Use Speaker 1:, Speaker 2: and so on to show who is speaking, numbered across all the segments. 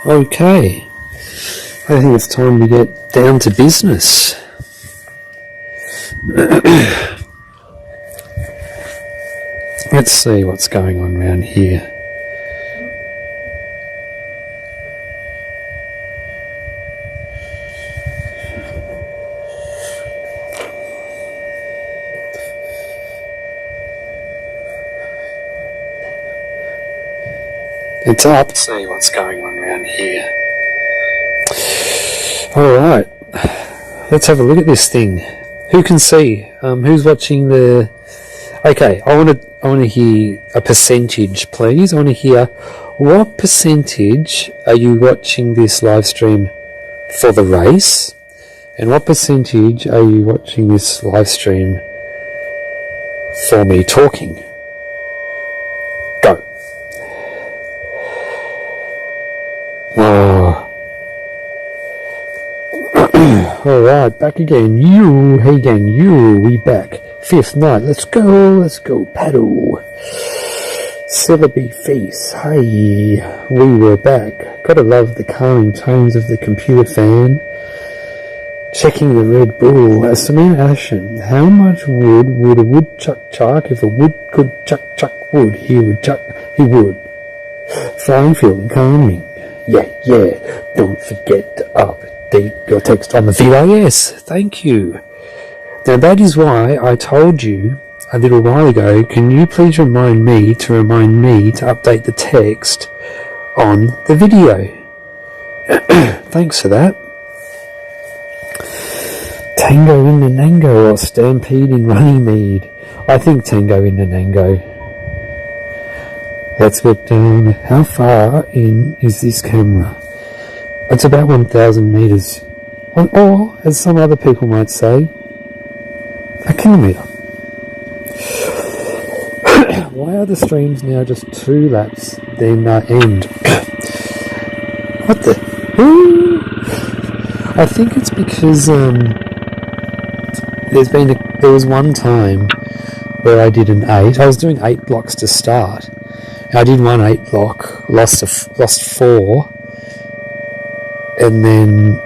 Speaker 1: Okay, I think it's time to get down to business. Let's see what's going on around here. It's up. Let's see what's going on around here. Alright, let's have a look at this thing. Who can see? Who's watching the... Okay, I want to hear a percentage, please. I want to hear what percentage are you watching this live stream for the race, and what percentage are you watching this live stream for me talking? Go. Oh. Alright, back again. Hey gang, we back. Fifth night, let's go, paddle. Celebi face, hey, we were back. Gotta love the calming tones of the computer fan. Checking the Red Bull. As Samantha Ashen, how much wood would a woodchuck chuck if a wood could chuck wood? He would. Flying, feeling, calming. Yeah, don't forget to update your text on the VIS. Thank you. Now that is why I told you a little while ago, can you please remind me to update the text on the video? Thanks for that. Tango in Nanango or Stampede in Runnymede? I think Tango in Nanango. Let's get down. How far in is this camera? It's about 1,000 metres. Or, as some other people might say, a kilometre. Why are the streams now just 2 laps, then end? What the? I think it's because there was one time where I did an 8. I was doing 8 blocks to start. I did one 8 block, lost 4, and then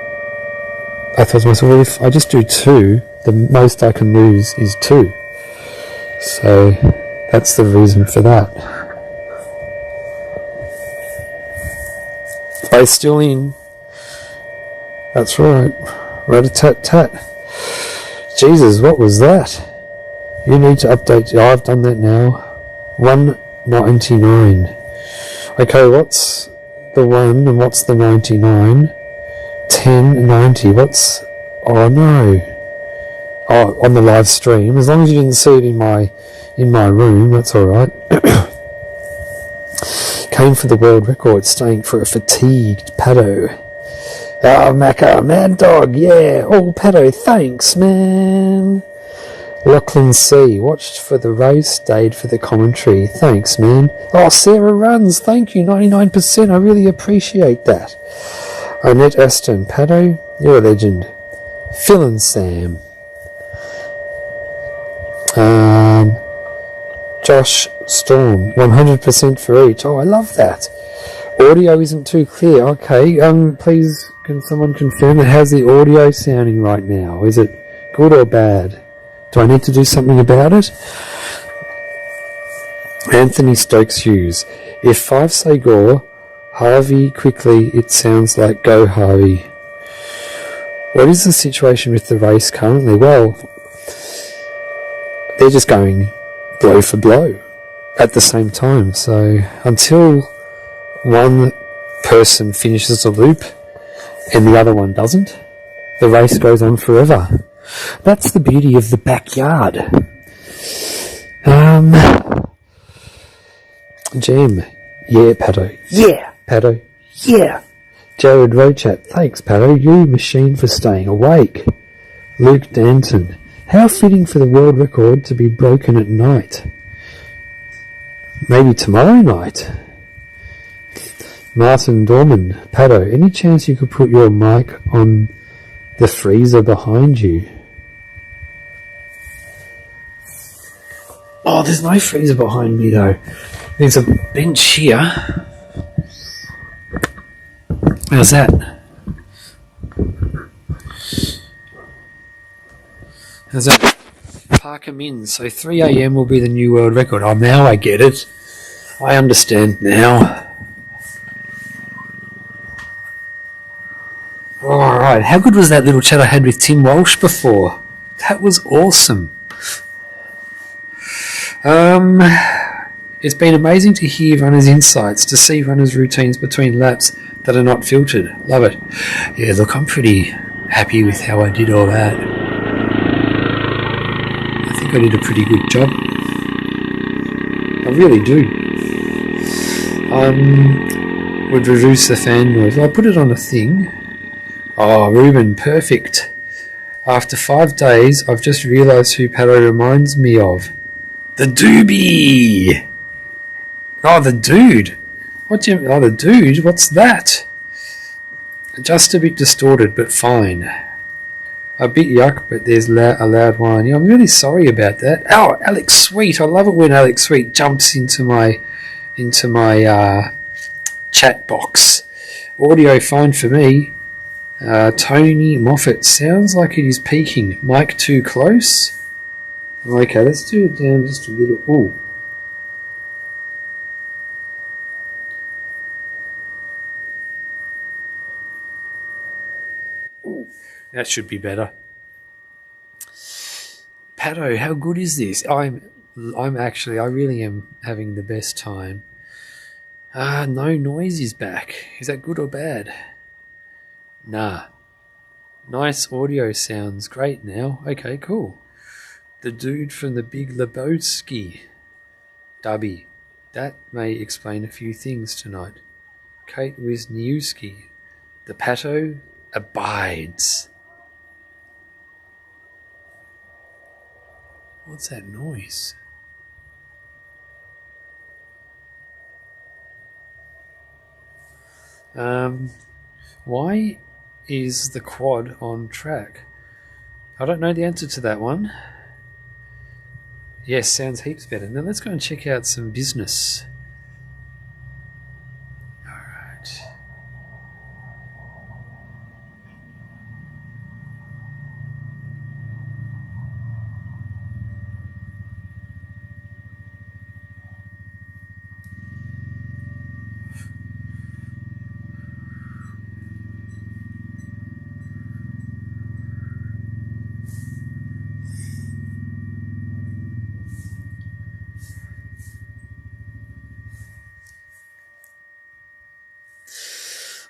Speaker 1: I thought to myself, well, if I just do 2, the most I can lose is 2. So that's the reason for that. Both still in. That's right. Rat-a-tat-tat. Jesus, what was that? You need to update. Oh, I've done that now. 199. Okay, what's the 1 and what's the 99? 1090. What's... Oh no. Oh, on the live stream. As long as you didn't see it in my room, that's alright. Came for the world record, staying for a fatigued Paddo. Oh, Macca, Mad Dog, yeah. Oh, Paddo, thanks, man. Lachlan C. Watched for the race, stayed for the commentary. Thanks, man. Oh, Sarah Runs, thank you, 99%. I really appreciate that. Annette Aston, Paddo, you're a legend. Phil and Sam. Josh Storm, 100% for each. Oh, I love that. Audio isn't too clear. Okay, please, can someone confirm that? How's the audio sounding right now? Is it good or bad? Do I need to do something about it? Anthony Stokes Hughes. If 5 say go, Harvey quickly, it sounds like go Harvey. What is the situation with the race currently? Well, they're just going blow for blow at the same time. So until one person finishes a loop and the other one doesn't, the race goes on forever. That's the beauty of the backyard. Jim. Yeah, Paddo. Yeah, Paddo. Yeah. Jared Rochat. Thanks, Paddo. You machine for staying awake. Luke Danton. How fitting for the world record to be broken at night. Maybe tomorrow night. Martin Dorman. Paddo, any chance you could put your mic on the freezer behind you? Oh, there's no freezer behind me though. There's a bench here. How's that? How's that? Parker Min. So 3 a.m. will be the new world record. Oh, now I get it. I understand now. Alright, how good was that little chat I had with Tim Walsh before? That was awesome. It's been amazing to hear runners' insights, to see runners' routines between laps that are not filtered. Love it. Yeah, look, I'm pretty happy with how I did all that. I think I did a pretty good job. I really do. Would reduce the fan noise. I'll put it on a thing. Oh, Ruben, perfect. After 5 days, I've just realised who Pato reminds me of. The doobie! Oh, the dude. Oh, the dude? What's that? Just a bit distorted, but fine. A bit yuck, but there's a loud whine. Yeah, I'm really sorry about that. Oh, Alex Sweet. I love it when Alex Sweet jumps into my chat box. Audio fine for me. Tony Moffat. Sounds like it is peaking. Mic too close? Okay, let's do it down just a little. Ooh. That should be better. Pato, how good is this? I really am having the best time. No noise is back. Is that good or bad? Nah. Nice audio sounds great now. Okay, cool. The dude from the Big Lebowski. Dubby. That may explain a few things tonight. Kate Wisniewski. The Pato abides. What's that noise? Why is the quad on track? I don't know the answer to that one. Yes, sounds heaps better. Now let's go and check out some business. Alright.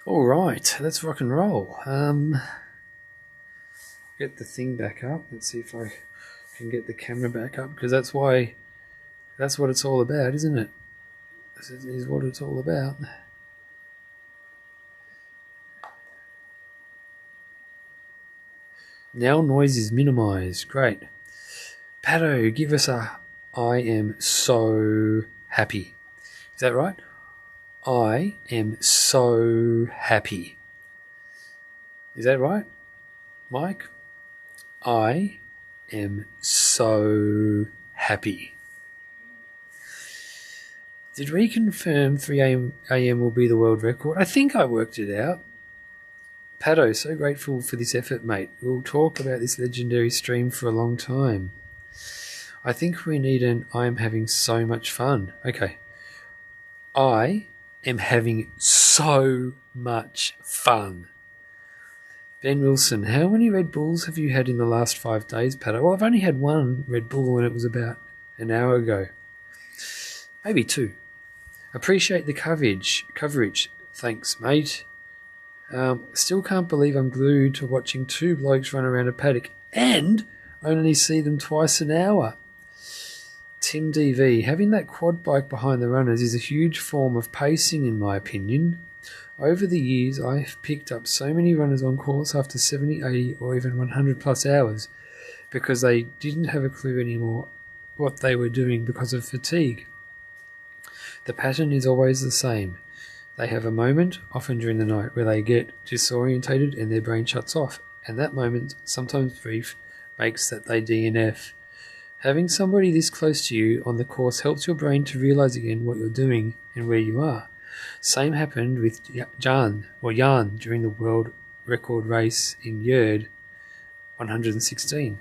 Speaker 1: All right, let's rock and roll. Get the thing back up. Let's see if I can get the camera back up, because that's what it's all about, isn't it? This is what it's all about. Now noise is minimized. Great. Pato, give us a I am so happy. Is that right? I am so happy. Is that right, Mike? I am so happy. Did we confirm 3 a.m. will be the world record? I think I worked it out. Pato, so grateful for this effort, mate. We'll talk about this legendary stream for a long time. I think we need an I'm having so much fun. Okay. I am having so much fun. Ben Wilson, how many Red Bulls have you had in the last 5 days, Pato? Well, I've only had one Red Bull and it was about an hour ago. Maybe 2. Appreciate the coverage. Thanks, mate. Still can't believe I'm glued to watching 2 blokes run around a paddock and only see them twice an hour. Tim DV, having that quad bike behind the runners is a huge form of pacing in my opinion. Over the years, I've picked up so many runners on course after 70, 80 or even 100 plus hours because they didn't have a clue anymore what they were doing because of fatigue. The pattern is always the same. They have a moment, often during the night, where they get disorientated and their brain shuts off, and that moment, sometimes brief, makes that they DNF. Having somebody this close to you on the course helps your brain to realise again what you're doing and where you are. Same happened with Jan during the world record race in Yerd 116.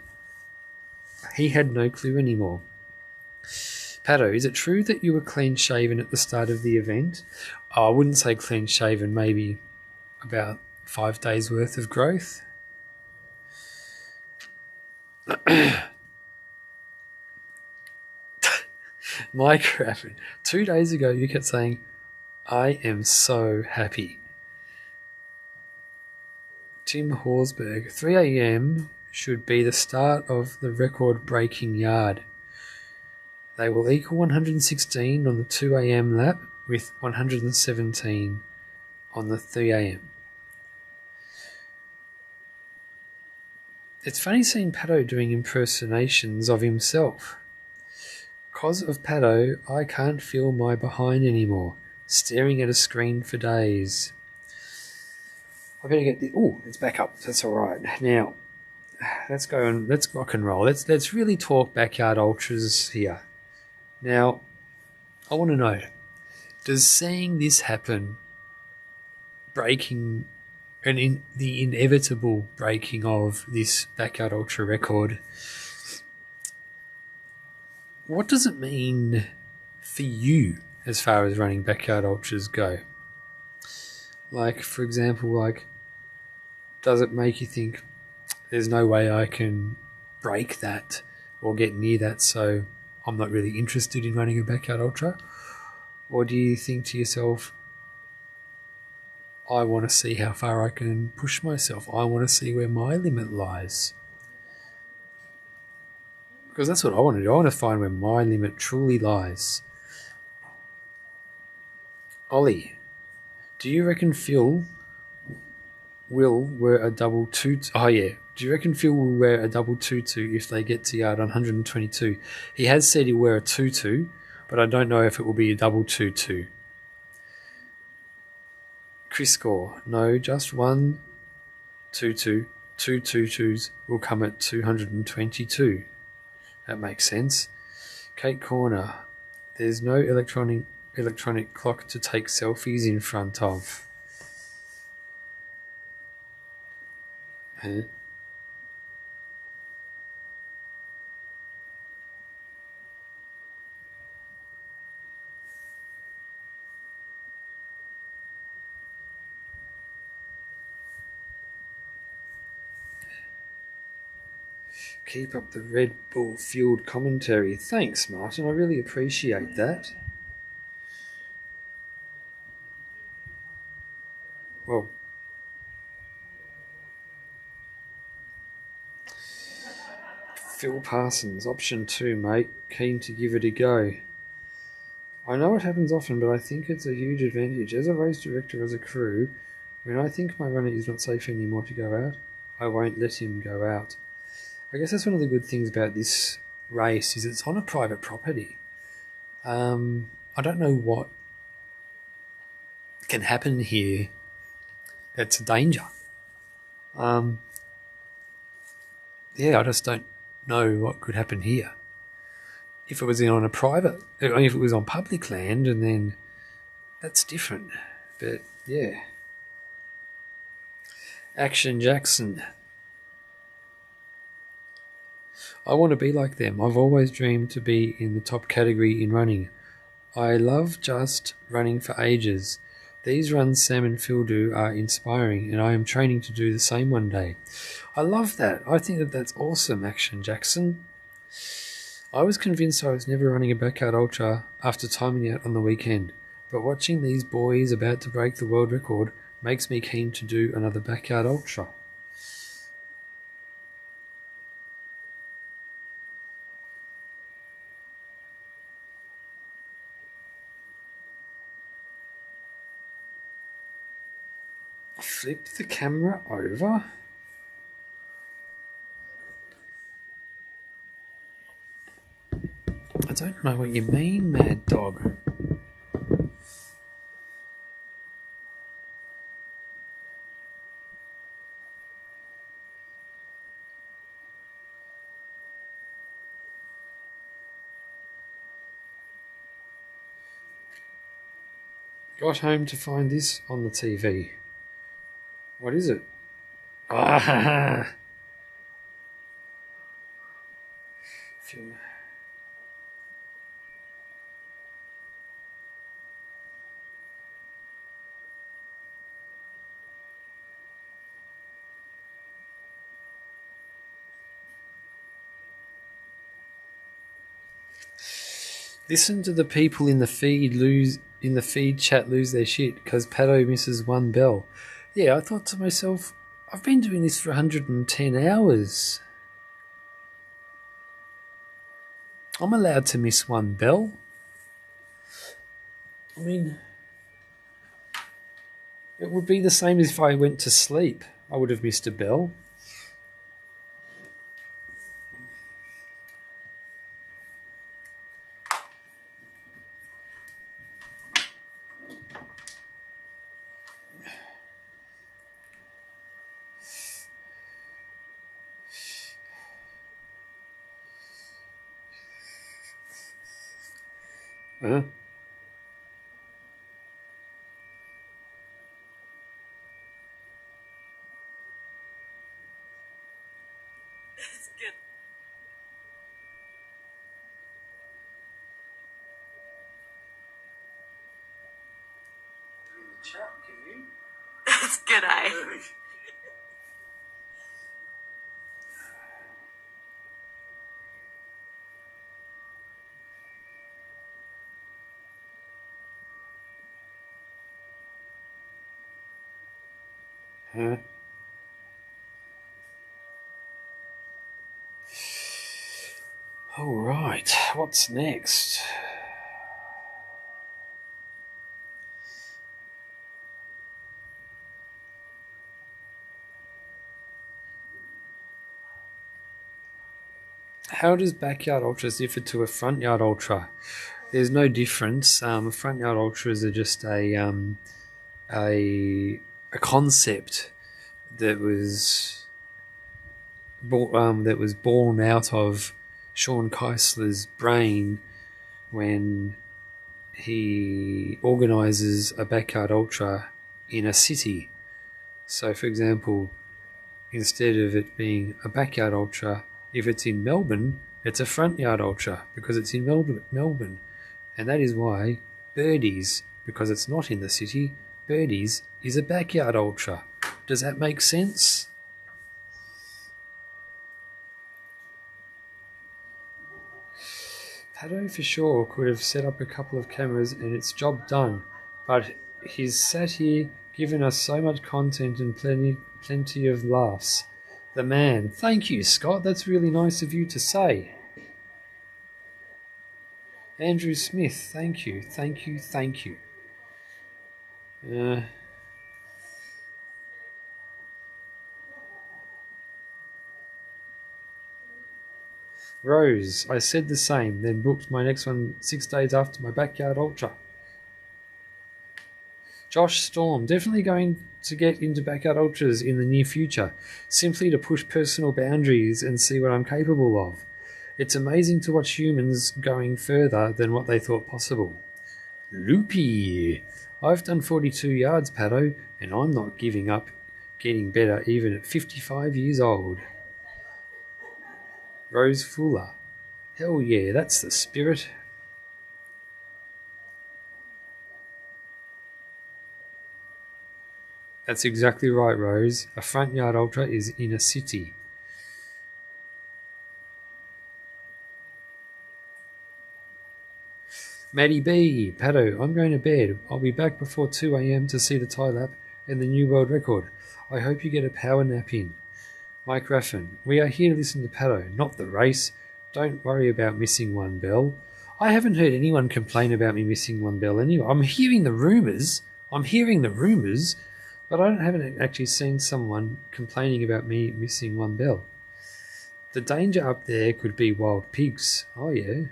Speaker 1: He had no clue anymore. Pato, is it true that you were clean-shaven at the start of the event? Oh, I wouldn't say clean-shaven, maybe about 5 days' worth of growth. Mike Raffin, 2 days ago you kept saying, I am so happy. Tim Horsberg, 3 a.m. should be the start of the record-breaking yard. They will equal 116 on the 2 a.m. lap with 117 on the 3 a.m. It's funny seeing Pato doing impersonations of himself. 'Cause of Pato, I can't feel my behind anymore. Staring at a screen for days. I better get the... Oh, it's back up. That's all right. Now, let's go and let's rock and roll. Let's really talk backyard ultras here. Now, I want to know, does seeing this happen, breaking and the inevitable breaking of this backyard ultra record, what does it mean for you as far as running backyard ultras go? Like, for example, like, does it make you think there's no way I can break that or get near that, so I'm not really interested in running a backyard ultra? Or do you think to yourself, I want to see how far I can push myself. I want to see where my limit lies. Because that's what I want to do. I want to find where my limit truly lies. Ollie, do you reckon Phil will wear a double tutu? Oh yeah. Do you reckon Phil will wear a double tutu if they get to yard 122? He has said he'll wear a tutu, but I don't know if it will be a double tutu. Chris Gore, no, just one tutu. 2 tutus will come at 222. That makes sense. Kate Corner, there's no electronic clock to take selfies in front of. Huh? Keep up the Red Bull fueled commentary. Thanks, Martin. I really appreciate that. Well, Phil Parsons, option 2, mate. Keen to give it a go. I know it happens often, but I think it's a huge advantage. As a race director, as a crew, when I think my runner is not safe anymore to go out, I won't let him go out. I guess that's one of the good things about this race is it's on a private property. I don't know what can happen here that's a danger. Yeah, I just don't know what could happen here. If it was on a private, if it was on public land, and then that's different. But yeah. Action Jackson. I want to be like them. I've always dreamed to be in the top category in running. I love just running for ages. These runs Sam and Phil do are inspiring, and I am training to do the same one day. I love that. I think that that's awesome, Action Jackson. I was convinced I was never running a backyard ultra after timing out on the weekend, but watching these boys about to break the world record makes me keen to do another backyard ultra. Flip the camera over. I don't know what you mean, mad dog. Got home to find this on the TV. What is it? Ah! Listen to the people in the feed chat lose their shit because Pato misses one bell. Yeah, I thought to myself, I've been doing this for 110 hours. I'm allowed to miss one bell. I mean, it would be the same as if I went to sleep. I would have missed a bell. Huh?
Speaker 2: It's good.
Speaker 1: Chat, can you?
Speaker 2: It's good, eh?
Speaker 1: Huh? All right, what's next? How does backyard ultras differ to a front yard ultra? There's no difference. Front yard ultras are just a concept that was born out of Sean Keisler's brain when he organises a backyard ultra in a city. So, for example, instead of it being a backyard ultra, if it's in Melbourne, it's a front yard ultra because it's in Melbourne. And that is why Birdies, because it's not in the city, Birdies is a backyard ultra. Does that make sense? Pato for sure could have set up a couple of cameras and it's job done, but he's sat here giving us so much content and plenty of laughs. The man. Thank you, Scott. That's really nice of you to say. Andrew Smith. Thank you. Thank you. Thank you. Rose. I said the same, then booked my next one 6 days after my backyard ultra. Josh Storm. Definitely going to get into backyard ultras in the near future, simply to push personal boundaries and see what I'm capable of. It's amazing to watch humans going further than what they thought possible. Loopy. I've done 42 yards, Pato, and I'm not giving up getting better even at 55 years old. Rose Fuller. Hell yeah, that's the spirit. That's exactly right, Rose. A front yard ultra is in a city. Maddie B. Pato, I'm going to bed. I'll be back before 2 a.m. to see the tie lap and the new world record. I hope you get a power nap in. Mike Raffin. We are here to listen to Pato, not the race. Don't worry about missing one bell. I haven't heard anyone complain about me missing one bell anyway. I'm hearing the rumours, but I haven't actually seen someone complaining about me missing one bell. The danger up there could be wild pigs. Oh, yeah.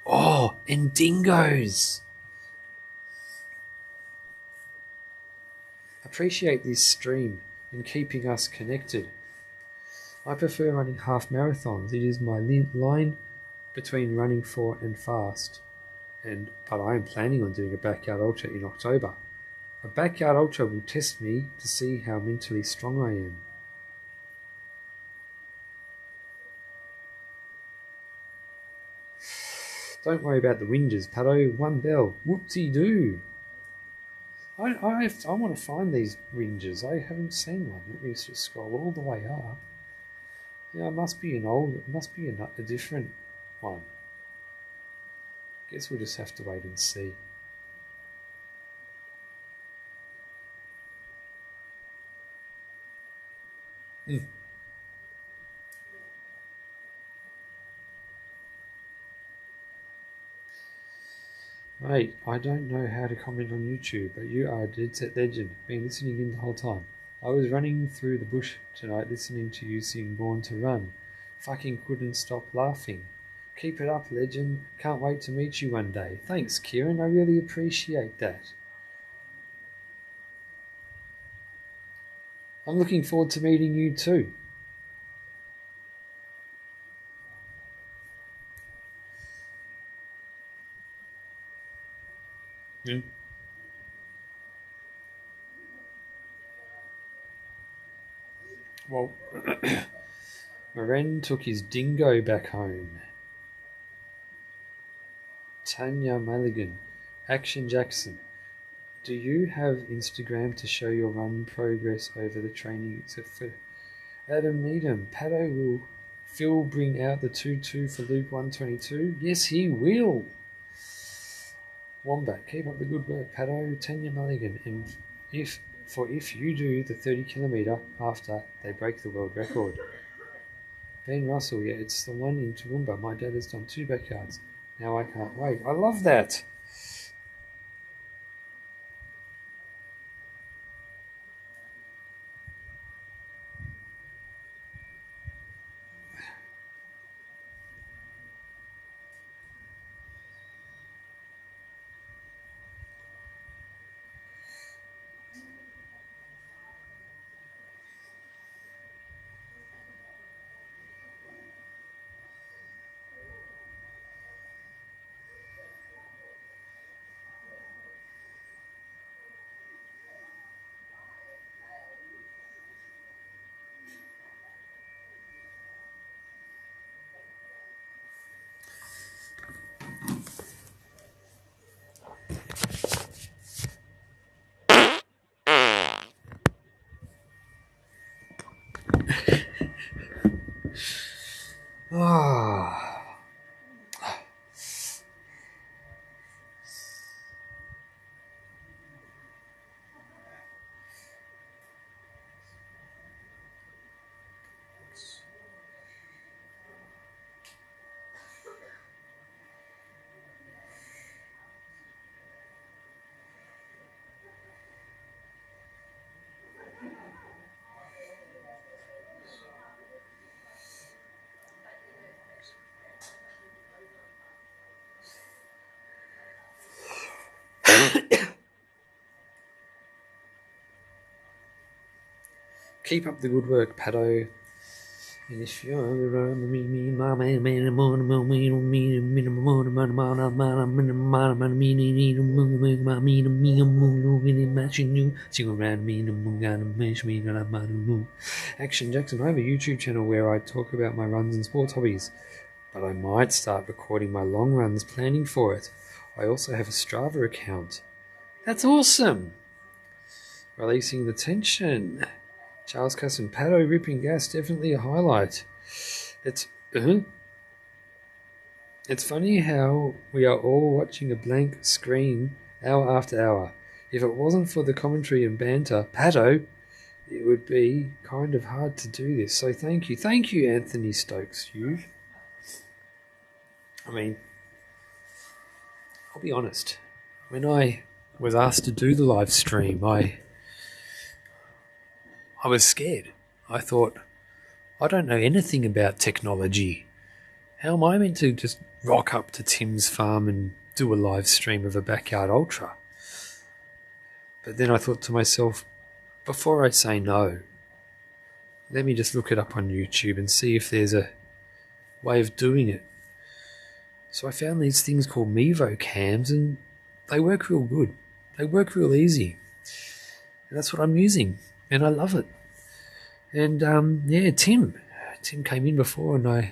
Speaker 1: Oh, and dingoes. Appreciate this stream and keeping us connected. I prefer running half marathons. It is my line between running for and fast. But I am planning on doing a backyard ultra in October. A backyard ultra will test me to see how mentally strong I am. Don't worry about the whinges, Pato. One bell. Whoopsie-doo. I want to find these whinges. I haven't seen one. Let me just scroll all the way up. Yeah, it must be a different one. Guess we'll just have to wait and see. Mate, I don't know how to comment on YouTube, but you are a dead set legend. Been listening in the whole time. I was running through the bush tonight listening to you sing Born to Run. Fucking couldn't stop laughing. Keep it up, legend. Can't wait to meet you one day. Thanks, Kieran. I really appreciate that. I'm looking forward to meeting you too. Well, Maren took his dingo back home. Tanya Mulligan, Action Jackson. Do you have Instagram to show your run progress over the training except for Adam Needham? Pato, will Phil bring out the 2-2 for Luke 122? Yes, he will. Wombat, keep up the good work, Pato. Tanya Mulligan, and if you do the 30 kilometre after they break the world record. Ben Russell, yeah, it's the one in Toowoomba. My dad has done 2 backyards. Now I can't wait. I love that. Ah. Keep up the good work, Pato. And if you're Action Jackson, I have a YouTube channel where I talk about my runs and sports hobbies, but I might start recording my long runs, planning for it. I also have a Strava account. That's awesome! Releasing the tension. Charles Cusson, Pato ripping gas, definitely a highlight. It's funny how we are all watching a blank screen hour after hour. If it wasn't for the commentary and banter, Pato, it would be kind of hard to do this. So thank you, Anthony Stokes. I mean, I'll be honest. When I was asked to do the live stream, I was scared. I thought, I don't know anything about technology. How am I meant to just rock up to Tim's farm and do a live stream of a backyard ultra? But then I thought to myself, before I say no, let me just look it up on YouTube and see if there's a way of doing it. So I found these things called Mevo cams, and they work real good. They work real easy. And that's what I'm using, and I love it. And Tim came in before, and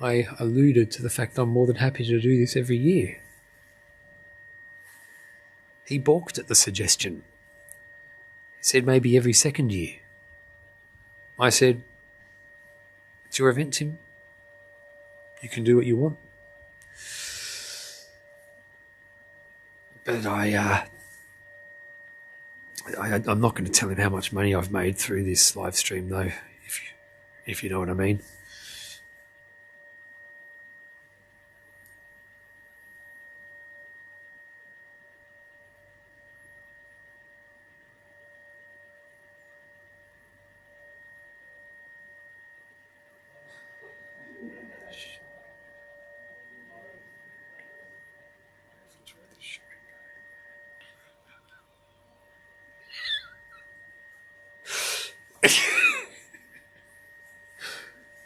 Speaker 1: I alluded to the fact I'm more than happy to do this every year. He balked at the suggestion. He said maybe every second year. I said, it's your event, Tim. You can do what you want. But I'm not going to tell him how much money I've made through this live stream, though, if you know what I mean.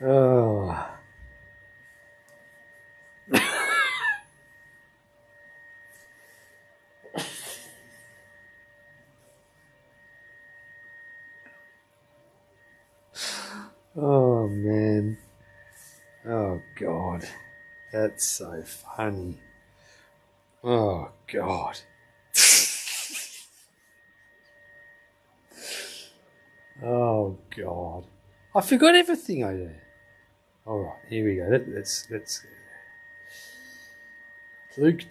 Speaker 1: Oh. Oh, man. Oh, God. That's so funny. Oh, God. Oh, God. I forgot everything I did. All right, here we go. Let's Luke.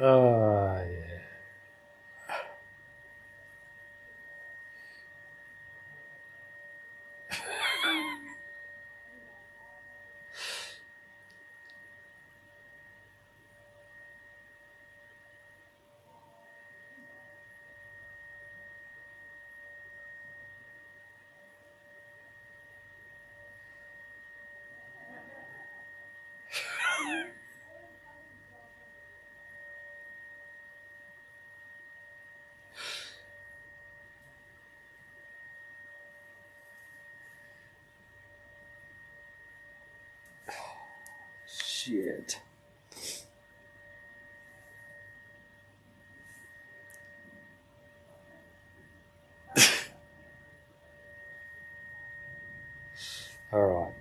Speaker 1: Oh, yeah. Shit. All right.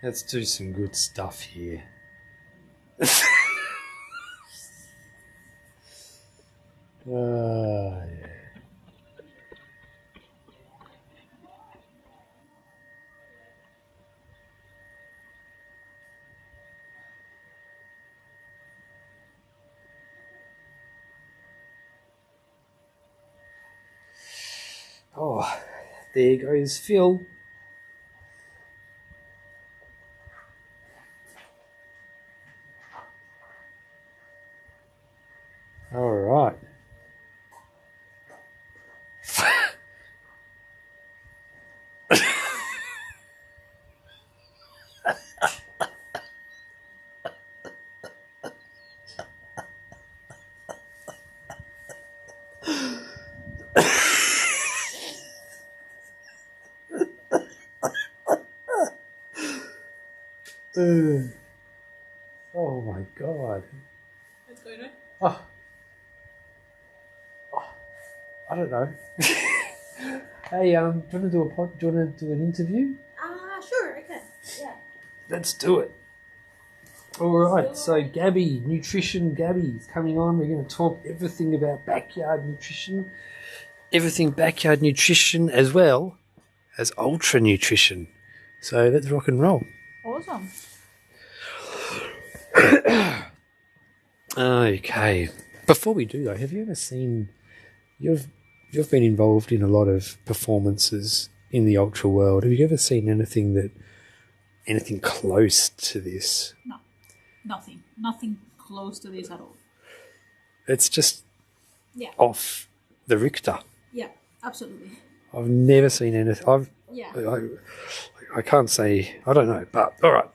Speaker 1: Let's do some good stuff here. Yeah. Oh, there goes Phil. All right. Oh my God.
Speaker 2: What's going on?
Speaker 1: Oh, I don't know. Hey, do you want to do do you want to do an interview?
Speaker 2: Sure, I can. Yeah.
Speaker 1: Let's do it. All right. So Gabby, Nutrition Gabby is coming on. We're going to talk everything about backyard nutrition, everything backyard nutrition as well as ultra nutrition. So let's rock and roll.
Speaker 2: Awesome.
Speaker 1: Okay. Before we do though, have you ever seen? You've been involved in a lot of performances in the ultra world. Have you ever seen anything close to this?
Speaker 2: No, nothing close to this at all.
Speaker 1: It's just
Speaker 2: Yeah.
Speaker 1: off the Richter.
Speaker 2: Yeah, absolutely.
Speaker 1: I've never seen anything. I can't say. I don't know. But all right.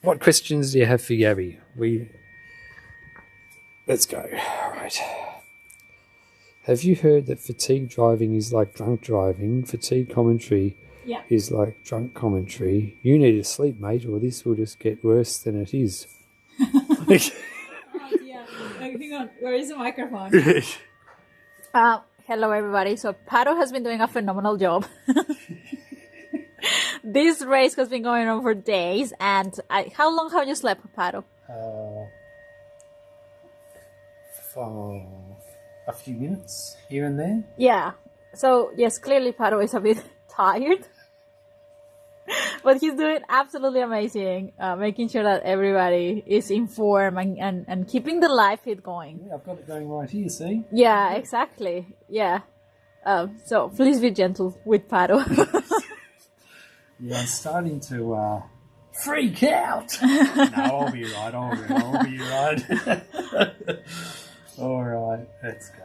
Speaker 1: What questions do you have for Gabby? Let's go. All right. Have you heard that fatigue driving is like drunk driving? Fatigue commentary is like drunk commentary. You need to sleep, mate, or this will just get worse than it is.
Speaker 2: Oh dear. Hang on. Where is the microphone? Hello, everybody. So Pato has been doing a phenomenal job. This race has been going on for days. And how long have you slept, Pato?
Speaker 1: For a few minutes here and there.
Speaker 2: Yeah. So, yes, clearly Pato is a bit tired. But he's doing absolutely amazing, making sure that everybody is informed and keeping the live feed going.
Speaker 1: Yeah, I've got it going right here, see?
Speaker 2: Yeah, exactly. Yeah. So please be gentle with Pato.
Speaker 1: Yeah, I'm starting to freak out. No, I'll be right. I'll be right. All right, let's go.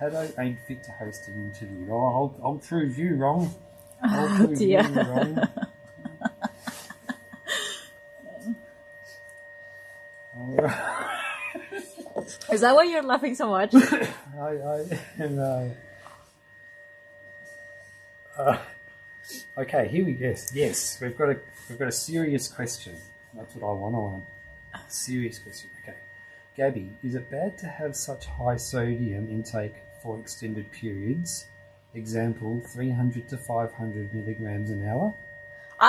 Speaker 1: Pato ain't fit to host an interview. I'll prove you wrong. I'll prove you wrong. All right.
Speaker 2: Is that why you're laughing so much?
Speaker 1: I am. Okay, here we go. Yes, we've got a serious question. That's what I want. I want a serious question. Okay, Gabby, is it bad to have such high sodium intake for extended periods? Example: 300 to 500 milligrams an hour.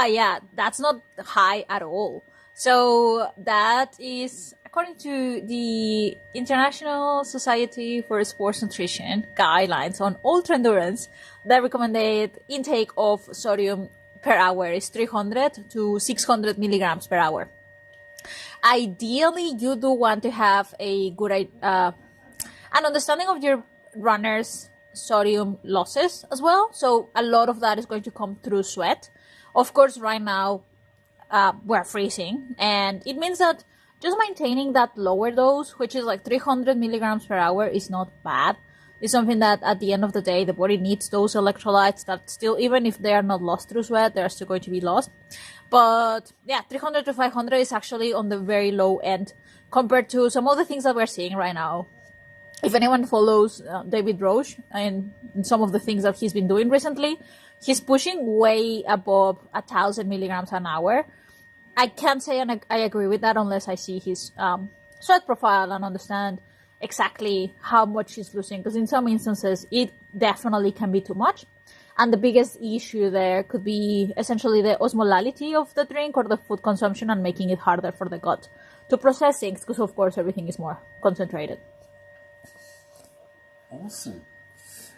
Speaker 2: Yeah, that's not high at all. So that is, according to the International Society for Sports Nutrition guidelines on ultra endurance, the recommended intake of sodium per hour is 300 to 600 milligrams per hour. Ideally, you do want to have a good an understanding of your runner's sodium losses as well. So a lot of that is going to come through sweat. Of course, right now, we're freezing, and it means that just maintaining that lower dose, which is like 300 milligrams per hour, is not bad. It's something that at the end of the day, the body needs those electrolytes that still, even if they are not lost through sweat, they're still going to be lost. But yeah, 300 to 500 is actually on the very low end compared to some of the things that we're seeing right now. If anyone follows David Roche and some of the things that he's been doing recently, he's pushing way above 1,000 milligrams an hour. I can't say and I agree with that unless I see his sweat profile and understand exactly how much he's losing. Because in some instances, it definitely can be too much. And the biggest issue there could be essentially the osmolality of the drink or the food consumption and making it harder for the gut to process things because, of course, everything is more concentrated.
Speaker 1: Awesome.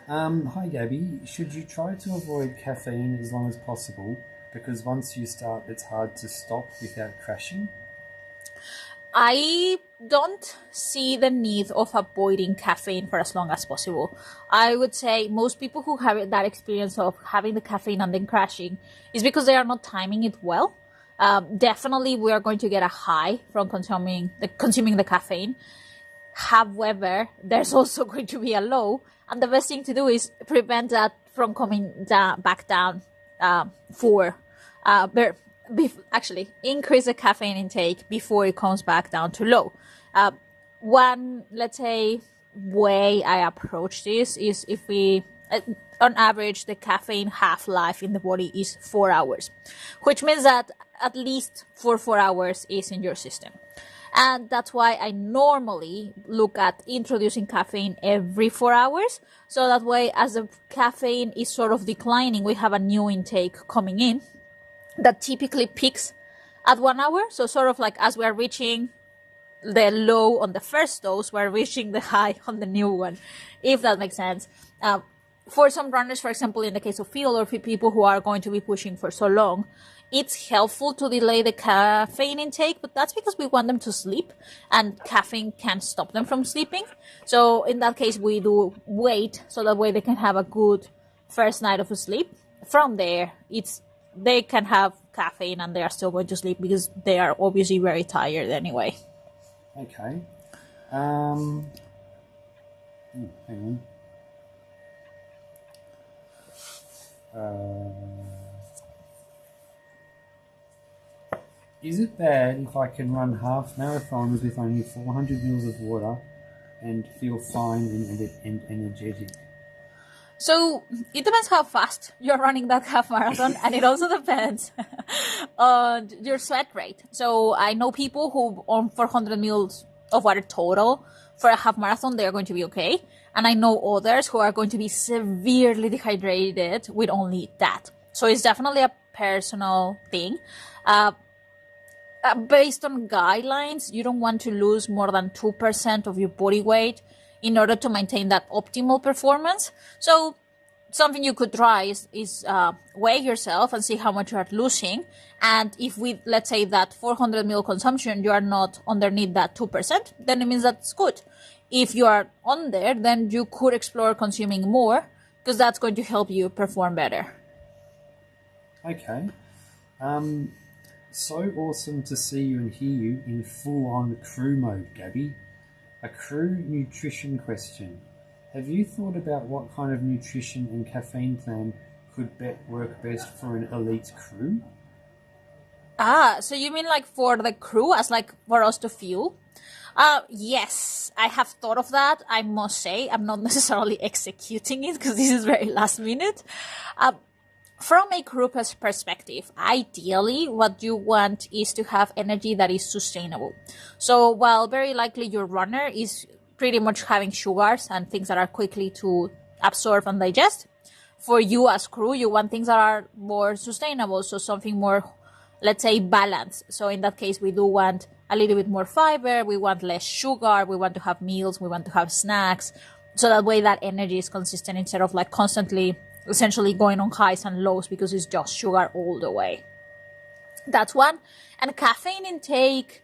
Speaker 1: Hi Gabby, should you try to avoid caffeine as long as possible because once you start it's hard to stop without crashing?
Speaker 2: I don't see the need of avoiding caffeine for as long as possible. I would say most people who have that experience of having the caffeine and then crashing is because they are not timing it well. Definitely we are going to get a high from consuming the caffeine. However, there's also going to be a low, and the best thing to do is prevent that from coming back down. Actually, increase the caffeine intake before it comes back down to low. One, let's say, way I approach this is if we, on average, the caffeine half-life in the body is 4 hours, which means that at least for 4 hours is in your system. And that's why I normally look at introducing caffeine every 4 hours. So that way, as the caffeine is sort of declining, we have a new intake coming in that typically peaks at 1 hour. So sort of like as we're reaching the low on the first dose, we're reaching the high on the new one, if that makes sense. For some runners, for example, in the case of field or for people who are going to be pushing for so long, it's helpful to delay the caffeine intake, but that's because we want them to sleep and caffeine can stop them from sleeping. So in that case, we do wait so that way they can have a good first night of sleep. From there, they can have caffeine and they are still going to sleep because they are obviously very tired anyway.
Speaker 1: Okay. Hang on. Is it bad if I can run half marathons with only 400 mils of water and feel fine and energetic?
Speaker 2: So it depends how fast you're running that half marathon, and it also depends on your sweat rate. So I know people who on 400 mils of water total for a half marathon, they are going to be okay. And I know others who are going to be severely dehydrated with only that. So it's definitely a personal thing. Based on guidelines, you don't want to lose more than 2% of your body weight in order to maintain that optimal performance. So something you could try is weigh yourself and see how much you are losing. And if with, let's say, that 400 ml consumption, you are not underneath that 2%, then it means that's good. If you are on there, then you could explore consuming more, because that's going to help you perform better.
Speaker 1: Okay. So awesome to see you and hear you in full-on crew mode, Gabby. A crew nutrition question. Have you thought about what kind of nutrition and caffeine plan could work best for an elite crew?
Speaker 2: So you mean like for the crew, as like for us to fuel? Yes, I have thought of that. I must say, I'm not necessarily executing it because this is very last minute. From a crew perspective, ideally, what you want is to have energy that is sustainable. So while very likely your runner is pretty much having sugars and things that are quickly to absorb and digest, for you as crew, you want things that are more sustainable. So something more, let's say, balanced. So in that case, we do want a little bit more fiber. We want less sugar. We want to have meals. We want to have snacks. So that way that energy is consistent instead of like constantly essentially going on highs and lows because it's just sugar all the way. That's one. And caffeine intake,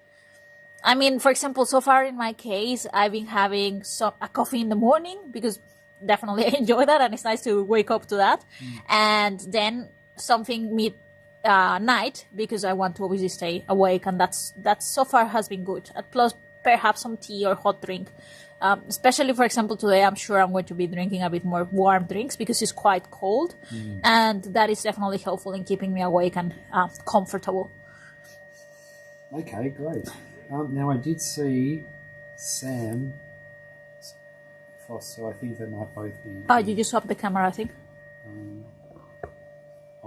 Speaker 2: I mean, for example, so far in my case, I've been having a coffee in the morning because definitely I enjoy that and it's nice to wake up to that. And then something night because I want to obviously stay awake, and that's so far has been good. Plus perhaps some tea or hot drink. Especially, for example, today, I'm sure I'm going to be drinking a bit more warm drinks because it's quite cold. And that is definitely helpful in keeping me awake and comfortable.
Speaker 1: Okay, great. Now, I did see Sam Foss, so I think they might both be...
Speaker 2: Oh, you just swapped the camera, I think.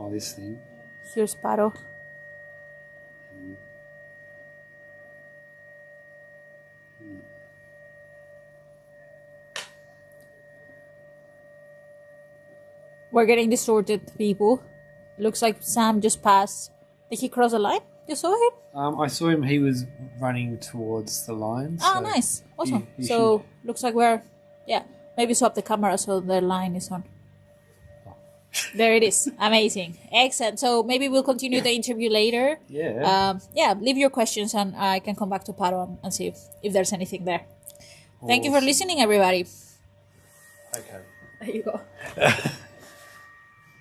Speaker 1: This thing.
Speaker 2: Here's Paro. We're getting distorted, people. Looks like Sam just passed. Did he cross the line? You saw him?
Speaker 1: I saw him. He was running towards the line.
Speaker 2: So nice. Awesome. So, looks like we're... Yeah, maybe swap the camera so the line is on. There it is. Amazing. Excellent. So, maybe we'll continue the interview later.
Speaker 1: Yeah.
Speaker 2: Leave your questions and I can come back to Paro and see if there's anything there. Awesome. Thank you for listening, everybody.
Speaker 1: Okay.
Speaker 2: There you go.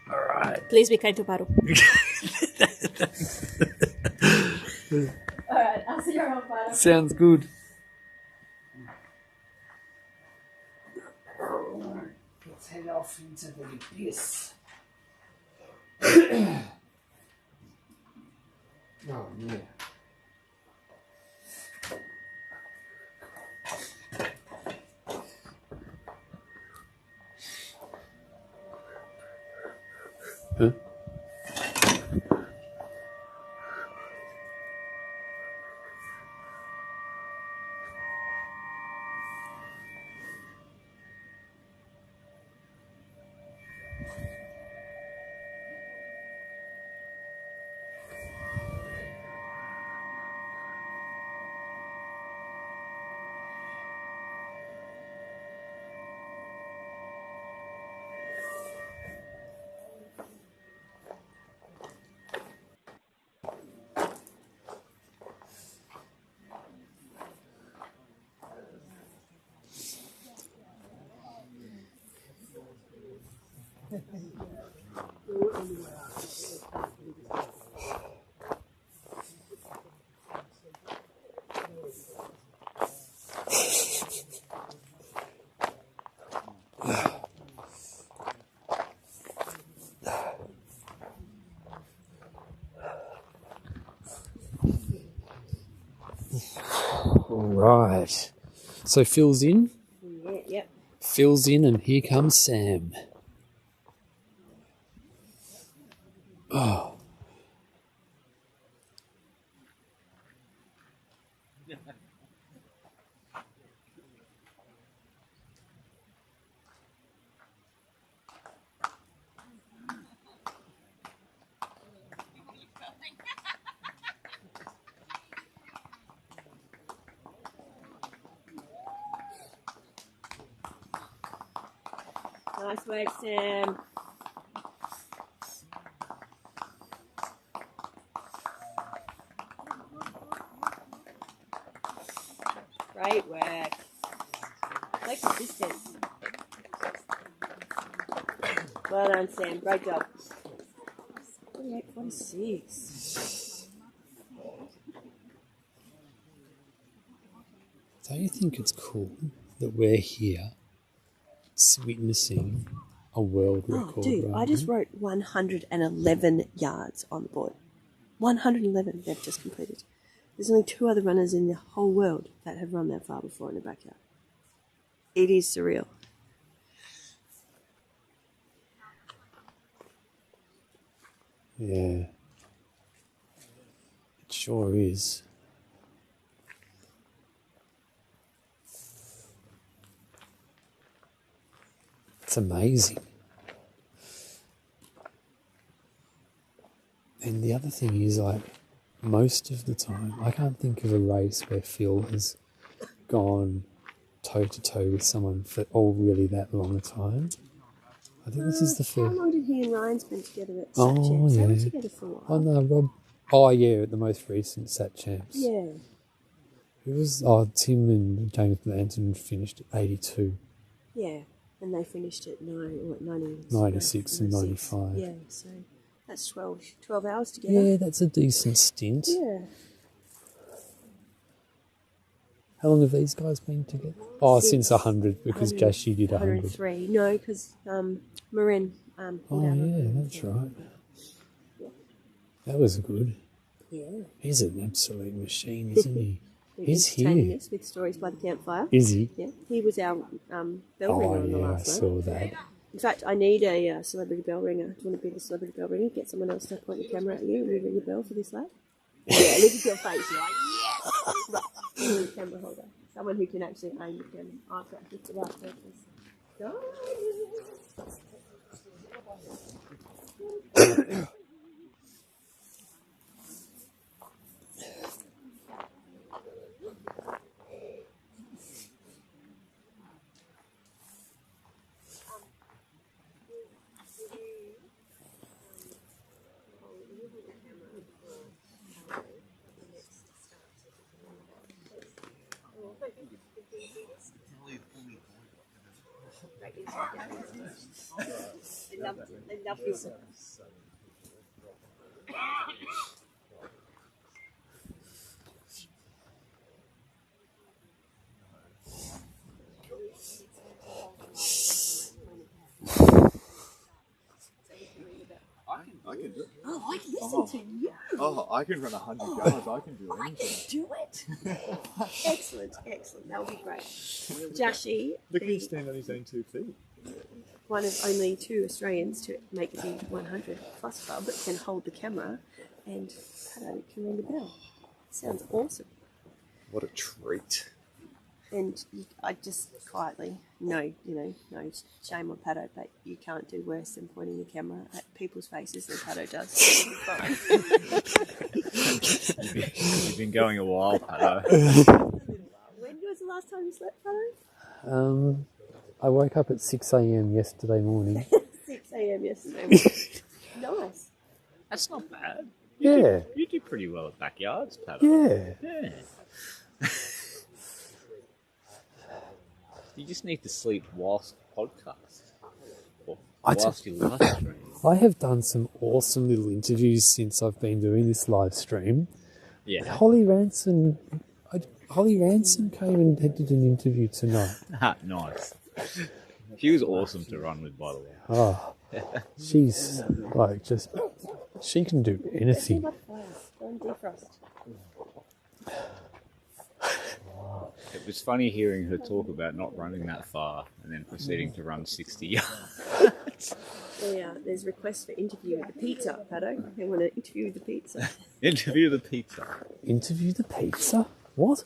Speaker 1: All right.
Speaker 2: Please be kind to Paro. All right. I'll see you around, Paro.
Speaker 1: Sounds good.
Speaker 3: All right. Let's head off into the abyss. Oh, yeah.
Speaker 1: Huh? All right. So Phil's in. Phil's in and here comes Sam. Oh.
Speaker 4: Nice work, Sam. Great work. Like consistent. Well done, Sam. Great job. 48-46.
Speaker 1: Don't you think it's cool that we're here witnessing a world record?
Speaker 4: Oh, dude, I just wrote 111 yards on the board. 111 they've just completed. There's only 2 other runners in the whole world that have run that far before in the backyard. It is surreal.
Speaker 1: Yeah. It sure is. It's amazing. And the other thing is, like, most of the time, I can't think of a race where Phil has gone toe-to-toe with someone for really that long a time. I think this is the
Speaker 4: How
Speaker 1: first.
Speaker 4: long did he and Ryan spend together at Sat
Speaker 1: Oh,
Speaker 4: Champs? They were
Speaker 1: yeah.
Speaker 4: together for a while.
Speaker 1: Oh, no, Rob. Oh, yeah, at the most recent Sat Champs.
Speaker 4: Yeah.
Speaker 1: It was, Tim and James Blanton finished at 82.
Speaker 4: Yeah. And they finished at
Speaker 1: 96 and 95.
Speaker 4: Yeah, so that's 12 hours together.
Speaker 1: Yeah, that's a decent stint.
Speaker 4: Yeah.
Speaker 1: How long have these guys been together? Oh, since 100, because Jashi did 100.
Speaker 4: 103. No, because Marin.
Speaker 1: Oh, yeah, that's right. That was good.
Speaker 4: Yeah.
Speaker 1: He's an absolute machine, isn't he? He's
Speaker 4: Entertaining
Speaker 1: here.
Speaker 4: us with stories by the campfire.
Speaker 1: Is he?
Speaker 4: Yeah. He was our bell ringer
Speaker 1: Oh,
Speaker 4: on the
Speaker 1: yeah, I
Speaker 4: last one.
Speaker 1: saw that.
Speaker 4: In fact, I need a celebrity bell ringer. Do you want to be the celebrity bell ringer? Get someone else to point the camera at you and you ring the bell for this lad? Yeah, look at your face. You're like, yes! Right. You need a camera holder. Someone who can actually aim the camera. I've got just the right purpose. Go! They love you.
Speaker 5: I can do it.
Speaker 4: Oh, I can listen to you.
Speaker 5: Oh, I can run 100 yards. I can do
Speaker 4: I
Speaker 5: anything.
Speaker 4: can do it. Excellent, excellent. That would be great. Jashi,
Speaker 5: Look at him stand on his own 2 feet.
Speaker 4: one of only 2 Australians to make the 100 plus club, can hold the camera and Pato can ring the bell. Sounds awesome.
Speaker 5: What a treat.
Speaker 4: And I just quietly, no shame on Pato, but you can't do worse than pointing the camera at people's faces than Pato does.
Speaker 5: You've been going a while, Pato.
Speaker 4: When was the last time you slept, Pato?
Speaker 1: I woke up at 6 a.m. yesterday morning.
Speaker 4: 6 a.m. yesterday morning. Nice.
Speaker 6: That's not bad.
Speaker 1: Yeah.
Speaker 6: You do pretty well at backyards, Pato.
Speaker 1: Yeah.
Speaker 6: Yeah. You just need to sleep whilst podcast. Or whilst you live stream.
Speaker 1: I have done some awesome little interviews since I've been doing this live stream.
Speaker 6: Yeah.
Speaker 1: Holly Ransom came and did an interview tonight.
Speaker 6: Nice. She was awesome to run with, by the way.
Speaker 1: Oh, she's like she can do anything.
Speaker 4: Go and defrost.
Speaker 5: It was funny hearing her talk about not running that far and then proceeding to run 60 yards.
Speaker 4: There's requests for interview with the pizza, Pato. They want to interview with the pizza.
Speaker 5: Interview the pizza.
Speaker 1: Interview the pizza? What?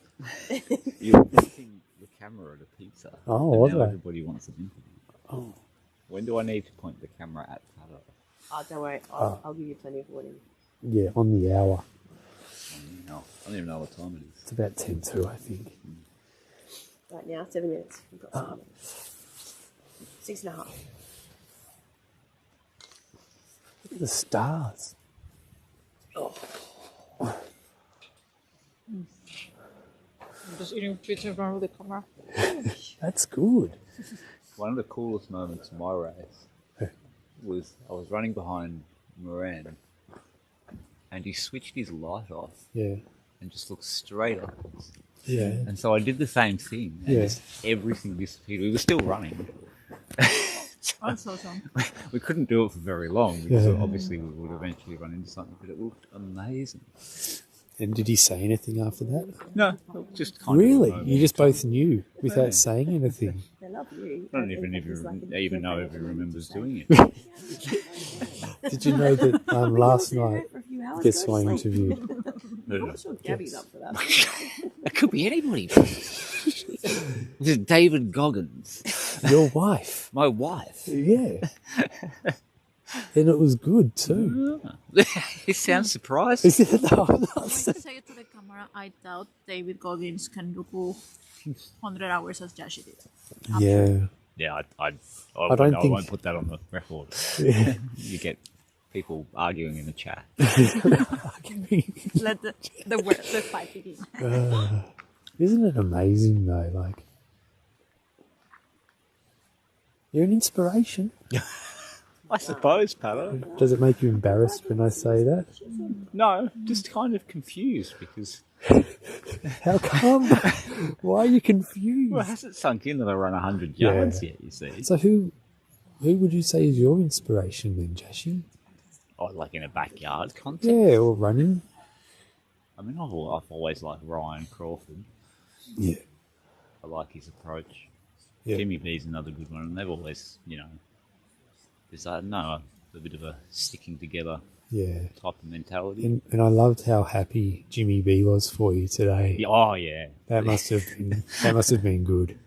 Speaker 5: You were pointing the camera at a pizza.
Speaker 1: Oh,
Speaker 5: and
Speaker 1: was
Speaker 5: now
Speaker 1: I?
Speaker 5: everybody wants an interview.
Speaker 1: Oh.
Speaker 5: When do I need to point the camera at Pato?
Speaker 4: Oh, don't worry. I'll give you plenty of warning.
Speaker 1: Yeah, on the hour.
Speaker 5: No, I don't even know what time it is.
Speaker 1: It's about 10 to, I think.
Speaker 4: Right now, 7 minutes. We've got 7 minutes. 6.5.
Speaker 1: Look at the stars.
Speaker 2: I'm just eating pizza in front of the camera.
Speaker 1: That's good.
Speaker 5: One of the coolest moments of my race was I was running behind Moran and he switched his light off
Speaker 1: Yeah.
Speaker 5: and just looked straight upwards.
Speaker 1: Yeah.
Speaker 5: And so I did the same thing and
Speaker 1: Yeah.
Speaker 5: just everything disappeared. We were still running.
Speaker 2: That's awesome.
Speaker 5: We couldn't do it for very long because
Speaker 1: Yeah.
Speaker 5: obviously we would eventually run into something, but it looked amazing.
Speaker 1: And did he say anything after that?
Speaker 5: No, just kind of.
Speaker 1: Really?
Speaker 5: a moment.
Speaker 1: You just both knew without
Speaker 5: Yeah.
Speaker 1: saying anything?
Speaker 4: They love you.
Speaker 5: I don't even know if he remembers doing it.
Speaker 1: Did you know that last night,
Speaker 4: For a few hours,
Speaker 1: guess
Speaker 4: go
Speaker 1: who I
Speaker 4: to sleep.
Speaker 1: interviewed?
Speaker 4: I'm sure Gabby's up for that.
Speaker 5: It could be anybody. This is David Goggins,
Speaker 1: Your wife.
Speaker 5: my wife.
Speaker 1: Yeah. And it was good too.
Speaker 5: He sounds surprised.
Speaker 1: Is it? No, I'm not
Speaker 2: I'm going to say it to the camera. I doubt David Goggins can do 100 hours as Jashi did.
Speaker 1: Yeah.
Speaker 5: Yeah, I
Speaker 1: don't think-
Speaker 5: won't put that on the record.
Speaker 1: Yeah.
Speaker 5: You get people arguing in the chat.
Speaker 2: Let the fight begin.
Speaker 1: Isn't it amazing though? Like, you're an inspiration.
Speaker 5: I suppose, Palo.
Speaker 1: Does it make you embarrassed when I say that?
Speaker 5: No, just kind of confused because
Speaker 1: How come? Why are you confused?
Speaker 5: well, it hasn't sunk in that I run 100 yards yet. You see,
Speaker 1: So who would you say is your inspiration then, Jashi?
Speaker 5: oh, like in a backyard context.
Speaker 1: Yeah, or running.
Speaker 5: I mean, I've always liked Ryan Crawford.
Speaker 1: Yeah.
Speaker 5: I like his approach.
Speaker 1: Yeah.
Speaker 5: Jimmy B's another good one, and they've always, there's a bit of a sticking together
Speaker 1: Yeah.
Speaker 5: type of mentality.
Speaker 1: And I loved how happy Jimmy B was for you today.
Speaker 5: Yeah, oh yeah,
Speaker 1: That must have been good.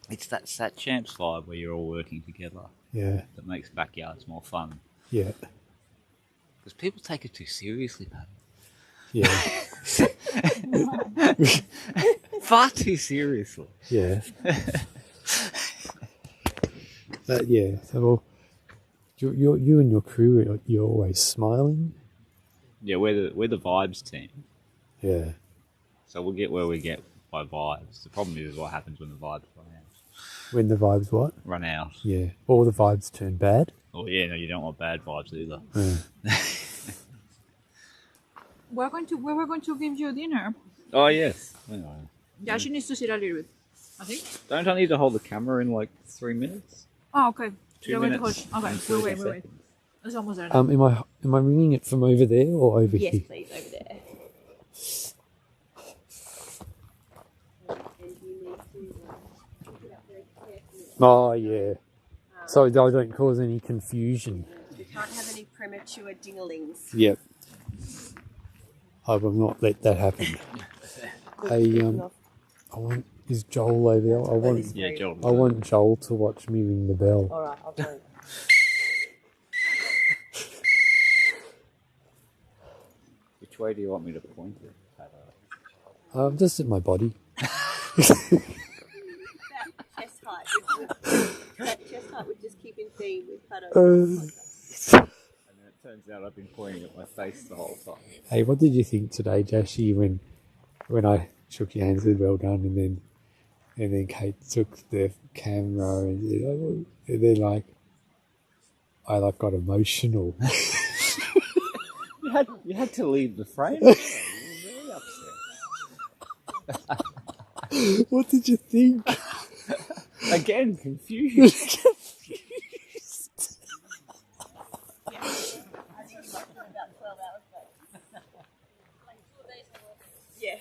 Speaker 5: it's that Sat Champs vibe where you're all working together
Speaker 1: Yeah.
Speaker 5: that makes backyards more fun.
Speaker 1: Yeah.
Speaker 5: Because people take it too seriously, Pat.
Speaker 1: Yeah.
Speaker 5: Far too seriously.
Speaker 1: Yeah. But yeah, so well, you and your crew, you're always smiling.
Speaker 5: Yeah, we're the vibes team,
Speaker 1: Yeah.
Speaker 5: so we'll get where we get by vibes. The problem is what happens when the vibes run out.
Speaker 1: When the vibes what?
Speaker 5: Run out.
Speaker 1: Yeah. All the vibes turn bad.
Speaker 5: Oh yeah, no, you don't want bad vibes either.
Speaker 2: We were going to give you dinner.
Speaker 5: Oh yes. Hang on.
Speaker 2: Jashi needs to sit a little bit, I think.
Speaker 5: Don't I need to hold the camera in like 3 minutes?
Speaker 2: Oh, okay.
Speaker 5: 2
Speaker 2: You're going to
Speaker 5: minutes
Speaker 2: hold. Okay,
Speaker 5: and
Speaker 2: we'll
Speaker 5: 30
Speaker 2: wait.
Speaker 5: seconds.
Speaker 2: It's almost there.
Speaker 1: Am I ringing it from over there or over
Speaker 4: Yes,
Speaker 1: here?
Speaker 4: please, over there.
Speaker 1: Oh yeah. So I don't cause any confusion.
Speaker 4: We can't have any premature dinglings.
Speaker 1: Yep. I will not let that happen. Hey, I want is Joel over there?
Speaker 5: Yeah, Joel.
Speaker 1: I want Joel to watch me ring the bell.
Speaker 4: All right, I'll go.
Speaker 5: Which way do you want me to point it?
Speaker 1: Just at my body.
Speaker 4: Chest height. Chest height would just keep in theme with Pato.
Speaker 5: And then it turns out I've been pointing at my face the whole time.
Speaker 1: Hey, what did you think today, Jashi, when I shook your hands with well done, and then Kate took the camera and then I got emotional.
Speaker 5: You had to leave the frame. You were very upset.
Speaker 1: What did you think?
Speaker 5: Again, confused.
Speaker 4: Yeah.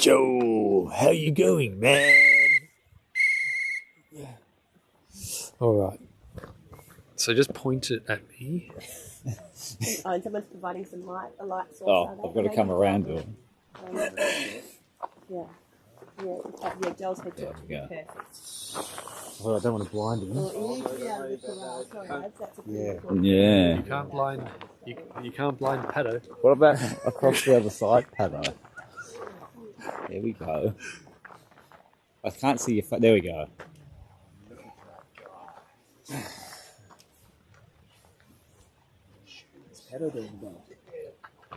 Speaker 1: Joe, how you going, man? All right. So just point it at me.
Speaker 4: Oh, and someone's providing some light, a light source.
Speaker 5: Oh, I've got to come around to it.
Speaker 4: Yeah. Yeah, Joel's head
Speaker 5: There we go.
Speaker 4: perfect.
Speaker 1: Oh, I don't want to blind him.
Speaker 4: Well, you need to be out of the corral. Sorry, lads, that's a pretty important.
Speaker 5: Yeah.
Speaker 1: You can't blind. You can't blind Pato.
Speaker 5: What about across the other side, Paddo? There we go. I can't see your face. There we go.
Speaker 3: Pato doing well.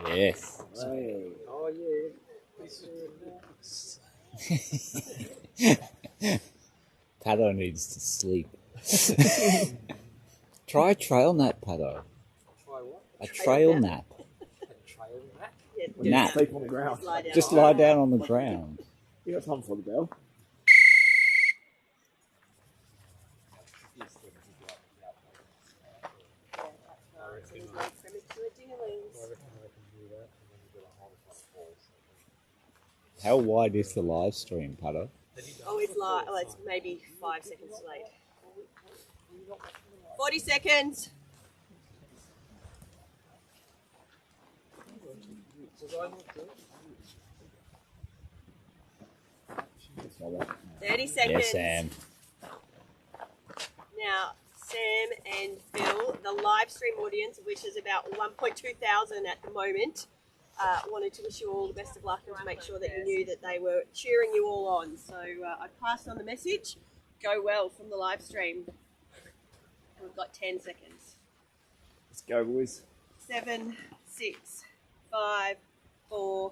Speaker 5: Yes.
Speaker 3: Oh yeah.
Speaker 5: Paddo needs to sleep. Try a trail nap, Paddo.
Speaker 3: Try what?
Speaker 5: A trail nap.
Speaker 3: Trail nap?
Speaker 4: Yeah,
Speaker 5: Nap.
Speaker 3: Sleep on the ground.
Speaker 5: Just lie down on the ground.
Speaker 3: You got time for the bell?
Speaker 5: How wide is the live stream, Paddo?
Speaker 4: Oh, it's like, oh, it's maybe 5 seconds late. 40 seconds. $30 seconds.
Speaker 5: Yes, Sam.
Speaker 4: Now, Sam and Phil, the live stream audience, which is about 1.2 thousand at the moment, wanted to wish you all the best of luck and to make sure that you knew that they were cheering you all on. So I passed on the message. Go well from the live stream. We've got 10 seconds.
Speaker 3: Let's go, boys.
Speaker 4: 7, 6, 5, 4,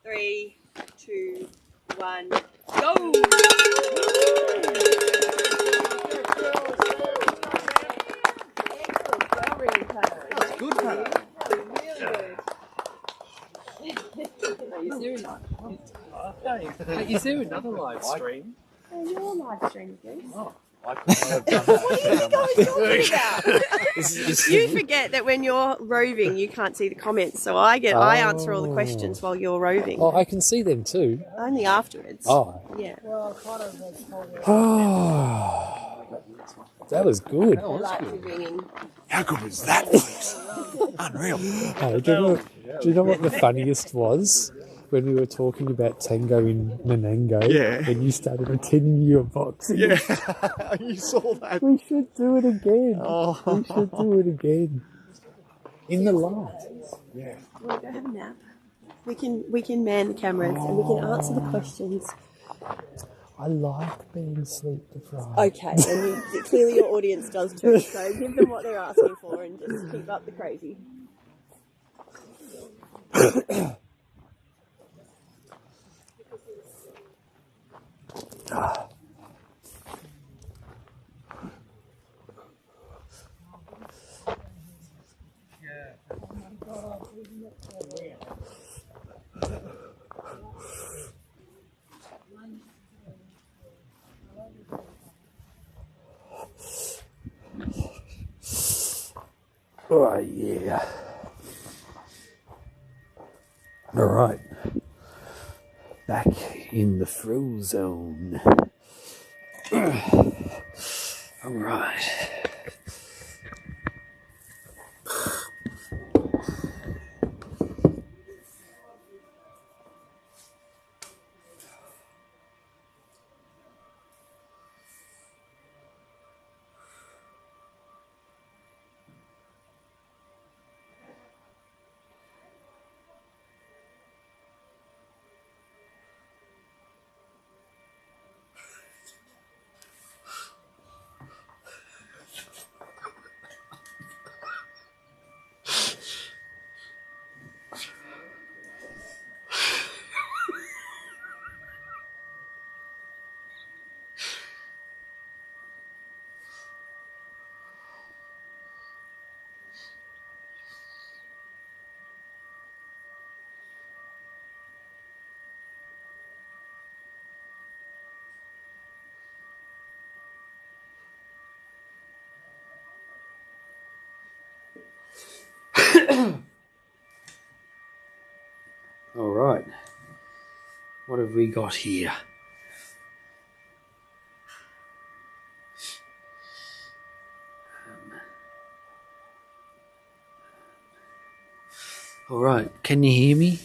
Speaker 4: 3, 2, 1, go!
Speaker 3: Good, Pato.
Speaker 1: Is there another live stream?
Speaker 4: Your live stream, Goose.
Speaker 3: I couldn't have done that.
Speaker 4: You forget that when you're roving, you can't see the comments. So I answer all the questions while you're roving.
Speaker 1: Oh, I can see them too.
Speaker 4: Only afterwards.
Speaker 1: Oh.
Speaker 4: Yeah.
Speaker 1: That was good.
Speaker 4: Like you're ringing.
Speaker 3: How good was that, please? Unreal.
Speaker 1: Hey, do you know what the funniest was? When we were talking about tango in Nanango,
Speaker 3: Yeah.
Speaker 1: and you started pretending you were boxing.
Speaker 3: Yeah, you saw that.
Speaker 1: We should do it again.
Speaker 3: Oh.
Speaker 1: We should do it again. In the light.
Speaker 3: Yeah.
Speaker 4: Want to go have a nap? We can man the cameras and we can answer the questions.
Speaker 1: I like being sleep deprived.
Speaker 4: Okay, and clearly your audience does too. So give them what they're asking for and just keep up the crazy.
Speaker 1: Oh, yeah. All right. Back in the throw zone. All right. All right. What have we got here? All right, can you hear me?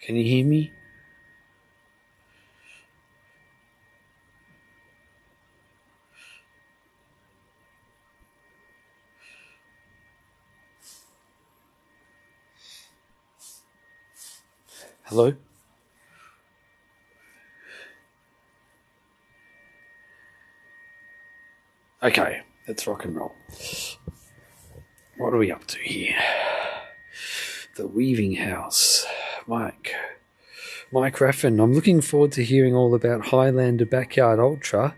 Speaker 1: Can you hear me? Hello? Okay, let's rock and roll. What are we up to here? The Weaving House. Mike Raffin, I'm looking forward to hearing all about Highlander Backyard Ultra.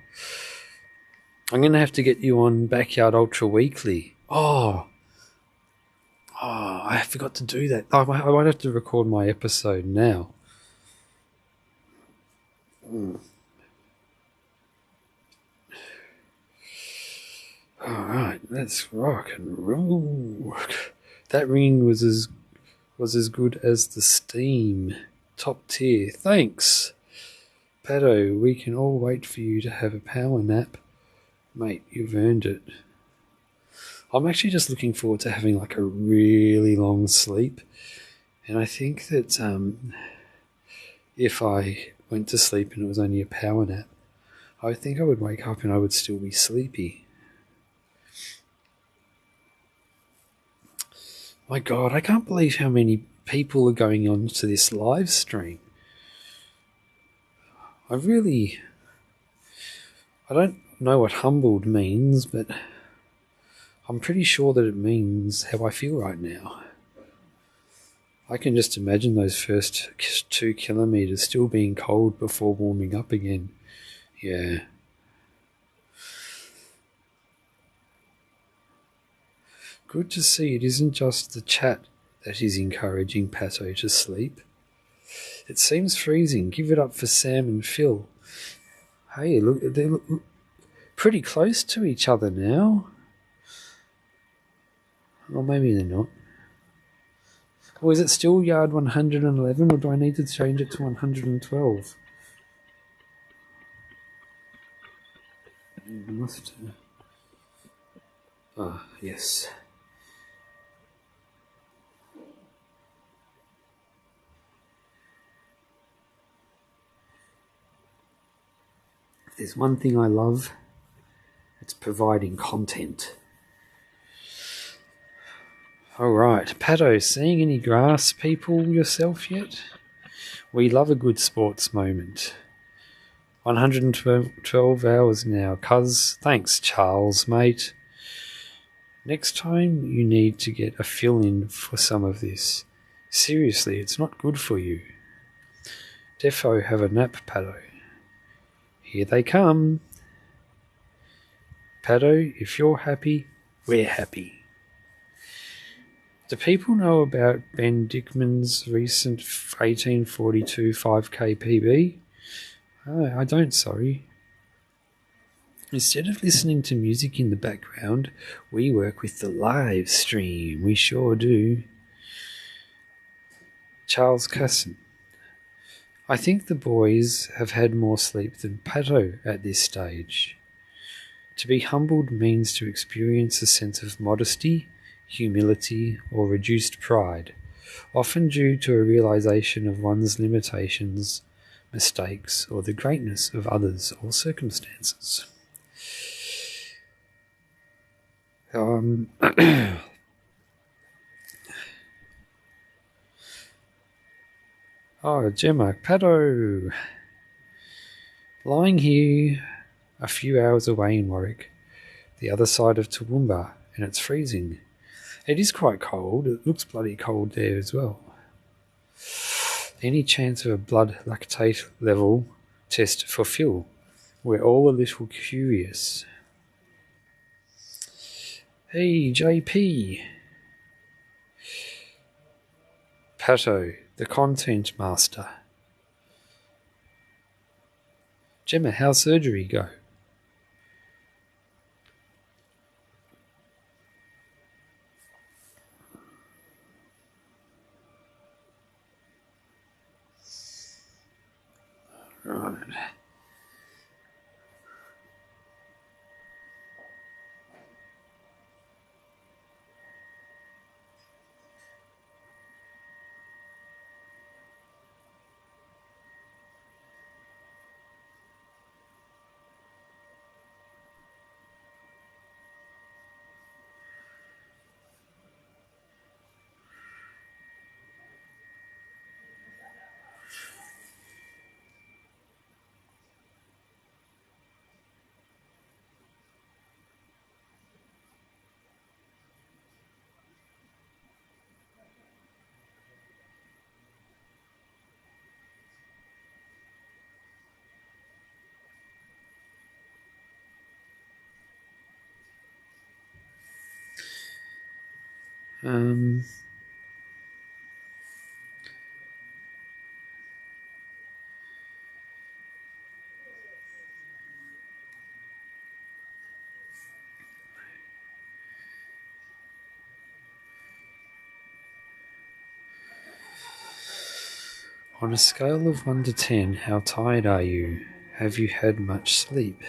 Speaker 1: I'm going to have to get you on Backyard Ultra Weekly. Oh, I forgot to do that. I might have to record my episode now. Alright, let's rock and roll. That ring was as good as the steam. Top tier. Thanks. Pato, we can all wait for you to have a power nap. Mate, you've earned it. I'm actually just looking forward to having like a really long sleep. And I think that if I went to sleep and it was only a power nap, I think I would wake up and I would still be sleepy. My God, I can't believe how many people are going on to this live stream. I don't know what humbled means, but I'm pretty sure that it means how I feel right now. I can just imagine those first 2 kilometers still being cold before warming up again. Yeah. Good to see it isn't just the chat that is encouraging Pato to sleep. It seems freezing. Give it up for Sam and Phil. Hey, look, they're pretty close to each other now. Or maybe they're not. Or is it still yard 111, or do I need to change it to 112? I must. Yes. If there's one thing I love, it's providing content. Alright, Pato, seeing any grass people yourself yet? We love a good sports moment. 112 hours now, cuz. Thanks, Charles, mate. Next time you need to get a fill-in for some of this. Seriously, it's not good for you. Defo have a nap, Pato. Here they come. Pato, if you're happy, we're happy. Do people know about Ben Dickman's recent 1842 5k PB? Oh, I don't, sorry. Instead of listening to music in the background, we work with the live stream. We sure do. Charles Casson. I think the boys have had more sleep than Pato at this stage. To be humbled means to experience a sense of modesty, humility, or reduced pride, often due to a realization of one's limitations, mistakes, or the greatness of others or circumstances. Oh, Gemma, Pato. Lying here a few hours away in Warwick, the other side of Toowoomba, and it's freezing. It is quite cold. It looks bloody cold there as well. Any chance of a blood lactate level test for Phil? We're all a little curious. Hey, JP. Pato, the content master. Gemma, how's surgery go? Right. Um, on a scale of 1 to 10, how tired are you? Have you had much sleep?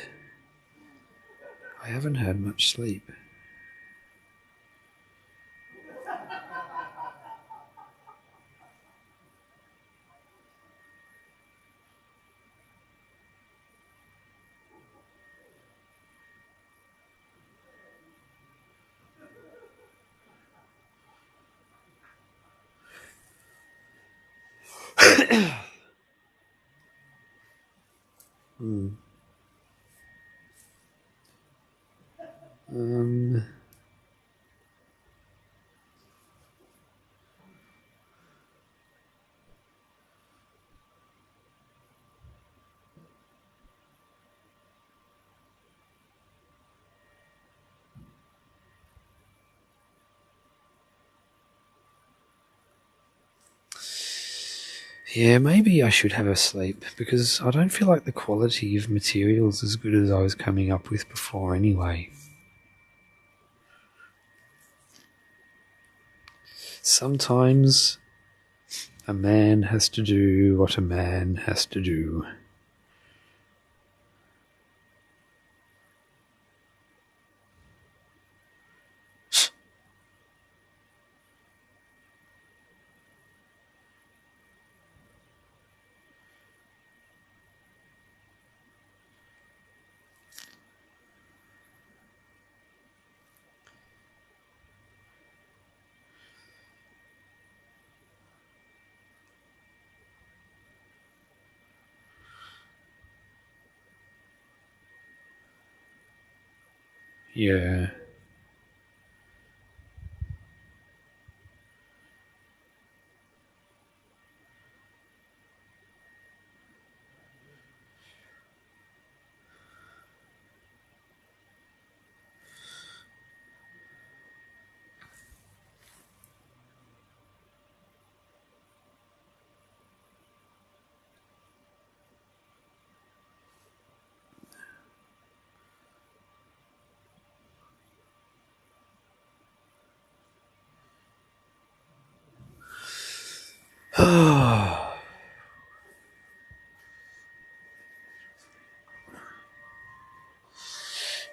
Speaker 1: I haven't had much sleep. Hmm. Um, yeah, maybe I should have a sleep because I don't feel like the quality of material is as good as I was coming up with before anyway. Sometimes a man has to do what a man has to do. Yeah.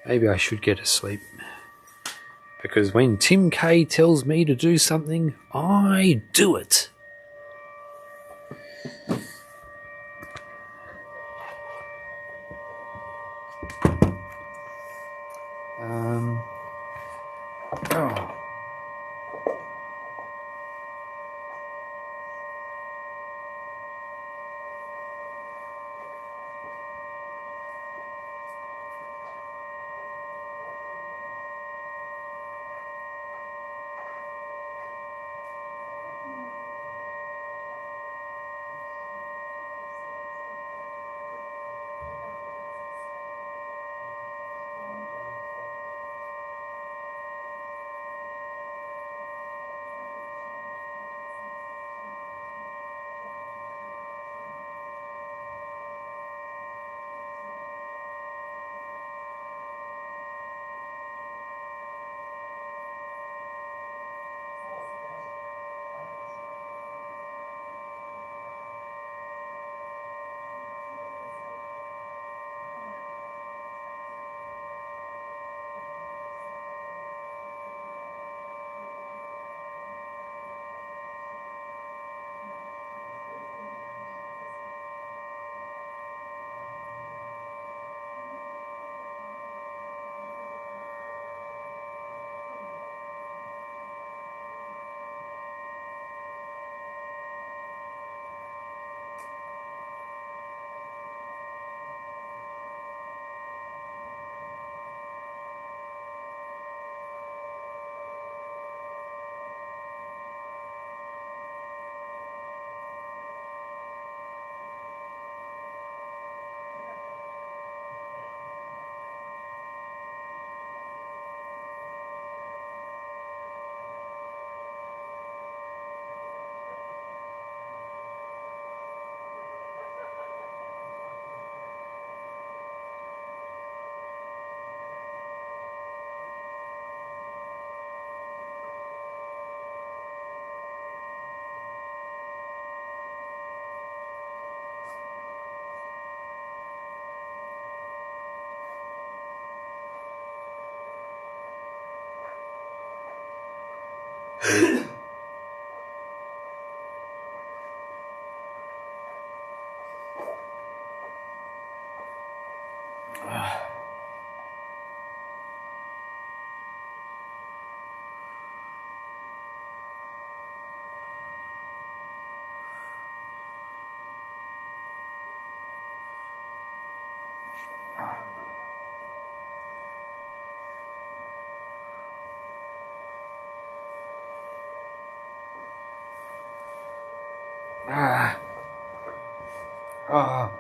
Speaker 1: Maybe I should get a sleep. Because when Tim K tells me to do something, I do it. Oh. Ah. Ah.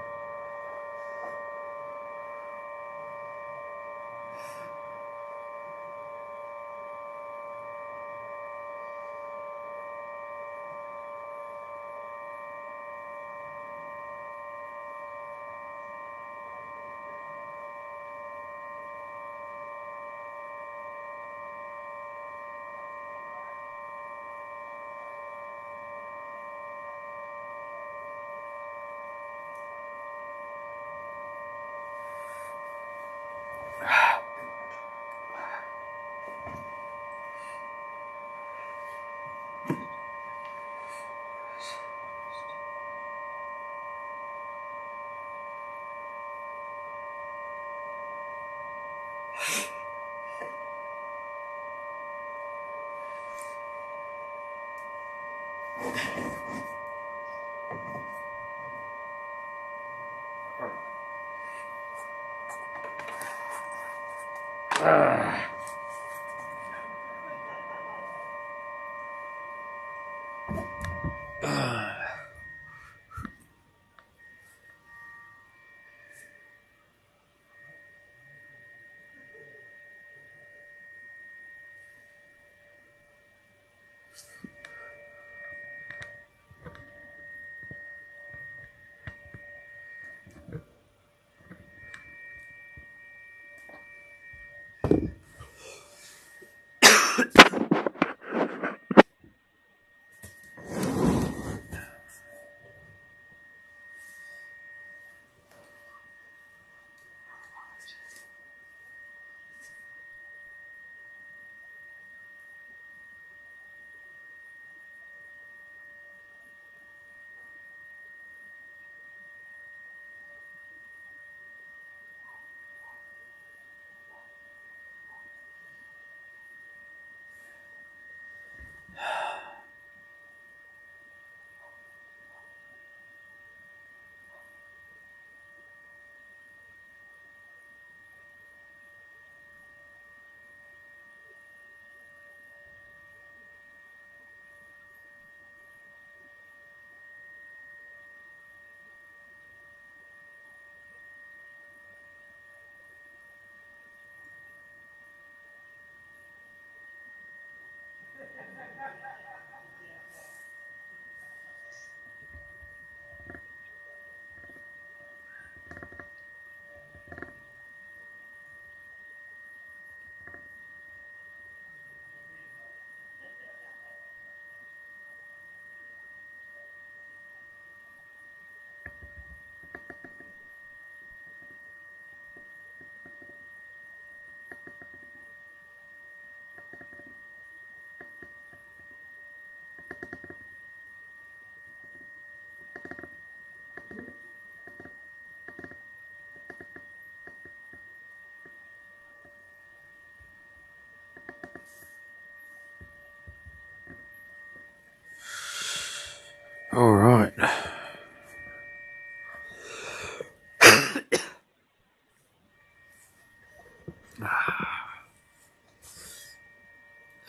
Speaker 1: All right.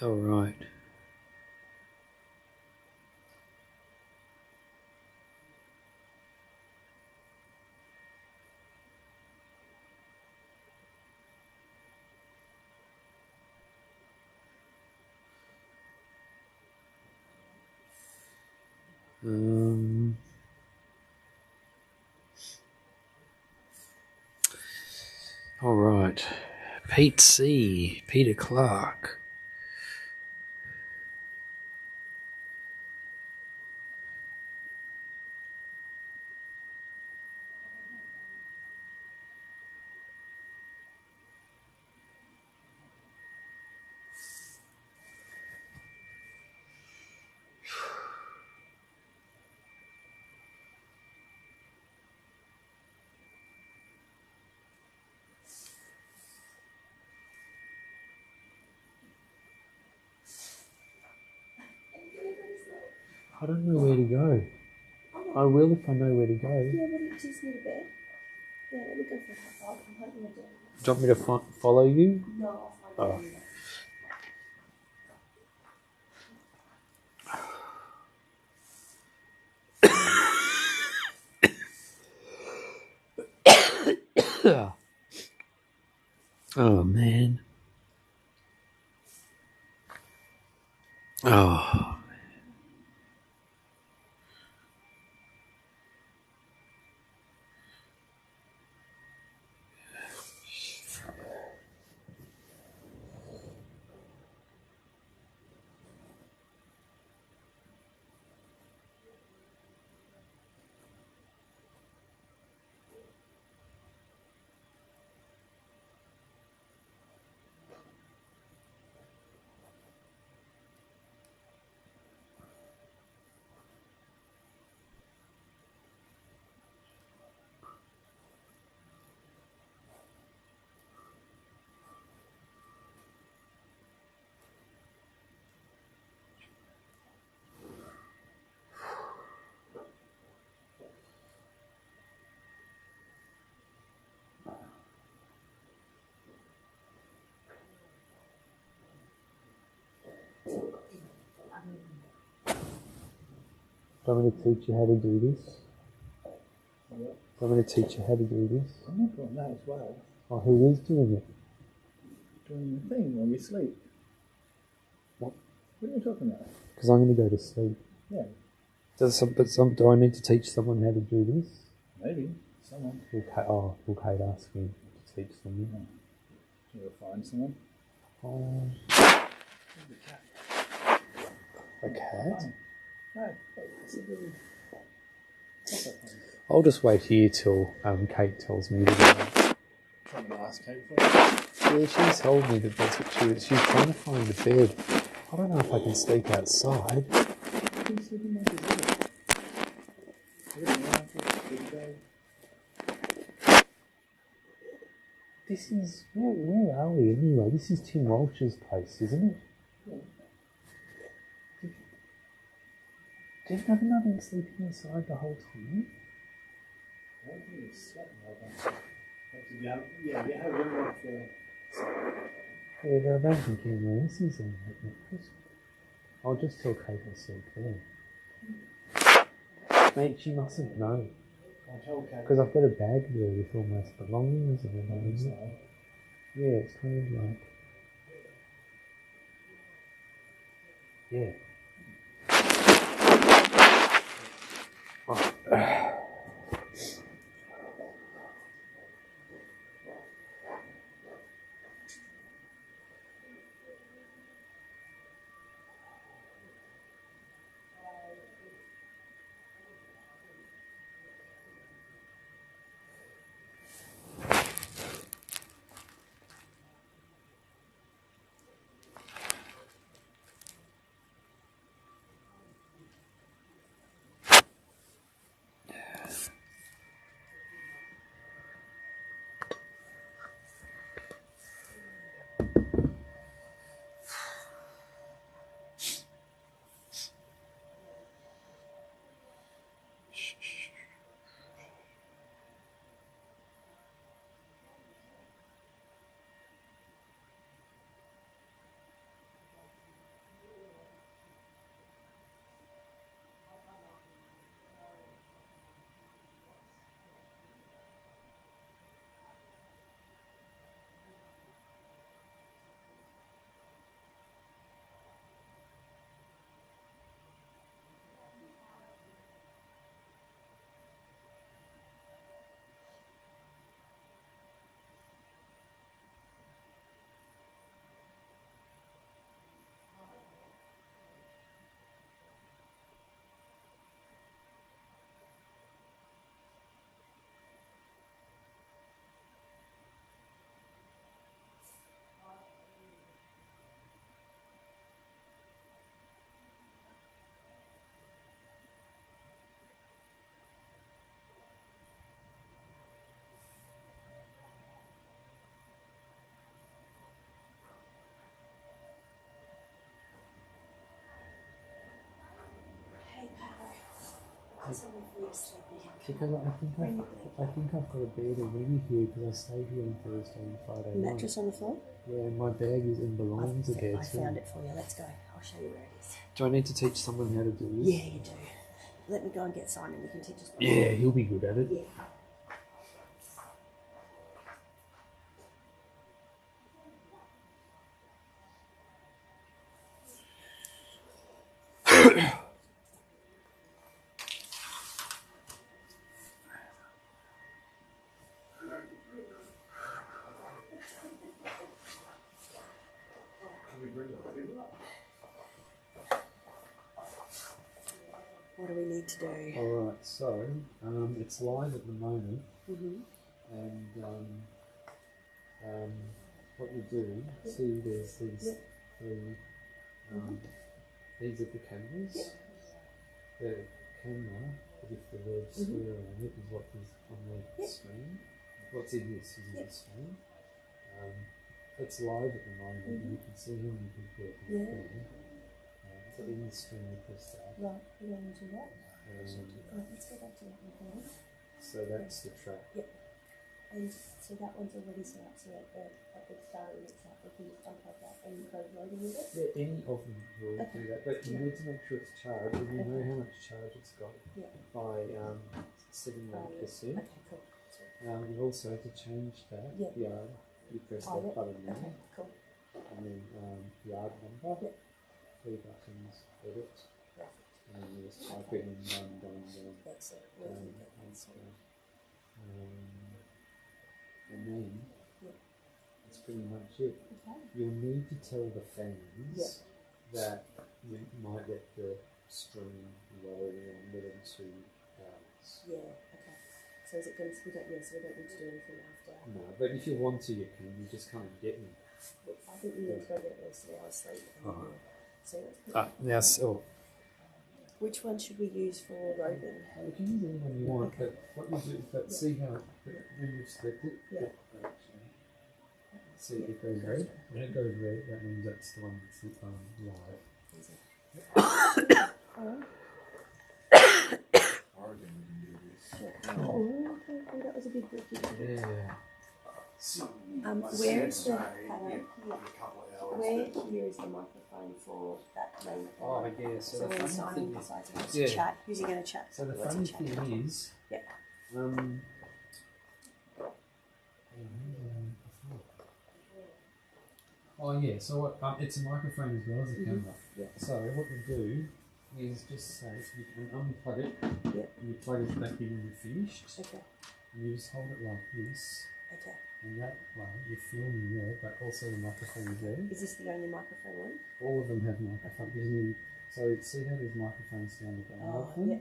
Speaker 1: All right. All right. Pete C. Peter Clark. I don't know where to go. I will if I know where to go.
Speaker 4: Yeah, what do you just need a bed? Yeah, let me go for a half. I'm hoping I do.
Speaker 1: Do you want me to follow you?
Speaker 4: No, I'll find you.
Speaker 1: Oh man. Oh. Do you want me to teach you how to do this? Do you want me to teach you how to do this?
Speaker 3: I'm not doing that as well.
Speaker 1: Oh, who is doing it?
Speaker 3: Doing the thing when we sleep.
Speaker 1: What?
Speaker 3: What are you talking about?
Speaker 1: Because I'm going to go to sleep.
Speaker 3: Yeah,
Speaker 1: Do I need to teach someone how to do this?
Speaker 3: maybe. Someone.
Speaker 1: Will Kate ask me to teach someone?
Speaker 3: You'll find someone.
Speaker 1: Oh,
Speaker 3: The cat.
Speaker 1: a cat?
Speaker 3: No, it's a little... What's that thing?
Speaker 1: I'll just wait here till Kate tells me to go.
Speaker 3: Trying to ask Kate for it.
Speaker 1: Yeah, she's told me that that's what she's trying to find a bed. I don't know if I can sleep outside.
Speaker 3: He's sleeping like a little.
Speaker 1: This is where are we anyway? This is Tim Walsh's place, isn't it?
Speaker 3: Yeah.
Speaker 1: Did you have nothing sleeping inside the whole time?
Speaker 3: I don't think it's slept well. Yeah, we have room up there.
Speaker 1: Yeah, but I don't think anyone else is in it. I'll just tell Kate I sleep there. Mate, she mustn't know.
Speaker 3: I'll tell Kate.
Speaker 1: Because I've got a bag there with all my belongings and everything. Yeah, it's kind of like... Yeah. Oh. Because I think I've got a bed already here because I stayed here on Thursday and Friday night.
Speaker 4: Mattress on the floor?
Speaker 1: Yeah, and my bag is in belongs a bed
Speaker 4: I
Speaker 1: too.
Speaker 4: found it for you. Let's go. I'll show you where it is.
Speaker 1: Do I need to teach someone how to do this?
Speaker 4: Yeah, you do. Let me go and get Simon. You can teach us.
Speaker 1: Yeah, he'll be good at it.
Speaker 4: Yeah. What do we need to do?
Speaker 1: Alright, so it's live at the moment,
Speaker 4: Mm-hmm.
Speaker 1: and what you do, see there's these three, these are the cameras. The camera, with the word square on it, is what is on the screen. What's in this is in the screen. It's live at the moment, and you can see how many people are there. So in the screen you press that.
Speaker 4: Right, we're going to do that. Right, let's go back to that one.
Speaker 1: So that's the track.
Speaker 4: Yep. And so that one's already set up, so at the start of it, we can just unplug that and go loading with it.
Speaker 1: Yeah, any of them will do that, but you need to make sure it's charged, and you know how much charge it's got by 79%.
Speaker 4: Okay, cool.
Speaker 1: You also have to change that yard. You press that button there,
Speaker 4: Okay, cool.
Speaker 1: and then yard number, 3 buttons, edit, and then you just type it in, done.
Speaker 4: That's it.
Speaker 1: And then that's pretty much it.
Speaker 4: Okay.
Speaker 1: You'll need to tell the fans that you might let the stream low under them 2 hours.
Speaker 4: Yeah, okay. So is it going to, we don't need to do anything after?
Speaker 1: No, but if you want to, you can. You just can't get me.
Speaker 4: I think we need to go get at least an hour's sleep. So
Speaker 1: Now, so
Speaker 4: which one should we use for Rogan?
Speaker 1: you can use any one you want, but what you do, but see how when you've selected it, see it goes red. When it goes red, that means that's the one that's live.
Speaker 4: Oh, that was a big book.
Speaker 1: Yeah.
Speaker 4: Where is the where here is the microphone for that main
Speaker 1: Oh, yeah. So the
Speaker 4: when
Speaker 1: funny
Speaker 4: Simon
Speaker 1: thing is,
Speaker 4: decides he wants to chat, who's he going to chat?
Speaker 1: so the
Speaker 4: What's
Speaker 1: funny
Speaker 4: he chatting
Speaker 1: thing
Speaker 4: about?
Speaker 1: is,
Speaker 4: Yeah.
Speaker 1: Oh yeah, so it's a microphone as well as a camera.
Speaker 4: Yeah.
Speaker 1: So what you do is just say you can unplug it, and you plug it back in when you're finished.
Speaker 4: Okay.
Speaker 1: And you just hold it like this,
Speaker 4: Okay.
Speaker 1: and that way you're filming there, but also the microphone is there.
Speaker 4: Is this the only microphone one?
Speaker 1: All of them have microphones. So see how there's microphones down the bottom of them?
Speaker 4: Yeah.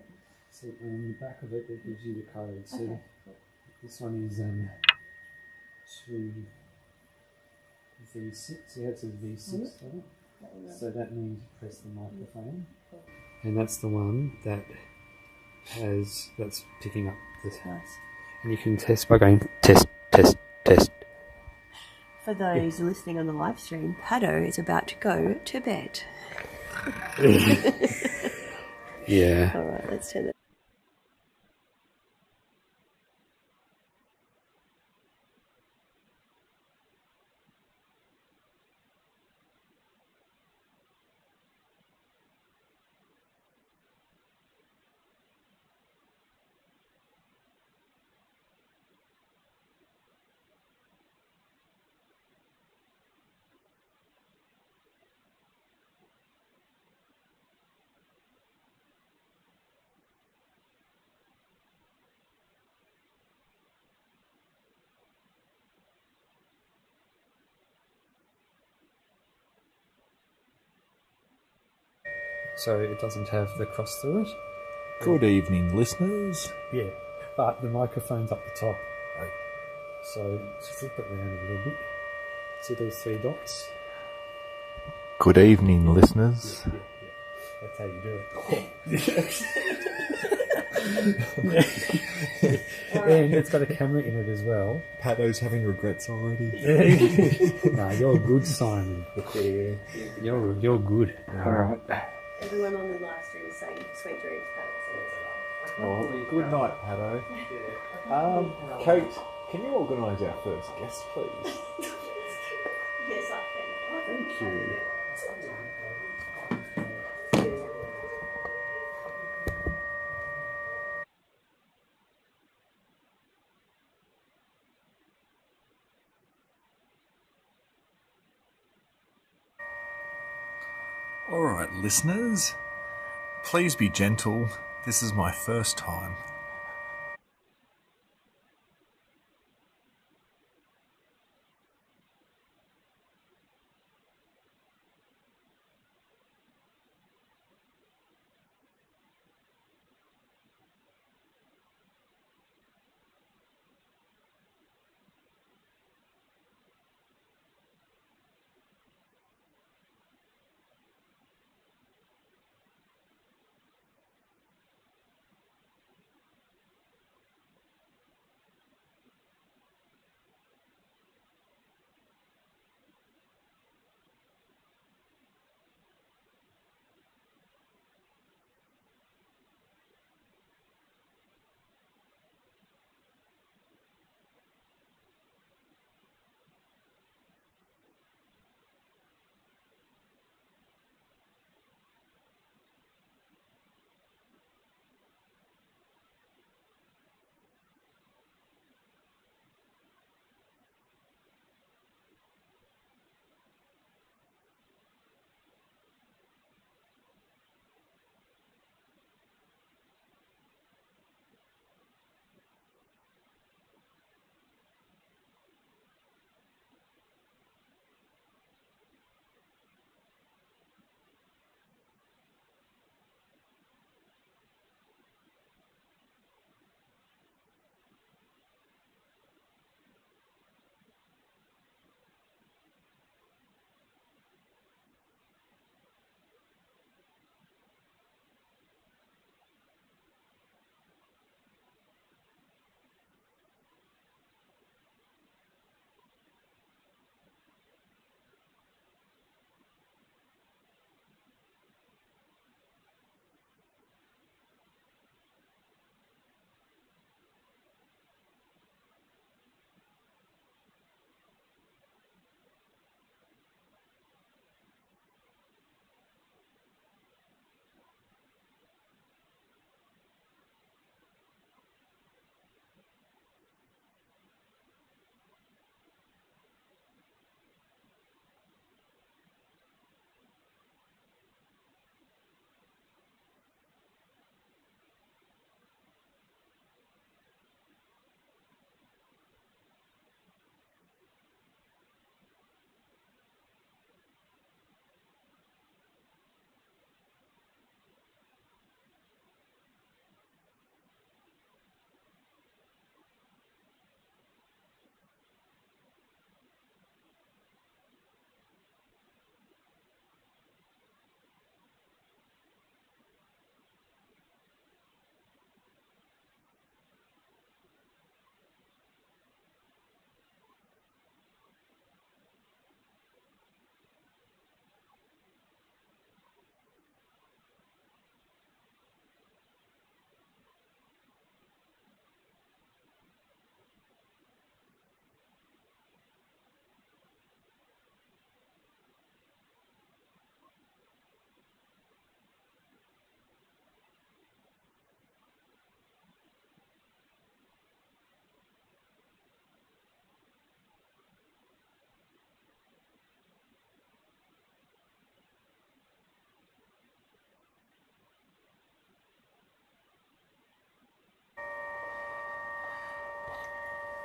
Speaker 1: See, and on the back of it, it gives you the code. So
Speaker 4: Okay. Cool.
Speaker 1: this one is 2 V6. See how it says V6 on it?
Speaker 4: That one,
Speaker 1: So that means you press the microphone.
Speaker 4: Cool.
Speaker 1: And that's the one that's picking up this.
Speaker 4: Nice.
Speaker 1: And you can test by going test, test, test.
Speaker 4: For those listening on the live stream, Paddo is about to go to bed.
Speaker 1: Yeah.
Speaker 4: All right, let's turn it.
Speaker 1: So it doesn't have the cross through it.
Speaker 7: Good evening, listeners.
Speaker 1: Yeah. But the microphone's up the top. Right. So flip it around a little bit. See those 3 dots?
Speaker 7: Good evening, listeners.
Speaker 1: Yeah. That's how you do it. And it's got a camera in it as well.
Speaker 7: Paddo's having regrets already.
Speaker 1: No, you're good, Simon.
Speaker 7: Yeah.
Speaker 1: You're good. All right.
Speaker 4: Everyone on the live stream is saying sweet dreams, Paddo. So
Speaker 7: Oh, good night, Paddo. Kate, can you organise our first guest, please?
Speaker 4: Yes, I can.
Speaker 7: Thank you. Alright, listeners, please be gentle. This is my first time.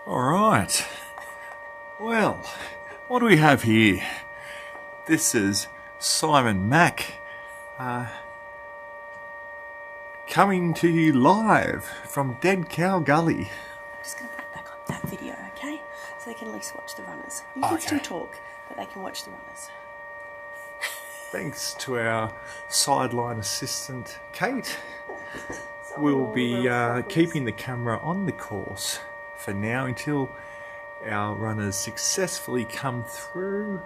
Speaker 7: Alright. Well, what do we have here? This is Simon Mack coming to you live from Dead Cow Gully.
Speaker 4: I'm just going to put back on that video, okay? So they can at least watch the runners. You can still talk, but they can watch the runners.
Speaker 7: Thanks to our sideline assistant, Kate. We'll be keeping the camera on the course for now until our runners successfully come through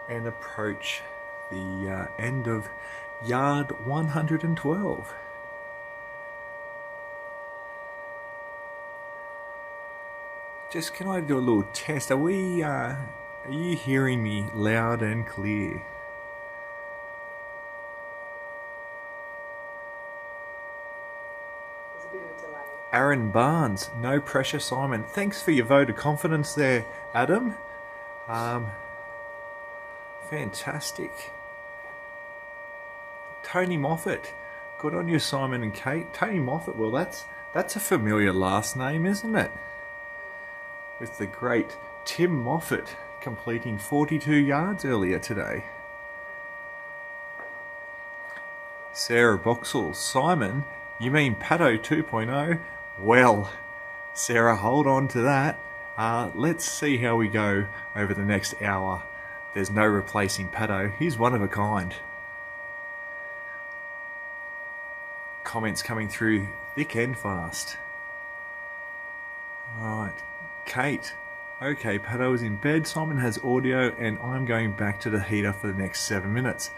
Speaker 7: and approach the end of yard 112. Just can I do a little test? Are you hearing me loud and clear?
Speaker 4: There's a bit of a delay.
Speaker 7: Aaron Barnes, no pressure, Simon. Thanks for your vote of confidence there, Adam. Fantastic. Tony Moffat, good on you, Simon and Kate. Tony Moffat, well, that's a familiar last name, isn't it? With the great Tim Moffat completing 42 yards earlier today. Sarah Boxall, Simon, you mean Pato 2.0? Well, Sarah, hold on to that. Let's see how we go over the next hour. There's no replacing Pato. He's one of a kind. Comments coming through thick and fast. Alright, Kate. Okay, Pato is in bed, Simon has audio, and I'm going back to the heater for the next 7 minutes.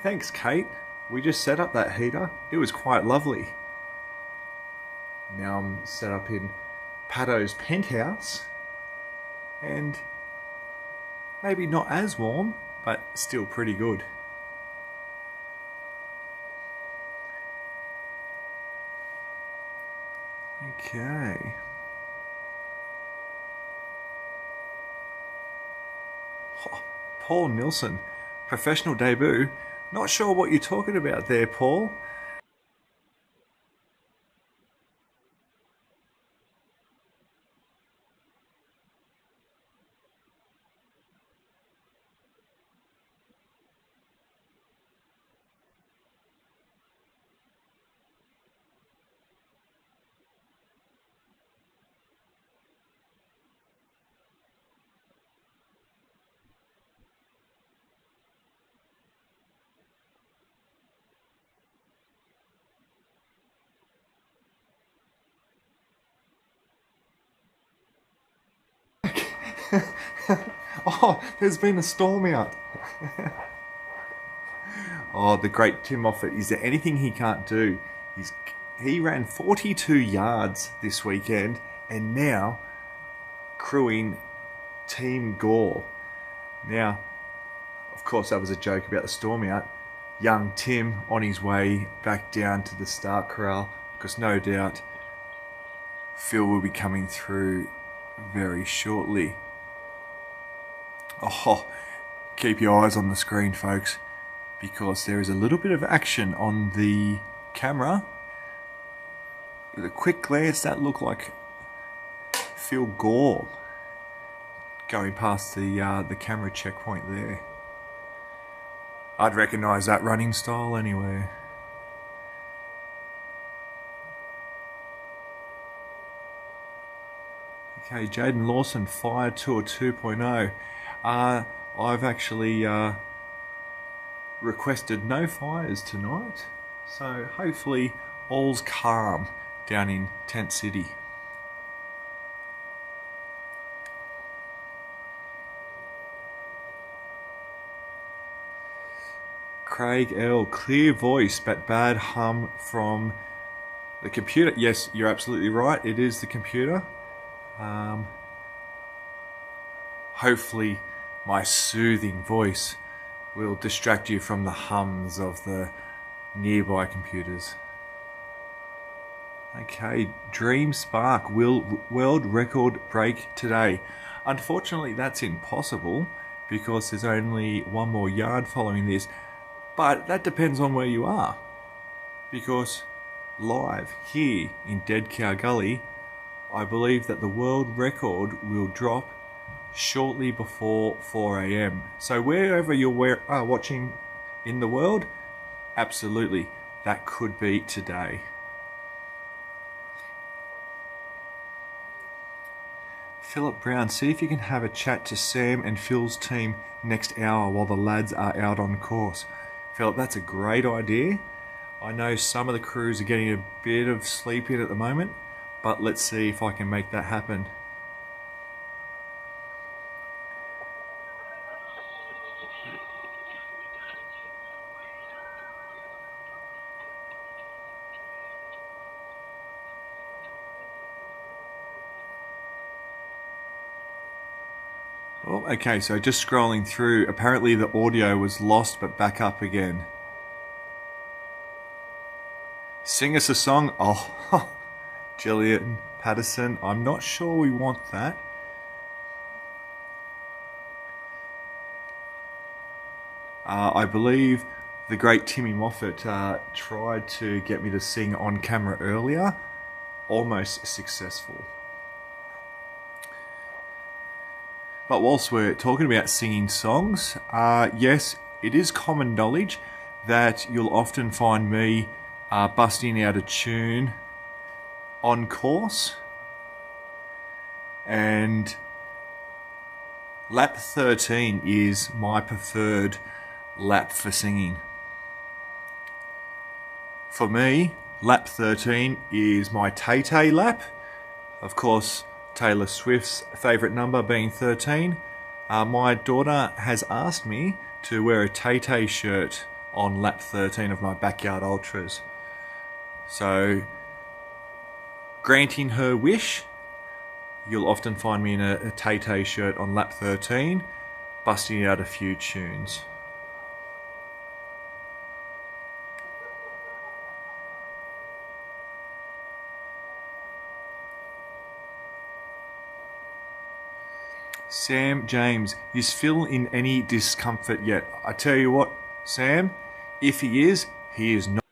Speaker 7: Thanks, Kate. We just set up that heater. It was quite lovely. Now I'm set up in Pato's penthouse, and maybe not as warm, but still pretty good. Okay. Oh, Paul Nilsson, professional debut. Not sure what you're talking about there, Paul. Oh, there's been a storm out. Oh, the great Tim Moffat. Is there anything he can't do? He ran 42 yards this weekend and now crewing Team Gore. Now, of course, that was a joke about the storm out. Young Tim on his way back down to the start corral, because no doubt Phil will be coming through very shortly. Oh, keep your eyes on the screen, folks, because there is a little bit of action on the camera. With a quick glance, that looked like Phil Gore going past the camera checkpoint there. I'd recognise that running style anywhere. Okay, Jaden Lawson, Fire Tour 2.0. I've actually requested no fires tonight, so hopefully all's calm down in Tent City. Craig L, clear voice but bad hum from the computer. Yes, you're absolutely right. It is the computer. Hopefully my soothing voice will distract you from the hums of the nearby computers. Okay, Dream Spark will world record break today. Unfortunately, that's impossible because there's only one more yard following this. But that depends on where you are, because live here in Dead Cow Gully, I believe that the world record will drop shortly before 4 a.m. So wherever you're watching in the world, absolutely, that could be today. Philip Brown, see if you can have a chat to Sam and Phil's team next hour while the lads are out on course. Philip, that's a great idea. I know some of the crews are getting a bit of sleep in at the moment, but let's see if I can make that happen. Oh, okay, so just scrolling through. Apparently the audio was lost, but back up again. Sing us a song. Oh, Gillian Patterson. I'm not sure we want that. I believe the great Timmy Moffat tried to get me to sing on camera earlier. Almost successful. But whilst we're talking about singing songs, yes, it is common knowledge that you'll often find me busting out a tune on course. And lap 13 is my preferred lap for singing. For me, lap 13 is my Tay-Tay lap. Of course, Taylor Swift's favourite number being 13. My daughter has asked me to wear a Tay-Tay shirt on lap 13 of my Backyard Ultras. So, granting her wish, you'll often find me in a Tay-Tay shirt on lap 13, busting out a few tunes. Sam James, is Phil in any discomfort yet? I tell you what, Sam, if he is not.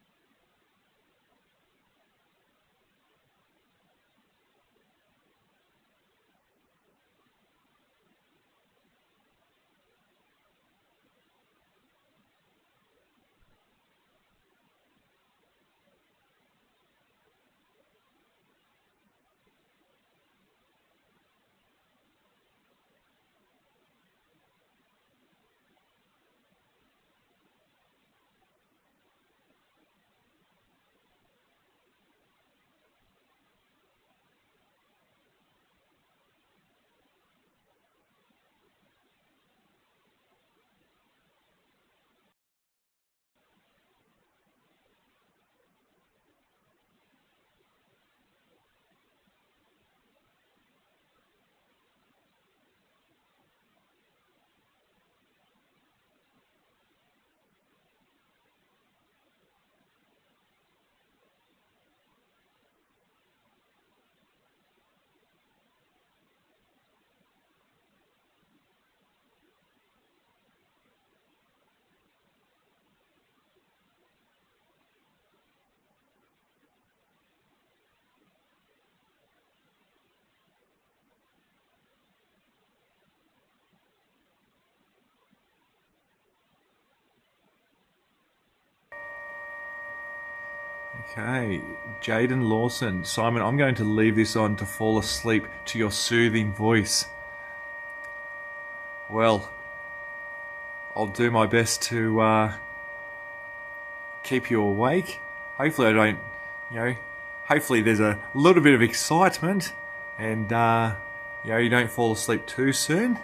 Speaker 7: Okay, Jaden Lawson. Simon, I'm going to leave this on to fall asleep to your soothing voice. Well, I'll do my best to keep you awake. Hopefully I don't, hopefully there's a little bit of excitement and, you don't fall asleep too soon.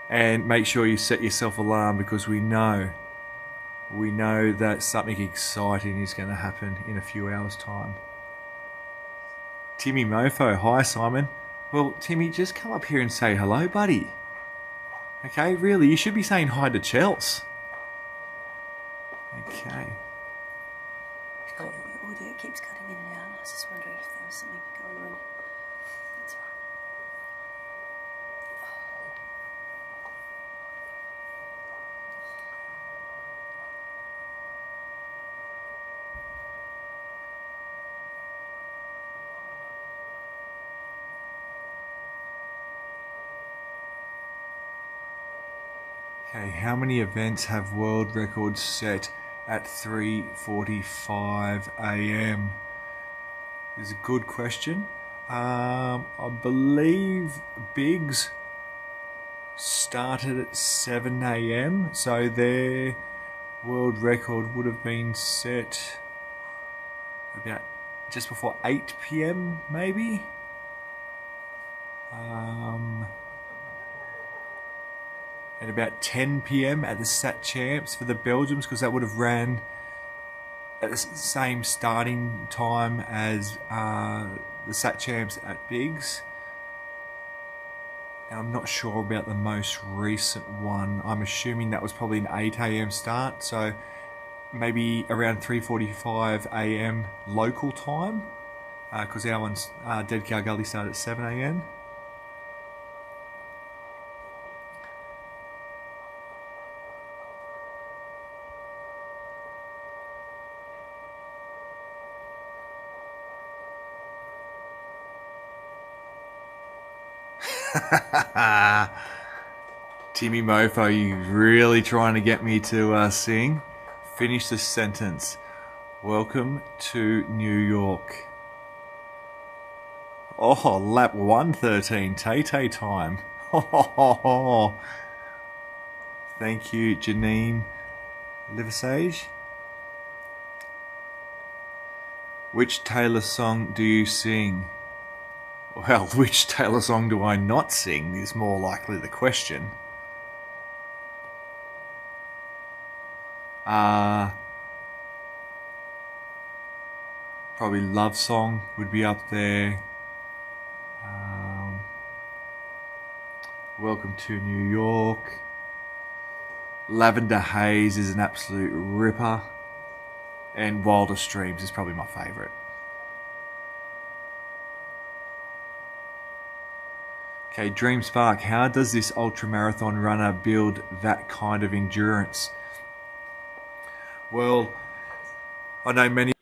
Speaker 7: And make sure you set yourself alarm because we know that something exciting is going to happen in a few hours' time. Timmy Mofo, hi Simon. Well, Timmy, just come up here and say hello, buddy. Okay, really, you should be saying hi to Chels. Okay.
Speaker 4: Oh, the audio keeps cutting in and out. I was just wondering if there was something going on. That's right.
Speaker 7: Okay, how many events have world records set at 3:45 a.m.? Is a good question. I believe Biggs started at 7 a.m. so their world record would have been set about just before 8 p.m. maybe. At about 10 p.m. at the Sat Champs for the Belgians, because that would have ran at the same starting time as the Sat Champs at Biggs. I'm not sure about the most recent one. I'm assuming that was probably an 8 a.m. start, so maybe around 3:45 a.m. local time, because our one's Dead Cow Gully started at 7 a.m. Timmy Mofo, you really trying to get me to sing? Finish the sentence. Welcome to New York. Oh, lap 113, Tay-Tay time. Thank you, Janine Livesage. Which Taylor song do you sing? Well, which Taylor song do I not sing is more likely the question. Probably Love Song would be up there. Welcome to New York. Lavender Haze is an absolute ripper. And Wildest Dreams is probably my favourite. Okay, Dream Spark, how does this ultramarathon runner build that kind of endurance? Well, I know many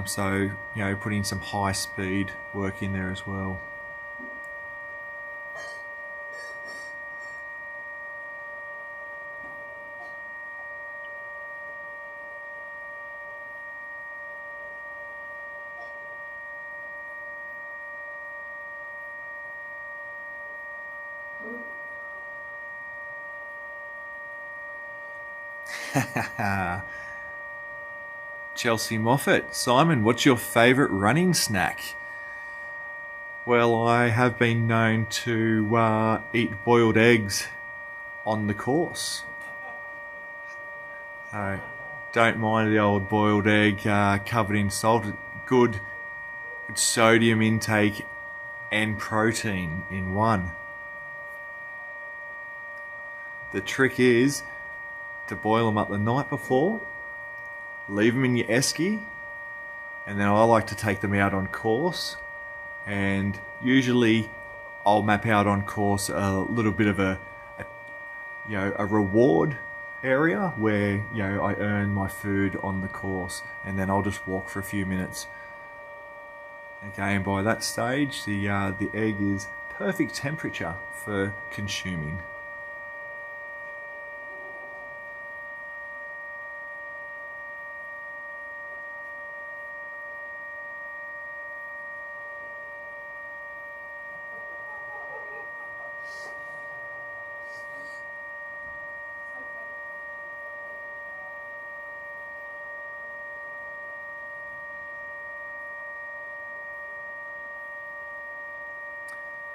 Speaker 7: so, putting some high speed work in there as well. Chelsea Moffat. Simon, what's your favourite running snack? Well, I have been known to eat boiled eggs on the course. So, don't mind the old boiled egg covered in salt. Good sodium intake and protein in one. The trick is to boil them up the night before, leave them in your esky, and then I like to take them out on course, and usually I'll map out on course a little bit of a reward area where I earn my food on the course, and then I'll just walk for a few minutes. Okay, and by that stage the egg is perfect temperature for consuming.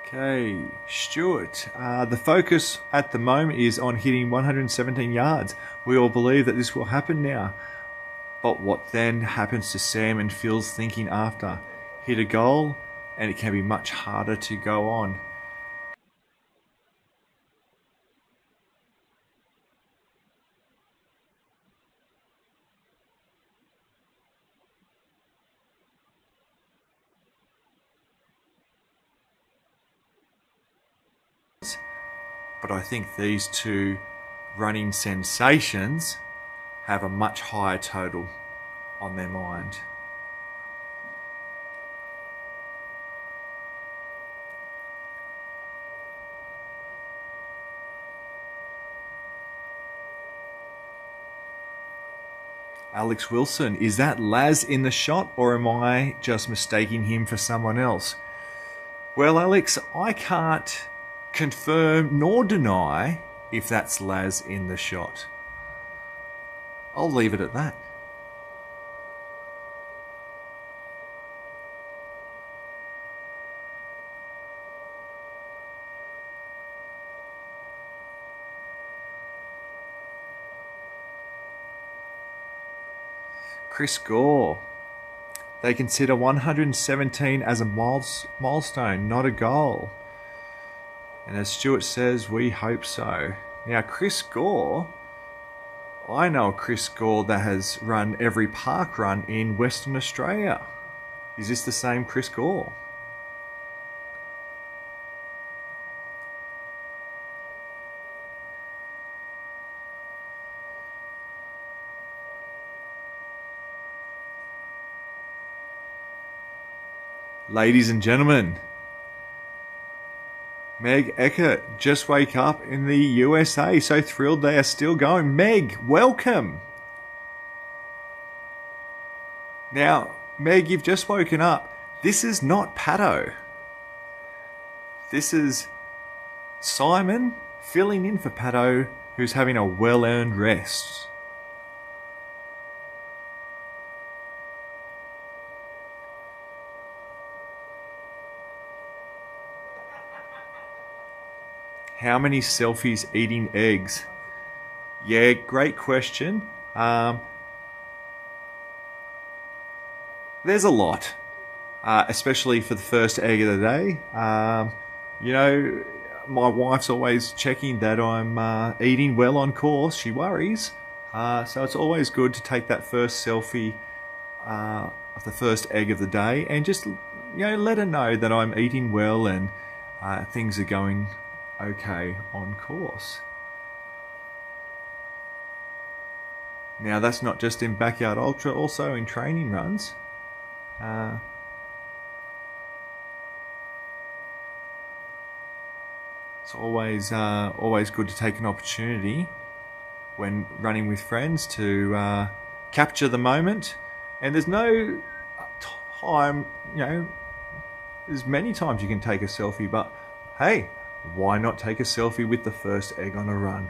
Speaker 7: Okay, Stuart. The focus at the moment is on hitting 117 yards. We all believe that this will happen now. But what then happens to Sam and Phil's thinking after? Hit a goal, and it can be much harder to go on. But I think these two running sensations have a much higher total on their mind. Alex Wilson, is that Laz in the shot, or am I just mistaking him for someone else? Well, Alex, I can't confirm nor deny if that's Laz in the shot. I'll leave it at that. Chris Gore. They consider 117 as a milestone, not a goal. And as Stuart says, we hope so. Now, Chris Gore, I know a Chris Gore that has run every park run in Western Australia. Is this the same Chris Gore? Ladies and gentlemen, Meg Eckert just wake up in the USA. So thrilled they are still going. Meg, welcome. Now, Meg, you've just woken up. This is not Pato. This is Simon filling in for Pato, who's having a well-earned rest. How many selfies eating eggs? Yeah, great question. There's a lot, especially for the first egg of the day. You know, my wife's always checking that I'm eating well on course. She worries. So it's always good to take that first selfie of the first egg of the day and just, you know, let her know that I'm eating well and things are going okay on course. Now that's not just in Backyard Ultra, also in training runs. It's always good to take an opportunity when running with friends to capture the moment. And there's no time, you know, there's many times you can take a selfie, but hey, why not take a selfie with the first egg on a run?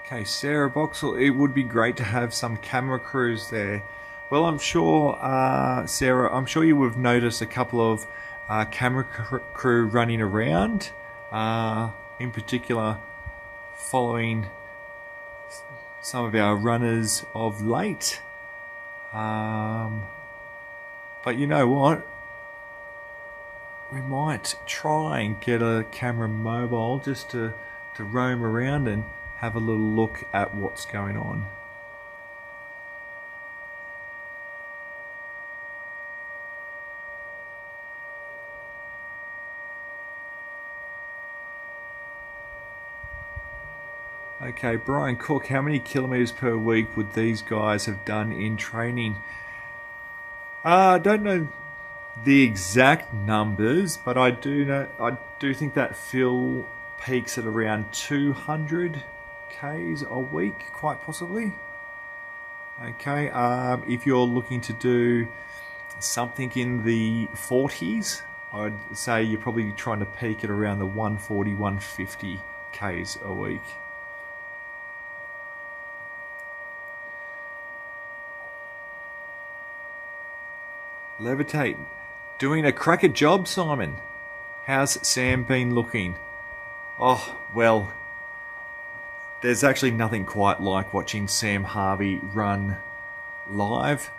Speaker 7: Okay, Sarah Boxall, it would be great to have some camera crews there. Well, I'm sure, Sarah, I'm sure you would have noticed a couple of camera crew running around. In particular, following some of our runners of late. But you know what? We might try and get a camera mobile just to roam around and have a little look at what's going on. Okay, Brian Cook, how many kilometres per week would these guys have done in training? I don't know the exact numbers, but I do think that Phil peaks at around 200 Ks a week, quite possibly. Okay, if you're looking to do something in the 40s, I'd say you're probably trying to peak at around the 140, 150 Ks a week. Levitate. Doing a cracker job, Simon. How's Sam been looking? Oh, well, there's actually nothing quite like watching Sam Harvey run live.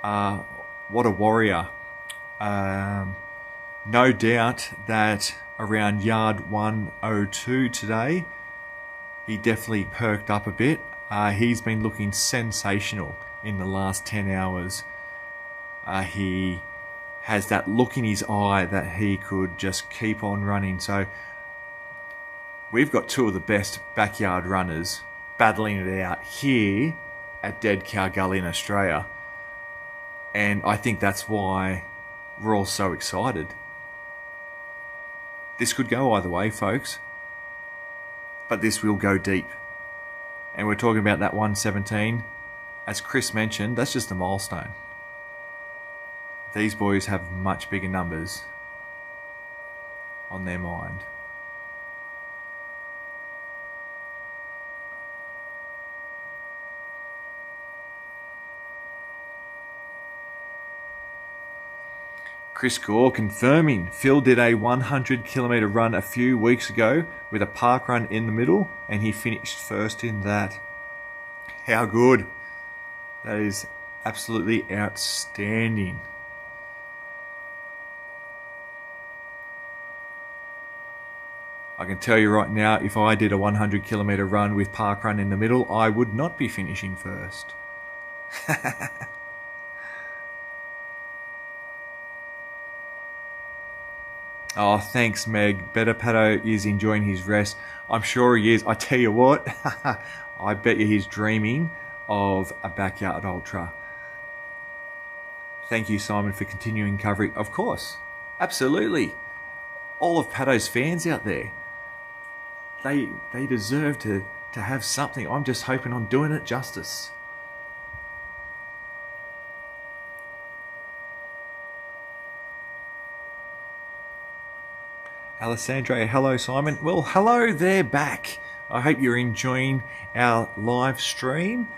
Speaker 7: What a warrior. No doubt that around yard 102 today, he definitely perked up a bit. He's been looking sensational in the last 10 hours. He has that look in his eye that he could just keep on running. So we've got two of the best backyard runners battling it out here at Dead Cow Gully in Australia. And I think that's why we're all so excited. This could go either way, folks. But this will go deep. And we're talking about that 117. as Chris mentioned, that's just a milestone. These boys have much bigger numbers on their mind. Chris Gore confirming Phil did a 100-kilometre run a few weeks ago with a park run in the middle, and he finished first in that. How good. That is absolutely outstanding. I can tell you right now, if I did a 100-kilometre run with park run in the middle, I would not be finishing first. Oh, thanks, Meg. Better Pato is enjoying his rest. I'm sure he is. I tell you what, I bet you he's dreaming of a backyard ultra. Thank you, Simon, for continuing covering. Of course, absolutely. All of Pato's fans out there, they deserve to have something. I'm just hoping I'm doing it justice. Alessandro, hello Simon. Well, hello there back. I hope you're enjoying our live stream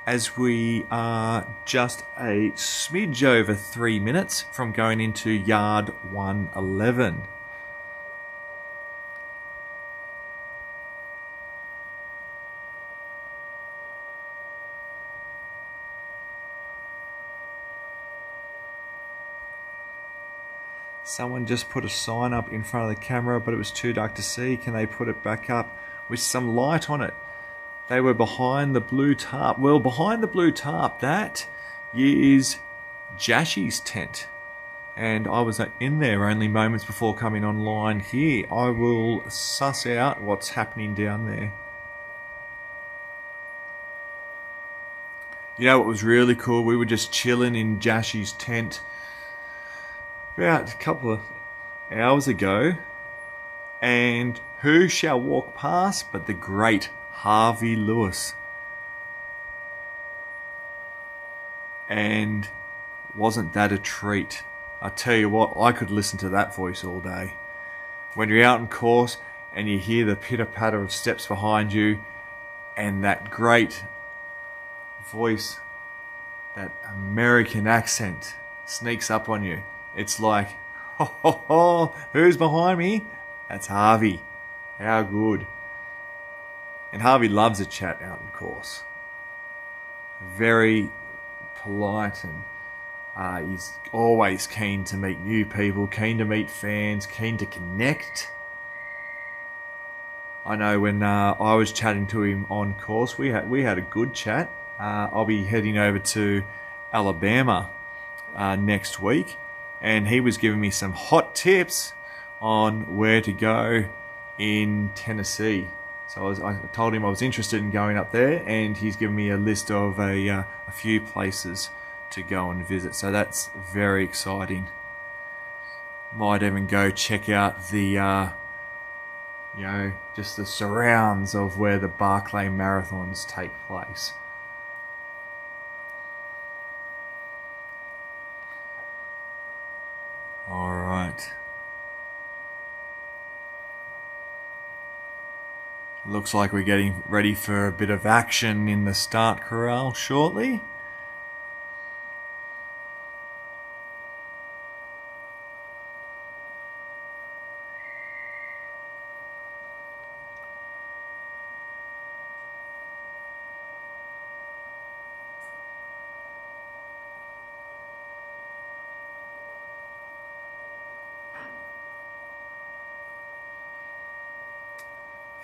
Speaker 7: as we are just a smidge over 3 minutes from going into yard 111. Someone just put a sign up in front of the camera, but it was too dark to see. Can they put it back up with some light on it? They were behind the blue tarp. Well, behind the blue tarp, that is Jashy's tent. And I was in there only moments before coming online here. I will suss out what's happening down there. You know what was really cool? We were just chilling in Jashy's tent about a couple of hours ago, and who shall walk past but the great Harvey Lewis? And wasn't that a treat? I tell you what, I could listen to that voice all day. When you're out on course and you hear the pitter-patter of steps behind you and that great voice, that American accent sneaks up on you. It's like, ho, ho, ho, who's behind me? That's Harvey. How good. And Harvey loves a chat out in course. Very polite, and he's always keen to meet new people, keen to meet fans, keen to connect. I know when I was chatting to him on course, we had a good chat. I'll be heading over to Alabama next week. And he was giving me some hot tips on where to go in Tennessee. So I told him I was interested in going up there, and he's given me a list of a few places to go and visit. So that's very exciting. Might even go check out the, just the surrounds of where the Barclay Marathons take place. All right. Looks like we're getting ready for a bit of action in the start corral shortly.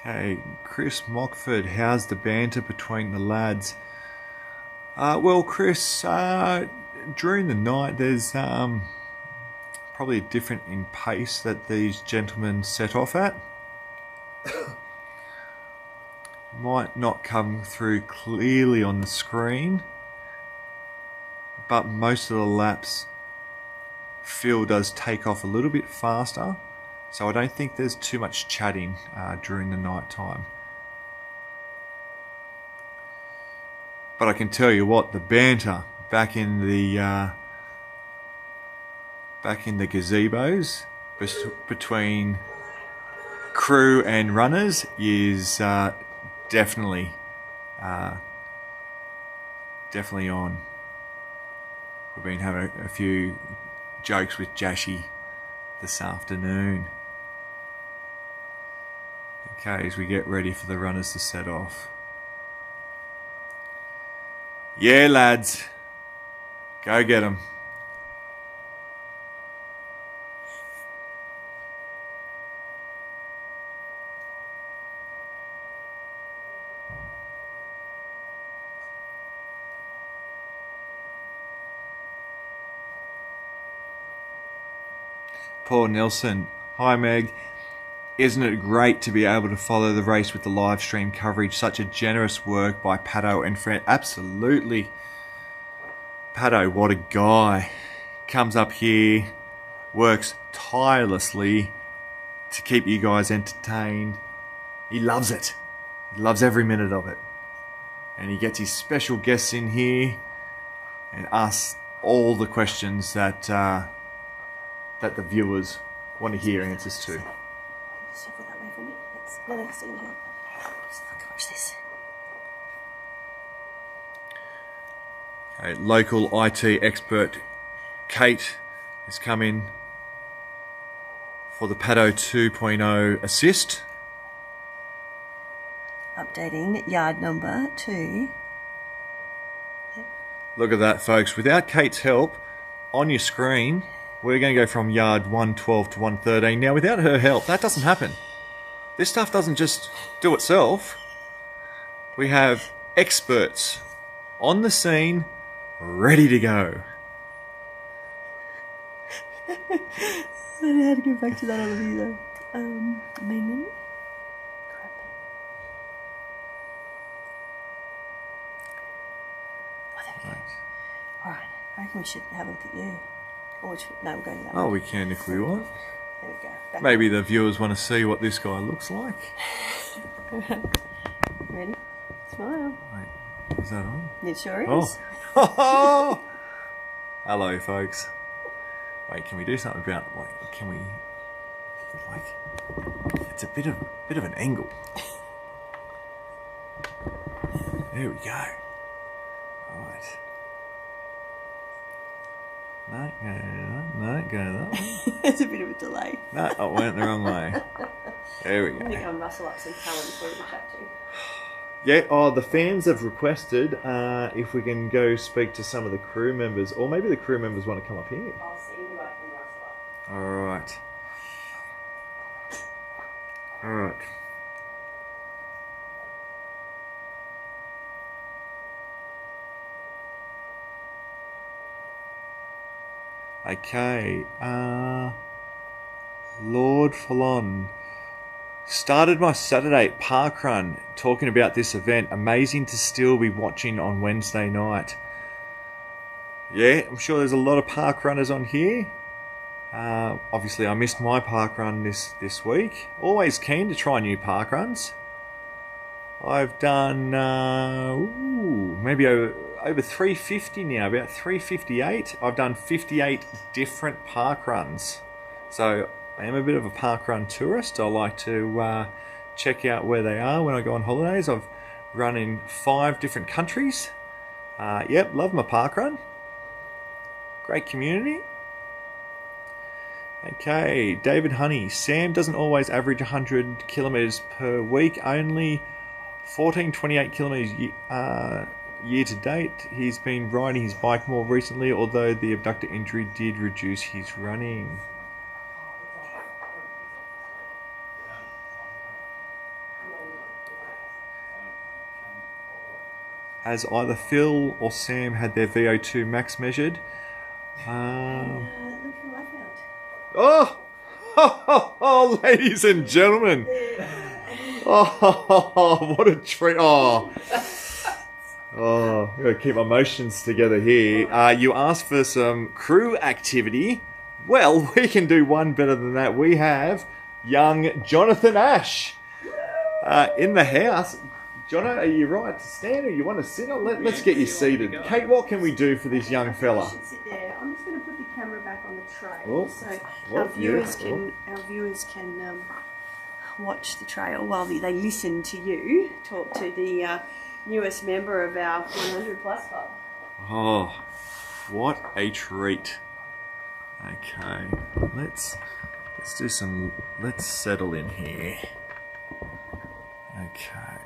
Speaker 7: Okay, Chris Mockford, how's the banter between the lads? Well, Chris, during the night there's probably a different in pace that these gentlemen set off at. Might not come through clearly on the screen, but most of the laps Phil does take off a little bit faster. So I don't think there's too much chatting during the night time. But I can tell you what, the banter back in the gazebos between crew and runners is definitely on. We've been having a few jokes with Jashi this afternoon. Okay, as we get ready for the runners to set off. Yeah, lads. Go get 'em. Paul Nelson. Hi, Meg. Isn't it great to be able to follow the race with the live stream coverage? Such a generous work by Pato and friend. Absolutely. Pato, what a guy. Comes up here, works tirelessly to keep you guys entertained. He loves it. He loves every minute of it. And he gets his special guests in here and asks all the questions that that the viewers want to hear answers to.
Speaker 4: Shuffle that way for me. No, stay in here. Just fucking watch this.
Speaker 7: Okay, local IT expert Kate has come in for the Pato 2.0 assist.
Speaker 4: Updating yard number 2.
Speaker 7: Look at that, folks. Without Kate's help, on your screen, we're going to go from yard 112 to 113. Now, without her help, that doesn't happen. This stuff doesn't just do itself. We have experts on the scene, ready to go.
Speaker 4: I don't know how to get back to that other view though. Main menu? Crap. Oh, there we go. Alright, I reckon we should have a look at you. Or no, we'll go to that one.
Speaker 7: Oh, we can if we want.
Speaker 4: There we go. Back
Speaker 7: Maybe the viewers want to see what this guy looks like.
Speaker 4: Ready? Smile.
Speaker 7: Wait, is that on?
Speaker 4: It sure is.
Speaker 7: Oh. Hello, folks. Wait, can we do something about, like, can we, like, it's a bit of an angle. There we go. Right. No, go that. No, go that way.
Speaker 4: There's a bit of a delay.
Speaker 7: No, I went the wrong way. There we
Speaker 4: I'm going to
Speaker 7: go.
Speaker 4: go and rustle up some talent for you to chat to.
Speaker 7: Yeah, the fans have requested if we can go speak to some of the crew members, or maybe the crew members want to come up here.
Speaker 4: I'll see who I can rustle up.
Speaker 7: Alright. Alright. Okay, Lord Fallon. Started my Saturday at parkrun talking about this event. Amazing to still be watching on Wednesday night. Yeah, I'm sure there's a lot of parkrunners on here. Obviously, I missed my parkrun this week. Always keen to try new parkruns. I've done maybe over 350 now, about 358. I've done 58 different parkruns. So I am a bit of a parkrun tourist. I like to check out where they are when I go on holidays. I've run in 5 different countries. Yep, love my parkrun. Great community. Okay, David Honey. Sam doesn't always average 100 kilometres per week, only 1428 kilometres year to date. He's been riding his bike more recently, although the abductor injury did reduce his running. Has either Phil or Sam had their VO2 max measured?
Speaker 4: Look who I found.
Speaker 7: Oh, ladies and gentlemen. Oh, what a treat. Oh, I've got to keep my emotions together here. You asked for some crew activity. Well, we can do one better than that. We have young Jonathan Ash in the house. Jono, are you right to stand or you want to sit? Let's get you seated. Kate, what can we do for this young fella?
Speaker 4: You should sit there. I'm just going to put the camera back on the tray
Speaker 7: Oh,
Speaker 4: so
Speaker 7: well,
Speaker 4: our viewers
Speaker 7: beautiful.
Speaker 4: can watch the trail while they listen to you talk to the newest member of our 100 plus club.
Speaker 7: Oh, what a treat. Okay, let's do some, let's settle in here. Okay.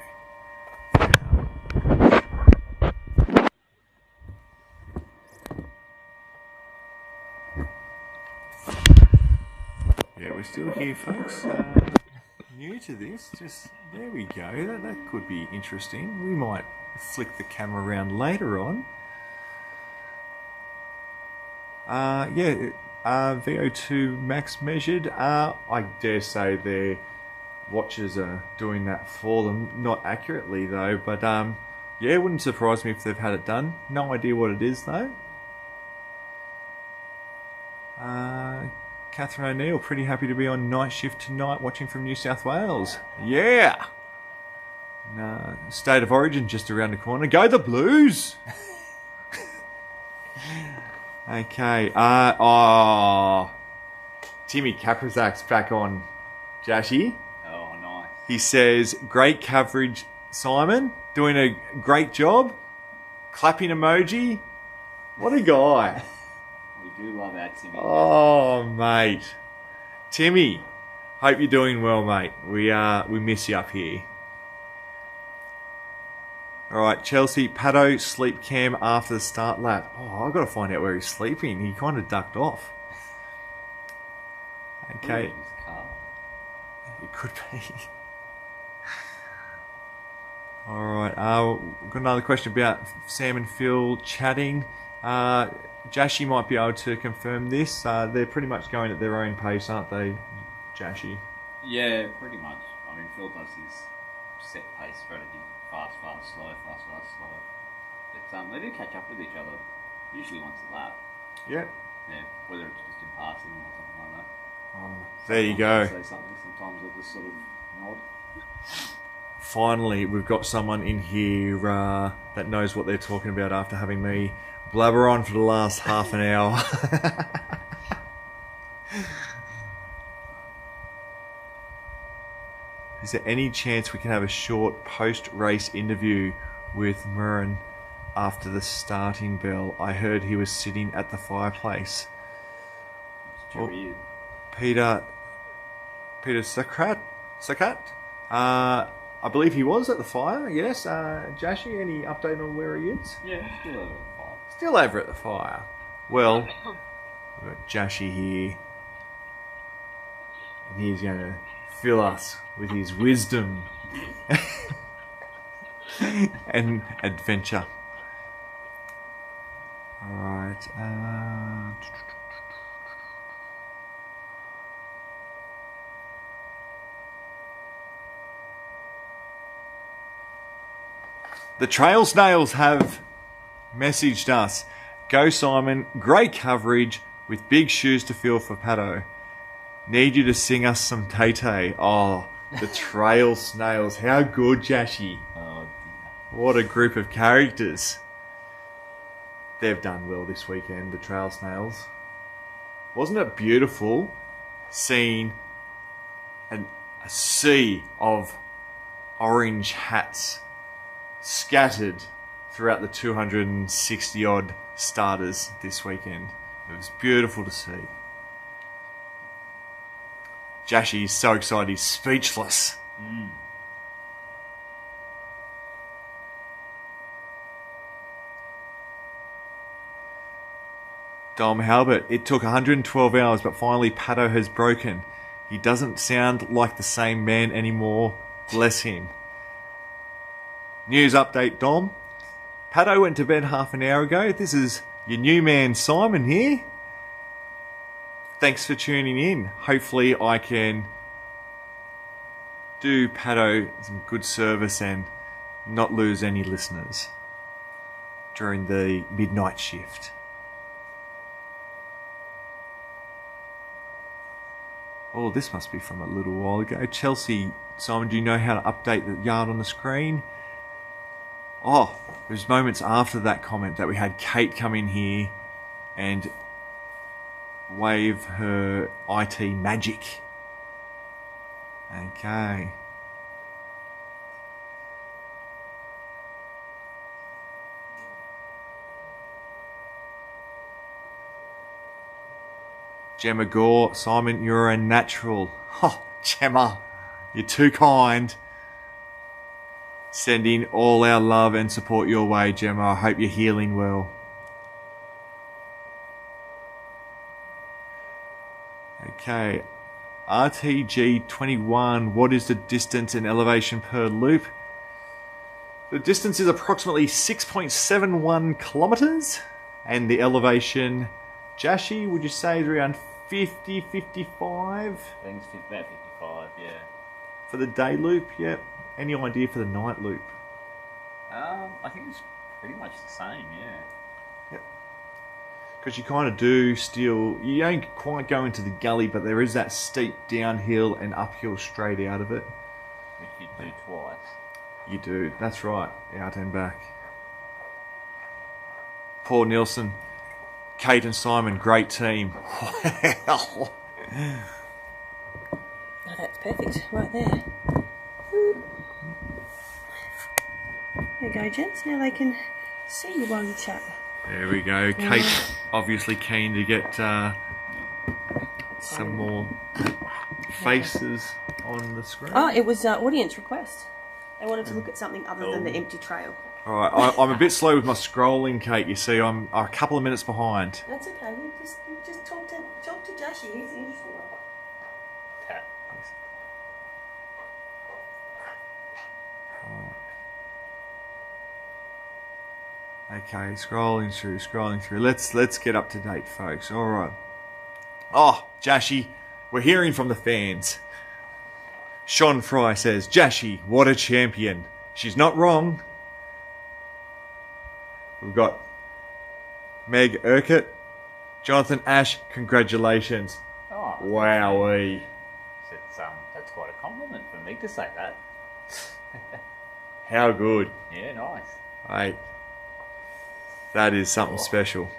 Speaker 7: Yeah, we're still here, folks. New to this, just there we go. That could be interesting. We might flick the camera around later on. VO2 max measured. I dare say their watches are doing that for them. Not accurately though, but yeah, it wouldn't surprise me if they've had it done. No idea what it is though. Catherine O'Neill, pretty happy to be on night shift tonight, watching from New South Wales. Yeah! No, State of Origin just around the corner. Go the Blues! Okay, Timmy Kaprazak's back on Jashi.
Speaker 6: Oh, nice.
Speaker 7: He says, great coverage, Simon. Doing a great job. Clapping emoji. What a guy.
Speaker 6: We do love our Timmy.
Speaker 7: Oh, mate. Timmy, hope you're doing well, mate. We miss you up here. All right, Chelsea, Pato sleep cam after the start lap. Oh, I've got to find out where he's sleeping. He kind of ducked off. Okay. It could be. All right. We've got another question about Sam and Phil chatting. Jashi might be able to confirm this. They're pretty much going at their own pace, aren't they, Jashi?
Speaker 6: Yeah, pretty much. I mean, Phil does his set pace strategy. Fast, slow. But they do catch up with each other, usually once a lap.
Speaker 7: Yeah.
Speaker 6: Yeah, whether it's just in passing or something like that.
Speaker 7: There you go.
Speaker 6: Say something, sometimes they'll just sort of nod.
Speaker 7: Finally, we've got someone in here that knows what they're talking about after having me blabber on for the last half an hour. Is there any chance we can have a short post-race interview with Murren after the starting bell? I heard he was sitting at the fireplace.
Speaker 6: It's weird.
Speaker 7: Peter Sakat? I believe he was at the fire, yes. Jashi, any update on where he is?
Speaker 6: Yeah, still over at the fire.
Speaker 7: Still over at the fire. Well, we've got Jashi here. And he's going to fill us with his wisdom and adventure. Alright. The Trail Snails have messaged us. Go Simon, great coverage with big shoes to fill for Pato. Need you to sing us some Tay-Tay. Oh, the Trail Snails. How good, Jashi.
Speaker 6: Oh, dear.
Speaker 7: What a group of characters. They've done well this weekend, the Trail Snails. Wasn't it beautiful seeing a sea of orange hats scattered throughout the 260 odd starters this weekend? It was beautiful to see. Jashi is so excited he's speechless. Dom Halbert, it took 112 hours, but finally Pato has broken. He doesn't sound like the same man anymore. Bless him. News update, Dom. Pato went to bed half an hour ago. This is your new man, Simon, here. Thanks for tuning in. Hopefully I can do Pato some good service and not lose any listeners during the midnight shift. Oh, this must be from a little while ago. Chelsea, Simon, do you know how to update the yard on the screen? Oh, it was moments after that comment that we had Kate come in here and wave her IT magic. Okay. Gemma Gore, Simon, you're a natural. Oh, Gemma, you're too kind. Sending all our love and support your way, Gemma. I hope you're healing well. Okay. RTG21, what is the distance and elevation per loop? The distance is approximately 6.71 kilometers, and the elevation, Jashi, would you say is around 50, 55?
Speaker 6: I think it's about 55, yeah.
Speaker 7: For the day loop, yep. Any idea for the night loop?
Speaker 6: I think it's pretty much the same, yeah.
Speaker 7: Yep. Because you kind of do still, you don't quite go into the gully, but there is that steep downhill and uphill straight out of it.
Speaker 6: Which you do twice.
Speaker 7: You do, that's right, out and back. Paul Nielsen, Kate and Simon, great team. Wow.
Speaker 4: Oh, that's perfect, right there. There you go, gents. Now they can see you while you chat.
Speaker 7: There we go. Kate, obviously keen to get some more faces on the screen.
Speaker 4: Oh, it was audience request. They wanted to look at something other than the empty trail.
Speaker 7: All right, I'm a bit slow with my scrolling, Kate. You see, I'm a couple of minutes behind.
Speaker 4: That's okay. We just talk to Jashi. He's the interesting one.
Speaker 7: Okay, scrolling through. Let's get up to date, folks. All right. Oh, Jashi, we're hearing from the fans. Sean Fry says, Jashi, what a champion. She's not wrong. We've got Meg Urquhart. Jonathan Ash, congratulations.
Speaker 6: Oh,
Speaker 7: Wowee.
Speaker 6: That's quite a compliment for me to say that.
Speaker 7: How good.
Speaker 6: Yeah, nice.
Speaker 7: Hey, that is something special.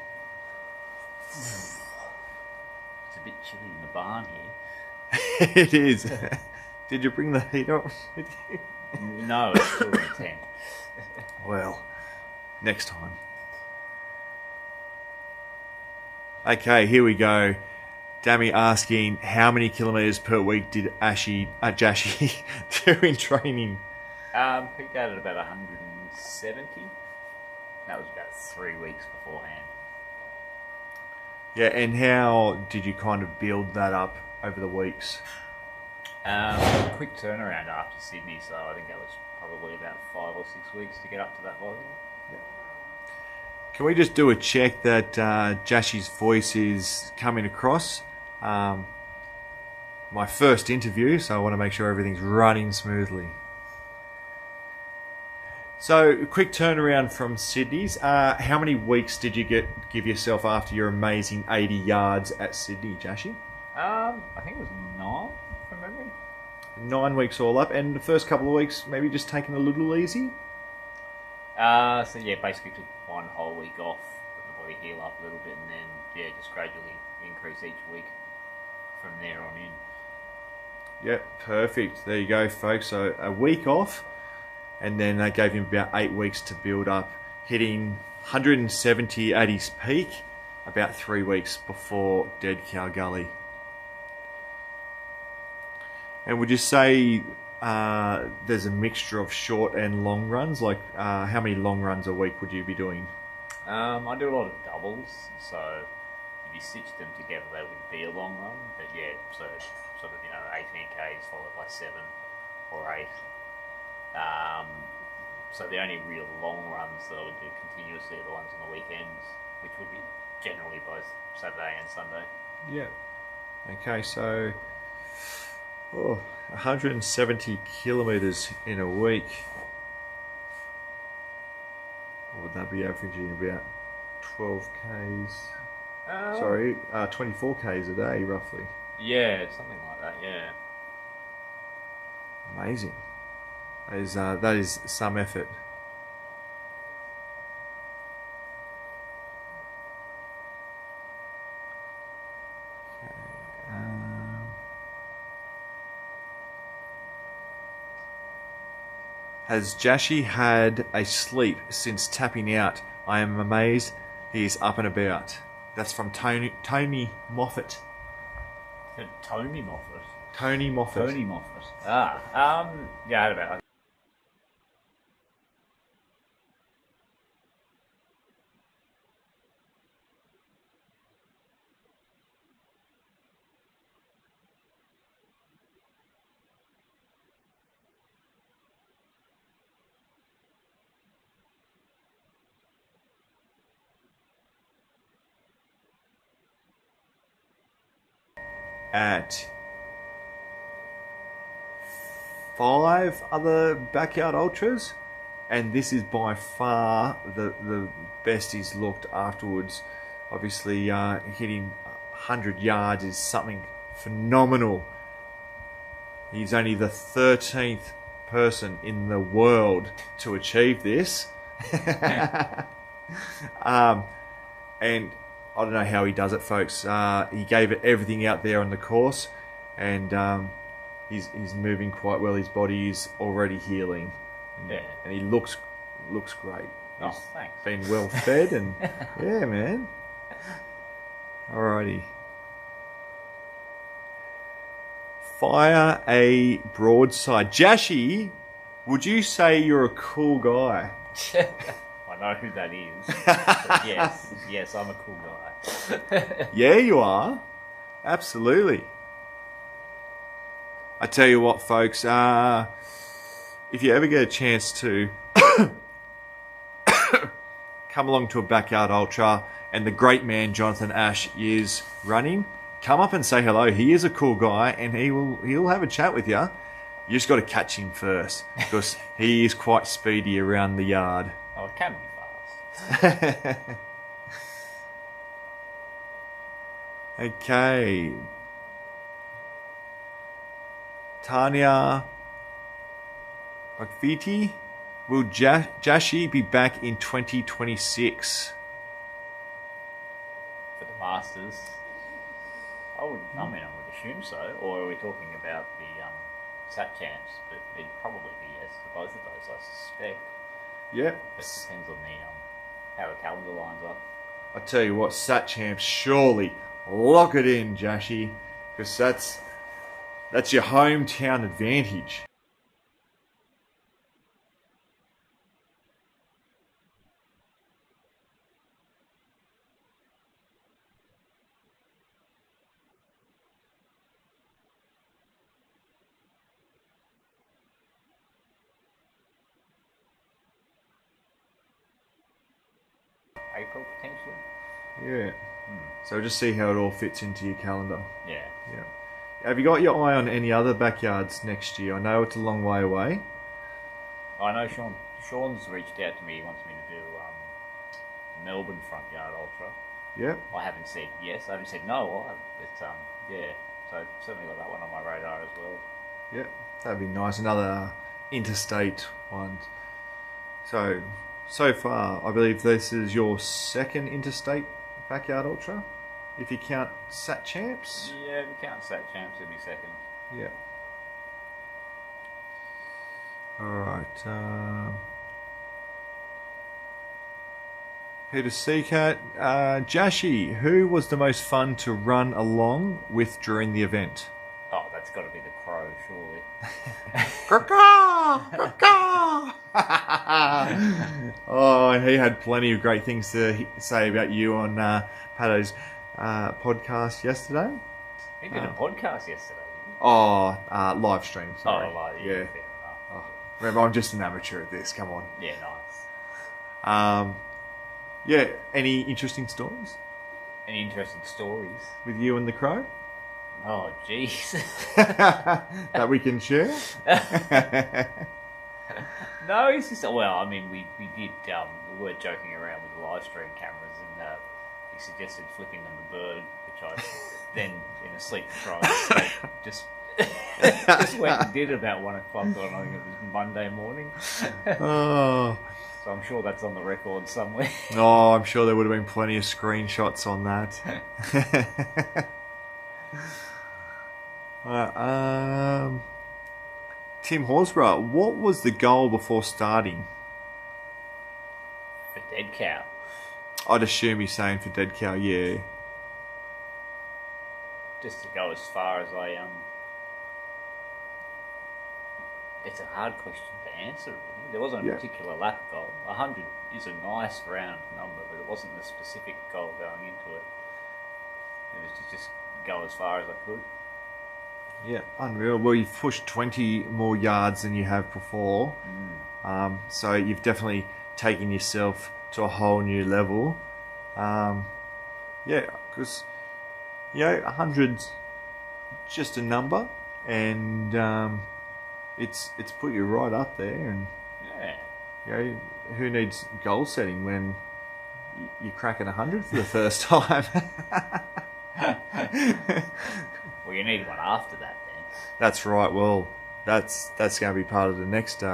Speaker 6: It's a bit chilly in the barn here.
Speaker 7: It is. Did you bring the heater with you?
Speaker 6: No, it's still in the tent.
Speaker 7: Well, next time. Okay, here we go. Dammy asking, how many kilometres per week did Jashi do in training?
Speaker 6: Picked out at about 170. That was about 3 weeks beforehand.
Speaker 7: Yeah, and how did you kind of build that up over the weeks?
Speaker 6: Quick turnaround after Sydney, so I think that was probably about 5 or 6 weeks to get up to that volume.
Speaker 7: Can we just do a check that Jashi's voice is coming across? My first interview, so I want to make sure everything's running smoothly. So, quick turnaround from Sydney's. How many weeks did you give yourself after your amazing 80 yards at Sydney, Jashi?
Speaker 6: I think it was 9 from memory.
Speaker 7: 9 weeks all up, and the first couple of weeks maybe just taking a little easy?
Speaker 6: So yeah, basically took 1 whole week off, let the body heal up a little bit, and then just gradually increase each week from there on in.
Speaker 7: Yep, perfect. There you go, folks. So a week off, and then that gave him about 8 weeks to build up, hitting 170 at his peak about 3 weeks before Dead Cow Gully. And would you say there's a mixture of short and long runs? Like, how many long runs a week would you be doing?
Speaker 6: I do a lot of doubles, so if you stitch them together, they would be a long run. But yeah, so sort of 18 k's followed by 7 or 8. So the only real long runs that I would do continuously are the ones on the weekends, which would be generally both Saturday and Sunday.
Speaker 7: Yeah. Okay, so 170 kilometres in a week. What would that be averaging? About 12 k's? 24 k's a day, roughly.
Speaker 6: Yeah, something like that, yeah.
Speaker 7: Amazing. That is some effort. Has Jashi had a sleep since tapping out? I am amazed he is up and about. That's from Tony Moffat.
Speaker 6: Tony Moffat.
Speaker 7: Tony Moffat.
Speaker 6: Tony Moffat. Yeah, I had about.
Speaker 7: At 5 other backyard ultras, and this is by far the best he's looked afterwards. Obviously, hitting 100 yards is something phenomenal. He's only the 13th person in the world to achieve this. And I don't know how he does it, folks. He gave it everything out there on the course, and he's moving quite well. His body is already healing, and he looks great.
Speaker 6: Oh,
Speaker 7: He's
Speaker 6: thanks.
Speaker 7: been well fed, and yeah, man. Alrighty. Fire a broadside. Jashi, would you say you're a cool guy?
Speaker 6: I know who that is. But yes, I'm a cool guy.
Speaker 7: Yeah, you are. Absolutely. I tell you what, folks, if you ever get a chance to come along to a backyard ultra and the great man Jonathan Ash is running, come up and say hello. He is a cool guy, and he'll have a chat with you. You just got to catch him first, because he is quite speedy around the yard.
Speaker 6: Oh, it can be fast.
Speaker 7: Okay. Tanya Bakviti, will Jashi be back in 2026?
Speaker 6: For the Masters. I would assume so. Or are we talking about the Sat Champs? But it'd probably be yes for both of those, I suspect.
Speaker 7: Yep.
Speaker 6: But it depends on the how the calendar lines up.
Speaker 7: I tell you what, Sat Champs, surely lock it in, Jashi, because that's your hometown advantage.
Speaker 6: April potentially.
Speaker 7: Yeah. So just see how it all fits into your calendar.
Speaker 6: Yeah.
Speaker 7: Yeah. Have you got your eye on any other backyards next year? I know it's a long way away.
Speaker 6: I know Sean's reached out to me. He wants me to do Melbourne Front Yard Ultra.
Speaker 7: Yep.
Speaker 6: I haven't said yes. I haven't said no. But yeah. So certainly got that one on my radar as well.
Speaker 7: Yep. That'd be nice. Another interstate one. So far, I believe this is your second interstate backyard ultra, if you count Sat Champs.
Speaker 6: Yeah, if you count Sat Champs, it'd be second.
Speaker 7: Yeah. Alright. Peter Seacat. Jashi, who was the most fun to run along with during the event?
Speaker 6: Oh, that's got to be the Crow, surely.
Speaker 7: Oh, and he had plenty of great things to say about you on Pato's podcast yesterday.
Speaker 6: He did a podcast yesterday, didn't he?
Speaker 7: Oh, live stream, sorry.
Speaker 6: Oh, like,
Speaker 7: yeah.
Speaker 6: fair enough.
Speaker 7: Oh, remember, I'm just an amateur at this, come on.
Speaker 6: Yeah, nice.
Speaker 7: Yeah, any interesting stories
Speaker 6: Any interesting stories?
Speaker 7: with you and the Crow
Speaker 6: Oh, jeez.
Speaker 7: that we can share?
Speaker 6: No, it's just, well, I mean, we did, we were joking around with the live stream cameras, and he suggested flipping them a bird, which I then, in a sleep control state, just went and did about 1 o'clock on, I think it was Monday morning.
Speaker 7: Oh.
Speaker 6: So I'm sure that's on the record somewhere.
Speaker 7: Oh, I'm sure there would have been plenty of screenshots on that. Tim Horsburgh, what was the goal before starting?
Speaker 6: For dead cow.
Speaker 7: I'd assume he's saying for dead cow, yeah.
Speaker 6: Just to go as far as I It's a hard question to answer, really. There wasn't a particular lap goal. 100 is a nice round number, but it wasn't a specific goal going into it. It was to just go as far as I could.
Speaker 7: Yeah, unreal. Well, you've pushed 20 more yards than you have before. So you've definitely taken yourself to a whole new level. Yeah, because, 100's just a number, and it's put you right up there. And
Speaker 6: Yeah.
Speaker 7: who needs goal setting when you're cracking 100 for the first time?
Speaker 6: Well, you need one after that then.
Speaker 7: That's right. Well, that's going to be part of the next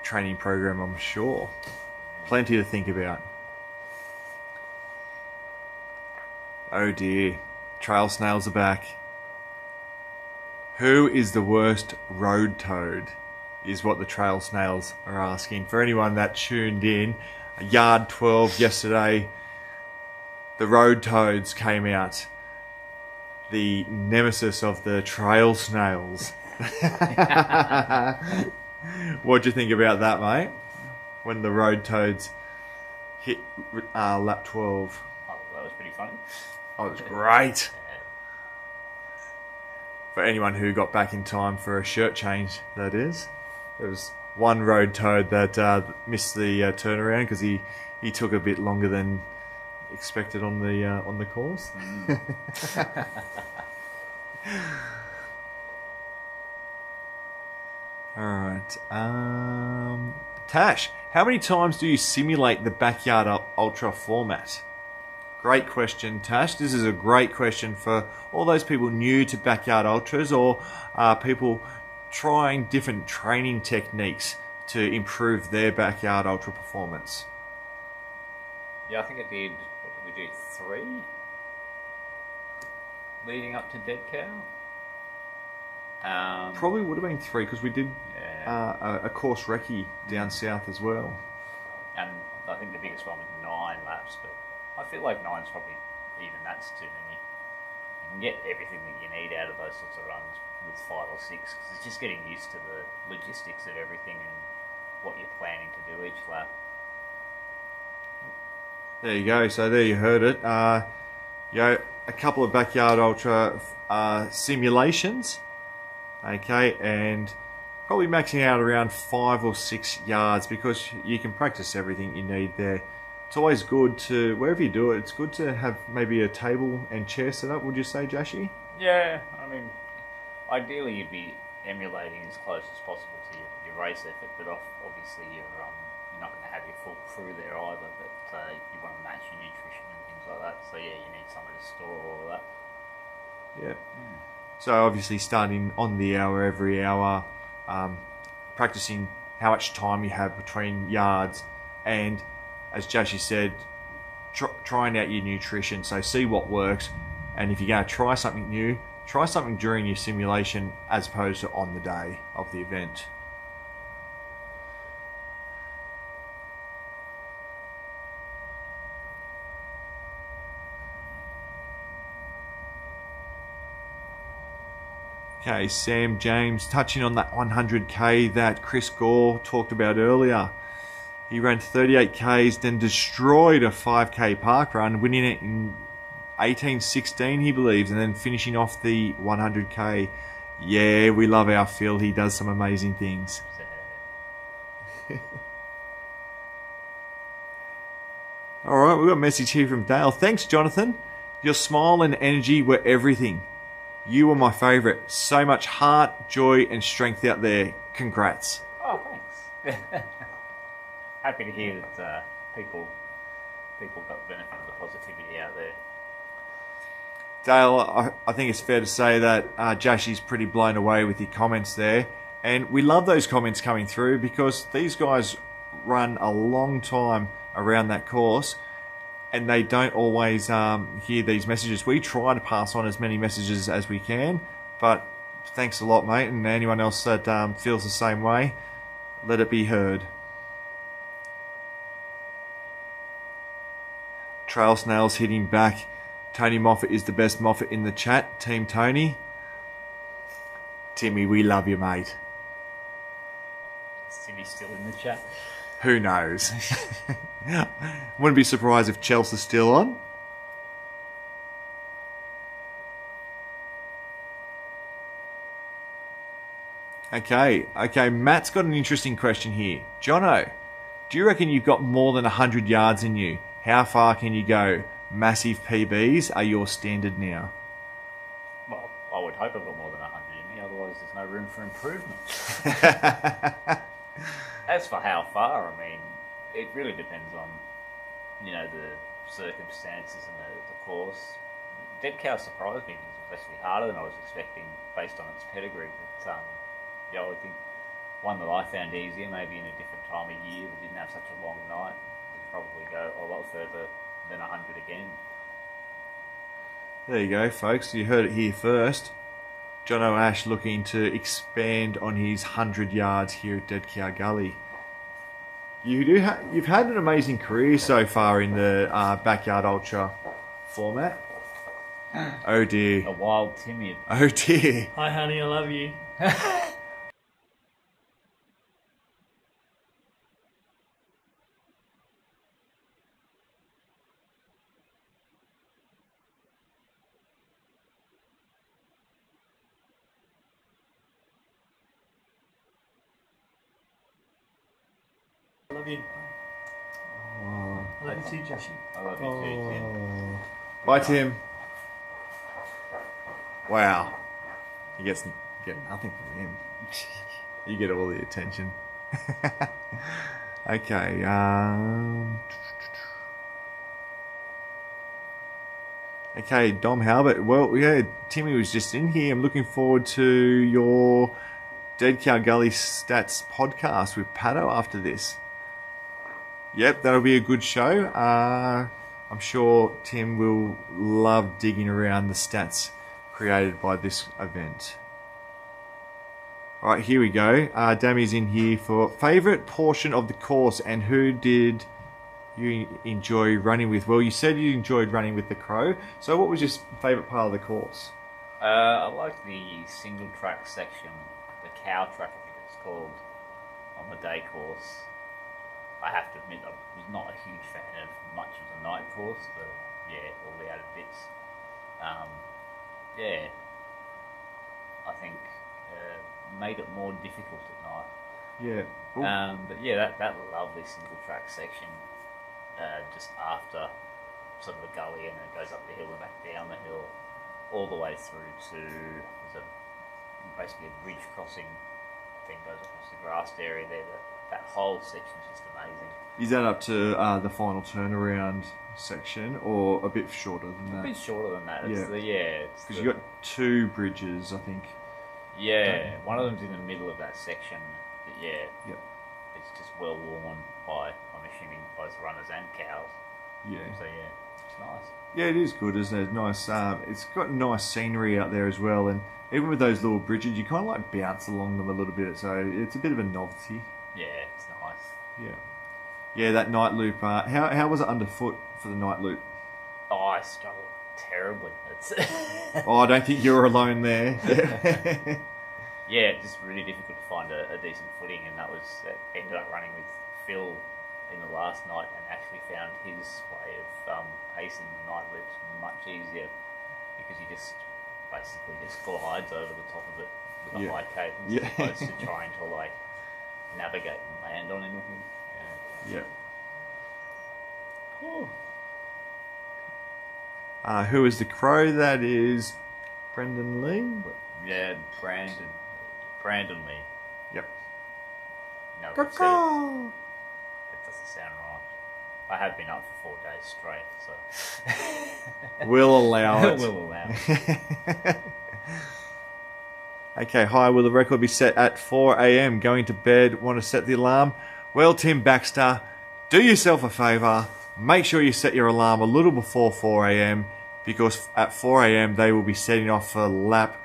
Speaker 7: training program, I'm sure. Plenty to think about. Oh dear, trail snails are back. Who is the worst road toad? Is what the trail snails are asking. For anyone that tuned in, yard 12 yesterday, the road toads came out. The nemesis of the trail snails. What'd you think about that, mate? When the road toads hit lap 12.
Speaker 6: Oh, that was pretty funny.
Speaker 7: Oh, it was great. For anyone who got back in time for a shirt change, that is. There was one road toad that missed the turnaround because he took a bit longer than expected on the course. All right. Tash, how many times do you simulate the Backyard Ultra format? Great question, Tash. This is a great question for all those people new to Backyard Ultras or people trying different training techniques to improve their Backyard Ultra performance.
Speaker 6: Yeah, I think I did, what did we do, 3? Leading up to Dead Cow?
Speaker 7: Probably would have been 3 because we did a course recce down south as well.
Speaker 6: And I think the biggest one was 9 laps, but I feel like 9's probably, even that's too many. You can get everything that you need out of those sorts of runs with 5 or 6 because it's just getting used to the logistics of everything and what you're planning to do each lap.
Speaker 7: There you go. So there you heard it. A couple of Backyard Ultra simulations. Okay, and probably maxing out around 5 or 6 yards because you can practice everything you need there. It's always good to, wherever you do it, it's good to have maybe a table and chair set up, would you say, Jashi?
Speaker 6: Yeah, I mean, ideally you'd be emulating as close as possible to your race effort, but obviously you're not going to have your full crew there either, but you want to match your nutrition and things like that, so yeah, you need somewhere to store all of that.
Speaker 7: Yeah. So obviously starting on the hour every hour, practicing how much time you have between yards, and as Jashi said, trying out your nutrition. So see what works, and if you're going to try something new, try something during your simulation as opposed to on the day of the event. Okay, Sam James, touching on that 100k that Chris Gore talked about earlier. He ran 38k's, then destroyed a 5k park run, winning it in 18:16, he believes, and then finishing off the 100k. Yeah, we love our Phil. He does some amazing things. All right, we've got a message here from Dale. Thanks, Jonathan. Your smile and energy were everything. You were my favourite. So much heart, joy, and strength out there. Congrats.
Speaker 6: Oh, thanks. Happy to hear that people got the benefit of the positivity out there.
Speaker 7: Dale, I think it's fair to say that Jashi's pretty blown away with your comments there. And we love those comments coming through because these guys run a long time around that course and they don't always hear these messages. We try to pass on as many messages as we can, but thanks a lot, mate. And anyone else that feels the same way, let it be heard. Trail Snails hitting back. Tony Moffat is the best Moffat in the chat. Team Tony. Timmy, we love you, mate.
Speaker 6: Is Timmy still in the chat?
Speaker 7: Who knows? Wouldn't be surprised if Chelsea's still on. Okay, Matt's got an interesting question here. Jono, do you reckon you've got more than 100 yards in you? How far can you go? Massive PBs are your standard now.
Speaker 6: Well, I would hope I've got more than 100 in me, otherwise there's no room for improvement. As for how far, I mean, it really depends on, the circumstances and the course. Dead Cow surprised me because it was actually harder than I was expecting based on its pedigree. But, I would think one that I found easier, maybe in a different time of year that didn't have such a long night, would probably go a lot further than 100 again.
Speaker 7: There you go, folks. You heard it here first. Jono Ash looking to expand on his 100 yards here at Dead Cow Gully. You've had an amazing career so far in the Backyard Ultra format. Oh dear.
Speaker 6: A wild Timmy.
Speaker 7: Oh dear.
Speaker 8: Hi, honey, I love you. I love you. I love you too, Joshy.
Speaker 6: I love you too, Tim.
Speaker 7: Bye, Tim. Wow. You get nothing from him. You get all the attention. Okay. Okay, Dom Halbert. Well, yeah, Timmy was just in here. I'm looking forward to your Dead Cow Gully Stats podcast with Pato after this. Yep, that'll be a good show. I'm sure Tim will love digging around the stats created by this event. Alright, here we go. Dammy's in here for favourite portion of the course and who did you enjoy running with? Well, you said you enjoyed running with the Crow, so what was your favourite part of the course?
Speaker 6: I like the single track section, the cow track I think it's called, on the day course. I have to admit I was not a huge fan of much of the night course, but yeah, all the added bits. I think made it more difficult at night.
Speaker 7: Yeah.
Speaker 6: But yeah, that lovely single track section just after sort of the gully and then it goes up the hill and back down the hill all the way through to basically a bridge crossing thing goes across the grassed area there. That whole section's just amazing.
Speaker 7: Is that up to the final turnaround section or a bit shorter than that?
Speaker 6: A bit shorter than that.
Speaker 7: Because you've got two bridges, I think.
Speaker 6: Yeah, one of them's in the middle of that section. But
Speaker 7: Yep.
Speaker 6: it's just well worn by, I'm assuming, both runners and cows.
Speaker 7: Yeah.
Speaker 6: So yeah, it's nice.
Speaker 7: Yeah, it is good, isn't it? Nice. It's got nice scenery out there as well, and even with those little bridges, you kind of like bounce along them a little bit, so it's a bit of a novelty.
Speaker 6: Yeah, it's nice.
Speaker 7: Yeah, that night loop. How was it underfoot for the night loop?
Speaker 6: Oh, I struggled terribly.
Speaker 7: Oh, I don't think you were alone there.
Speaker 6: Yeah, it's just really difficult to find a decent footing, and that ended up running with Phil in the last night and actually found his way of pacing the night loops much easier because he just basically just glides over the top of it with a high cadence as opposed to trying to like navigate and land on anything.
Speaker 7: Yeah. Who is the Crow? That is Brendan Lee.
Speaker 6: Yeah, Brandon Lee.
Speaker 7: Yep.
Speaker 6: No, that doesn't sound right. I have been up for 4 days straight, so
Speaker 7: We'll allow it.
Speaker 6: we'll allow it.
Speaker 7: Okay, hi. Will the record be set at 4 a.m? Going to bed? Want to set the alarm? Well, Tim Baxter, do yourself a favour. Make sure you set your alarm a little before 4 a.m. because at 4 a.m. they will be setting off for lap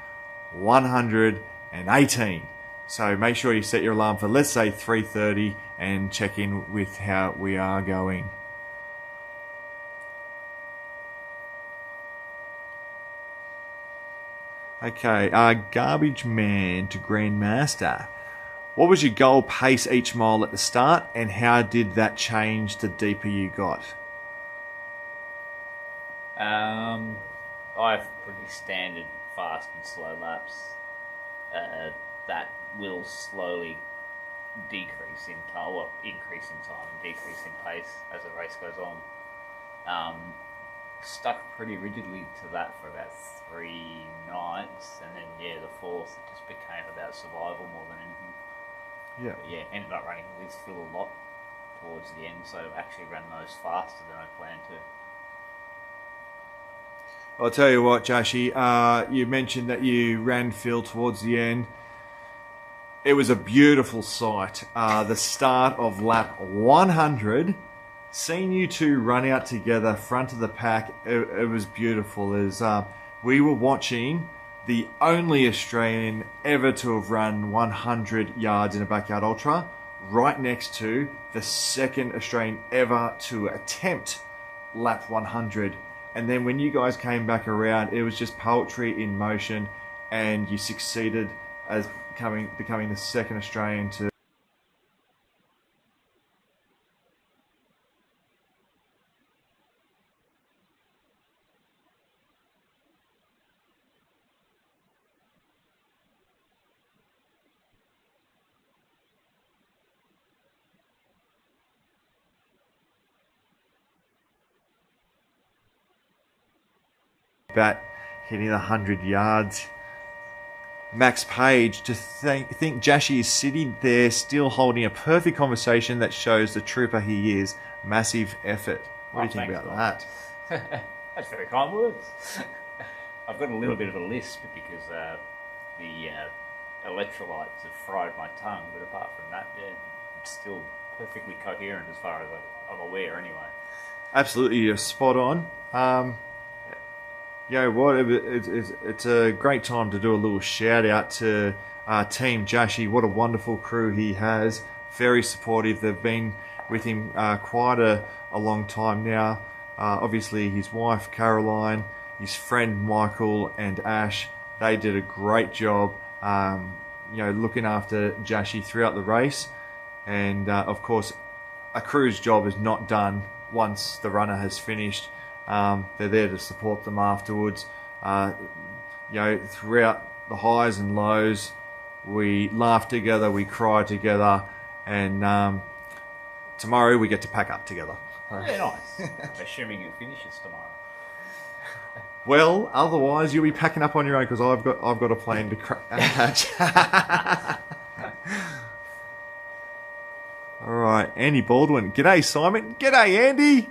Speaker 7: 118. So make sure you set your alarm for, let's say, 3:30 and check in with how we are going. Okay, Garbage Man to Grandmaster. What was your goal pace each mile at the start, and how did that change the deeper you got?
Speaker 6: I have pretty standard fast and slow laps. That will slowly decrease in time, well, increase in time and decrease in pace as the race goes on. Stuck pretty rigidly to that for about 3 nights, and then the fourth it just became about survival more than anything.
Speaker 7: Yeah.
Speaker 6: But ended up running with Phil a lot towards the end, so actually ran those faster than I planned to.
Speaker 7: I'll tell you what, Joshi, you mentioned that you ran Phil towards the end. It was a beautiful sight. The start of lap 100, seeing you two run out together, front of the pack, it was beautiful. As we were watching the only Australian ever to have run 100 yards in a backyard ultra, right next to the second Australian ever to attempt lap 100. And then when you guys came back around, it was just poetry in motion, and you succeeded as becoming the second Australian to bat hitting 100 yards. Max Page, to think Jashi is sitting there still holding a perfect conversation that shows the trooper he is. Massive effort. What do you think about that?
Speaker 6: That's very kind words. I've got a little bit of a lisp because the electrolytes have fried my tongue, but apart from that, it's still perfectly coherent as far as I'm aware anyway.
Speaker 7: Absolutely, you're spot on. It's a great time to do a little shout out to Team Jashi. What a wonderful crew he has. Very supportive. They've been with him quite a long time now. Obviously, his wife Caroline, his friend Michael, and Ash. They did a great job, looking after Jashi throughout the race. And of course, a crew's job is not done once the runner has finished. They're there to support them afterwards. Throughout the highs and lows, we laugh together, we cry together, and tomorrow we get to pack up together.
Speaker 6: Yeah, nice. Assuming it finishes tomorrow.
Speaker 7: Well, otherwise you'll be packing up on your own because I've got a plan to catch. All right, Andy Baldwin. G'day, Simon. G'day, Andy.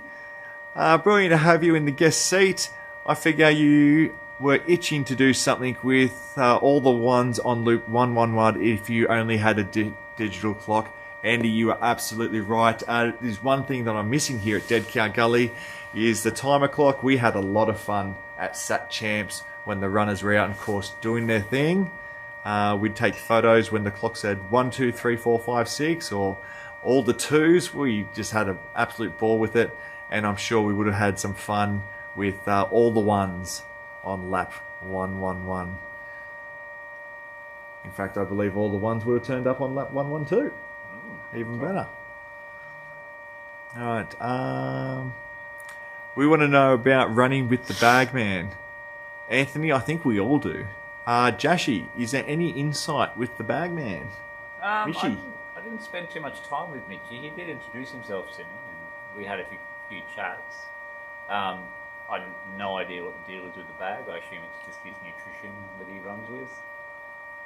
Speaker 7: Brilliant to have you in the guest seat. I figure you were itching to do something with all the ones on loop 111 if you only had a digital clock. Andy, you are absolutely right. There's one thing that I'm missing here at Dead Cow Gully is the timer clock. We had a lot of fun at Sat Champs when the runners were out on course doing their thing. We'd take photos when the clock said 1, 2, 3, 4, 5, 6 or all the twos. We just had an absolute ball with it. And I'm sure we would have had some fun with all the ones on lap 111. In fact, I believe all the ones would have turned up on lap 112. Even better. All right. We want to know about running with the bagman. Anthony, I think we all do. Jashi, is there any insight with the bagman? Michi?
Speaker 6: I didn't spend too much time with Michi. He did introduce himself to me, and we had a few chats. I have no idea what the deal is with the bag. I assume it's just his nutrition that he runs with.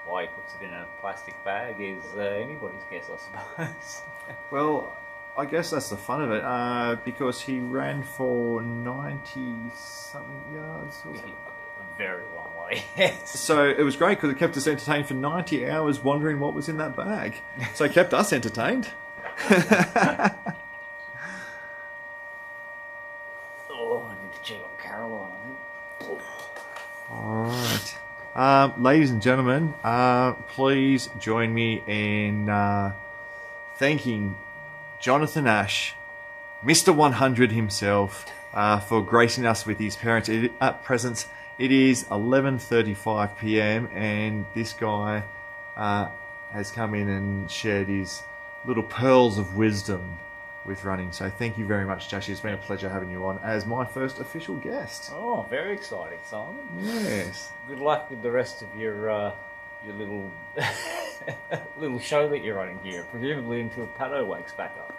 Speaker 6: Why he puts it in a plastic bag is anybody's guess, I suppose.
Speaker 7: Well, I guess that's the fun of it, because he ran for 90-something yards. Or something.
Speaker 6: A very long way, yes.
Speaker 7: So it was great because it kept us entertained for 90 hours wondering what was in that bag. So it kept us entertained.
Speaker 6: Oh, I need to check on Caroline, I think.
Speaker 7: Alright. Ladies and gentlemen, please join me in thanking Jonathan Ash, Mr. 100 himself, for gracing us with his presence. It is 11:35 p.m. and this guy has come in and shared his little pearls of wisdom with running. So thank you very much, Jashi. It's been a pleasure having you on as my first official guest.
Speaker 6: Oh, very exciting, Simon.
Speaker 7: Yes.
Speaker 6: Good luck with the rest of your little little show that you're running here, presumably until Pato wakes back up.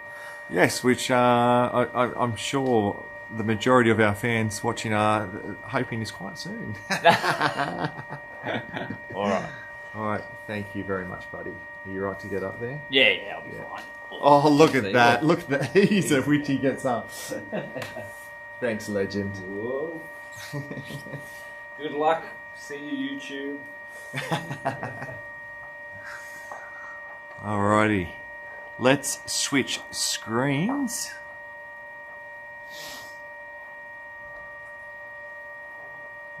Speaker 7: Yes, which I'm sure the majority of our fans watching are hoping is quite soon.
Speaker 6: All right.
Speaker 7: All right. Thank you very much, buddy. Are you right to get up there?
Speaker 6: Yeah, I'll be fine.
Speaker 7: Oh, look at that. Look at that. He's at which he gets up. Thanks, legend.
Speaker 6: Whoa. Good luck. See you, YouTube.
Speaker 7: Alrighty. Let's switch screens.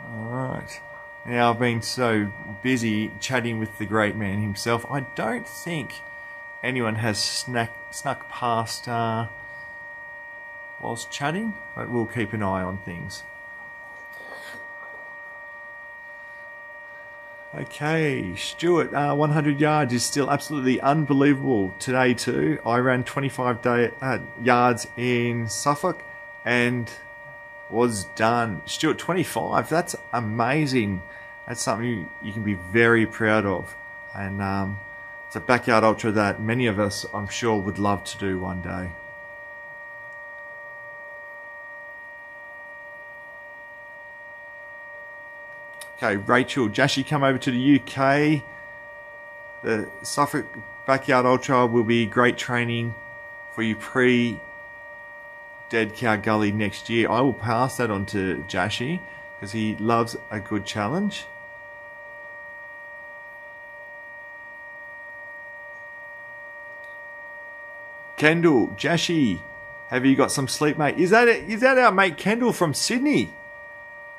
Speaker 7: Alright. Now, I've been so busy chatting with the great man himself, I don't think anyone has snuck past whilst chatting, but we'll keep an eye on things. Okay, Stuart, 100 yards is still absolutely unbelievable today too. I ran 25 yards in Suffolk and was done. Stuart, 25, that's amazing. That's something you can be very proud of. And it's a backyard ultra that many of us, I'm sure, would love to do one day. Okay, Rachel, Jashi, come over to the UK. The Suffolk Backyard Ultra will be great training for you pre-Dead Cow Gully next year. I will pass that on to Jashi because he loves a good challenge. Kendall, Jashi, have you got some sleep, mate? Is that it? Is that our mate Kendall from Sydney?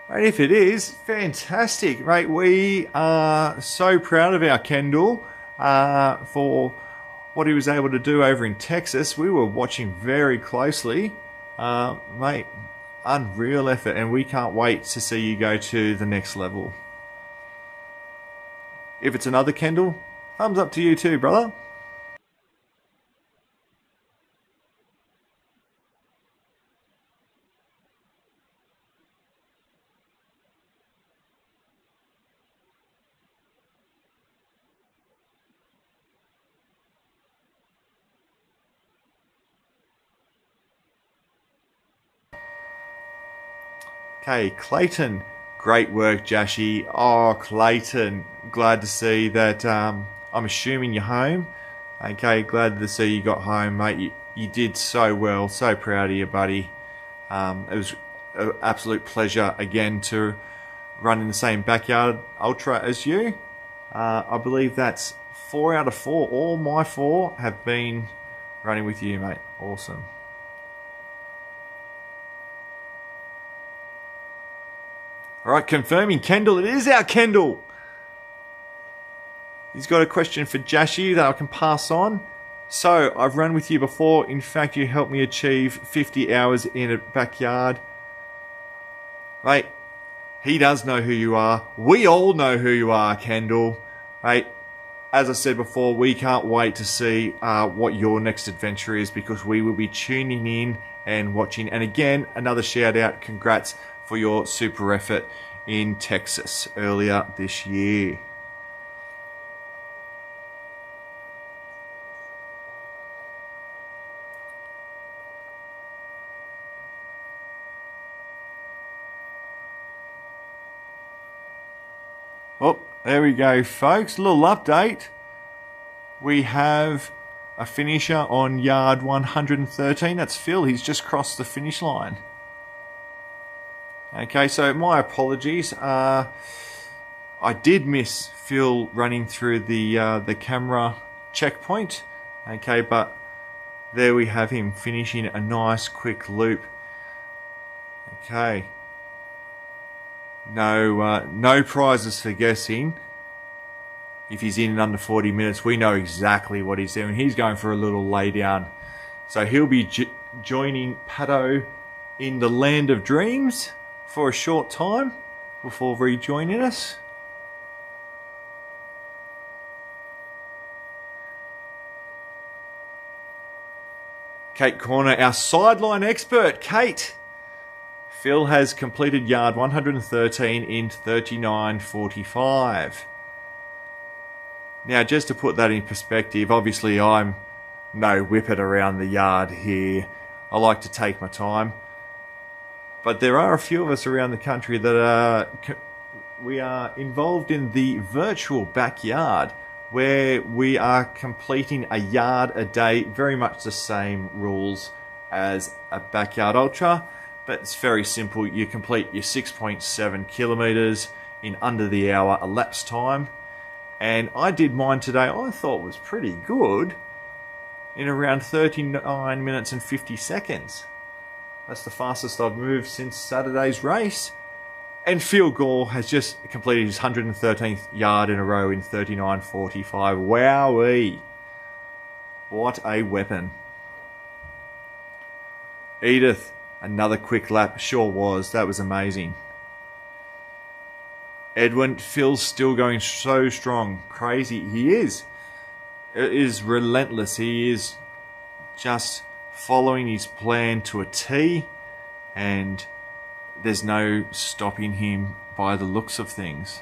Speaker 7: Right, if it is, fantastic, right? We are so proud of our Kendall for what he was able to do over in Texas. We were watching very closely, mate. Unreal effort, and we can't wait to see you go to the next level. If it's another Kendall, thumbs up to you too, brother. Okay, Clayton, great work, Jashi. Oh, Clayton, glad to see that. I'm assuming you're home. Okay, glad to see you got home, mate. You did so well. So proud of you, buddy. It was an absolute pleasure again to run in the same backyard ultra as you. I believe that's 4 out of 4. All my 4 have been running with you, mate. Awesome. All right, confirming Kendall. It is our Kendall. He's got a question for Jashi that I can pass on. So, I've run with you before. In fact, you helped me achieve 50 hours in a backyard. Mate, he does know who you are. We all know who you are, Kendall. Mate, as I said before, we can't wait to see what your next adventure is because we will be tuning in and watching. And again, another shout out. Congrats for your super effort in Texas earlier this year. Oh, there we go, folks. A little update. We have a finisher on yard 113. That's Phil. He's just crossed the finish line. Okay, so my apologies. I did miss Phil running through the camera checkpoint. Okay, but there we have him finishing a nice quick loop. Okay. No prizes for guessing. If he's in under 40 minutes, we know exactly what he's doing. He's going for a little lay down. So he'll be joining Pato in the land of dreams for a short time before rejoining us. Kate Corner, our sideline expert. Kate. Phil has completed yard 113 in 39.45. Now, just to put that in perspective, obviously I'm no whippet around the yard here. I like to take my time. But there are a few of us around the country that we are involved in the virtual backyard, where we are completing a yard a day, very much the same rules as a backyard ultra, but it's very simple. You complete your 6.7 kilometres in under the hour elapsed time, and I did mine today. I thought was pretty good in around 39 minutes and 50 seconds. That's the fastest I've moved since Saturday's race. And Phil Gore has just completed his 113th yard in a row in 39.45. Wowee. What a weapon. Edith, another quick lap. Sure was. That was amazing. Edwin, Phil's still going so strong. Crazy. He is. It is relentless. He is just following his plan to a T, and there's no stopping him by the looks of things.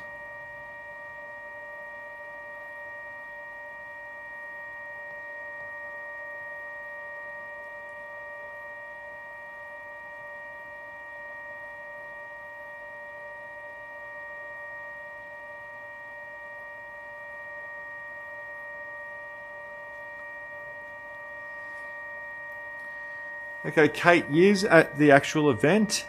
Speaker 7: Okay, Kate is at the actual event.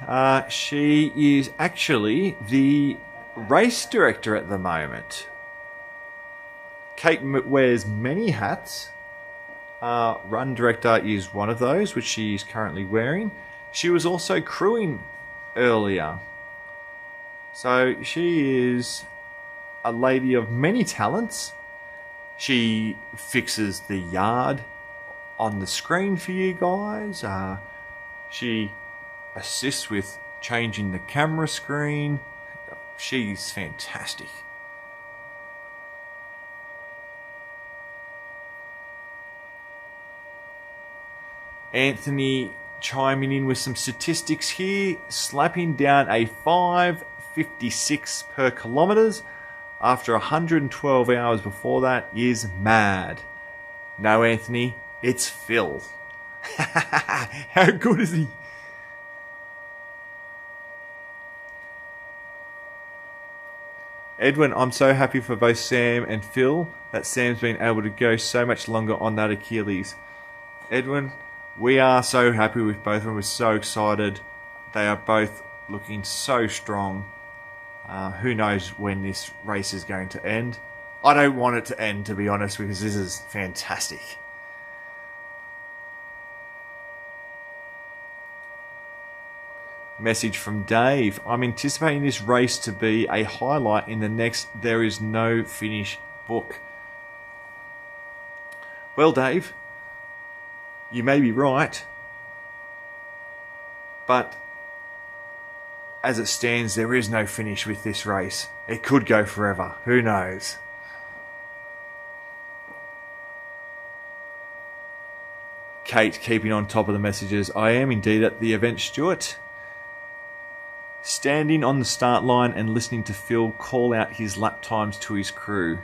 Speaker 7: She is actually the race director at the moment. Kate wears many hats. Run director is one of those, which she is currently wearing. She was also crewing earlier. So she is a lady of many talents. She fixes the yard on the screen for you guys. She assists with changing the camera screen. She's fantastic. Anthony chiming in with some statistics here, slapping down a 5:56 per kilometres after 112 hours before that is mad. No, Anthony, it's Phil. How good is he? Edwin, I'm so happy for both Sam and Phil that Sam's been able to go so much longer on that Achilles. Edwin, we are so happy with both of them. We're so excited. They are both looking so strong. Who knows when this race is going to end. I don't want it to end, to be honest, because this is fantastic. Message from Dave. I'm anticipating this race to be a highlight in the next There Is No Finish book. Well, Dave, you may be right, but as it stands, there is no finish with this race. It could go forever. Who knows? Kate keeping on top of the messages. I am indeed at the event, Stuart. Standing on the start line and listening to Phil call out his lap times to his crew.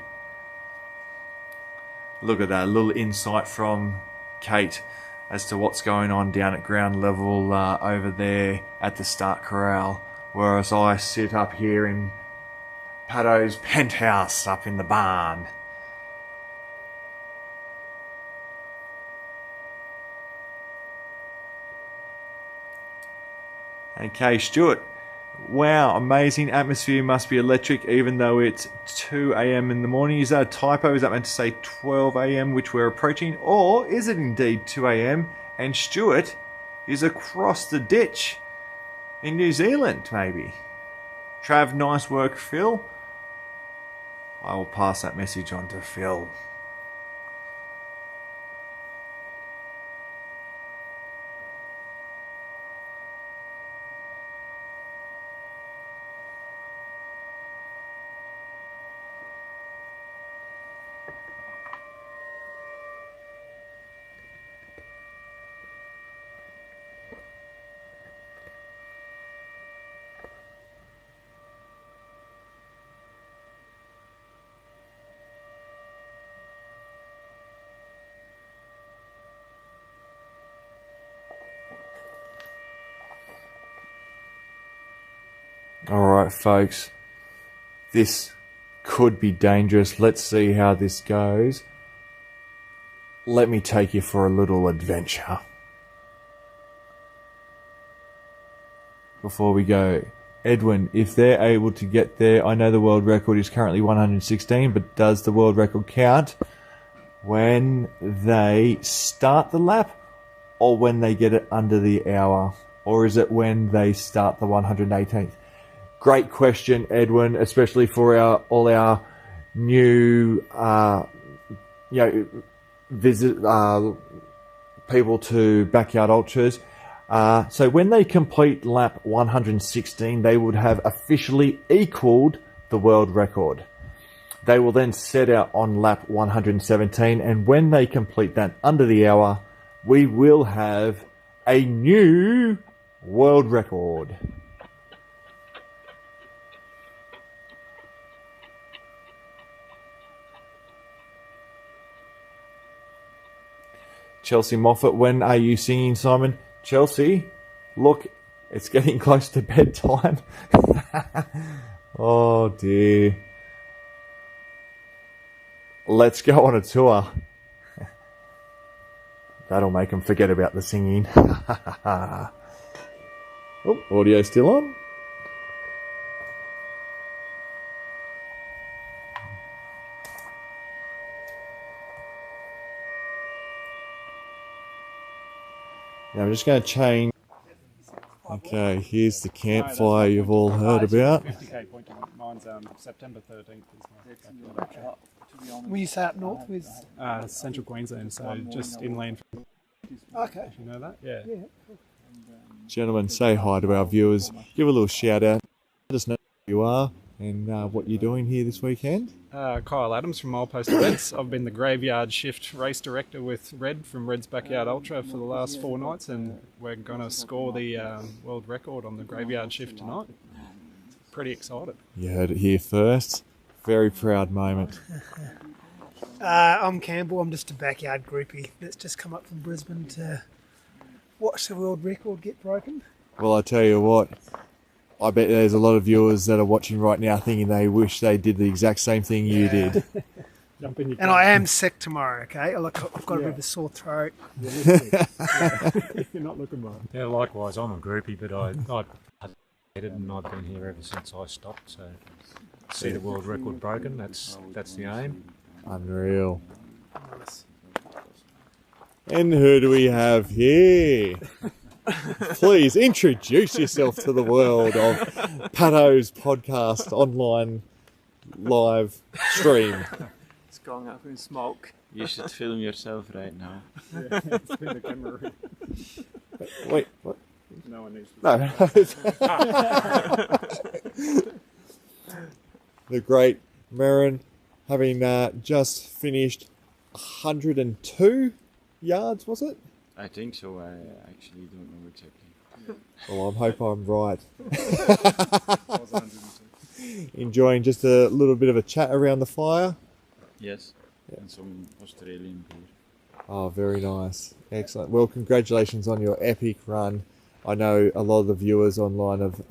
Speaker 7: Look at that, a little insight from Kate as to what's going on down at ground level over there at the start corral, whereas I sit up here in Pato's penthouse up in the barn. Okay, Stuart. Wow, amazing atmosphere, must be electric even though it's 2 a.m. in the morning. Is that a typo? Is that meant to say 12 a.m. which we're approaching? Or is it indeed 2 a.m. and Stuart is across the ditch in New Zealand, maybe? Trav, nice work, Phil. I will pass that message on to Phil. Alright, folks. This could be dangerous. Let's see how this goes. Let me take you for a little adventure. Before we go, Edwin, if they're able to get there, I know the world record is currently 116, but does the world record count when they start the lap or when they get it under the hour? Or is it when they start the 118th? Great question, Edwin, especially for all our new visit people to Backyard Ultras. So when they complete lap 116, they would have officially equaled the world record. They will then set out on lap 117, and when they complete that under the hour, we will have a new world record. Chelsea Moffat, when are you singing, Simon? Chelsea, look, it's getting close to bedtime. Oh dear. Let's go on a tour. That'll make them forget about the singing. Oh, audio still on? Now I'm just going to change. Okay, here's the campfire you've all heard about.
Speaker 9: 50k point to mine's September 13th.
Speaker 10: Were you say up north with?
Speaker 9: Central Queensland, so just inland.
Speaker 10: Okay.
Speaker 9: You know that? Yeah.
Speaker 7: Gentlemen, say hi to our viewers. Give a little shout out. Let us know who you are and what you're doing here this weekend.
Speaker 9: Kyle Adams from Milepost Events. I've been the graveyard shift race director with Red from Red's Backyard Ultra for the last 4 nights, and we're going to score the world record on the graveyard shift tonight. Pretty excited.
Speaker 7: You heard it here first. Very proud moment.
Speaker 10: I'm Campbell. I'm just a backyard groupie that's just come up from Brisbane to watch the world record get broken.
Speaker 7: Well, I tell you what, I bet there's a lot of viewers that are watching right now thinking they wish they did the exact same thing you did.
Speaker 9: Jump in your
Speaker 10: And I am sick tomorrow, okay? I've got a bit of a sore throat.
Speaker 9: You're not looking well.
Speaker 11: Yeah, likewise. I'm a groupie, but I and I've been here ever since I stopped. So see the world record broken. That's the aim.
Speaker 7: Unreal. And who do we have here? Please introduce yourself to the world of Pato's podcast online live stream.
Speaker 12: It's going up in smoke. You should film yourself right now.
Speaker 9: Yeah, it's been the camera.
Speaker 7: Wait, what?
Speaker 9: No one needs to.
Speaker 7: No. The great Marin, having just finished 102 yards, was it?
Speaker 12: I think so. I actually don't know exactly.
Speaker 7: Well, I hope I'm right. Enjoying just a little bit of a chat around the fire?
Speaker 12: Yes, and some Australian beer.
Speaker 7: Oh, very nice. Excellent. Well, congratulations on your epic run. I know a lot of the viewers online have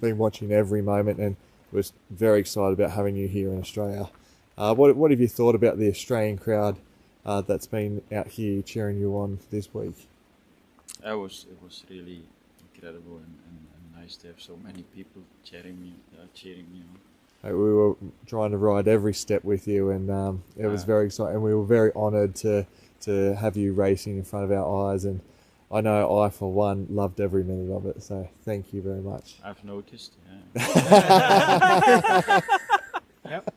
Speaker 7: been watching every moment and was very excited about having you here in Australia. What have you thought about the Australian crowd that's been out here cheering you on this week?
Speaker 12: It was really incredible and nice to have so many people cheering me on.
Speaker 7: We were trying to ride every step with you, and it was very exciting. And we were very honoured to have you racing in front of our eyes. And I know I, for one, loved every minute of it, so thank you very much.
Speaker 12: I've noticed, yeah.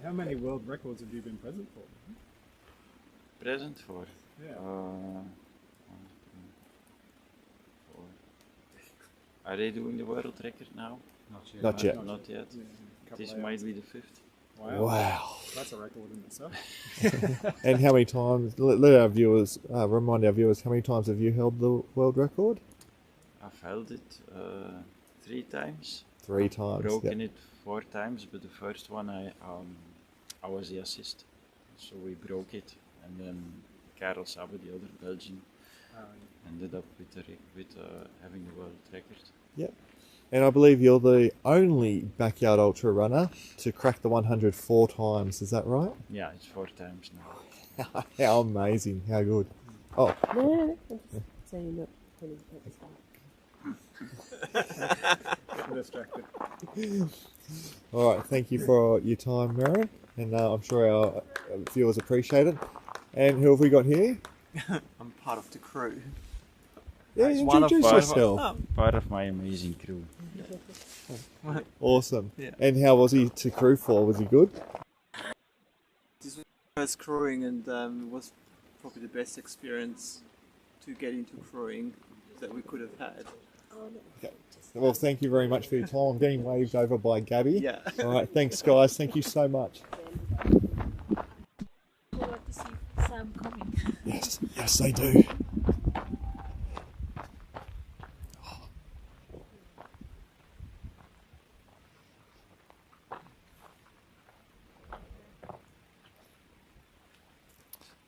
Speaker 9: How many world records have you been present for?
Speaker 12: Present for?
Speaker 9: Yeah.
Speaker 12: 1, 2, 4. Are they doing the world record now?
Speaker 7: Not yet.
Speaker 12: Not yet. This might be the 5th.
Speaker 7: Wow.
Speaker 9: That's a record in itself.
Speaker 7: And how many times, let our viewers, remind our viewers, how many times have you held the world record?
Speaker 12: I've held it 3 times.
Speaker 7: 3 times.
Speaker 12: Broken it 4 times, but the first one I was the assist. So we broke it, and then Karel Sabbe, the other Belgian, ended up with having the world record.
Speaker 7: Yep. And I believe you're the only backyard ultra runner to crack the 100 4 times. Is that right?
Speaker 12: Yeah, it's 4 times now.
Speaker 7: How amazing! How good! Oh.
Speaker 4: No, I'm just saying that when he's
Speaker 9: Distracted.
Speaker 7: All right. Thank you for your time, Mary, and I'm sure our viewers appreciate it. And who have we got here?
Speaker 12: I'm part of the crew.
Speaker 7: Yeah, introduce yourself.
Speaker 12: Part of my amazing crew.
Speaker 7: Awesome.
Speaker 13: Yeah.
Speaker 7: And how was he to crew for? Was he good?
Speaker 13: This was my first crewing, and it was probably the best experience to get into crewing that we could have had.
Speaker 7: Okay. Well, thank you very much for your time. I'm getting waved over by Gabby.
Speaker 13: Yeah.
Speaker 7: All right. Thanks, guys. Thank you so much.
Speaker 2: I'd like to see Sam coming.
Speaker 7: Yes. Yes, they do.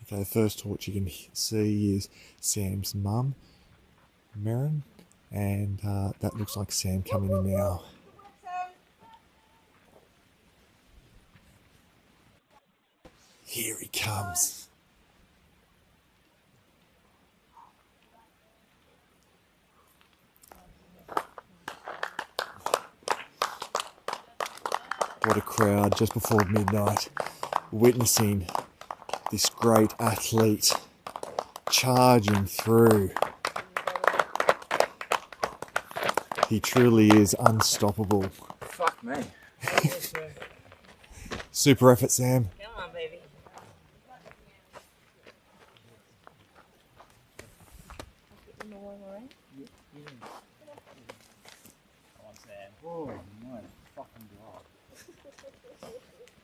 Speaker 7: Okay, the first torch you can see is Sam's mum, Merrin, and that looks like Sam coming in now. Here he comes. What a crowd just before midnight, witnessing this great athlete charging through. He truly is unstoppable.
Speaker 13: Fuck me.
Speaker 7: Super effort, Sam.
Speaker 4: Come on, baby.
Speaker 3: Oh my fucking god.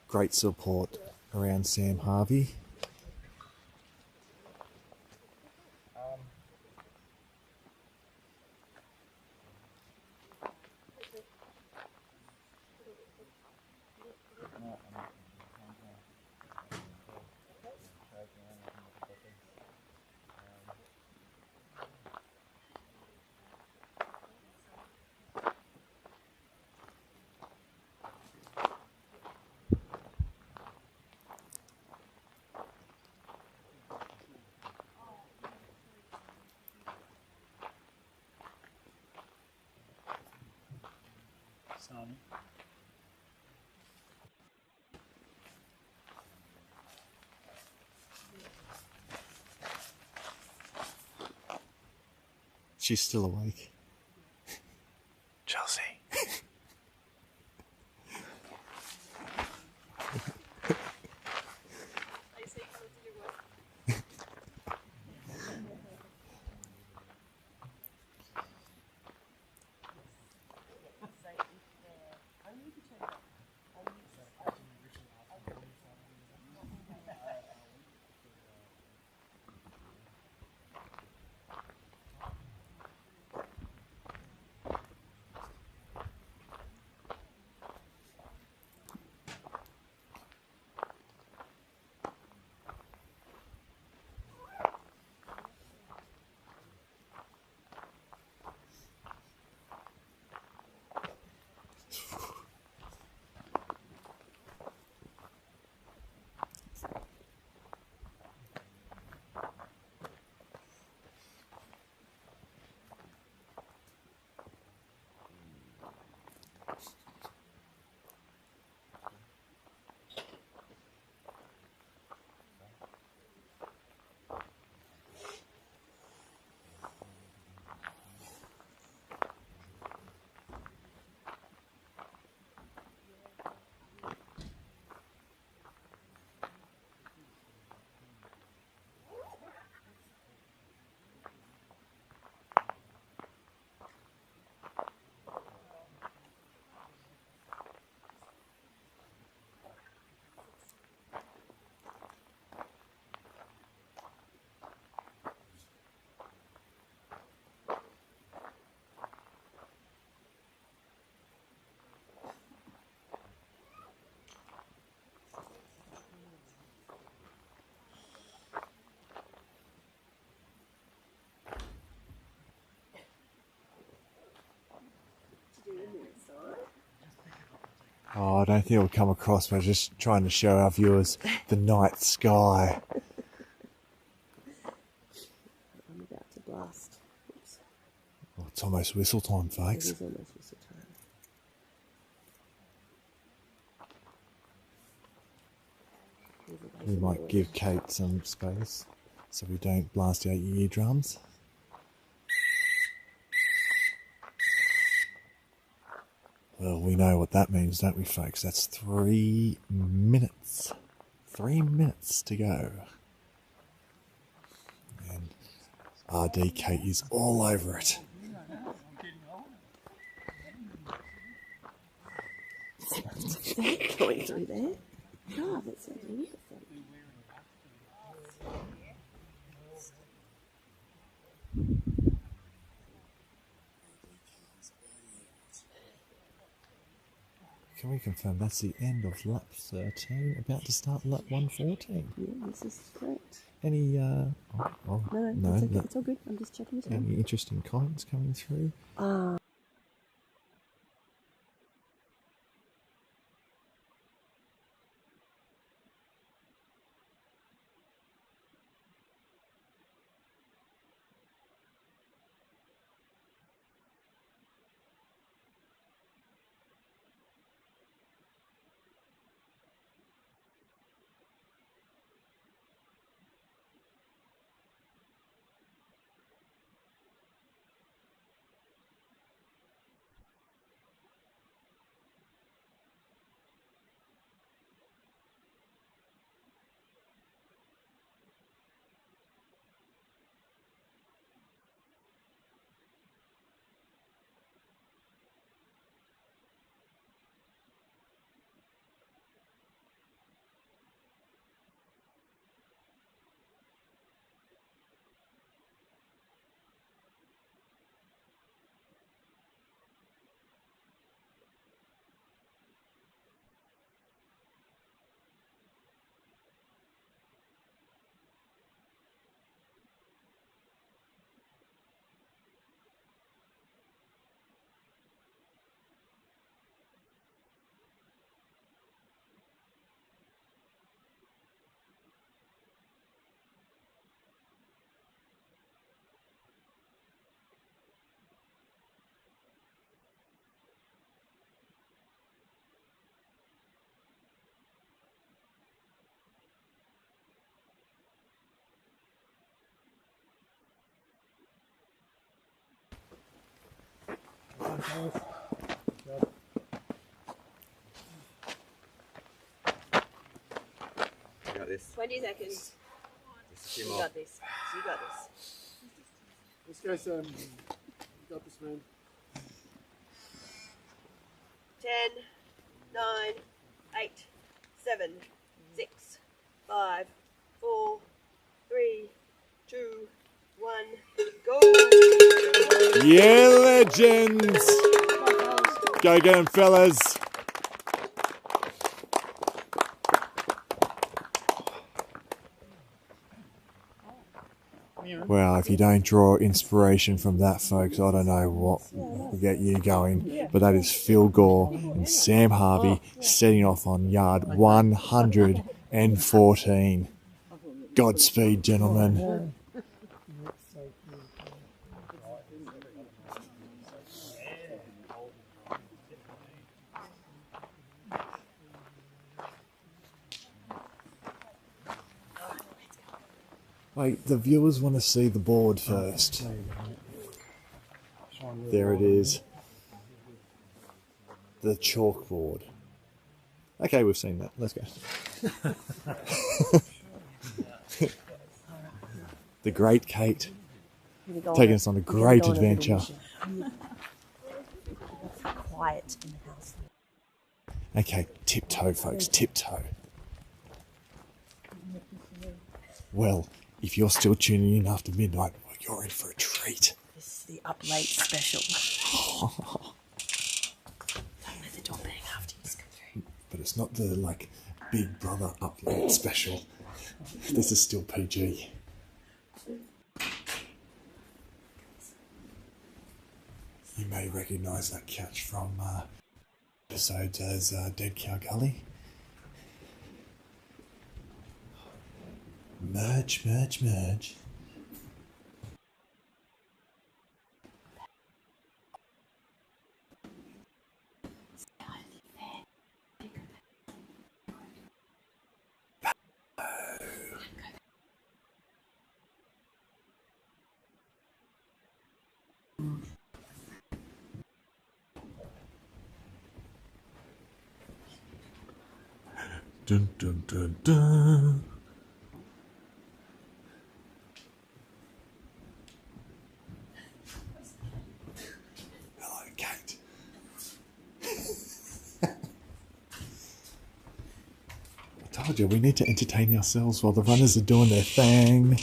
Speaker 7: Great support around Sam Harvey.
Speaker 3: Son.
Speaker 7: She's still awake.
Speaker 13: Chelsea.
Speaker 7: I don't think it'll come across. We're just trying to show our viewers the night sky.
Speaker 4: I'm about to blast. Oops.
Speaker 7: Oh, it's almost whistle time,
Speaker 4: It
Speaker 7: folks.
Speaker 4: is almost whistle time.
Speaker 7: We might give Kate some space so we don't blast out your eardrums. Well, we know what that means, don't we, folks? That's 3 minutes. 3 minutes to go. And RD Kate is all over it.
Speaker 4: Going through there. God, that's so beautiful.
Speaker 7: Can we confirm that's the end of lap 13, about to start lap 114?
Speaker 4: Yeah, this is correct.
Speaker 7: Any,
Speaker 4: No, it's, okay. It's all good. I'm just checking the time.
Speaker 7: Any interesting comments coming through?
Speaker 4: You got this. 20 seconds. You got this. You got this.
Speaker 3: Let's go, Sam. You got this, man.
Speaker 4: 10, 9, 8, 7, 6, 5, 4, 3, 2, 1, go!
Speaker 7: Yeah, legends! Go get 'em, fellas! Well, if you don't draw inspiration from that, folks, I don't know what will get you going. But that is Phil Gore and Sam Harvey setting off on yard 114. Godspeed, gentlemen. Wait, the viewers want to see the board first. There it is. The chalkboard. Okay, we've seen that. Let's go. The great Kate. Taking us on a great adventure.
Speaker 4: Quiet in the house.
Speaker 7: Okay, tiptoe, folks, tiptoe. Well, if you're still tuning in after midnight, well, you're in for a treat.
Speaker 4: This is the up late special. Don't let the door bang after you come through.
Speaker 7: But it's not the, Big Brother up late special. This is still PG. You may recognise that catch from Episodes as Dead Cow Gully. Merge, merge, merge. Dun dun dun dun. Hello, Kate. I told you we need to entertain ourselves while the runners are doing their thing.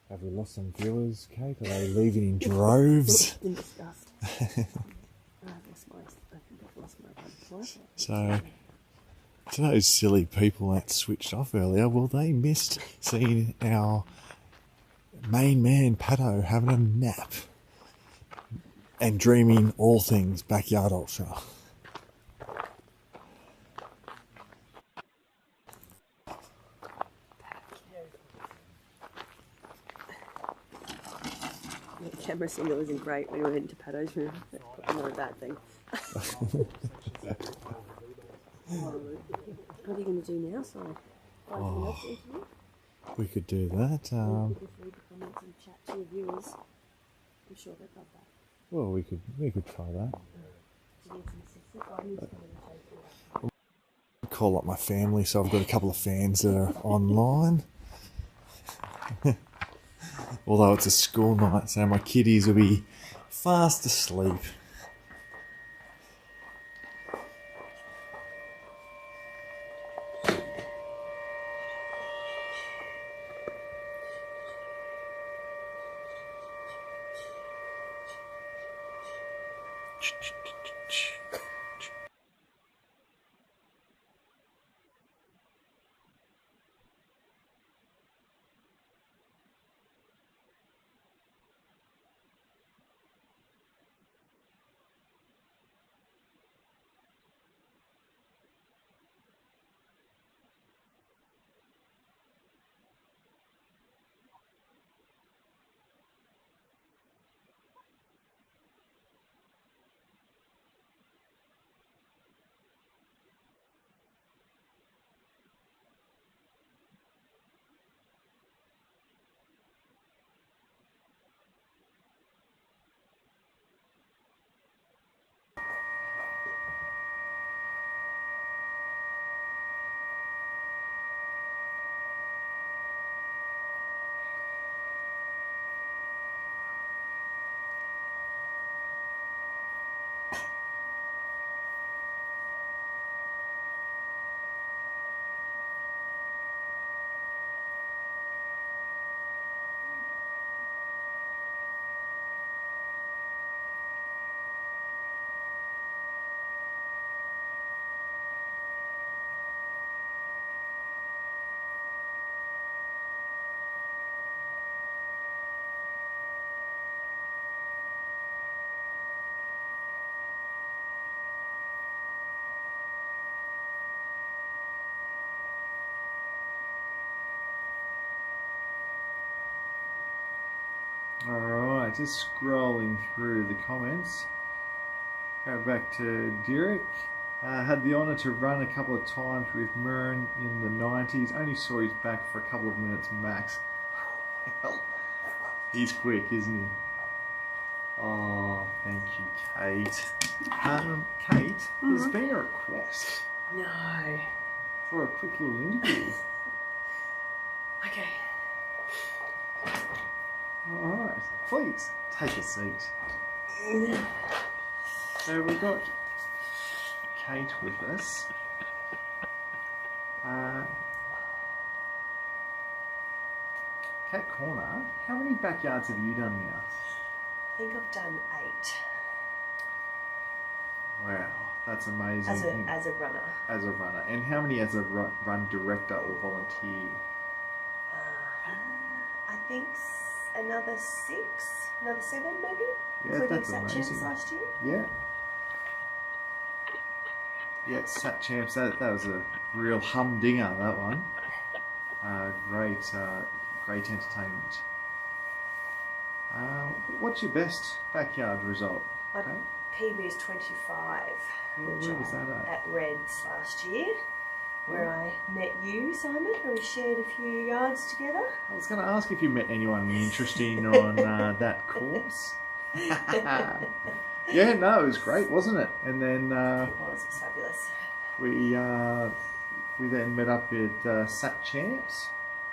Speaker 7: Have we lost some viewers, Kate? Are they leaving in droves? So, to those silly people that switched off earlier, well, they missed seeing our main man, Pato, having a nap and dreaming all things Backyard Ultra.
Speaker 4: The camera signal isn't great when we went into Pato's room. That's not a bad thing. What are you going to do now, Si?
Speaker 7: We could do that.
Speaker 4: Just read the comments and chat to your viewers. I'm sure they'd love that.
Speaker 7: Well, we could try that. I'll call up my family, so I've got a couple of fans that are online. Although it's a school night, so my kiddies will be fast asleep. Alright, just scrolling through the comments. Go back to Derek. Had the honour to run a couple of times with Murren in the 90s. Only saw his back for a couple of minutes max. Hell, he's quick, isn't he? Oh, thank you, Kate. Kate, there's been a request.
Speaker 4: No.
Speaker 7: For a quick little interview.
Speaker 4: Okay.
Speaker 7: Alright, please take a seat. So we've got Kate with us. Cat Corner, how many backyards have you done now?
Speaker 4: I think I've done 8.
Speaker 7: Wow. That's amazing.
Speaker 4: As a runner.
Speaker 7: As a runner. And how many as a run director or volunteer?
Speaker 4: I think another 6, another 7 maybe, including
Speaker 7: that's
Speaker 4: Sat
Speaker 7: amazing.
Speaker 4: Champs last year.
Speaker 7: Yeah. Yeah, Sat Champs, that was a real humdinger, that one. Great entertainment. What's your best backyard result?
Speaker 4: My PB is 25, which
Speaker 7: where was that
Speaker 4: at Reds last year, where I met you, Simon, and we shared a few yards together.
Speaker 7: I was going to ask if you met anyone interesting on that course. Yeah, no, it was great, wasn't it? And then
Speaker 4: it was fabulous.
Speaker 7: We then met up at Sat Champs,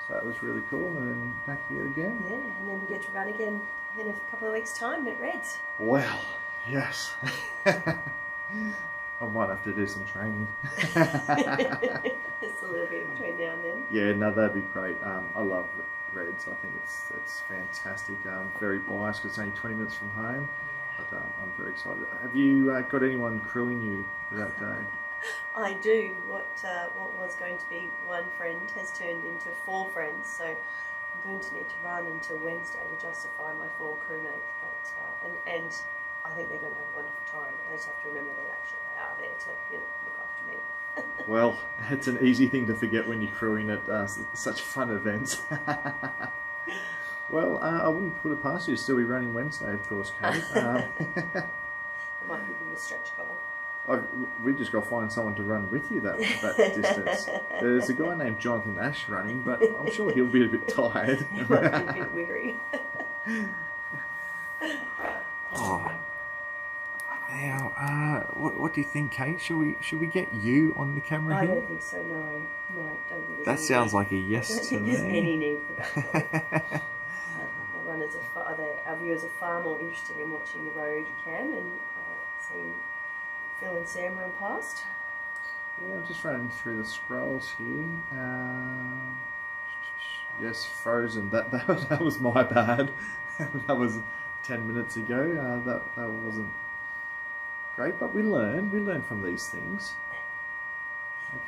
Speaker 7: so that was really cool. And then back here again.
Speaker 4: Yeah, and then we get to run again in a couple of weeks' time at Reds.
Speaker 7: Well, yes. I might have to do some training.
Speaker 4: Just a little bit between now and then.
Speaker 7: Yeah, no, that'd be great. I love Reds. I think it's fantastic. I'm very biased because it's only 20 minutes from home, but I'm very excited. Have you got anyone crewing you for that day?
Speaker 4: I do. What was going to be one friend has turned into 4 friends, so I'm going to need to run until Wednesday to justify my 4 crewmates. But and I think they're going to have a wonderful time. They just have to remember that actually they are there to look after me.
Speaker 7: Well, it's an easy thing to forget when you're crewing at such fun events. Well, I wouldn't put it past you to still be running Wednesday, of course, Kate.
Speaker 4: It might be a stretch goal.
Speaker 7: We just got to find someone to run with you that distance. There's a guy named Jonathan Ash running, but I'm sure he'll be a bit tired.
Speaker 4: He might be a bit weary.
Speaker 7: Oh. Now, what do you think, Kate? Should we get you on the camera
Speaker 4: I
Speaker 7: here?
Speaker 4: don't think so. No, don't think there's
Speaker 7: That
Speaker 4: any
Speaker 7: sounds
Speaker 4: need.
Speaker 7: like a yes
Speaker 4: I don't
Speaker 7: to
Speaker 4: think
Speaker 7: me.
Speaker 4: there's any need for that. The runners our viewers are far more interested in watching the road cam and seeing Phil and Sam run past.
Speaker 7: Yeah, I'm just running through the scrolls here. Yes, Frozen. That was my bad. That was 10 minutes ago. That wasn't great, but we learn from these things.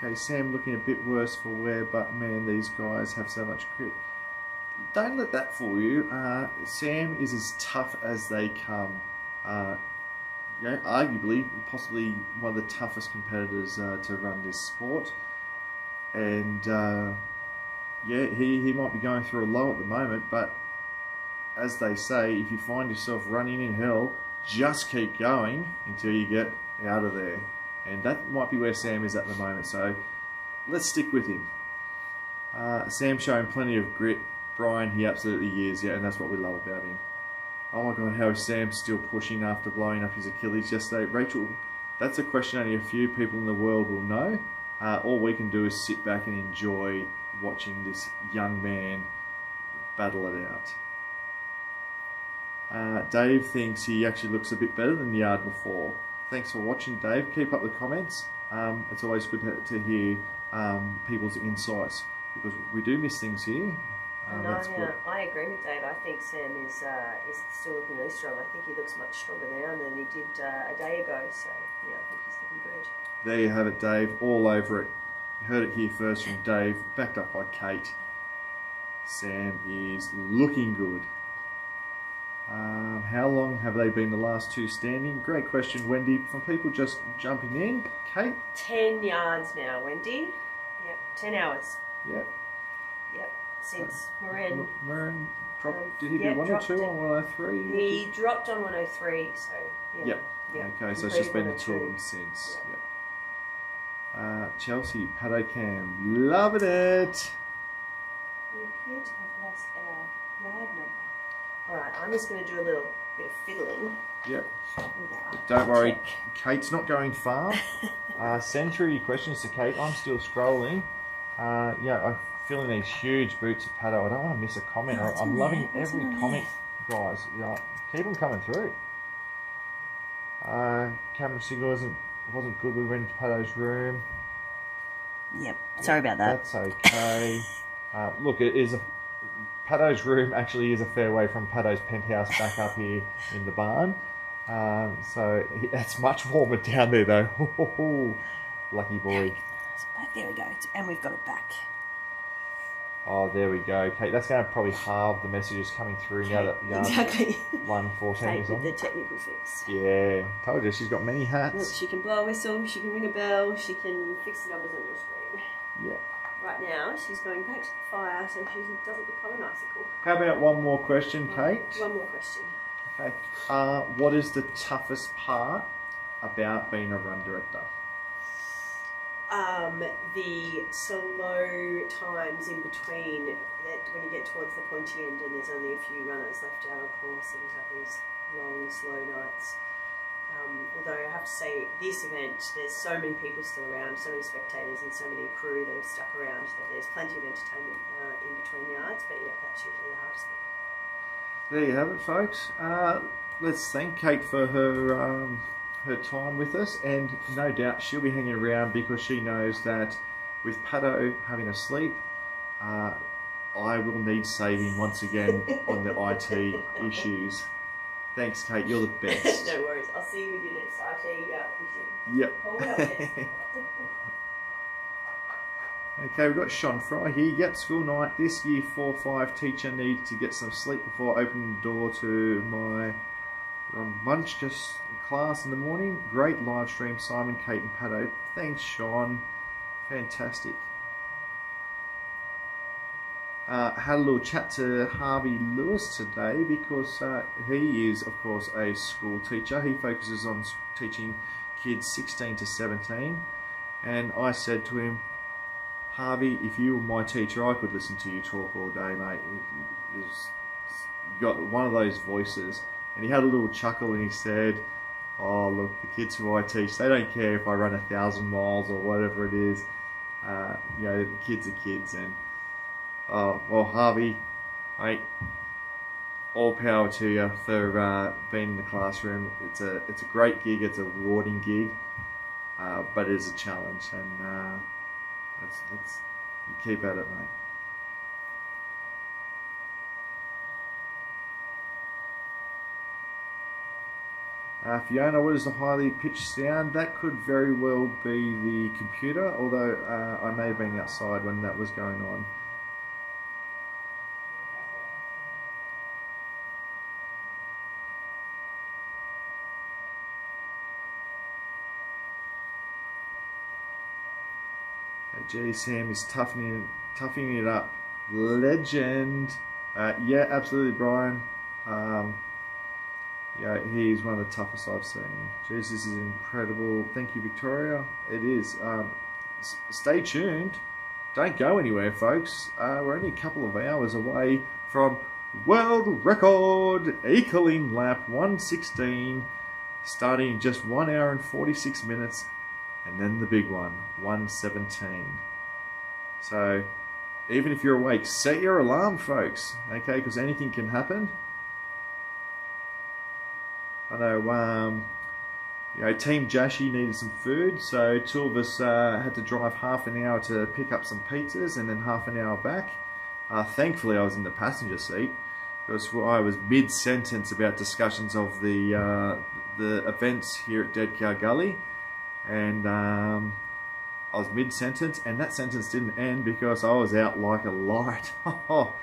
Speaker 7: Okay, Sam looking a bit worse for wear, but man, these guys have so much grit. Don't let that fool you. Sam is as tough as they come. Arguably, possibly one of the toughest competitors to run this sport. And he might be going through a low at the moment, but as they say, if you find yourself running in hell, just keep going until you get out of there. And that might be where Sam is at the moment, so let's stick with him. Sam showing plenty of grit. Brian, he absolutely is, and that's what we love about him. Oh my God, how is Sam still pushing after blowing up his Achilles yesterday? Rachel, that's a question only a few people in the world will know. All we can do is sit back and enjoy watching this young man battle it out. Dave thinks he actually looks a bit better than the yard before. Thanks for watching, Dave. Keep up the comments. It's always good to hear people's insights because we do miss things here.
Speaker 4: I agree with Dave. I think Sam is still looking really strong. I think he looks much stronger now than he did a day ago. So yeah, I think he's looking good.
Speaker 7: There you have it, Dave. All over it. You heard it here first from Dave, backed up by Kate. Sam is looking good. How long have they been the last 2 standing? Great question, Wendy. From people just jumping in. Kate?
Speaker 4: 10 yards now, Wendy. Yep, 10 hours.
Speaker 7: Yep.
Speaker 4: Yep, since Moran
Speaker 7: dropped. Did he do 1 or 2 on 103?
Speaker 4: He dropped on 103, so yeah.
Speaker 7: Yep. Okay, so it's just been the 2 of them since. Yep. Chelsea, Paddo Cam, loving it.
Speaker 4: We appear to have lost our yard number. Alright, I'm just going to do a little bit of fiddling.
Speaker 7: Yep. Don't worry, Kate's not going far. Send through your questions to Kate. I'm still scrolling. I'm feeling these huge boots of Paddo. I don't want to miss a comment. I'm loving every comment, guys. Keep them coming through. Camera signal wasn't good. We went into Paddo's room.
Speaker 4: Yep, sorry about that.
Speaker 7: That's okay. Look, it is Paddo's room actually is a fair way from Paddo's penthouse back up here in the barn. So it's much warmer down there though. Lucky boy.
Speaker 4: There we go. And we've got it back.
Speaker 7: Oh, there we go, Kate. That's going to probably halve the messages coming through now that yard
Speaker 4: Exactly.
Speaker 7: 114
Speaker 4: Kate
Speaker 7: is
Speaker 4: with
Speaker 7: on.
Speaker 4: the technical fix.
Speaker 7: Yeah, told you she's got many hats.
Speaker 4: Look, she can blow a whistle, she can ring a bell, she can fix the numbers on your screen.
Speaker 7: Yeah.
Speaker 4: Right now, she's going back to the fire so she doesn't become an icicle.
Speaker 7: How about one more question, Kate?
Speaker 4: One more question.
Speaker 7: Okay. What is the toughest part about being a run director?
Speaker 4: The slow times in between, that when you get towards the pointy end and there's only a few runners left out on course and you have these long, slow nights. Although I have to say, this event, there's so many people still around, so many spectators and so many crew that have stuck around that there's plenty of entertainment in between yards, but yeah, that's usually the hardest thing.
Speaker 7: There you have it, folks. Let's thank Kate for her time with us, and no doubt she'll be hanging around because she knows that with Pato having a sleep, I will need saving once again on the IT issues. Thanks, Kate. You're the best.
Speaker 4: No worries. I'll see you with your next IT issue.
Speaker 7: Yep.
Speaker 4: Oh, well, yes.
Speaker 7: Okay, we've got Sean Fry here. Yep, school night. This year 4-5 teacher needs to get some sleep before opening the door to my lunch just class in the morning. Great live stream, Simon, Kate and Pato. Thanks, Sean. Fantastic. Had a little chat to Harvey Lewis today because he is, of course, a school teacher. He focuses on teaching kids 16 to 17. And I said to him, Harvey, if you were my teacher, I could listen to you talk all day, mate. You've got one of those voices. And he had a little chuckle and he said, oh, look, the kids who I teach, they don't care if I run 1,000 miles or whatever it is. You know, the kids are kids. And, well, Harvey, mate, all power to you for being in the classroom. It's a great gig. It's a rewarding gig, but it is a challenge. And you keep at it, mate. Fiona, what is the highly pitched sound? That could very well be the computer, although I may have been outside when that was going on. Gee, Sam is toughening it up. Legend. Yeah, absolutely, Brian. Yeah, he's one of the toughest I've seen. Jeez, this is incredible. Thank you, Victoria. It is. Stay tuned. Don't go anywhere, folks. We're only a couple of hours away from world record equaling lap 116, starting in just 1 hour and 46 minutes, and then the big one, 117. So, even if you're awake, set your alarm, folks. Okay, because anything can happen. I know, you know, Team Jashi needed some food, so two of us had to drive half an hour to pick up some pizzas and then half an hour back. Thankfully, I was in the passenger seat because I was mid-sentence about discussions of the events here at Dead Cow Gully, and I was mid-sentence, and that sentence didn't end because I was out like a light. Oh,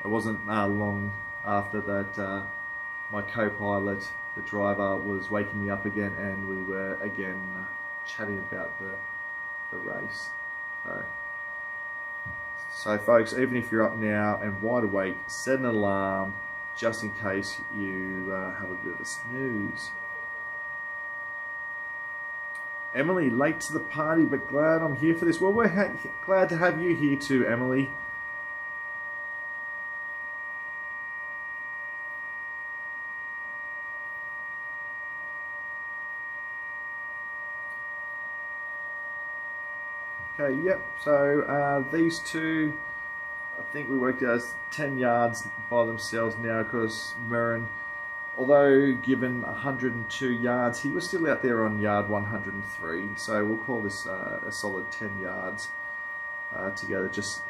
Speaker 7: it wasn't long after that. My co-pilot, the driver, was waking me up again, and we were again chatting about the race. So folks, even if you're up now and wide awake, set an alarm just in case you have a bit of a snooze. Emily, late to the party, but glad I'm here for this. Well, we're glad to have you here too, Emily. Okay, yep, so these two, I think we worked out as 10 yards by themselves now because Murren, although given 102 yards, he was still out there on yard 103, so we'll call this a solid 10 yards together, just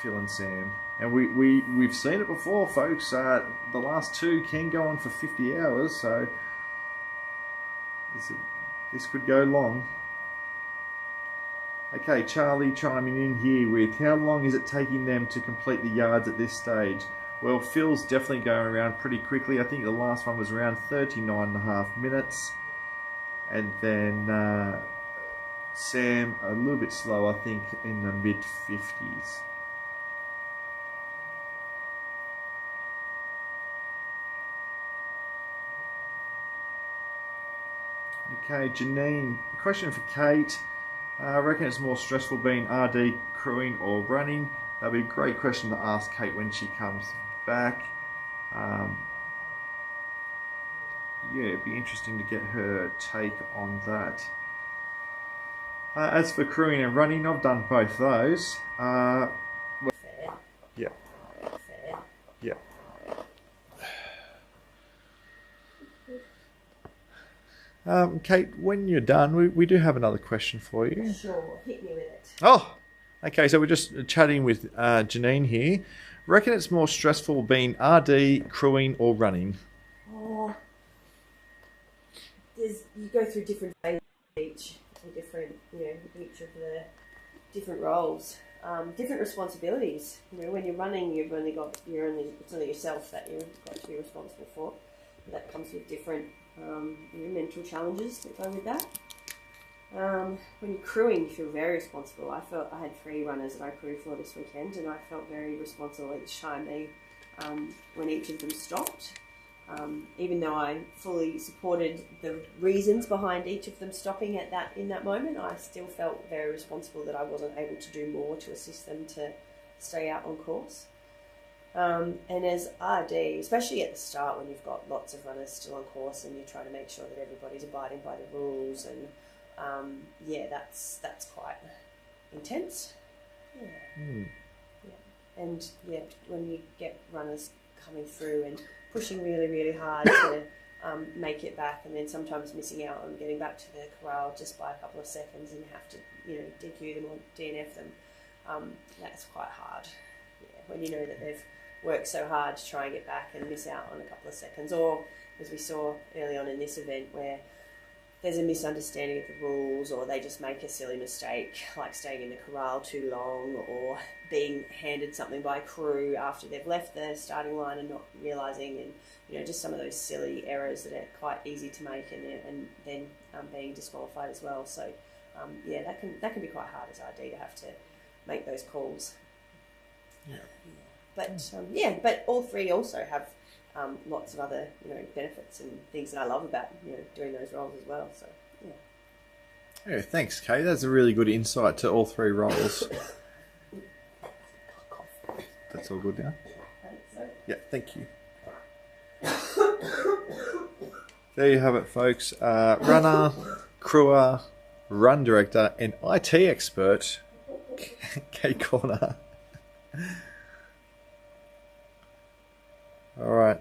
Speaker 7: Phil and Sam. And we've seen it before, folks. The last two can go on for 50 hours, so this could go long. Okay, Charlie chiming in here with, how long is it taking them to complete the yards at this stage? Well, Phil's definitely going around pretty quickly. I think the last one was around 39.5 minutes. And then Sam, a little bit slow, I think, in the mid-50s. Okay, Janine, question for Kate. I reckon it's more stressful being RD, crewing or running. That'll be a great question to ask Kate when she comes back. Yeah, it'd be interesting to get her take on that. As for crewing and running, I've done both those. Yeah. Yeah. Kate, when you're done, we do have another question for you.
Speaker 4: Sure, hit me with it.
Speaker 7: Oh, okay, so we're just chatting with Janine here. Reckon it's more stressful being RD, crewing or running?
Speaker 4: Oh, you go through different phases each of the different roles, different responsibilities. When you're running, it's only yourself that you've got to be responsible for. That comes with different mental challenges that go with that. When you're crewing, you feel very responsible. I felt I had 3 runners that I crewed for this weekend, and I felt very responsible each time when each of them stopped. Even though I fully supported the reasons behind each of them stopping in that moment, I still felt very responsible that I wasn't able to do more to assist them to stay out on course. And as RD, especially at the start when you've got lots of runners still on course and you're trying to make sure that everybody's abiding by the rules, and that's quite intense. And when you get runners coming through and pushing really, really hard to make it back, and then sometimes missing out on getting back to the corral just by a couple of seconds, and you have to DQ them or DNF them, that's quite hard. When you know that they've worked so hard to try and get back and miss out on a couple of seconds, or as we saw early on in this event where there's a misunderstanding of the rules, or they just make a silly mistake like staying in the corral too long, or being handed something by crew after they've left the starting line and not realising, and just some of those silly errors that are quite easy to make, and then being disqualified as well. So that can be quite hard as RD to have to make those calls. But all 3 also have lots of other benefits and things that I love about doing those roles as well. So
Speaker 7: yeah, thanks, Kate. That's a really good insight to all 3 roles. That's all good now? Yeah, thank you. There you have it, folks. Runner, crewer, run director, and IT expert, Kate Corner. Alright,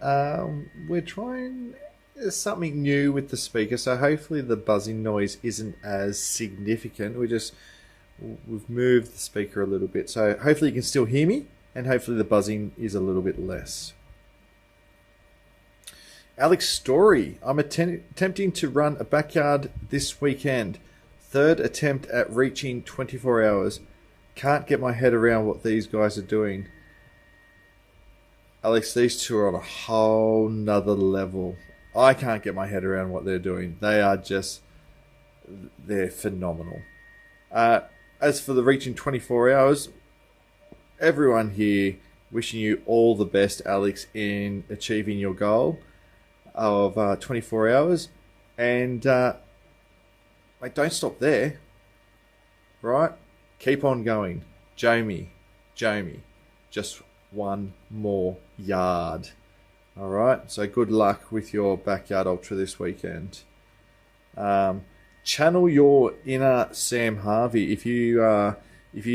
Speaker 7: we're trying something new with the speaker, so hopefully the buzzing noise isn't as significant. We've moved the speaker a little bit, so hopefully you can still hear me, and hopefully the buzzing is a little bit less. Alex Story, I'm attempting to run a backyard this weekend. 3rd attempt at reaching 24 hours. Can't get my head around what these guys are doing. Alex, these two are on a whole nother level. I can't get my head around what they're doing. They're phenomenal. As for the reaching 24 hours, everyone here wishing you all the best, Alex, in achieving your goal of 24 hours. And don't stop there, right? Keep on going. Jamie, just one more yard. All right, so good luck with your backyard ultra this weekend. Channel your inner Sam Harvey. If you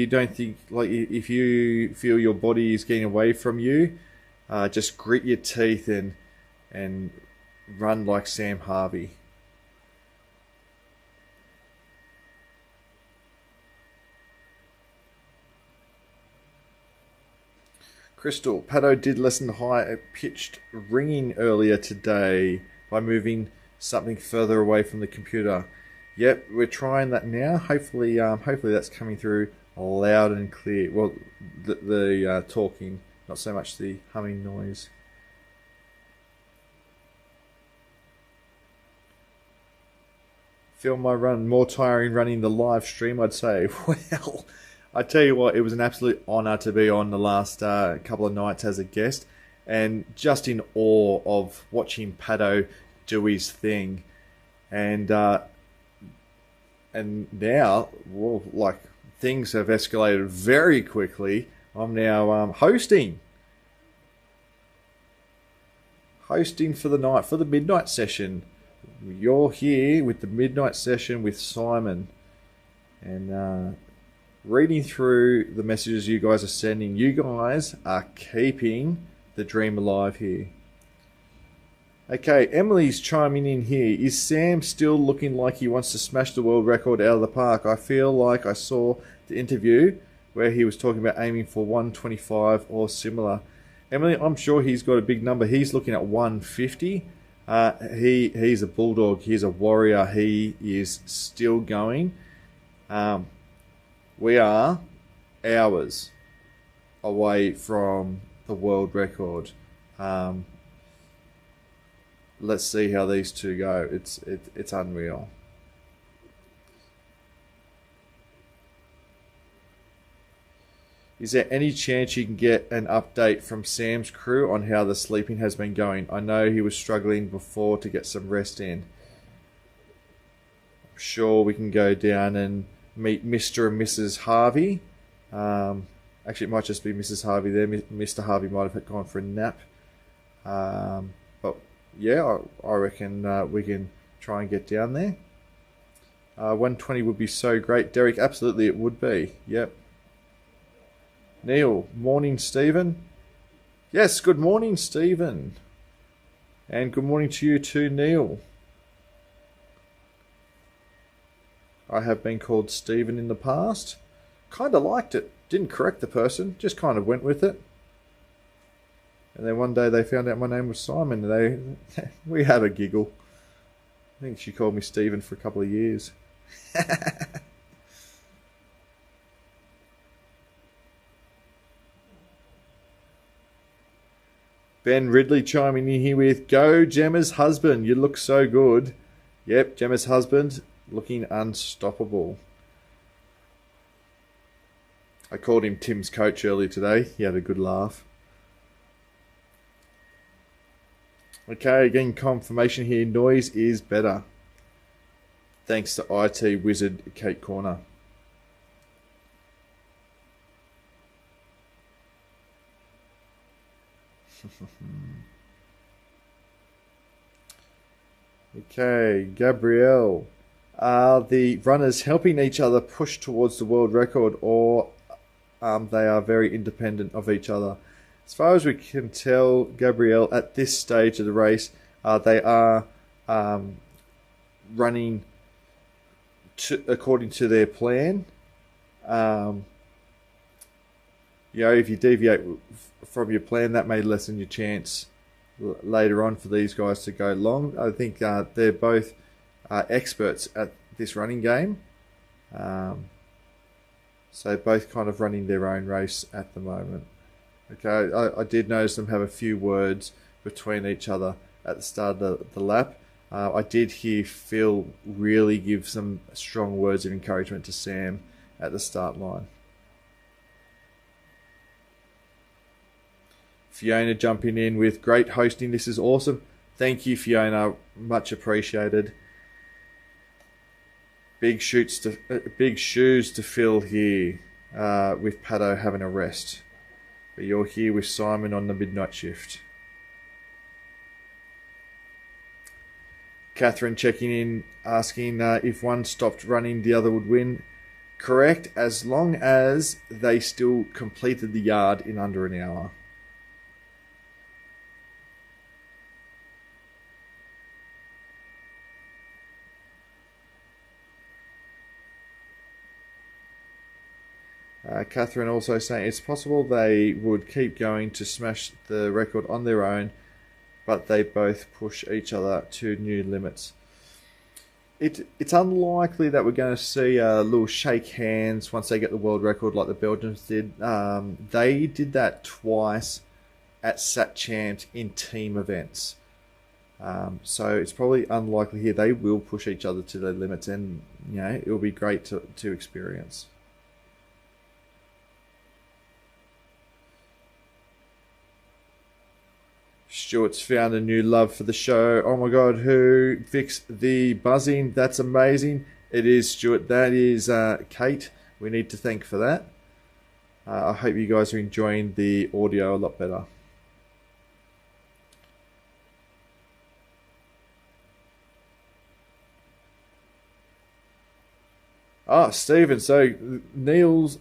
Speaker 7: don't think, if you feel your body is getting away from you, just grit your teeth and run like Sam Harvey. Crystal, Pato did listen high-pitched ringing earlier today by moving something further away from the computer. Yep, we're trying that now. Hopefully that's coming through loud and clear. Well, the talking, not so much the humming noise. Feel my run more tiring running the live stream, I'd say. Well, I tell you what, it was an absolute honour to be on the last couple of nights as a guest, and just in awe of watching Pato do his thing. And now, well, like, things have escalated very quickly. I'm now hosting for the night, for the midnight session. You're here with the midnight session with Simon, and reading through the messages you guys are sending. You guys are keeping the dream alive here. Okay, Emily's chiming in here. Is Sam still looking like he wants to smash the world record out of the park? I feel like I saw the interview where he was talking about aiming for 125 or similar. Emily, I'm sure he's got a big number. He's looking at 150. He's a bulldog. He's a warrior. He is still going. We are hours away from the world record. Let's see how these two go. It's unreal. Is there any chance you can get an update from Sam's crew on how the sleeping has been going? I know he was struggling before to get some rest in. I'm sure we can go down and meet Mr. and Mrs. Harvey. Actually, it might just be Mrs. Harvey there. Mr. Harvey might have gone for a nap. But yeah, I reckon we can try and get down there. 120 would be so great. Derek, absolutely it would be. Yep. Neil, morning, Stephen. Yes, good morning, Stephen. And good morning to you too, Neil. I have been called Stephen in the past. Kind of liked it. Didn't correct the person, just kind of went with it. And then one day they found out my name was Simon. We had a giggle. I think she called me Stephen for a couple of years. Ben Ridley chiming in here with, go Gemma's husband, you look so good. Yep, Gemma's husband looking unstoppable. I called him Tim's coach earlier today. He had a good laugh. Okay, getting confirmation here. Noise is better. Thanks to IT wizard Kate Corner. Okay, Gabrielle. Are the runners helping each other push towards the world record, or they are very independent of each other? As far as we can tell, Gabrielle, at this stage of the race, they are running according to their plan. If you deviate from your plan, that may lessen your chance later on for these guys to go long. I think they're both experts at this running game. So both kind of running their own race at the moment. Okay, I did notice them have a few words between each other at the start of the lap. I did hear Phil really give some strong words of encouragement to Sam at the start line. Fiona jumping in with great hosting. This is awesome. Thank you, Fiona. Much appreciated. Big shoes to fill here with Pato having a rest. But you're here with Simon on the midnight shift. Catherine checking in, asking if one stopped running, the other would win. Correct, as long as they still completed the yard in under an hour. Catherine also saying it's possible they would keep going to smash the record on their own, but they both push each other to new limits. It's unlikely that we're going to see a little shake hands once they get the world record like the Belgians did. They did that twice at Sat Champs in team events. So it's probably unlikely here. They will push each other to their limits, and it will be great to experience. Stuart's found a new love for the show. Oh my god, who fixed the buzzing? That's amazing. It is Stuart. That is Kate. We need to thank for that. I hope you guys are enjoying the audio a lot better. Stephen. So Niels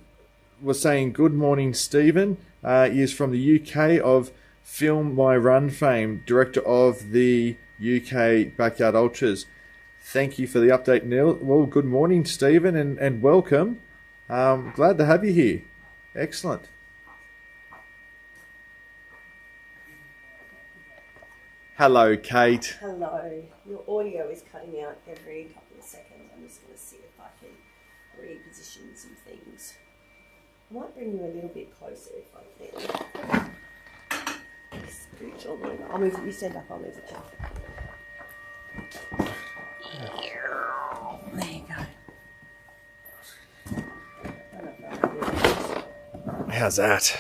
Speaker 7: was saying good morning, Stephen. He is from the UK of Film My Run fame, director of the UK Backyard Ultras. Thank you for the update, Neil. Well, good morning, Stephen, and welcome. Glad to have you here. Excellent. Hello, Kate.
Speaker 4: Hello. Your audio is cutting out every couple of seconds. I'm just going to see if I can reposition some things. I might bring you a little bit closer if I can. Scooch all the way. I'll move. You stand up. I'll move the chair. There you go.
Speaker 7: How's that?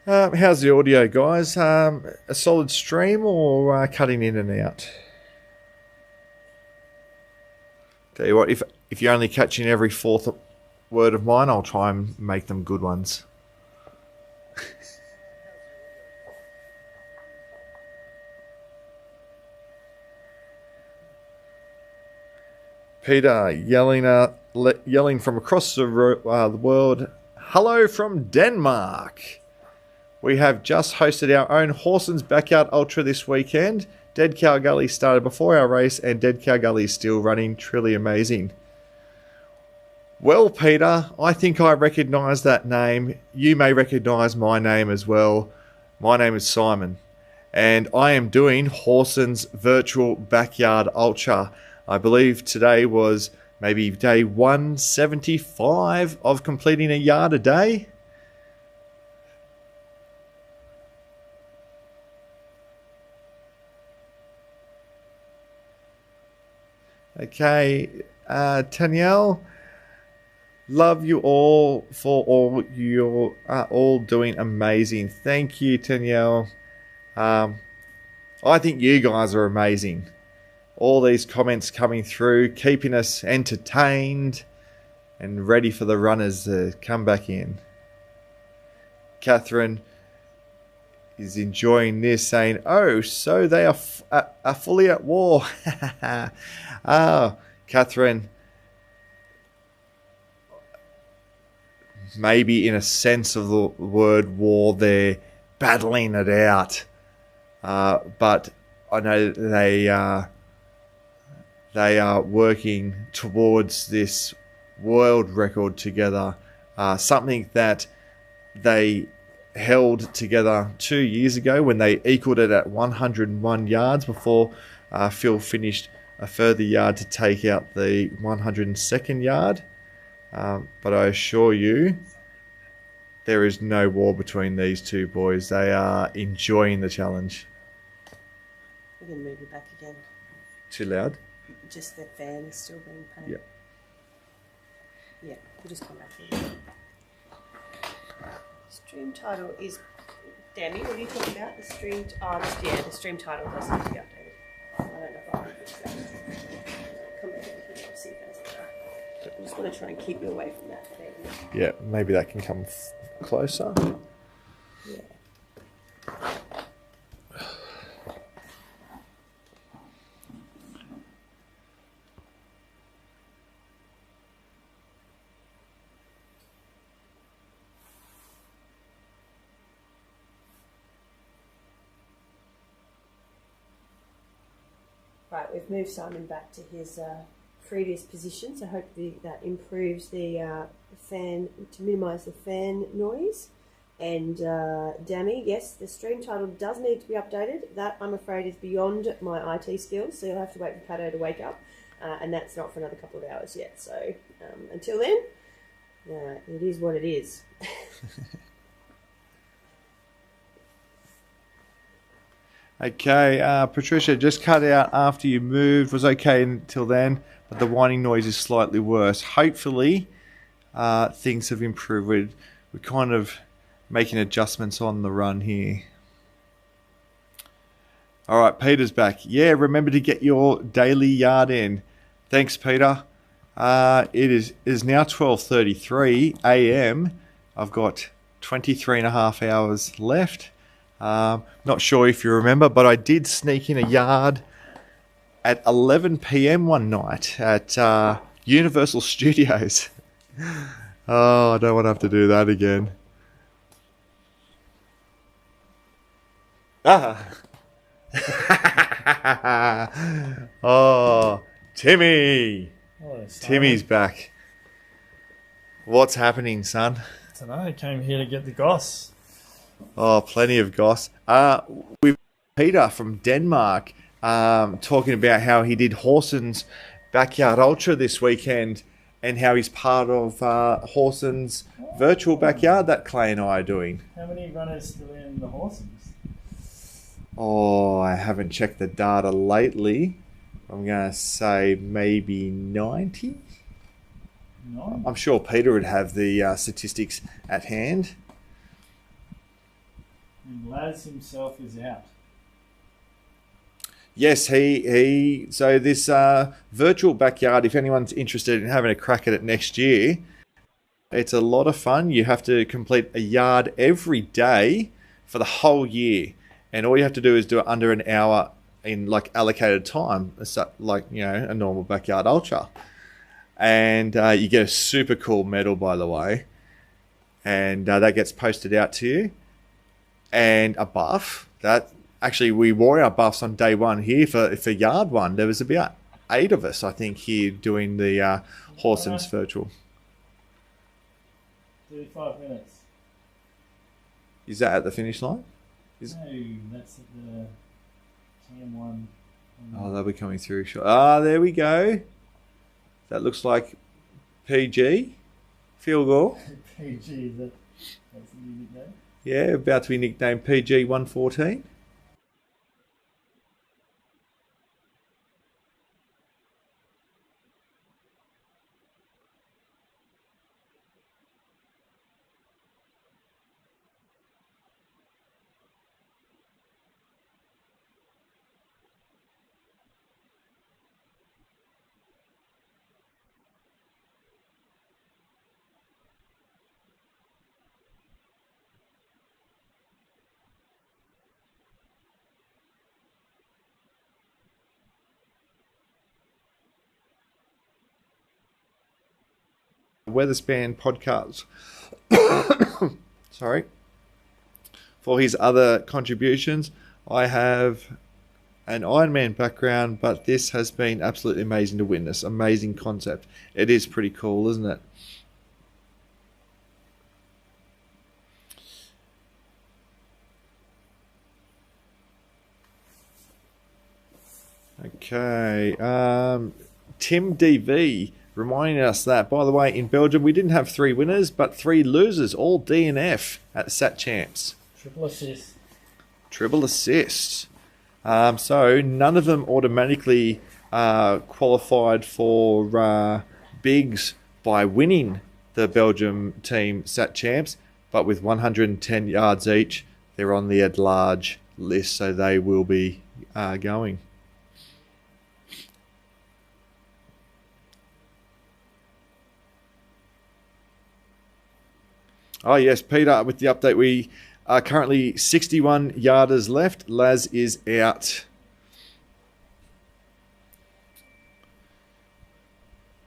Speaker 7: How's the audio, guys? A solid stream or cutting in and out? Tell you what, if you're only catching every fourth word of mine, I'll try and make them good ones. Peter yelling from across the world, hello from Denmark. We have just hosted our own Horsens Backyard Ultra this weekend. Dead Cow Gully started before our race, and Dead Cow Gully is still running. Truly amazing. Well, Peter, I think I recognise that name. You may recognise my name as well. My name is Simon, and I am doing Horsens Virtual Backyard Ultra. I believe today was maybe day 175 of completing a yard a day. Okay, Danielle, love you all for all you are all doing amazing. Thank you, Danielle. I think you guys are amazing. All these comments coming through, keeping us entertained and ready for the runners to come back in. Catherine is enjoying this, saying, oh, so they are fully at war. Catherine, maybe in a sense of the word war, they're battling it out. But I know they are working towards this world record together, something that they held together 2 years ago when they equaled it at 101 yards before Phil finished a further yard to take out the 102nd yard. But I assure you, there is no war between these two boys. They are enjoying the challenge.
Speaker 4: We're going to move you back again.
Speaker 7: Too loud?
Speaker 4: Just the fan is still being paid.
Speaker 7: Yep.
Speaker 4: Yeah, we'll just come back here. Stream title is... Dammy, what are you talking about? The stream... the stream title does need to be updated. I don't know if I'll fix that. Come back over here, I'll see if that's better. I just want to try and keep you away from that thing.
Speaker 7: Yeah, maybe that can come closer.
Speaker 4: Yeah. Right, we've moved Simon back to his previous position, so hopefully that improves the fan, to minimise the fan noise. And Dammy, yes, the stream title does need to be updated. That, I'm afraid, is beyond my IT skills, so you'll have to wait for Pato to wake up, and that's not for another couple of hours yet. So until then, it is what it is.
Speaker 7: Okay, Patricia, just cut out after you moved. Was okay until then, but the whining noise is slightly worse. Hopefully, things have improved. We're kind of making adjustments on the run here. All right, Peter's back. Yeah, remember to get your daily yard in. Thanks, Peter. It is now 12:33 a.m. I've got 23 and a half hours left. Not sure if you remember, but I did sneak in a yard at 11 p.m. one night at Universal Studios. Oh, I don't want to have to do that again. Oh, Timmy.
Speaker 8: Hello, son.
Speaker 7: Timmy's back. What's happening, son?
Speaker 8: I don't know. I came here to get the goss.
Speaker 7: Oh, plenty of goss. With Peter from Denmark talking about how he did Horson's Backyard Ultra this weekend and how he's part of Horson's virtual backyard that Clay and I are doing.
Speaker 8: How many runners still in the horses?
Speaker 7: Oh, I haven't checked the data lately. I'm going to say maybe 90.
Speaker 8: No.
Speaker 7: I'm sure Peter would have the statistics at hand.
Speaker 8: And Laz himself is out.
Speaker 7: Yes, so this virtual backyard, if anyone's interested in having a crack at it next year, it's a lot of fun. You have to complete a yard every day for the whole year. And all you have to do is do it under an hour in like allocated time, like, you know, a normal backyard ultra. And you get a super cool medal, by the way. And that gets posted out to you. And a buff. That actually, we wore our buffs on day one here for yard one. There was about 8 of us, I think, here doing the Horson's virtual.
Speaker 8: 35 minutes.
Speaker 7: Is that at the finish line?
Speaker 8: No, that's at the TM1.
Speaker 7: Oh, they'll be coming through. Ah, there we go. That looks like PG. Field goal.
Speaker 8: PG, that's the new nickname?
Speaker 7: Yeah, about to be nicknamed PG 114. Weatherspan podcast. Sorry. For his other contributions, I have an Ironman background, but this has been absolutely amazing to witness. Amazing concept. It is pretty cool, isn't it? Okay. Tim DV reminding us that, by the way, in Belgium we didn't have 3 winners, but 3 losers, all DNF at Sat Champs.
Speaker 8: Triple assist.
Speaker 7: Triple assists. So none of them automatically qualified for bigs by winning the Belgium team Sat Champs, but with 110 yards each, they're on the at-large list, so they will be going. Oh, yes, Peter, with the update, we are currently 61 yarders left. Laz is out.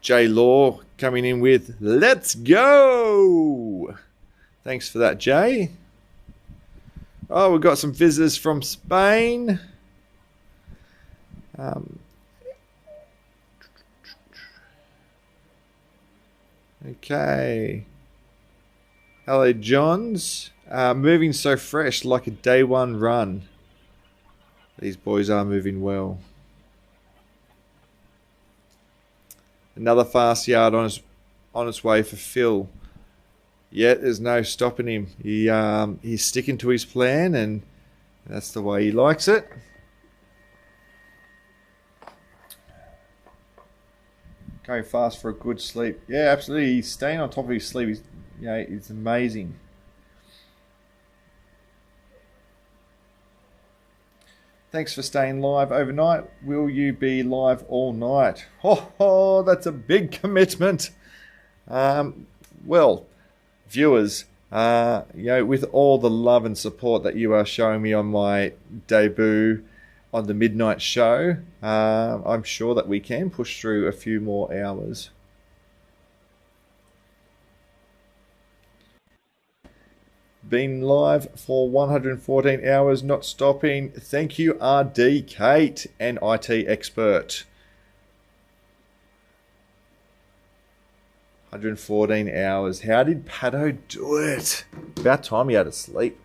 Speaker 7: Jay Law coming in with, let's go! Thanks for that, Jay. Oh, we've got some visitors from Spain. Okay. Hello, Johns. Moving so fresh, like a day one run. These boys are moving well. Another fast yard on its way for Phil. Yeah, there's no stopping him. He's sticking to his plan, and that's the way he likes it. Going fast for a good sleep. Yeah, absolutely. He's staying on top of his sleep. It's amazing. Thanks for staying live overnight. Will you be live all night? Oh, that's a big commitment. Well, viewers, with all the love and support that you are showing me on my debut on the midnight show, I'm sure that we can push through a few more hours. Been live for 114 hours, not stopping. Thank you, RD Kate, and IT expert. 114 hours. How did Pato do it? About time he had to sleep.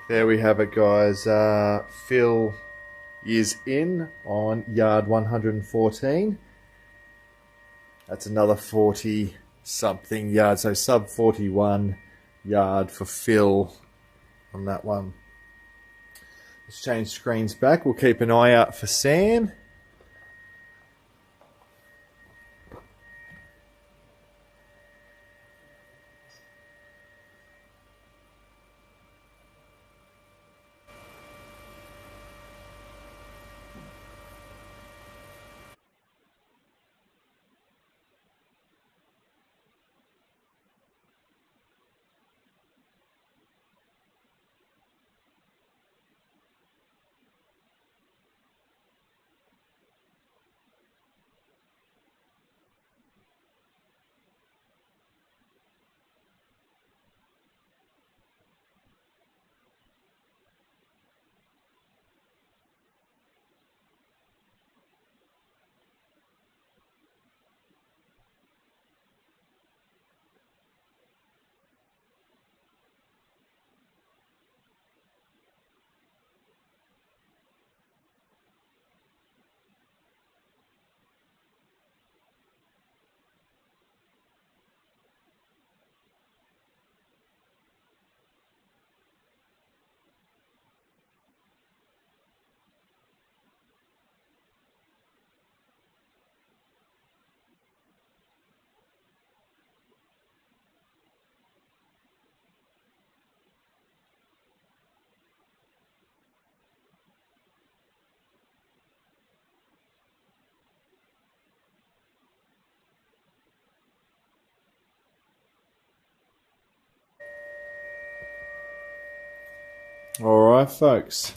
Speaker 7: There we have it, guys. Phil is in on yard 114. That's another 40 something yards, so sub 41 yard for Phil on that one. Let's change screens back. We'll keep an eye out for Sam. Alright, folks.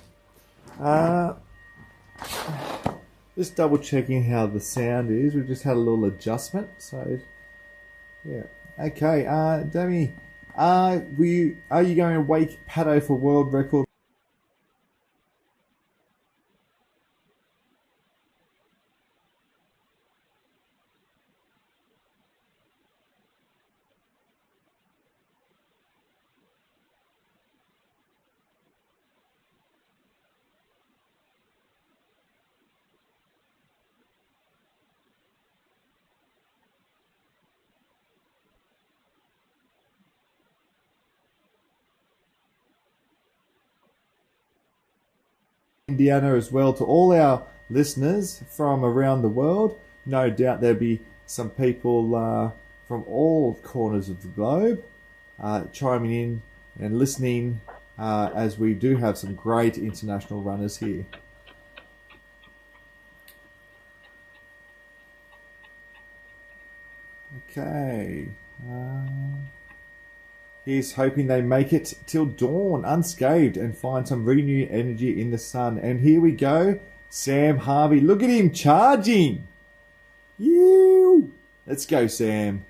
Speaker 7: Just double checking how the sound is. We've just had a little adjustment. So, yeah. Okay, Demi, are you going to wake Pato for world record? Indiana as well, to all our listeners from around the world. No doubt there'll be some people from all corners of the globe chiming in and listening as we do have some great international runners here. Okay. He's hoping they make it till dawn unscathed and find some renewed energy in the sun. And here we go. Sam Harvey. Look at him charging. You. Let's go, Sam.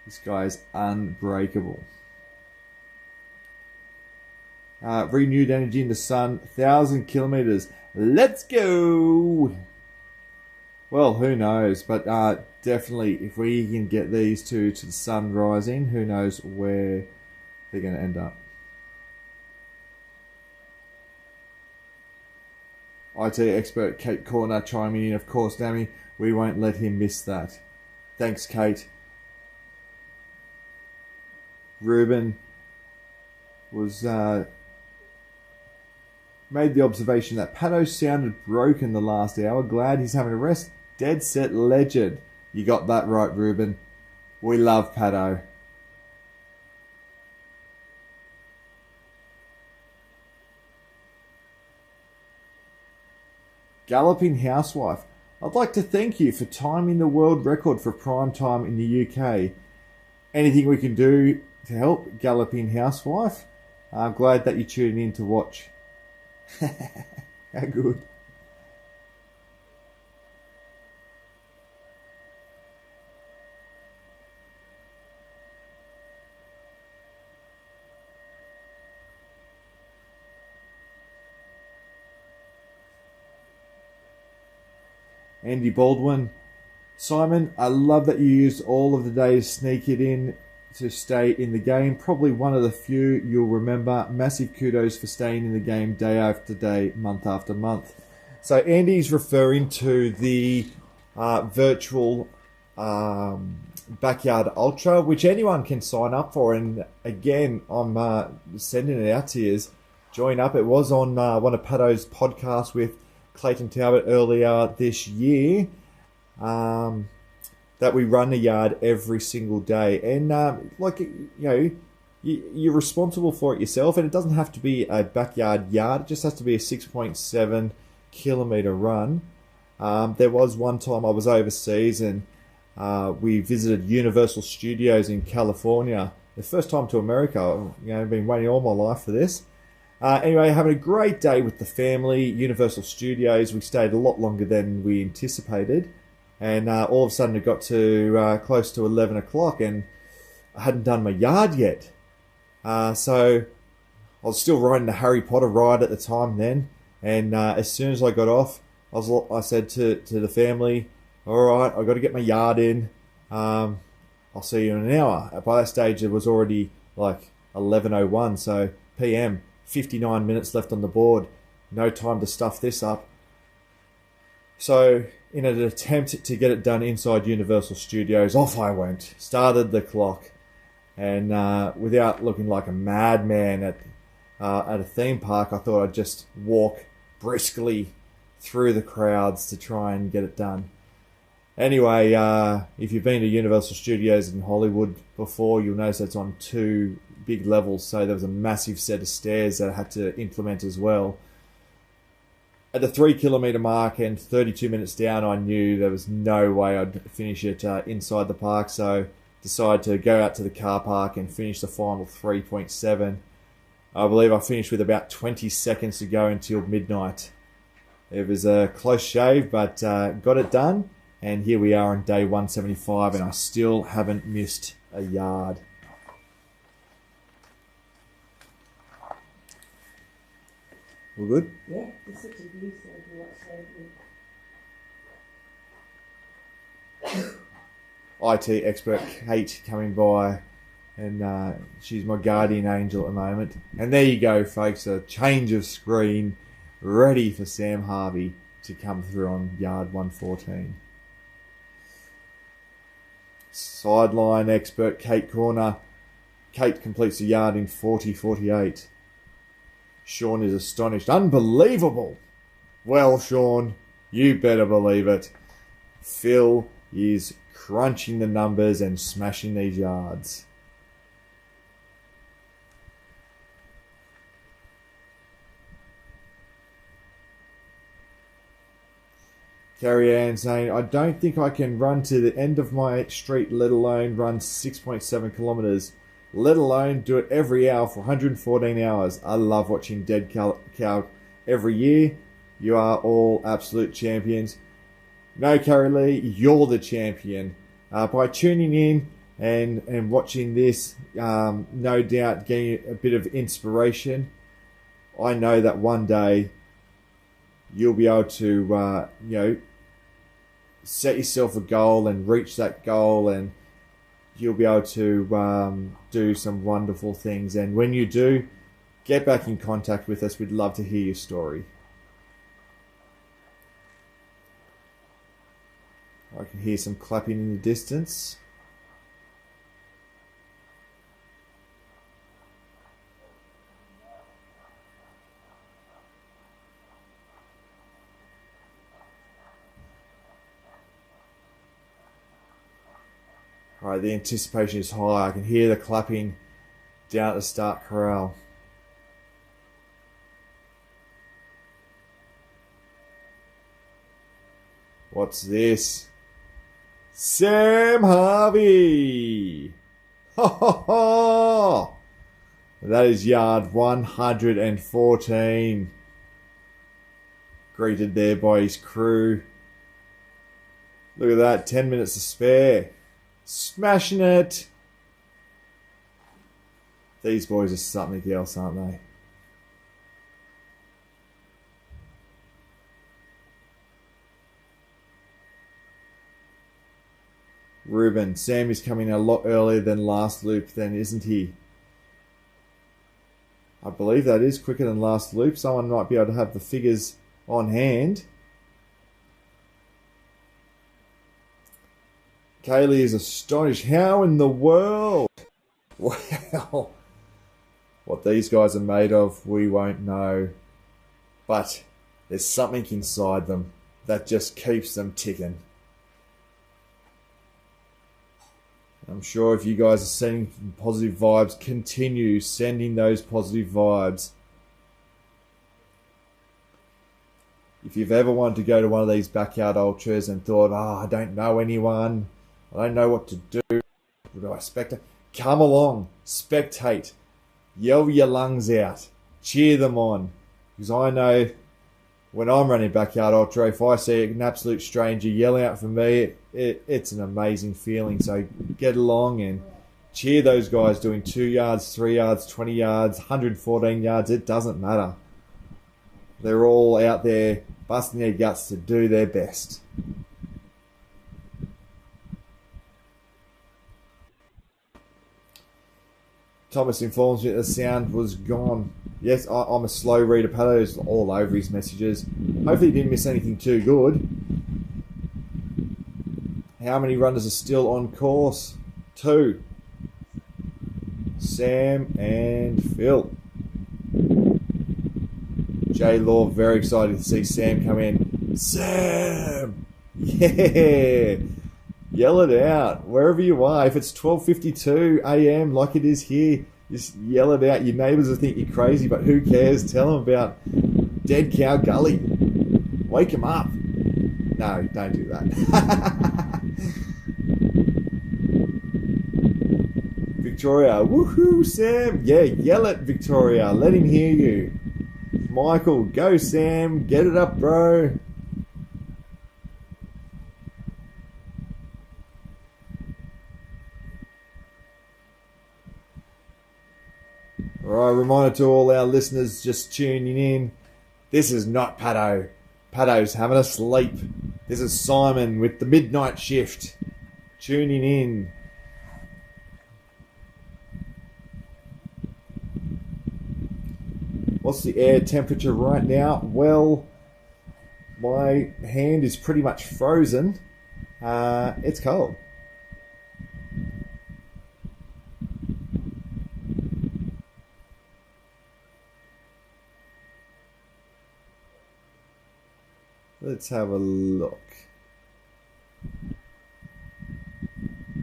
Speaker 7: This guy's unbreakable. Renewed energy in the sun. 1,000 kilometers. Let's go. Well, who knows? But definitely, if we can get these two to the sun rising, who knows where they're going to end up. IT expert Kate Corner chiming in. Of course, Dammy, we won't let him miss that. Thanks, Kate. Ruben was made the observation that Pato sounded broken the last hour. Glad he's having a rest. Dead set legend. You got that right, Ruben. We love Pato. Galloping Housewife. I'd like to thank you for timing the world record for prime time in the UK. Anything we can do to help, Galloping Housewife? I'm glad that you tuned in to watch. How good. Andy Baldwin. Simon, I love that you used all of the day to sneak it in to stay in the game. Probably one of the few you'll remember. Massive kudos for staying in the game day after day, month after month. So Andy's referring to the virtual Backyard Ultra, which anyone can sign up for. And again, I'm sending it out to you. Join up. It was on one of Pato's podcasts with Clayton Talbot earlier this year, that we run the yard every single day. And you're responsible for it yourself, and it doesn't have to be a backyard yard. It just has to be a 6.7 kilometre run. There was one time I was overseas and we visited Universal Studios in California. The first time to America. I've been waiting all my life for this. Anyway, having a great day with the family. Universal Studios. We stayed a lot longer than we anticipated. And all of a sudden it got to close to 11 o'clock and I hadn't done my yard yet. So I was still riding the Harry Potter ride at the time then. And as soon as I got off, I said to the family, all right, I've got to get my yard in. I'll see you in an hour. By that stage, it was already like 11:01, so PM. 59 minutes left on the board. No time to stuff this up. So, in an attempt to get it done inside Universal Studios, off I went. Started the clock. And without looking like a madman at a theme park, I thought I'd just walk briskly through the crowds to try and get it done. Anyway, if you've been to Universal Studios in Hollywood before, you'll notice it's on 2 big levels, so there was a massive set of stairs that I had to implement as well. At the 3 kilometre mark and 32 minutes down, I knew there was no way I'd finish it inside the park, so decided to go out to the car park and finish the final 3.7. I believe I finished with about 20 seconds to go until midnight. It was a close shave, but got it done. And here we are on day 175, and I still haven't missed a yard. All good?
Speaker 4: Yeah, there's such a view
Speaker 7: IT expert Kate coming by, and she's my guardian angel at the moment. And there you go, folks, a change of screen ready for Sam Harvey to come through on yard 114. Sideline expert Kate Corner. Kate completes the yard in 40.48. Sean is astonished. Unbelievable! Well, Sean, you better believe it. Phil is crunching the numbers and smashing these yards. Carrie Ann saying, I don't think I can run to the end of my street, let alone run 6.7 kilometres, let alone do it every hour for 114 hours. I love watching Dead Cow every year. You are all absolute champions. No, Carrie Lee, you're the champion. By tuning in and watching this, no doubt getting a bit of inspiration, I know that one day you'll be able to, set yourself a goal and reach that goal, and you'll be able to do some wonderful things. And when you do, get back in contact with us. We'd love to hear your story. I can hear some clapping in the distance. Right, the anticipation is high. I can hear the clapping down at the start corral. What's this? Sam Harvey! Ho ho ho! That is yard 114. Greeted there by his crew. Look at that, 10 minutes to spare. Smashing it! These boys are something else, aren't they? Ruben, Sam is coming a lot earlier than last loop then, isn't he? I believe that is quicker than last loop. Someone might be able to have the figures on hand. Kaylee is astonished. How in the world? Well, what these guys are made of, we won't know. But there's something inside them that just keeps them ticking. I'm sure if you guys are sending positive vibes, continue sending those positive vibes. If you've ever wanted to go to one of these backyard ultras and thought, I don't know anyone, I don't know what to do, do I spectate? Come along, spectate, yell your lungs out, cheer them on. Because I know when I'm running backyard ultra, if I see an absolute stranger yelling out for me, it's an amazing feeling. So get along and cheer those guys doing 2 yards, 3 yards, 20 yards, 114 yards. It doesn't matter. They're all out there busting their guts to do their best. Thomas informs me that the sound was gone. Yes, I'm a slow reader. Pato's all over his messages. Hopefully he didn't miss anything too good. How many runners are still on course? 2. Sam and Phil. J Law very excited to see Sam come in. Sam! Yeah! Yell it out wherever you are. If it's 12:52 a.m. like it is here, just yell it out. Your neighbours will think you're crazy, but who cares? Tell them about Dead Cow Gully. Wake them up. No, don't do that. Victoria. Woohoo, Sam. Yeah, yell at Victoria. Let him hear you. Michael, go Sam. Get it up, bro. Alright, reminder to all our listeners just tuning in. This is not Pato. Pato's having a sleep. This is Simon with the midnight shift. Tuning in. What's the air temperature right now? Well, my hand is pretty much frozen. It's cold. Let's have a look.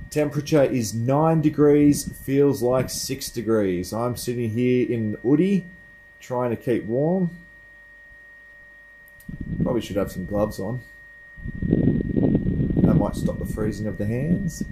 Speaker 7: Temperature is 9 degrees, feels like 6 degrees. I'm sitting here in Woody, trying to keep warm. Probably should have some gloves on. That might stop the freezing of the hands.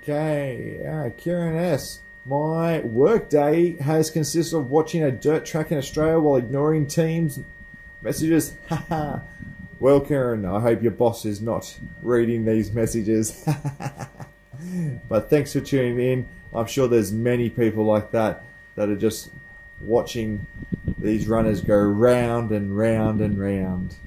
Speaker 7: Okay, Kieran S. My work day has consisted of watching a dirt track in Australia while ignoring Teams messages. Well, Kieran, I hope your boss is not reading these messages. But thanks for tuning in. I'm sure there's many people like that are just watching these runners go round and round and round.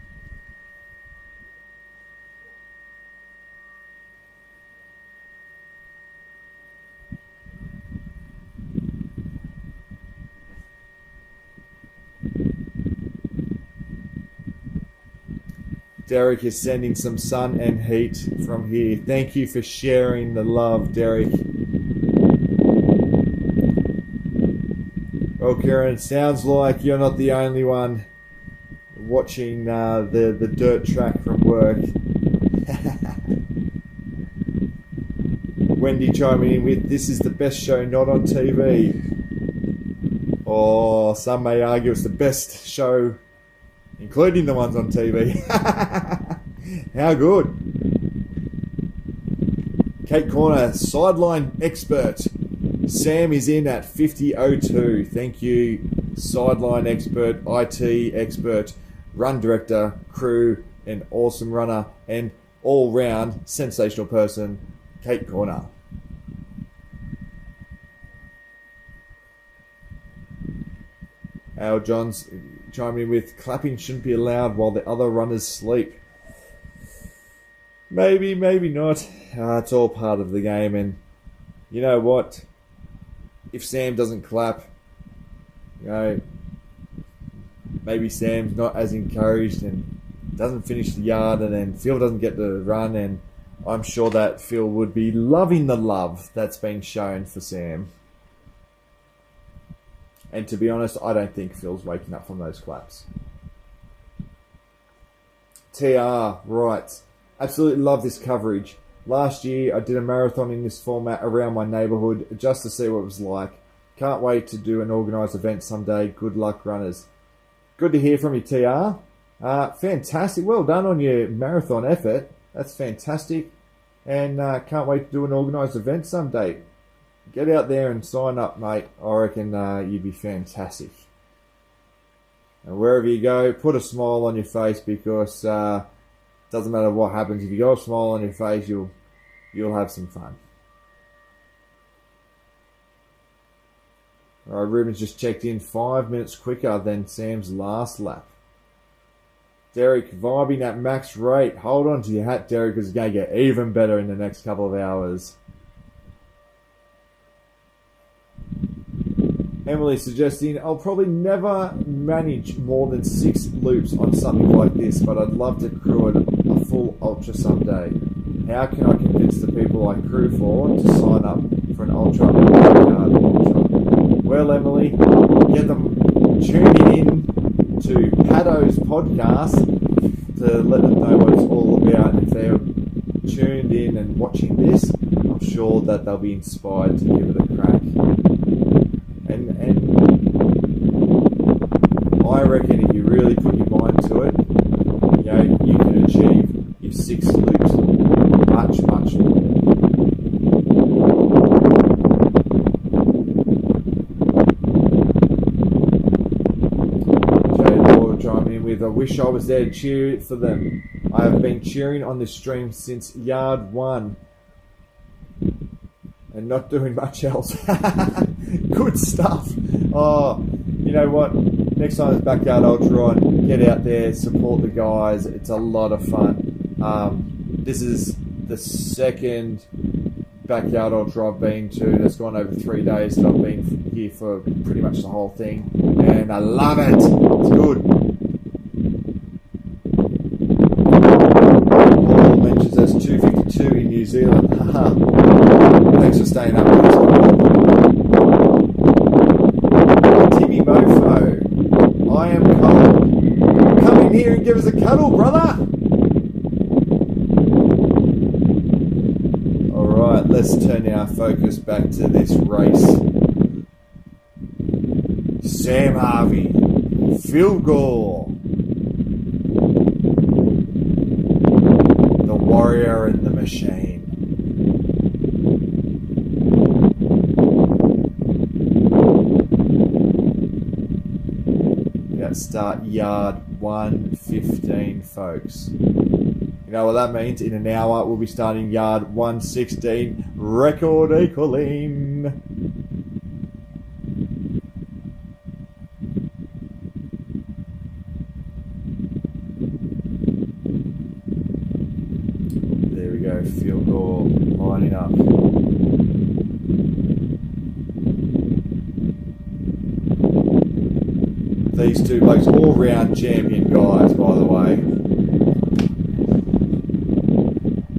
Speaker 7: Derek is sending some sun and heat from here. Thank you for sharing the love, Derek. Well, Kieran, sounds like you're not the only one watching the dirt track from work. Wendy chiming in with, this is the best show not on TV. Or some may argue it's the best show including the ones on TV. How good. Kate Corner, sideline expert. Sam is in at 50.02. Thank you, sideline expert, IT expert, run director, crew, and awesome runner, and all-round sensational person, Kate Corner. Al Johns chiming in with, clapping shouldn't be allowed while the other runners sleep. Maybe, maybe not. It's all part of the game, and you know what? If Sam doesn't clap, you know, maybe Sam's not as encouraged and doesn't finish the yard, and then Phil doesn't get the run, and I'm sure that Phil would be loving the love that's been shown for Sam. And to be honest, I don't think Phil's waking up from those claps. TR, right. Absolutely love this coverage. Last year, I did a marathon in this format around my neighbourhood just to see what it was like. Can't wait to do an organised event someday. Good luck, runners. Good to hear from you, TR. Fantastic. Well done on your marathon effort. That's fantastic. And can't wait to do an organised event someday. Get out there and sign up, mate. I reckon you'd be fantastic. And wherever you go, put a smile on your face, because doesn't matter what happens. If you got a smile on your face, you'll have some fun. Alright, Ruben's just checked in 5 minutes quicker than Sam's last lap. Derek vibing at max rate. Hold on to your hat, Derek, because it's going to get even better in the next couple of hours. Emily suggesting, I'll probably never manage more than 6 loops on something like this, but I'd love to crew it a full ultra someday. How can I convince the people I crew for to sign up for an ultra? Well, Emily, get them tuning in to Paddo's podcast to let them know what it's all about. And if they're tuned in and watching this, I'm sure that they'll be inspired to give it a crack. And I reckon if you really put your mind to it, you know, you can achieve your 6 loops much more. I wish I was there to cheer for them. I have been cheering on this stream since yard 1 and not doing much else. Good stuff. Oh, you know what? Next time it's Backyard Ultra on, get out there, support the guys. It's a lot of fun. This is the second Backyard Ultra I've been to that's gone over 3 days, and I've been here for pretty much the whole thing, and I love it. It's good. Paul mentions there's 252 in New Zealand. Thanks for staying up with us. Timmy Mofo, I am cold. Come in here and give us a cuddle, brother. Alright, let's turn our focus back to this race. Sam Harvey, field goal. The warrior and the machine. Let's start yard 115, folks. You know what that means? In an hour, we'll be starting yard 116, record equaling. There we go, field goal lining up. These two blokes, all-round champion guys, by the way.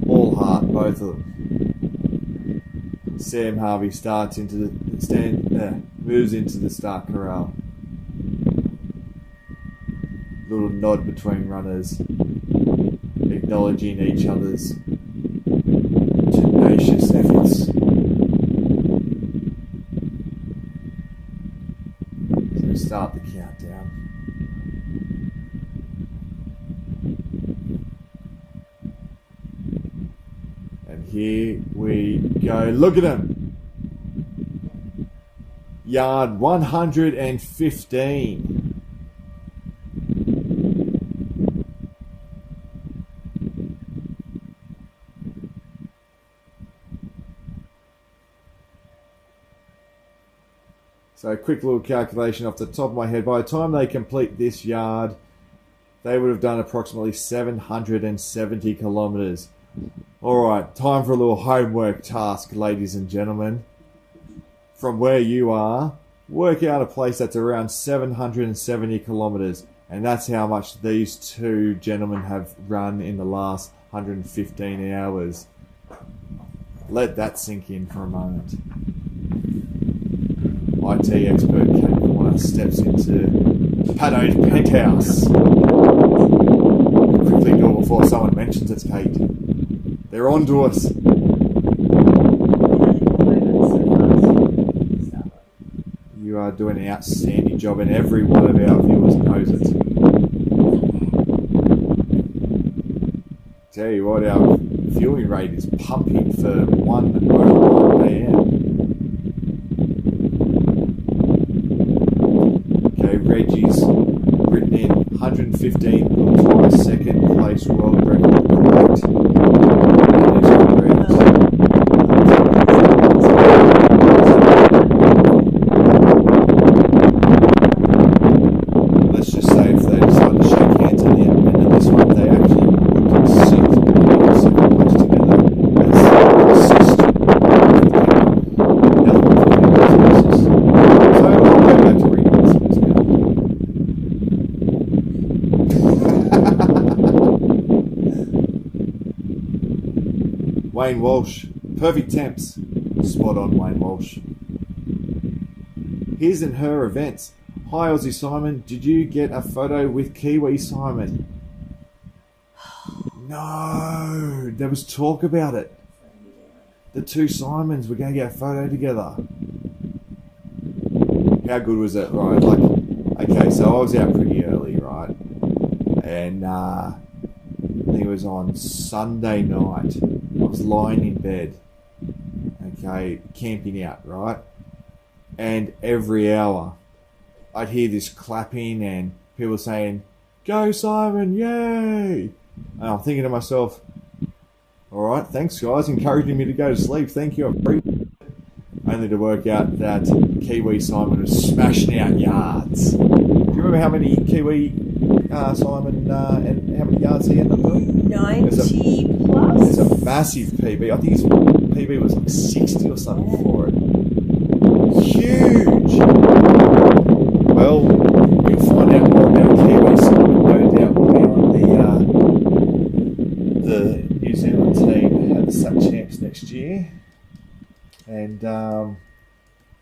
Speaker 7: All heart, both of them. Sam Harvey starts into the moves into the start corral. Little nod between runners, acknowledging each other's tenacious efforts. So start the countdown. And here we go. Look at him. Yard 115. So a quick little calculation off the top of my head. By the time they complete this yard, they would have done approximately 770 kilometres. Alright, time for a little homework task, ladies and gentlemen. From where you are, work out a place that's around 770 kilometres. And that's how much these two gentlemen have run in the last 115 hours. Let that sink in for a moment. IT expert Kate Corner steps into Paddo's penthouse. Quickly do it before someone mentions it's Kate. They're on to us. You are doing an outstanding job, and every one of our viewers knows it. Tell you what, our viewing rate is pumping for 1:01 AM. Reggie's written in 115, will try second place world record correct. That is correct. Let's just say if they decide to shake hands at the end of this one, they actually would sit in second place together as assist. So I'll go back to reading this. Wayne Walsh, perfect temps. Spot on, Wayne Walsh. His and her events. Hi Aussie Simon, did you get a photo with Kiwi Simon? No, there was talk about it. The two Simons were going to get a photo together. How good was it, right? Like, okay, so I was out pretty early, right? And I think it was on Sunday night. I was lying in bed, okay, camping out, right? And every hour, I'd hear this clapping and people saying, "Go Simon, yay!" And I'm thinking to myself, all right, thanks guys, encouraging me to go to sleep. Thank you, I appreciate it. Only to work out that Kiwi Simon was smashing out yards. Do you remember how many Kiwi Simon and how many yards he ended up doing?
Speaker 4: 90 plus?
Speaker 7: It's a massive PB. I think his PB was like 60 or something for it. Huge! Well, you'll find out more about Kiwi Simon, no doubt, will be on the New Zealand team at the SAT Champs next year. And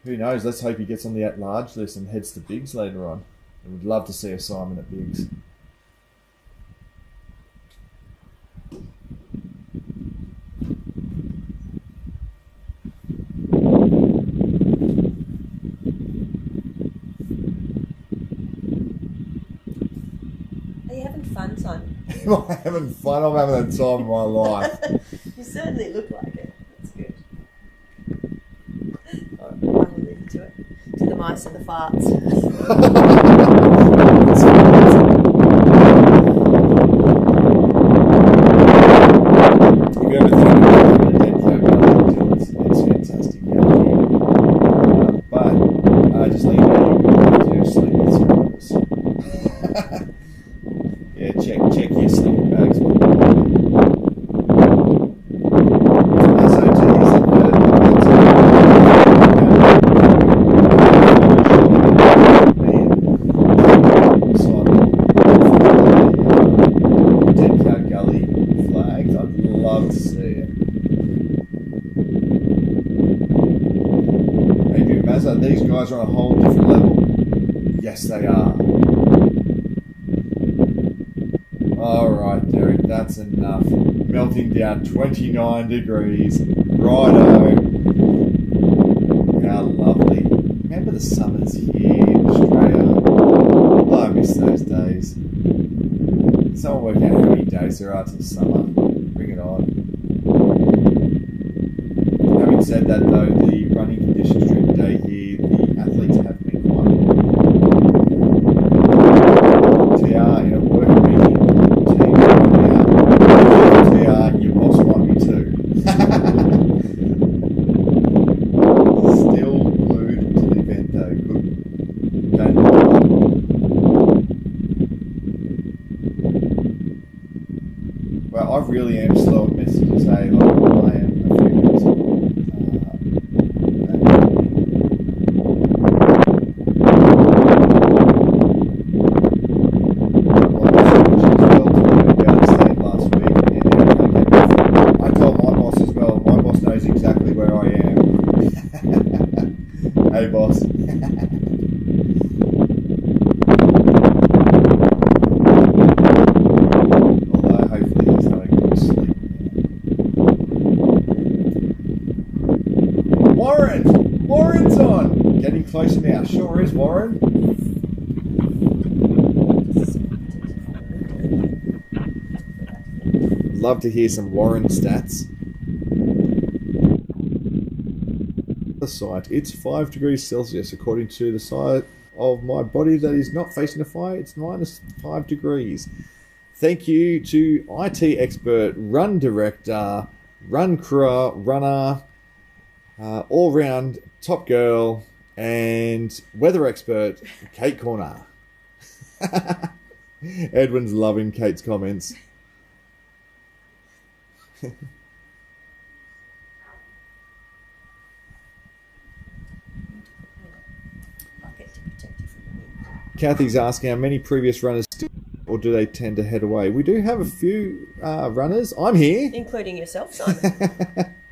Speaker 7: who knows, let's hope he gets on the at-large list and heads to Biggs later on. I would love to see a Simon at Biggs.
Speaker 4: Are you having fun, Simon?
Speaker 7: Am I having fun? I'm having the time of my life.
Speaker 4: You certainly look like it. That's good. Alright, I'll leave you to it. To the mice and the farts.
Speaker 7: If you ever think about the dead cow, it's fantastic. But just let you know, you have to sleep with some. Yeah, check your sleeping bags. These guys are on a whole different level. Yes, they are. Alright, Derek, that's enough. Melting down 29 degrees. Righto. How lovely. Remember the summers here in Australia? Oh, I miss those days. Someone work out how many days there are till summer. Bring it on. Having said that though, the running conditions during the day here, the athletes have been quite TR in a work meeting, team out. TR, your boss might be too. Still glued to the event though. Good. Well, I really am slow at messages, hey, like I am a few minutes. Hey boss. Although hopefully he's having a good sleep. Warren! Warren's on! Getting closer now. Sure is, Warren. Love to hear some Warren stats. The site, it's 5 degrees Celsius according to the side of my body that is not facing the fire. It's minus 5 degrees. Thank you to IT expert, run director, run crew, runner, all-round top girl, and weather expert, Kate Corner. Edwin's loving Kate's comments. Kathy's asking how many previous runners still, or do they tend to head away? We do have a few runners. I'm here.
Speaker 4: Including yourself, Simon.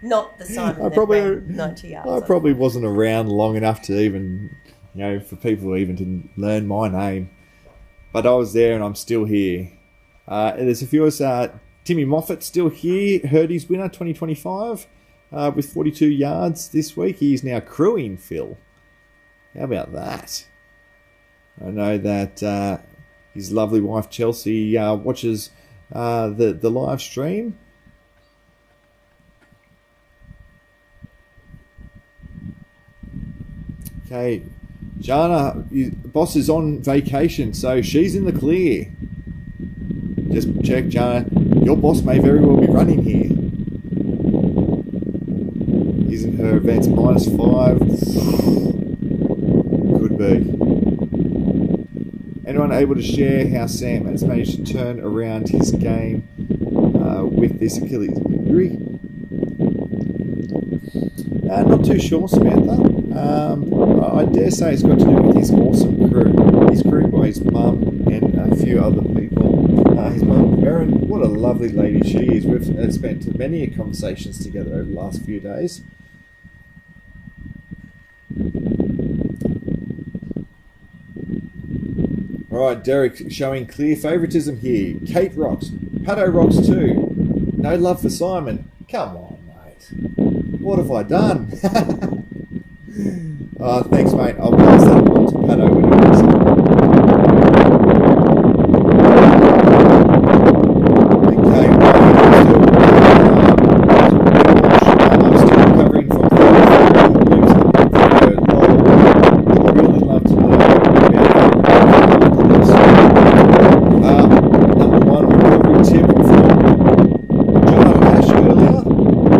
Speaker 4: Not the Simon
Speaker 7: I probably,
Speaker 4: that ran 90 yards.
Speaker 7: I probably wasn't around long enough to even for people even to learn my name. But I was there and I'm still here. There's a few of us. Timmy Moffat still here. Hurdy's winner 2025 with 42 yards this week. He is now crewing Phil. How about that? I know that his lovely wife Chelsea watches the live stream. Okay, Jana, boss is on vacation, so she's in the clear. Just check, Jana. Your boss may very well be running here. Isn't her events -5? Could be. Anyone able to share how Sam has managed to turn around his game with this Achilles injury? Not too sure, Samantha. I dare say it's got to do with his awesome crew. His crew by his mum and a few other people. His mum, Erin, what a lovely lady she is. We've spent many conversations together over the last few days. Alright, Derek showing clear favouritism here. Kate rocks. Pato rocks too. No love for Simon. Come on, mate. What have I done? Thanks, mate. I'll pass that on to Pato when he wants it. Okay, I'm still recovering from the I'd really love to know about number one recovery tip from John Ash earlier.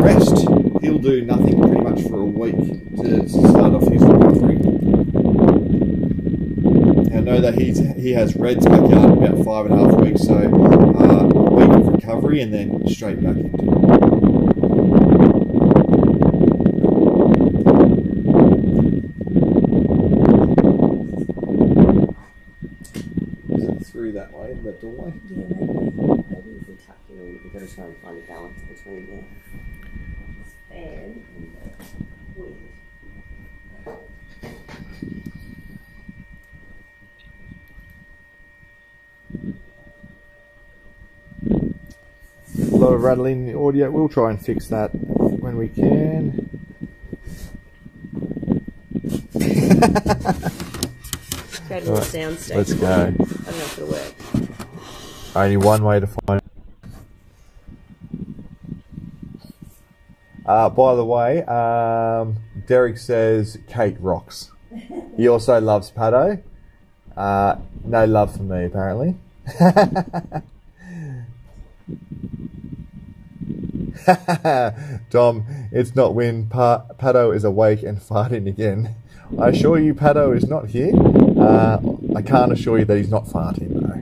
Speaker 7: Rest. He'll do nothing pretty much for a week to start off his recovery. I know that he has Red's backyard in about 5.5 weeks, so a week of recovery and then straight back into it. Is it through that way, that doorway?
Speaker 4: Yeah, maybe if we tuck you in, we've got to try and find a balance between the fan and the wind.
Speaker 7: A lot of rattling in the audio. We'll try and fix that when we can.
Speaker 4: Go to the sound station.
Speaker 7: Let's go.
Speaker 4: I don't know if it'll work.
Speaker 7: Only one way to find it. By the way, Derek says Kate rocks. He also loves Pato. No love for me, apparently. Dom, it's not when Pato is awake and farting again. I assure you Pato is not here. I can't assure you that he's not farting though.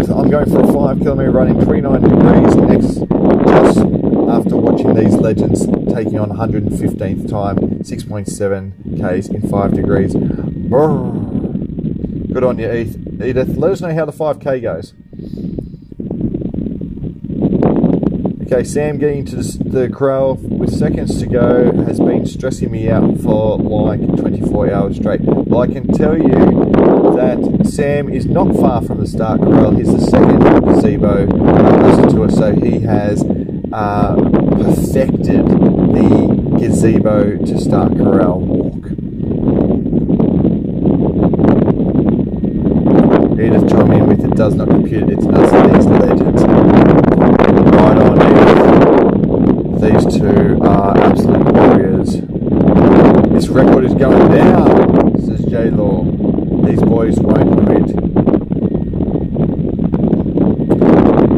Speaker 7: I'm going for a 5 kilometre run in 29 degrees next, just after watching these legends taking on 115th time, 6.7 Ks in 5 degrees. Brrr. Good on you, Edith. Let us know how the 5K goes. Okay, Sam getting to the corral with seconds to go has been stressing me out for like 24 hours straight. Well, I can tell you that Sam is not far from the start corral. He's the second gazebo closer to us, so he has perfected the gazebo to start corral walk. Edith chime in with it does not compute, it's us and these legends. Right on, Edith. These two are absolute warriors. This record is going down, says J-Law. These boys won't quit.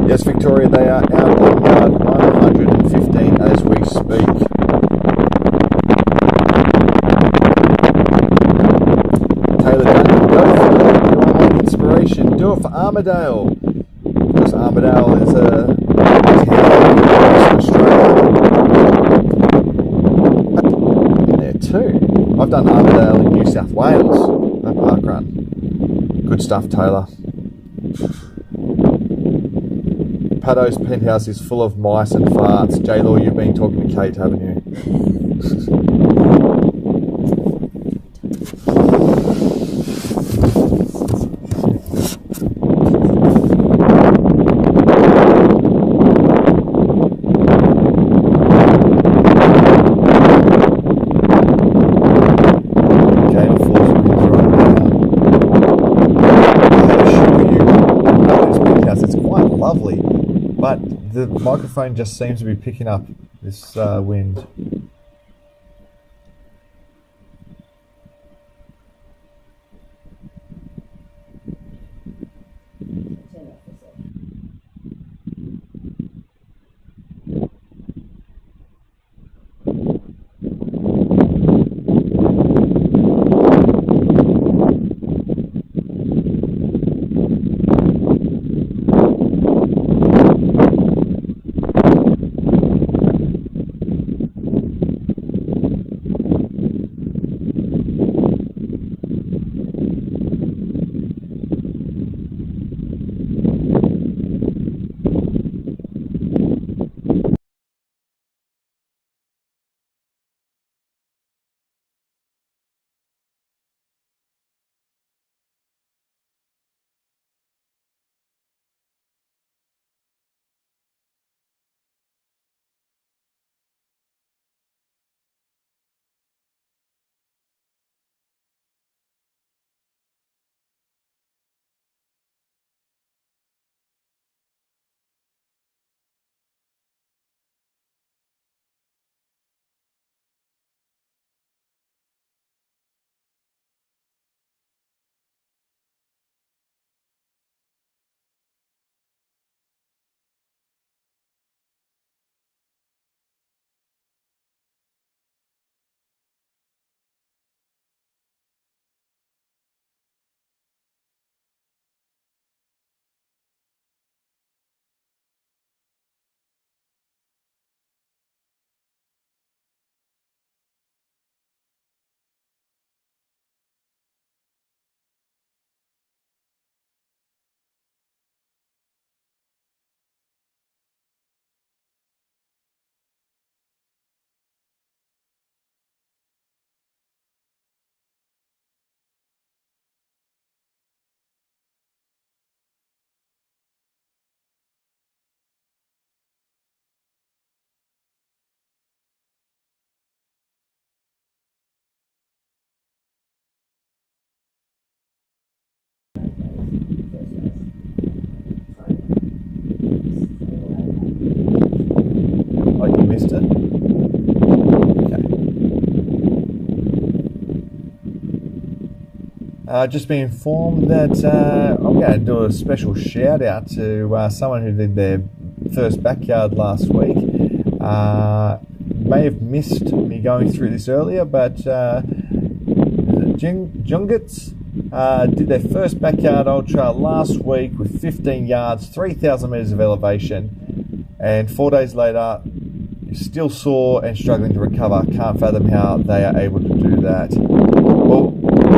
Speaker 7: Yes, Victoria, they are out on yard 115 as we speak. Taylor Duncan, go for it. You are my inspiration. Do it for Armidale. Because Armidale is a town in Australia. There too. I've done Armidale in New South Wales. That park run. Good stuff, Taylor. Paddo's penthouse is full of mice and farts. J-Law, you've been talking to Kate, haven't you? But the microphone just seems to be picking up this wind. Oh, you missed it? Okay. Just been informed that I'm going to do a special shout out to someone who did their first backyard last week. May have missed me going through this earlier, but Jungits did their first backyard ultra last week with 15 yards, 3,000 metres of elevation, and 4 days later, still sore and struggling to recover. Can't fathom how they are able to do that. Well,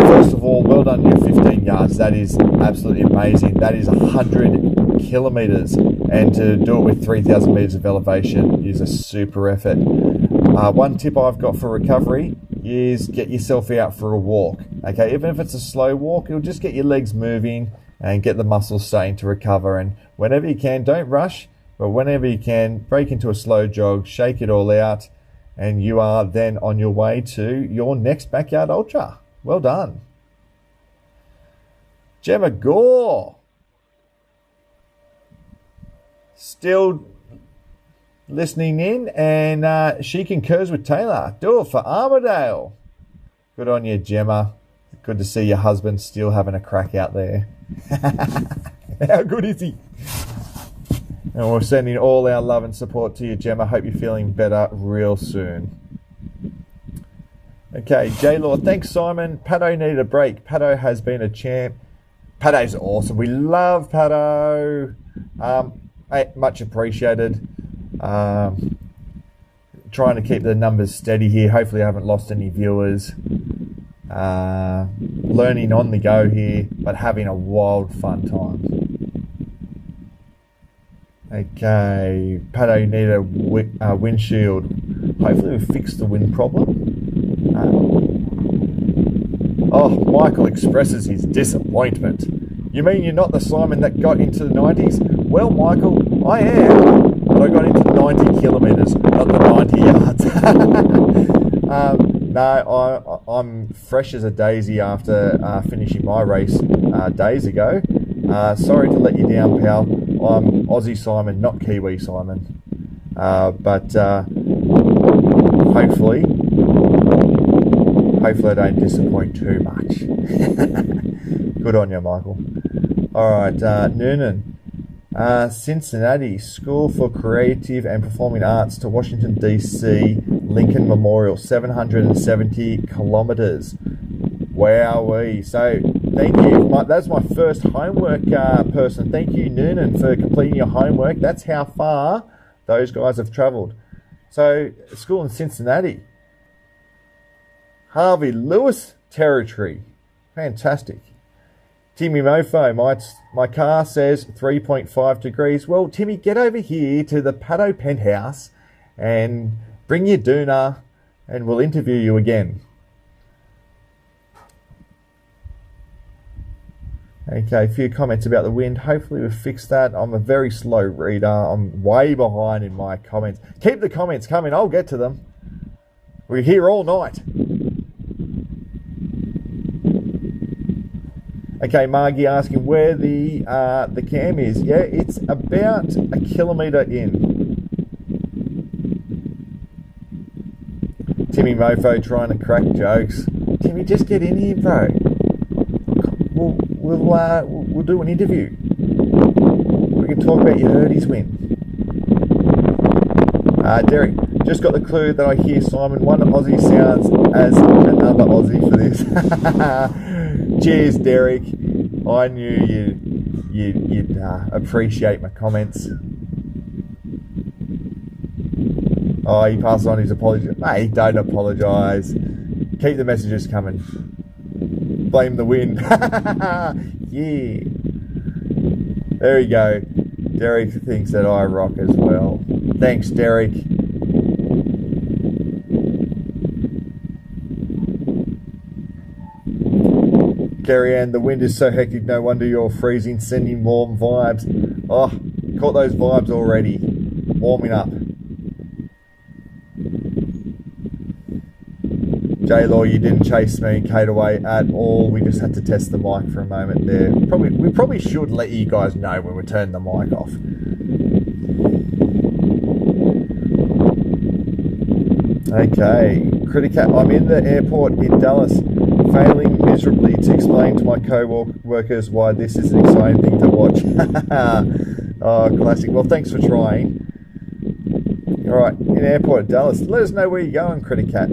Speaker 7: first of all, well done, your 15 yards. That is absolutely amazing. That is 100 kilometres, and to do it with 3,000 metres of elevation is a super effort. One tip I've got for recovery is get yourself out for a walk. Okay, even if it's a slow walk, it'll just get your legs moving and get the muscles starting to recover. And whenever you can, don't rush, but whenever you can, break into a slow jog, shake it all out, and you are then on your way to your next backyard ultra. Well done. Gemma Gore, still listening in, and she concurs with Taylor. Do it for Armidale. Good on you, Gemma. Good to see your husband still having a crack out there. How good is he? And we're sending all our love and support to you, Gemma. Hope you're feeling better real soon. Okay, J-Law. Thanks, Simon. Pato needed a break. Pato has been a champ. Pato's awesome. We love Pato. Much appreciated. Trying to keep the numbers steady here. Hopefully I haven't lost any viewers. Learning on the go here, but having a wild fun time. Okay, Pato, you need a windshield. Hopefully we fix the wind problem. Michael expresses his disappointment. You mean you're not the Simon that got into the 90s? Well, Michael, I am, but I got into 90 kilometres, not the 90 yards. No, I'm fresh as a daisy after finishing my race days ago. Sorry to let you down, pal. I'm Aussie Simon, not Kiwi Simon. But hopefully I don't disappoint too much. Good on you, Michael. Alright, Noonan. Cincinnati School for Creative and Performing Arts to Washington, D.C. Lincoln Memorial, 770 kilometres. Wowee. So, thank you. That's my first homework person. Thank you, Noonan, for completing your homework. That's how far those guys have travelled. So, school in Cincinnati. Harvey Lewis territory. Fantastic. Timmy Mofo, my car says 3.5 degrees. Well, Timmy, get over here to the Pato penthouse and bring your doona and we'll interview you again. Okay, a few comments about the wind. Hopefully we've fixed that. I'm a very slow reader. I'm way behind in my comments. Keep the comments coming. I'll get to them. We're here all night. Okay, Margie asking where the cam is. Yeah, it's about a kilometre in. Timmy Mofo trying to crack jokes. Timmy, just get in here, bro. We'll do an interview. We can talk about your Herdies win. Derek, just got the clue that I hear Simon. One Aussie sounds as another Aussie for this. Cheers, Derek. I knew you'd appreciate my comments. Oh, he passed on his apology. Mate, don't apologise. Keep the messages coming. Blame the wind. Yeah. There we go. Derek thinks that I rock as well. Thanks, Derek. Gary Ann, the wind is so hectic, no wonder you're freezing, sending warm vibes. Oh, caught those vibes already. Warming up. J-Law, you didn't chase me and Kate away at all. We just had to test the mic for a moment there. We probably should let you guys know when we turn the mic off. Okay, Criticat, I'm in the airport in Dallas, failing miserably to explain to my co-workers why this is an exciting thing to watch. Oh, classic. Well, thanks for trying. Alright, in airport at Dallas, let us know where you're going, Criticat.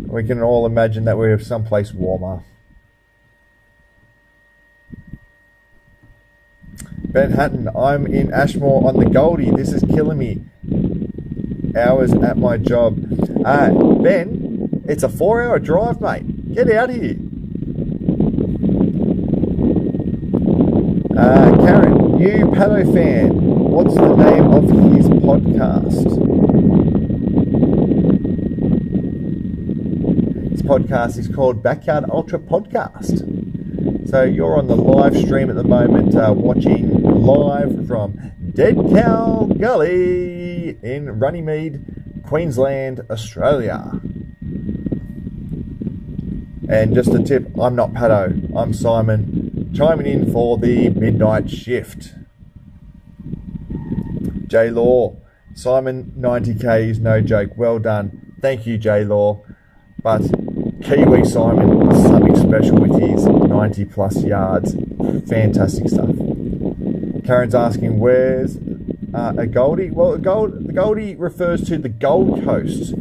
Speaker 7: We can all imagine that we're someplace warmer. Ben Hatton, I'm in Ashmore on the Goldie. This is killing me. Hours at my job. Ben, it's a 4-hour drive, mate. Get out here. Karen, new Pato fan. What's the name of his podcast? His podcast is called Backyard Ultra Podcast. So you're on the live stream at the moment, watching live from Dead Cow Gully in Runnymede, Queensland, Australia. And just a tip, I'm not Pato, I'm Simon, chiming in for the midnight shift. J-Law, Simon, 90k is no joke, well done. Thank you, J-Law. But Kiwi Simon was something special with his 90 plus yards. Fantastic stuff. Karen's asking, where's a Goldie? Well, the Goldie refers to the Gold Coast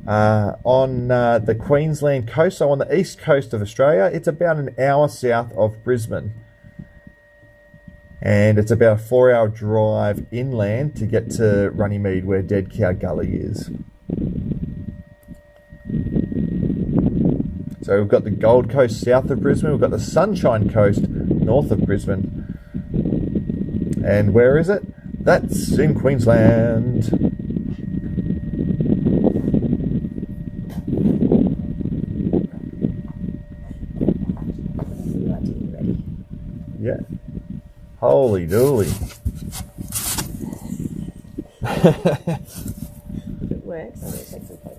Speaker 7: on the Queensland coast, so on the east coast of Australia. It's about an hour south of Brisbane. And it's about a 4-hour drive inland to get to Runnymede, where Dead Cow Gully is. So we've got the Gold Coast south of Brisbane. We've got the Sunshine Coast north of Brisbane. And where is it? That's in Queensland. Yeah. Holy dooly.
Speaker 4: If it works, I'm going to take some photos.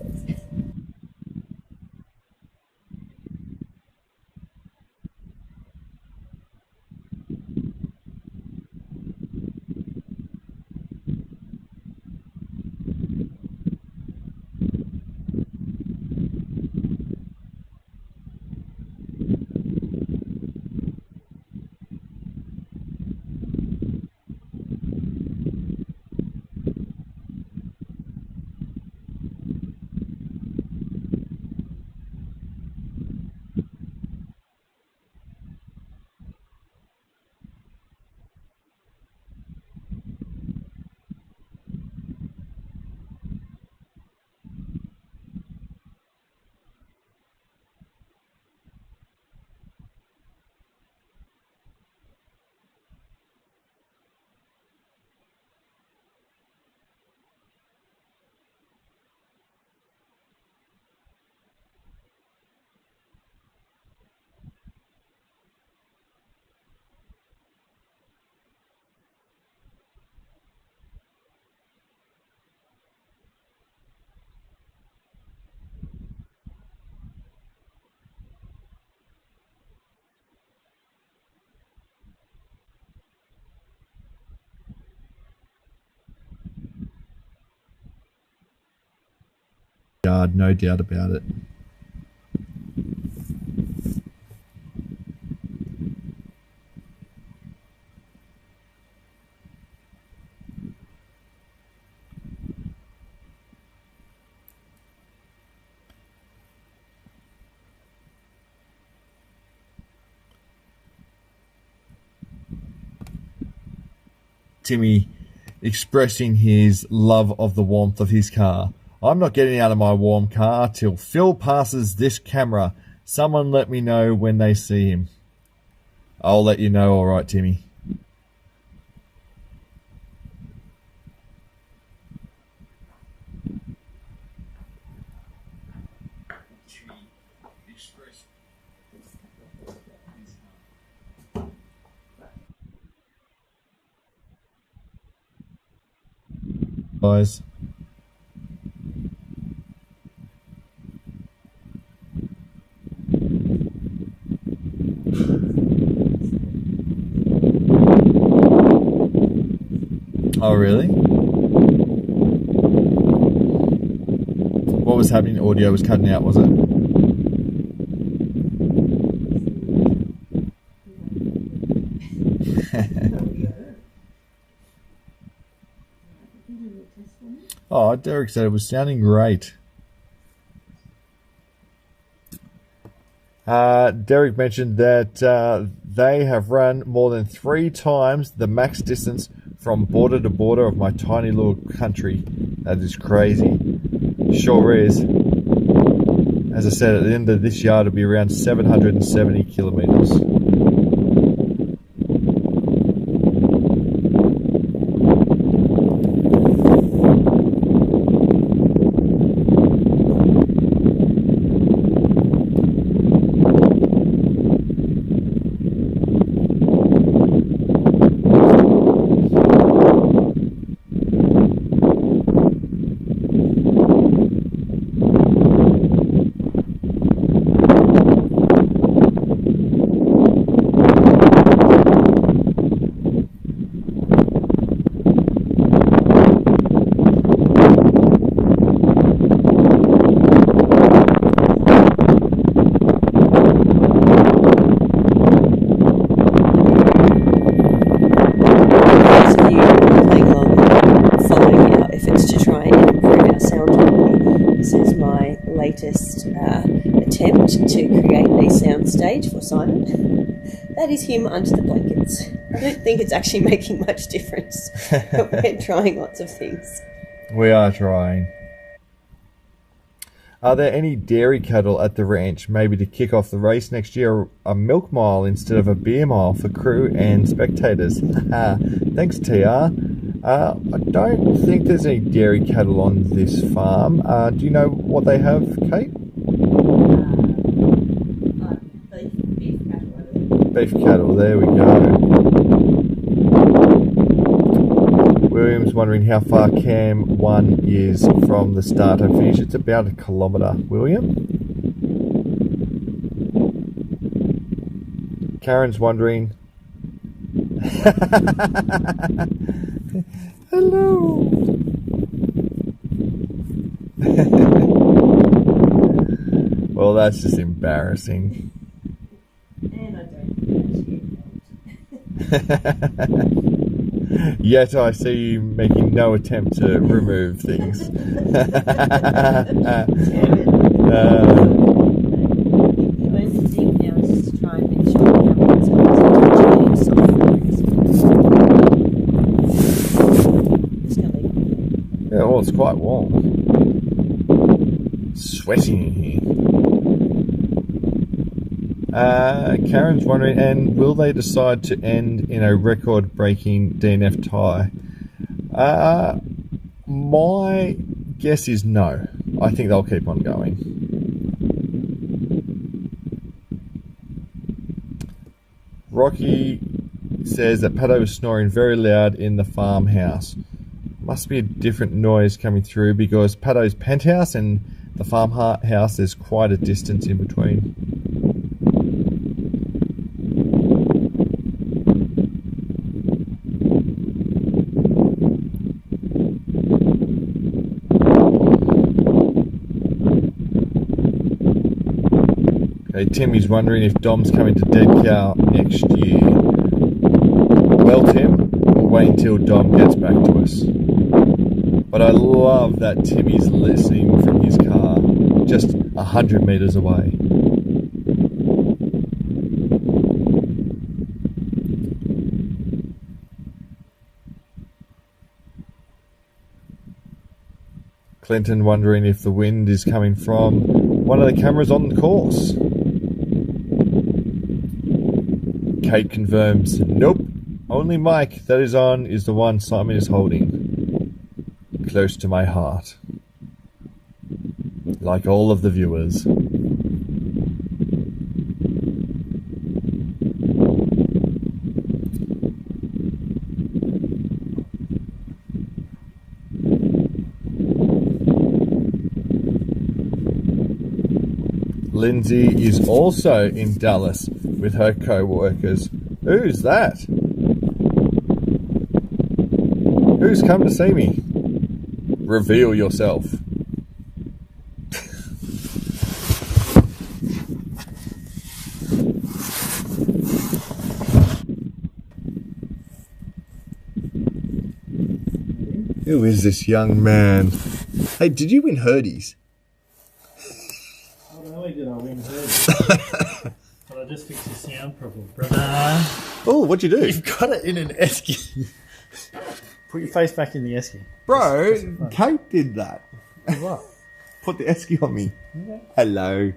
Speaker 7: Yard, no doubt about it. Timmy expressing his love of the warmth of his car. I'm not getting out of my warm car till Phil passes this camera. Someone let me know when they see him. I'll let you know, all right, Timmy. Guys. Oh, really? What was happening? Audio was cutting out, was it? Oh, Derek said it was sounding great. Derek mentioned that they have run more than 3 times the max distance from border to border of my tiny little country. That is crazy. Sure is. As I said, at the end of this yard, it'll be around 770 kilometres.
Speaker 4: Attempt to create a soundstage for Simon. That is him under the blankets. I don't think it's actually making much difference, but we're trying lots of things.
Speaker 7: We are trying. Are there any dairy cattle at the ranch? Maybe to kick off the race next year, a milk mile instead of a beer mile for crew and spectators. Thanks, TR. I don't think there's any dairy cattle on this farm. Do you know what they have, Kate? Beef cattle, there we go. William's wondering how far Cam 1 is from the start and finish. It's about 1 kilometre, William. Karen's wondering... Hello! Well, that's just embarrassing.
Speaker 4: And I don't
Speaker 7: Yet I see you making no attempt to remove things.
Speaker 4: The only thing now is just to try and make sure that it's going to soft.
Speaker 7: Yeah, well, it's quite warm. Sweating in here. Karen's wondering, and will they decide to end in a record-breaking DNF tie? My guess is no. I think they'll keep on going. Rocky says that Pato was snoring very loud in the farmhouse. Must be a different noise coming through because Pato's penthouse and the farmhouse is quite a distance in between. Okay, Timmy's wondering if Dom's coming to Dead Cow next year. Well, Tim, we'll wait until Dom gets back to us. But I love that Timmy's listening from his car, just 100 metres away. Clinton wondering if the wind is coming from one of the cameras on the course. Kate confirms, nope, only mic that is on is the one Simon is holding. Close to my heart. Like all of the viewers. Lindsay is also in Dallas with her co-workers. Who's that? Who's come to see me? Reveal yourself. Who is this young man? Hey, did you win Herdies?
Speaker 3: Not only did I win Herdies, but I just fixed your sound problem, brother.
Speaker 7: Oh, what'd you do?
Speaker 3: You've got it in an esky. Put your face back in the esky.
Speaker 7: Bro, Kate did that.
Speaker 3: What?
Speaker 7: Put the esky on me.
Speaker 3: Yeah.
Speaker 7: Hello.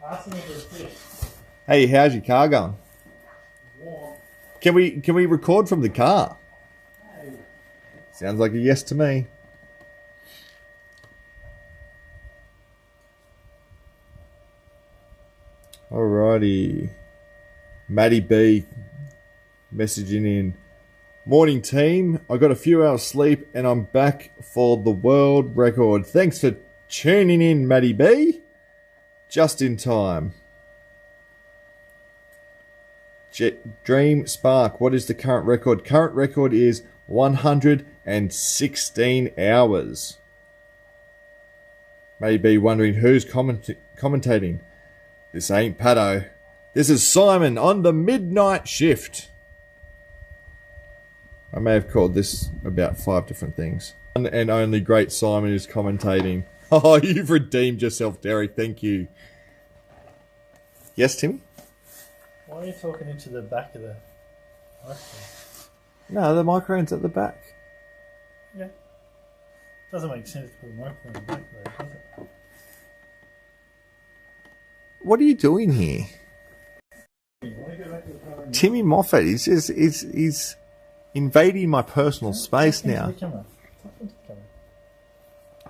Speaker 3: Ask me if it's this.
Speaker 7: Hey, how's your car going?
Speaker 3: Warm.
Speaker 7: Can we record from the car?
Speaker 3: Hey.
Speaker 7: Sounds like a yes to me. Alrighty. Maddie B messaging in. Morning team, I got a few hours sleep and I'm back for the world record. Thanks for tuning in, Maddie B. Just in time. Dream Spark, what is the current record? Current record is 116 hours. Maddie B wondering who's commentating. This ain't Pato. This is Simon on the midnight shift. I may have called this about 5 different things. And only great Simon is commentating. Oh, you've redeemed yourself, Derek. Thank you. Yes, Timmy?
Speaker 3: Why are you talking into the back of the microphone?
Speaker 7: No, the microphone's at the back.
Speaker 3: Yeah. Doesn't make sense to put a microphone in the back there, does it?
Speaker 7: What are you doing here?
Speaker 3: You want to go back to the car and
Speaker 7: Timmy Moffat, he's invading my personal space
Speaker 3: Talk into
Speaker 7: now.
Speaker 3: the camera. Talk into the camera.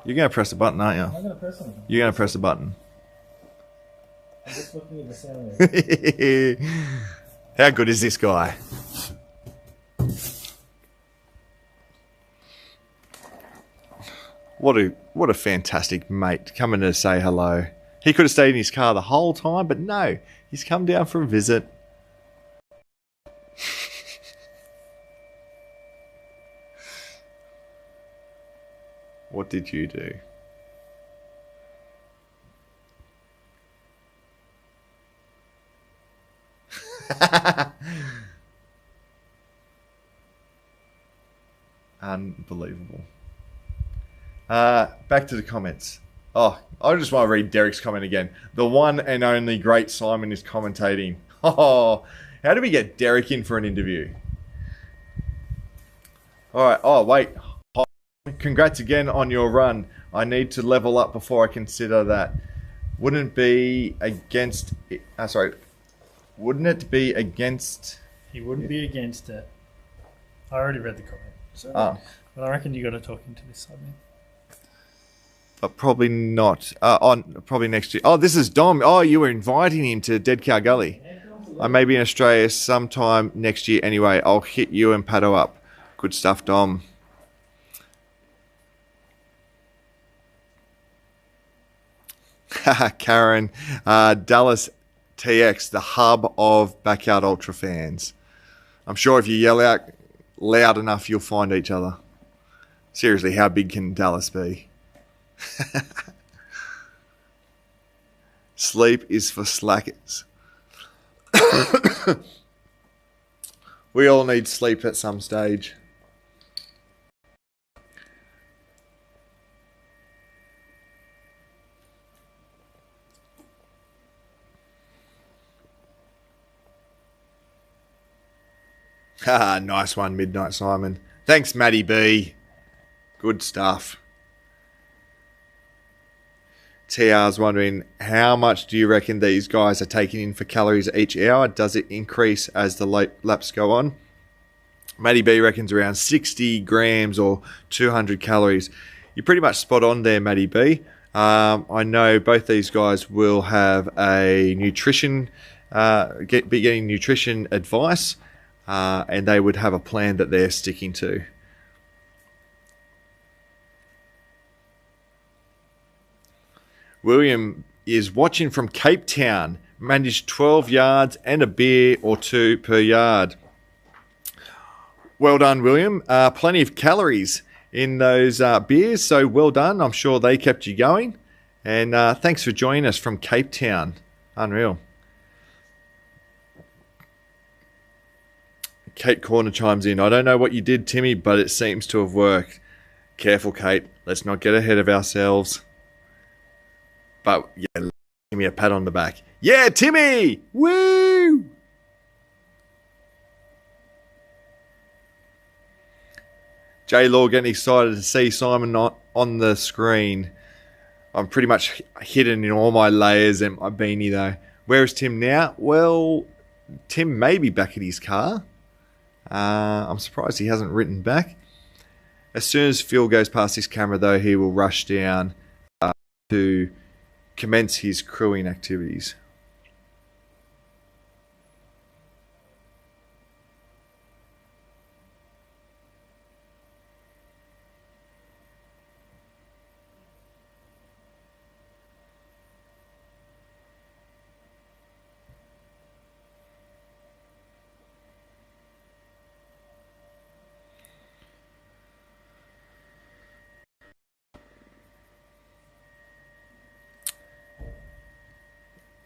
Speaker 7: You're going to press the button, aren't
Speaker 3: I'm
Speaker 7: you?
Speaker 3: going to press something.
Speaker 7: You're going to press the button.
Speaker 3: I'm just looking at the sound wave.
Speaker 7: How good is this guy? What a fantastic mate coming to say hello. He could have stayed in his car the whole time, but no, he's come down for a visit. What did you do? Unbelievable. Back to the comments. Oh, I just want to read Derek's comment again. The one and only great Simon is commentating. Oh, how do we get Derek in for an interview? All right. Oh, wait. Congrats again on your run. I need to level up before I consider that. Wouldn't it be against... Wouldn't it be against...
Speaker 3: He wouldn't be against it. I already read the comment. So, but I reckon you got to talk into this side, man.
Speaker 7: But probably not. Probably next year. Oh, this is Dom. Oh, you were inviting him to Dead Cow Gully. I may be in Australia sometime next year anyway. I'll hit you and Pato up. Good stuff, Dom. Karen, Dallas TX, the hub of Backyard Ultra fans. I'm sure if you yell out loud enough, you'll find each other. Seriously, how big can Dallas be? Sleep is for slackers. We all need sleep at some stage. Ah, nice one, Midnight Simon. Thanks, Matty B. Good stuff. TR's wondering, how much do you reckon these guys are taking in for calories each hour? Does it increase as the laps go on? Matty B reckons around 60 grams or 200 calories. You're pretty much spot on there, Matty B. I know both these guys will have a nutrition, be getting nutrition advice, and they would have a plan that they're sticking to. William is watching from Cape Town. Managed 12 yards and a beer or two per yard. Well done, William. Plenty of calories in those beers, so well done. I'm sure they kept you going. And thanks for joining us from Cape Town. Unreal. Kate Corner chimes in. I don't know what you did, Timmy, but it seems to have worked. Careful, Kate. Let's not get ahead of ourselves. But, yeah, give me a pat on the back. Yeah, Timmy! Woo! J-Law getting excited to see Simon on the screen. I'm pretty much hidden in all my layers and my beanie, though. Where is Tim now? Well, Tim may be back at his car. I'm surprised he hasn't written back. As soon as Phil goes past his camera, though, he will rush down to commence his crewing activities.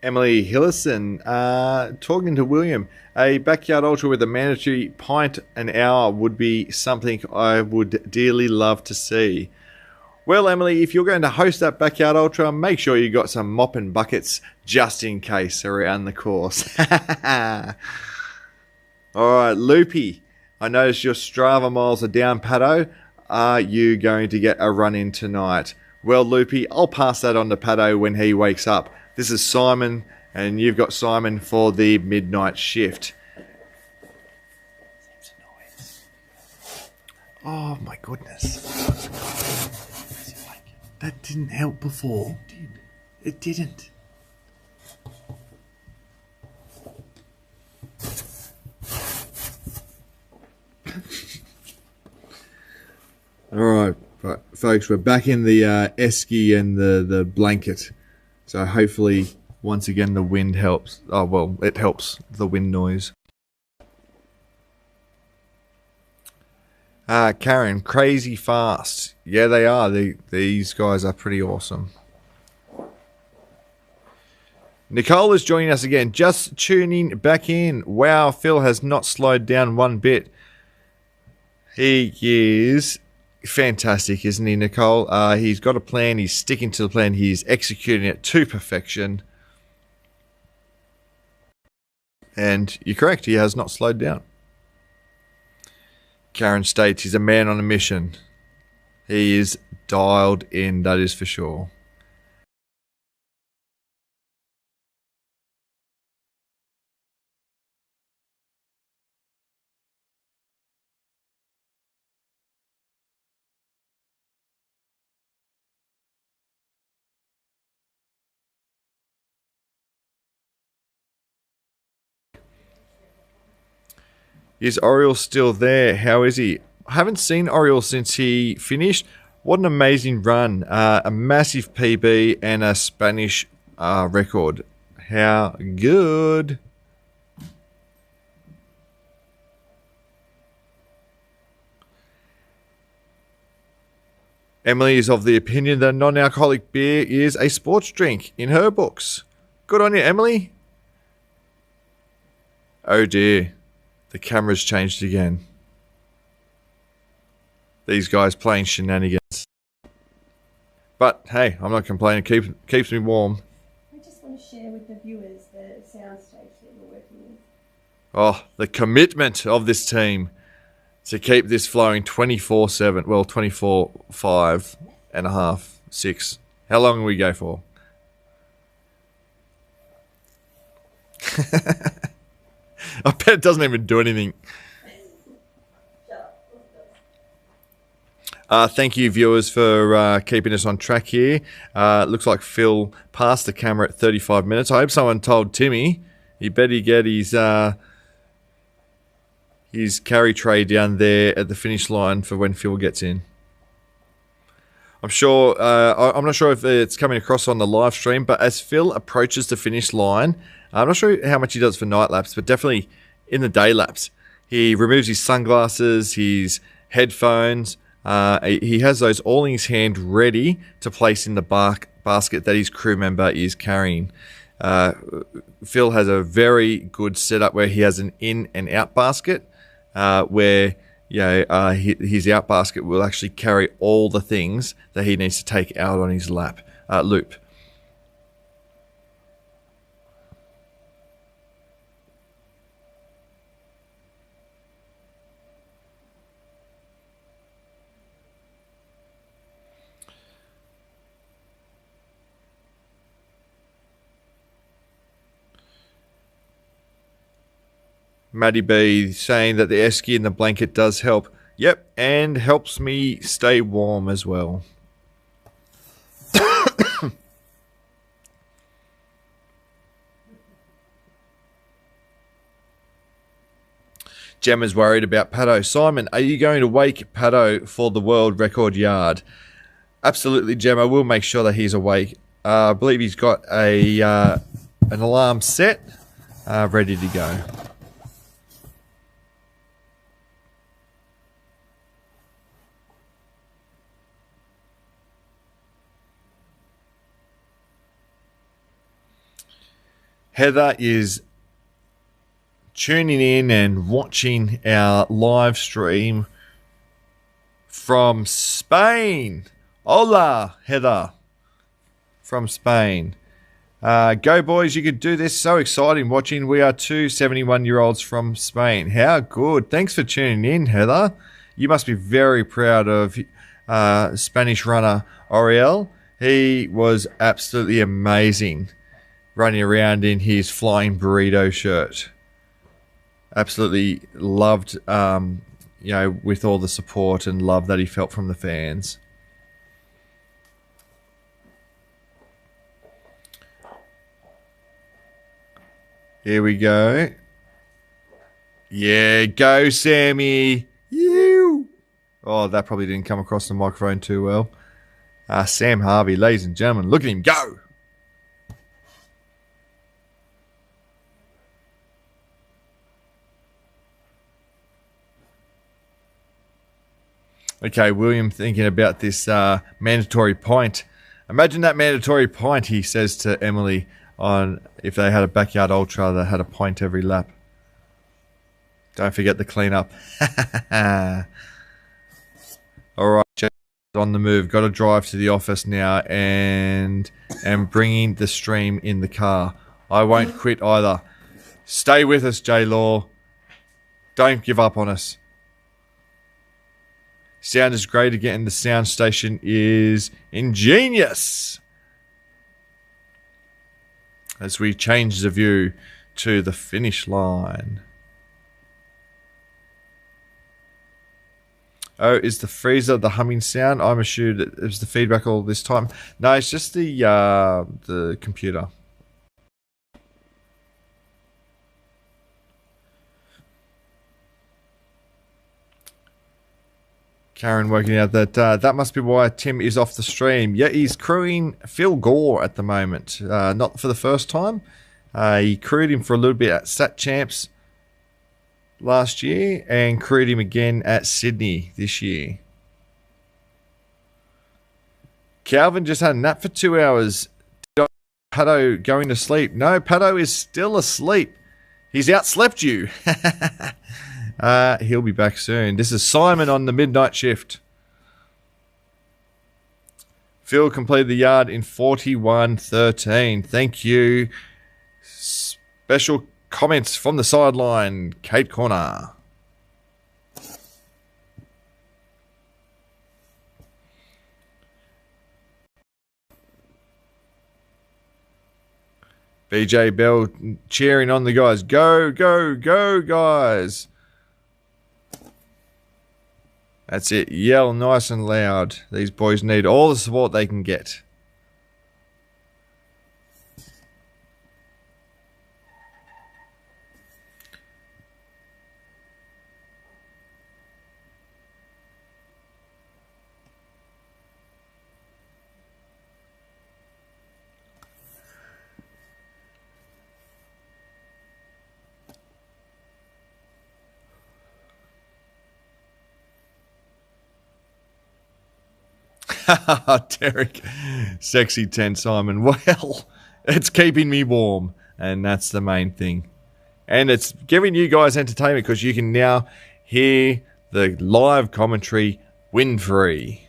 Speaker 7: Emily Hillison, talking to William, a backyard ultra with a mandatory pint an hour would be something I would dearly love to see. Well, Emily, if you're going to host that backyard ultra, make sure you got some mop and buckets just in case around the course. All right, Loopy, I noticed your Strava miles are down, Pato. Are you going to get a run in tonight? Well, Loopy, I'll pass that on to Pato when he wakes up. This is Simon, and you've got Simon for the midnight shift. Oh my goodness. That didn't help before. It didn't. Alright, folks, we're back in the esky and the blanket. So hopefully, once again, the wind helps. Oh, well, it helps, the wind noise. Karen, crazy fast. Yeah, they are. These guys are pretty awesome. Nicole is joining us again. Just tuning back in. Wow, Phil has not slowed down one bit. He is fantastic, isn't he, Nicole? He's got a plan. He's sticking to the plan. He's executing it to perfection. And you're correct. He has not slowed down. Karen states he's a man on a mission. He is dialed in, that is for sure. Is Oriole still there? How is he? I haven't seen Oriole since he finished. What an amazing run. A massive PB and a Spanish record. How good. Emily is of the opinion that non-alcoholic beer is a sports drink in her books. Good on you, Emily. Oh dear. The camera's changed again. These guys playing shenanigans. But hey, I'm not complaining. Keeps me warm.
Speaker 4: I just want to share with the viewers the soundstage that we're working with.
Speaker 7: Oh, the commitment of this team to keep this flowing 24/7. Well, 24/5 and a half, 6. How long will we go for? I bet it doesn't even do anything. Thank you, viewers, for keeping us on track here. Looks like Phil passed the camera at 35 minutes. I hope someone told Timmy he better get his carry tray down there at the finish line for when Phil gets in. I'm sure. I'm not sure if it's coming across on the live stream, but as Phil approaches the finish line, I'm not sure how much he does for night laps, but definitely in the day laps, he removes his sunglasses, his headphones. He has those all in his hand, ready to place in the basket that his crew member is carrying. Phil has a very good setup where he has an in and out basket, where his out basket will actually carry all the things that he needs to take out on his loop. Maddie B saying that the esky and the blanket does help. Yep, and helps me stay warm as well. Gemma's worried about Pato. Simon, are you going to wake Pato for the world record yard? Absolutely, Gemma. We'll make sure that he's awake. I believe he's got an alarm set, ready to go. Heather is tuning in and watching our live stream from Spain. Hola, Heather. From Spain. Go, boys. You could do this. So exciting watching. We are two 71-year-olds from Spain. How good. Thanks for tuning in, Heather. You must be very proud of Spanish runner Oriel. He was absolutely amazing running around in his flying burrito shirt. Absolutely loved with all the support and love that he felt from the fans. Here we go. Yeah, go Sammy. You. Oh, that probably didn't come across the microphone too well. Sam Harvey, ladies and gentlemen, look at him go. Okay, William thinking about this mandatory point. Imagine that mandatory point, he says to Emily, on if they had a backyard ultra that had a point every lap. Don't forget the cleanup. All right, Jeff, on the move. Got to drive to the office now and am bringing the stream in the car. I won't quit either. Stay with us, J-Law. Don't give up on us. Sound is great again. The sound station is ingenious. As we change the view to the finish line. Oh, is the freezer the humming sound? I'm assured it was the feedback all this time. No, it's just the computer. Karen working out that that must be why Tim is off the stream. Yeah, he's crewing Phil Gore at the moment. Not for the first time. He crewed him for a little bit at Sat Champs last year and crewed him again at Sydney this year. Calvin just had a nap for 2 hours. Pato going to sleep. No, Pato is still asleep. He's outslept you. He'll be back soon. This is Simon on the midnight shift. Phil completed the yard in 41.13. Thank you. Special comments from the sideline, Kate Corner. BJ Bell cheering on the guys. Go, go, go, guys. That's it. Yell nice and loud. These boys need all the support they can get. Derek, sexy 10 Simon. Well, it's keeping me warm, and that's the main thing. And it's giving you guys entertainment because you can now hear the live commentary win-free.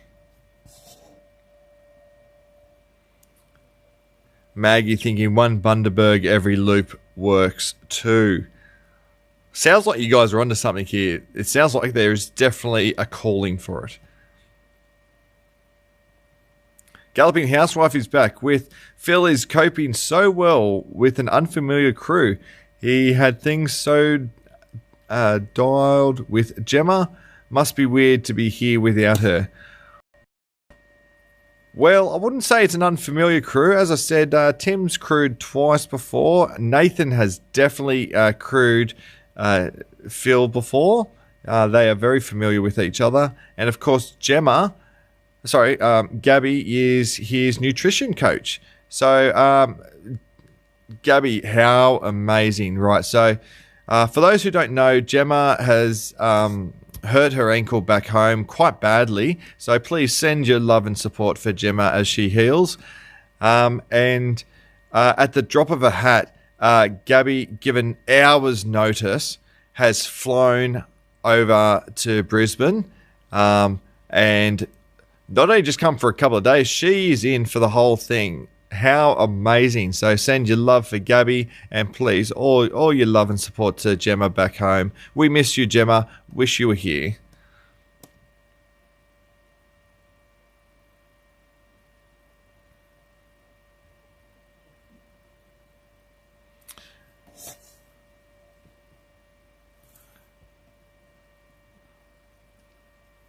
Speaker 7: Maggie thinking one Bundaberg every loop works too. Sounds like you guys are onto something here. It sounds like there is definitely a calling for it. Galloping Housewife is back with Phil is coping so well with an unfamiliar crew. He had things so dialed with Gemma. Must be weird to be here without her. Well, I wouldn't say it's an unfamiliar crew. As I said, Tim's crewed twice before. Nathan has definitely crewed Phil before. They are very familiar with each other. And of course, Gabby is his nutrition coach. So, Gabby, how amazing, right? So, for those who don't know, Gemma has hurt her ankle back home quite badly. So please send your love and support for Gemma as she heals. And at the drop of a hat, Gabby, given hours' notice, has flown over to Brisbane and not only just come for a couple of days, she is in for the whole thing. How amazing. So send your love for Gabby and please all your love and support to Gemma back home. We miss you, Gemma. Wish you were here.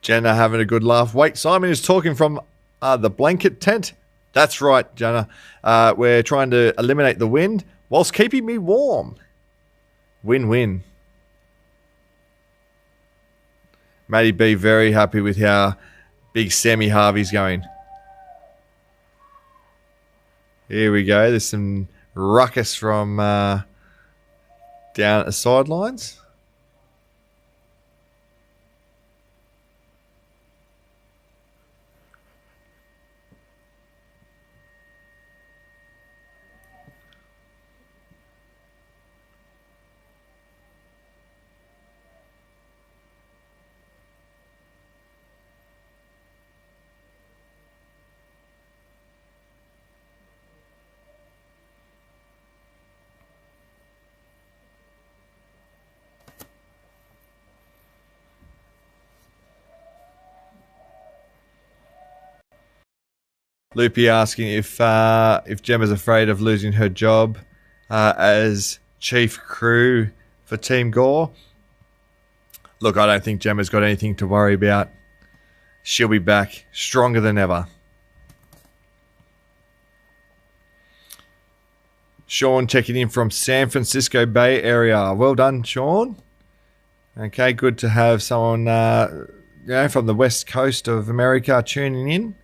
Speaker 14: Jenna having a good laugh. Wait, Simon is talking from the blanket tent. That's right, Jenna. We're trying to eliminate the wind whilst keeping me warm. Win-win. Matty B very happy with how big Sammy Harvey's going. Here we go. There's some ruckus from down at the sidelines. Loopy asking if Gemma's afraid of losing her job as chief crew for Team Gore. Look, I don't think Gemma's got anything to worry about. She'll be back stronger than ever. Sean checking in from San Francisco Bay Area. Well done, Sean. Okay, good to have someone from the west coast of America tuning in.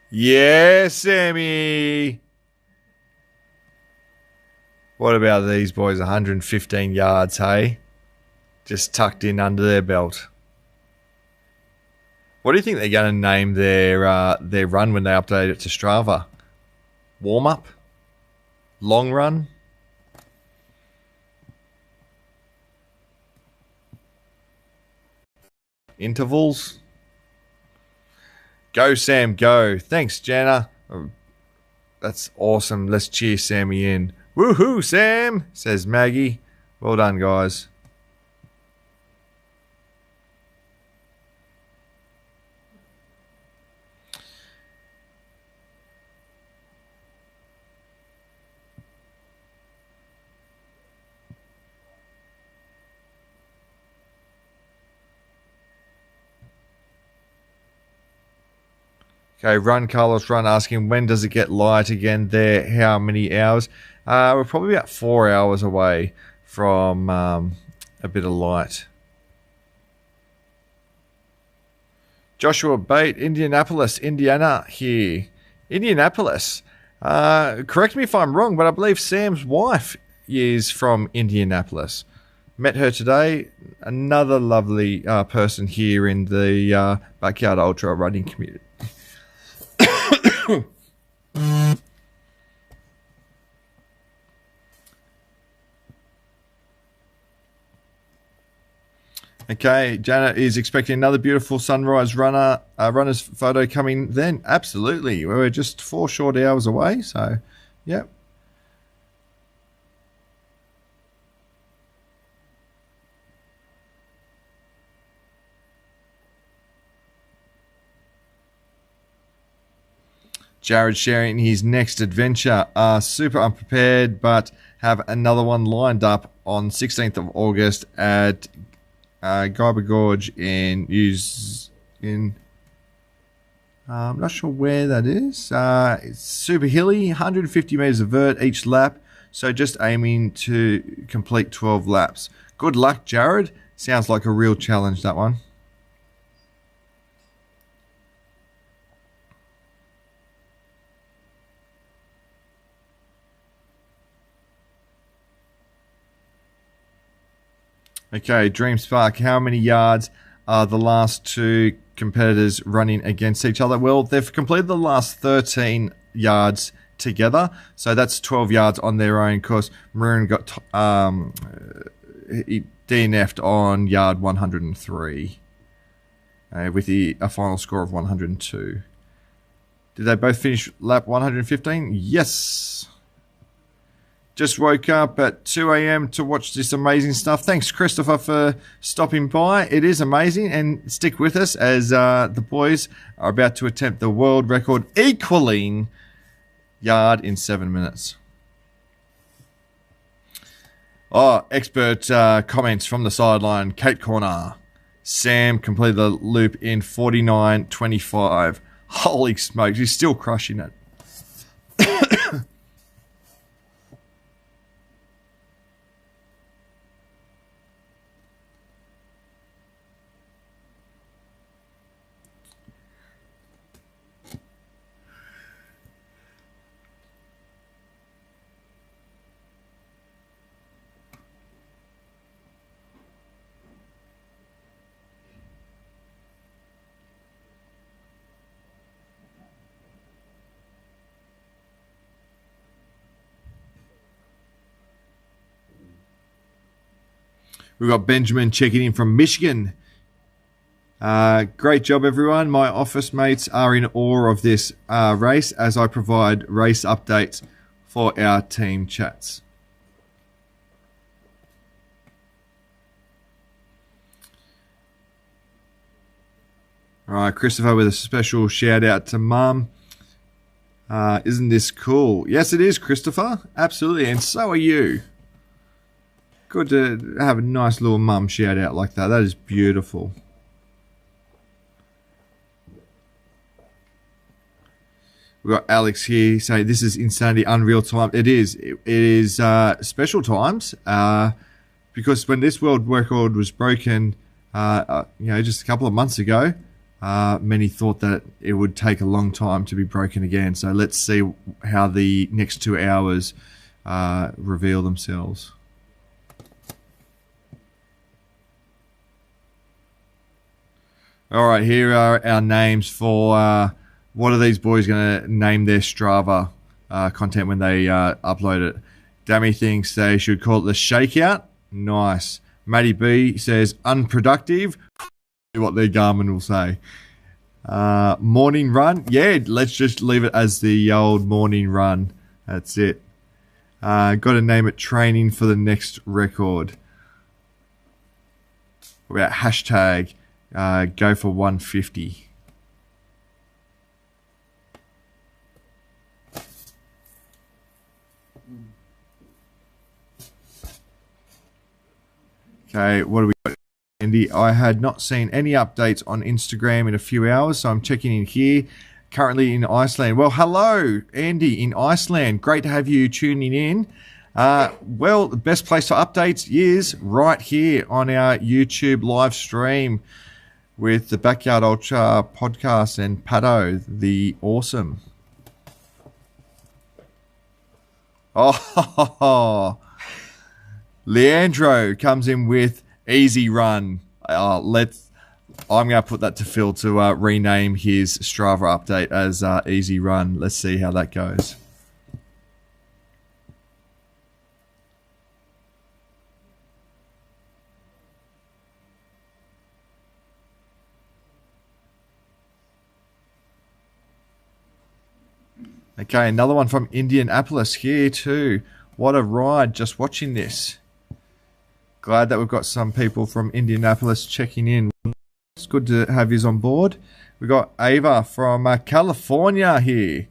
Speaker 14: Yeah, Sammy. What about these boys? 115 yards, hey? Just tucked in under their belt. What do you think they're going to name their run when they update it to Strava? Warm-up? Long run? Intervals? Go, Sam, go. Thanks, Jana. That's awesome. Let's cheer Sammy in. Woohoo, Sam, says Maggie. Well done, guys. Okay, Run Carlos Run asking when does it get light again there? How many hours? We're probably about 4 hours away from a bit of light. Joshua Bate, Indianapolis, Indiana here. Indianapolis. Correct me if I'm wrong, but I believe Sam's wife is from Indianapolis. Met her today. Another lovely person here in the Backyard Ultra running community. Okay, Janet is expecting another beautiful sunrise runner's photo coming then. Absolutely. We're just 4 short hours away, so yep. Jared sharing his next adventure. Super unprepared, but have another one lined up on 16th of August at Guyber Gorge I'm not sure where that is. It's super hilly, 150 meters of vert each lap. So just aiming to complete 12 laps. Good luck, Jared. Sounds like a real challenge, that one. Okay, Dream Spark, how many yards are the last 2 competitors running against each other? Well, they've completed the last 13 yards together, so that's 12 yards on their own, because Maroon got DNF'd on yard 103 with a final score of 102. Did they both finish lap 115? Yes. Just woke up at 2 a.m. to watch this amazing stuff. Thanks, Christopher, for stopping by. It is amazing, and stick with us as the boys are about to attempt the world record equaling yard in 7 minutes. Oh, expert comments from the sideline. Kate Corner. Sam completed the loop in 49.25. Holy smokes, he's still crushing it. We've got Benjamin checking in from Michigan. Great job, everyone. My office mates are in awe of this race as I provide race updates for our team chats. All right, Christopher with a special shout out to Mum. Isn't this cool? Yes, it is, Christopher. Absolutely, and so are you. Good to have a nice little mum shout out like that. That is beautiful. We've got Alex here saying this is insanity, unreal time. It is. It is special times because when this world record was broken, just a couple of months ago, many thought that it would take a long time to be broken again. So let's see how the next 2 hours reveal themselves. All right, here are our names for what are these boys going to name their Strava content when they upload it. Dammy thinks they should call it the Shakeout. Nice. Matty B says unproductive. What their Garmin will say. Morning run. Yeah, let's just leave it as the old morning run. That's it. Got to name it training for the next record. What about hashtag go for 150. Okay, what do we got, Andy? I had not seen any updates on Instagram in a few hours, so I'm checking in here. Currently in Iceland. Well, hello, Andy in Iceland. Great to have you tuning in. Well, the best place for updates is right here on our YouTube live stream with the Backyard Ultra podcast and Pato, the awesome. Oh, Leandro comes in with easy run. I'm going to put that to Phil to rename his Strava update as easy run. Let's see how that goes. Okay, another one from Indianapolis here too. What a ride just watching this. Glad that we've got some people from Indianapolis checking in. It's good to have you on board. We've got Ava from California here.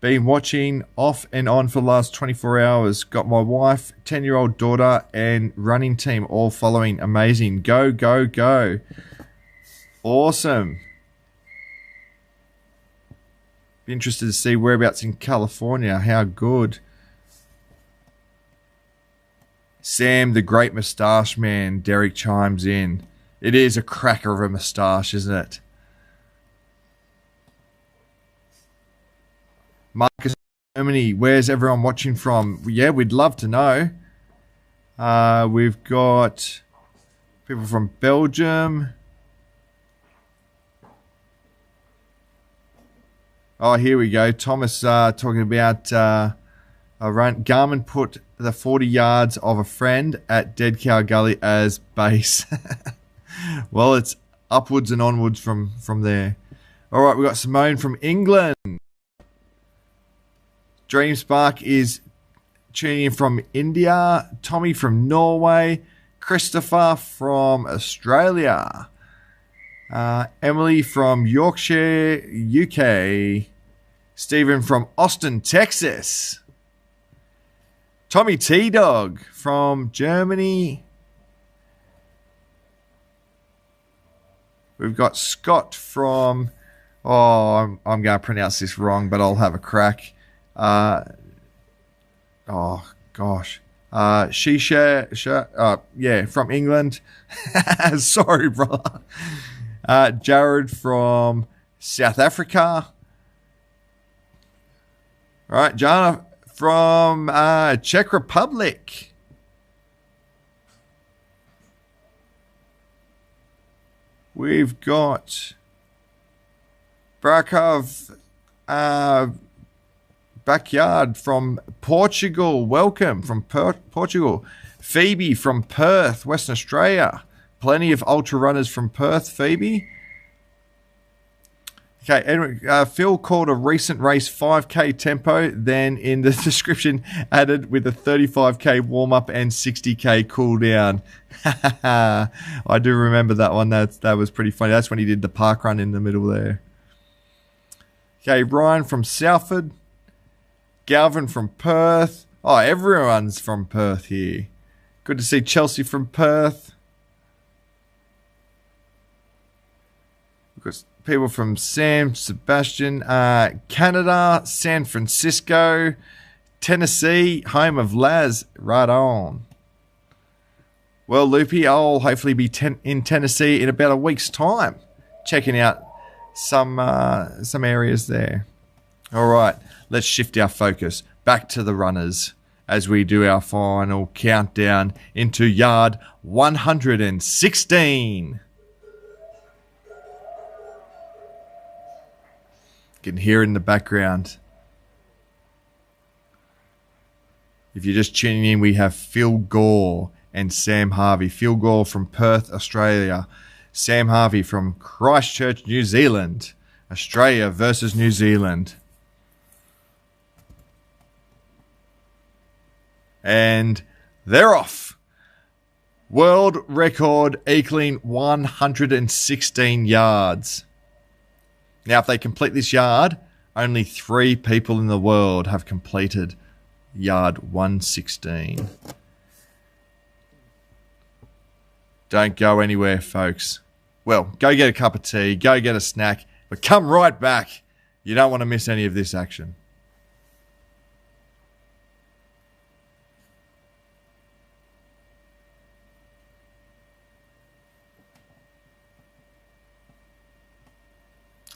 Speaker 14: Been watching off and on for the last 24 hours. Got my wife, 10-year-old daughter, and running team all following. Amazing. Go, go, go. Awesome. Be interested to see whereabouts in California. How good. Sam, the great moustache man, Derek chimes in. It is a cracker of a moustache, isn't it? Marcus, Germany, where's everyone watching from? Yeah, we'd love to know. We've got people from Belgium. Oh, here we go. Thomas talking about a run. Garmin put the 40 yards of a friend at Dead Cow Gully as base. Well, it's upwards and onwards from there. All right, we've got Simone from England. Dream Spark is tuning in from India. Tommy from Norway. Christopher from Australia. Emily from Yorkshire, UK. Stephen from Austin, Texas. Tommy T Dog from Germany. We've got Scott from, I'm going to pronounce this wrong, but I'll have a crack. From England. Sorry, brother. Jared from South Africa. All right, Jana from Czech Republic. We've got Brakov Backyard from Portugal. Welcome from Portugal. Phoebe from Perth, Western Australia. Plenty of ultra runners from Perth, Phoebe. Okay, Phil called a recent race 5K tempo, then in the description added with a 35K warm-up and 60K cool down. I do remember that one. That was pretty funny. That's when he did the park run in the middle there. Okay, Ryan from Salford. Galvin from Perth. Oh, everyone's from Perth here. Good to see Chelsea from Perth. We've got people from Sam, Sebastian, Canada, San Francisco, Tennessee, home of Laz. Right on. Well, Loopy, I'll hopefully be in Tennessee in about a week's time, checking out some areas there. All right, let's shift our focus back to the runners as we do our final countdown into yard 116. You can hear it in the background. If you're just tuning in, we have Phil Gore and Sam Harvey. Phil Gore from Perth, Australia. Sam Harvey from Christchurch, New Zealand. Australia versus New Zealand. And they're off. World record equaling 116 yards. Now, if they complete this yard, only 3 people in the world have completed yard 116. Don't go anywhere, folks. Well, go get a cup of tea, go get a snack, but come right back. You don't want to miss any of this action.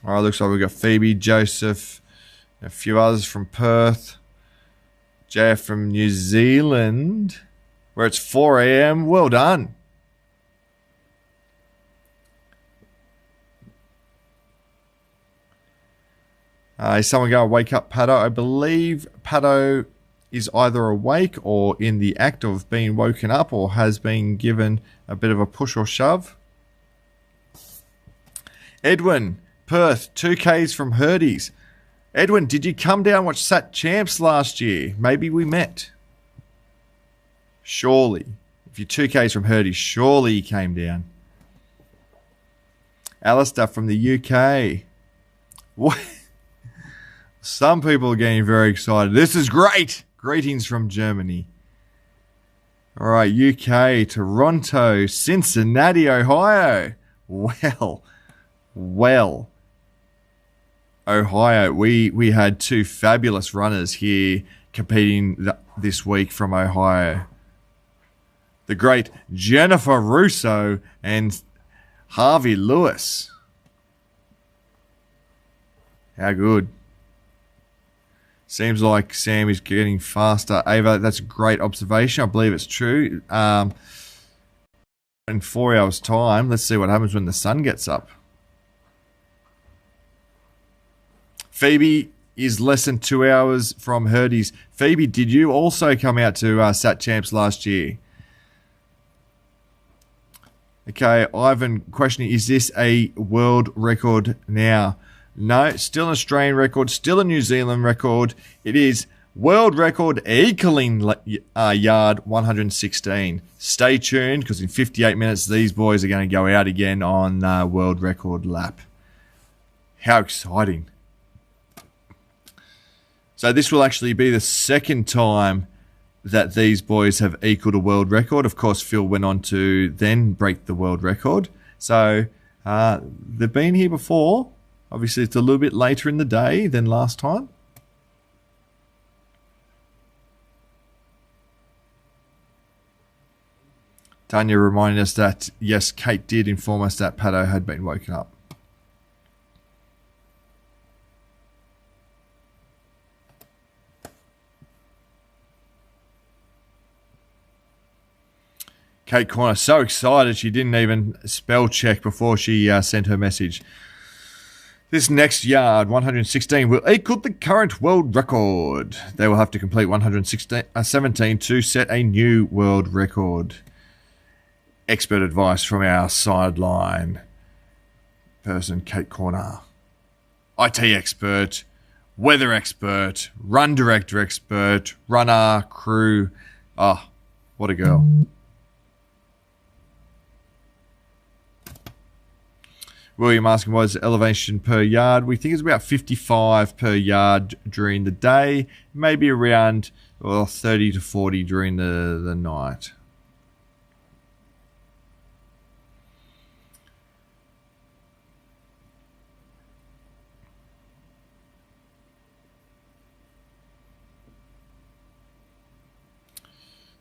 Speaker 14: All right, looks like we've got Phoebe, Joseph, a few others from Perth, JF from New Zealand, where it's 4 a.m. Well done. Is someone going to wake up Pato? I believe Pato is either awake or in the act of being woken up or has been given a bit of a push or shove. Edwin, Perth, 2Ks from Herdies. Edwin, did you come down and watch Sat Champs last year? Maybe we met. Surely. If you're 2Ks from Herdies, surely you came down. Alistair from the UK. What? Some people are getting very excited. This is great. Greetings from Germany. All right, UK, Toronto, Cincinnati, Ohio. Well. Ohio, we had 2 fabulous runners here competing this week from Ohio. The great Jennifer Russo and Harvey Lewis. How good. Seems like Sam is getting faster. Ava, that's a great observation. I believe it's true. In 4 hours' time, let's see what happens when the sun gets up. Phoebe is less than 2 hours from Herdies. Phoebe, did you also come out to Sat Champs last year? Okay, Ivan questioning, is this a world record now? No, still an Australian record, still a New Zealand record. It is world record equaling yard 116. Stay tuned, because in 58 minutes, these boys are going to go out again on world record lap. How exciting. So this will actually be the second time that these boys have equaled a world record. Of course, Phil went on to then break the world record. So they've been here before. Obviously, it's a little bit later in the day than last time. Tanya reminded us that, yes, Kate did inform us that Pato had been woken up. Kate Corner, so excited she didn't even spell check before she sent her message. This next yard, 116, will equal the current world record. They will have to complete 117 to set a new world record. Expert advice from our sideline person, Kate Corner. IT expert, weather expert, run director expert, runner, crew. Oh, what a girl. William asking what is the elevation per yard. We think it's about 55 per yard during the day, maybe around 30 to 40 during the night.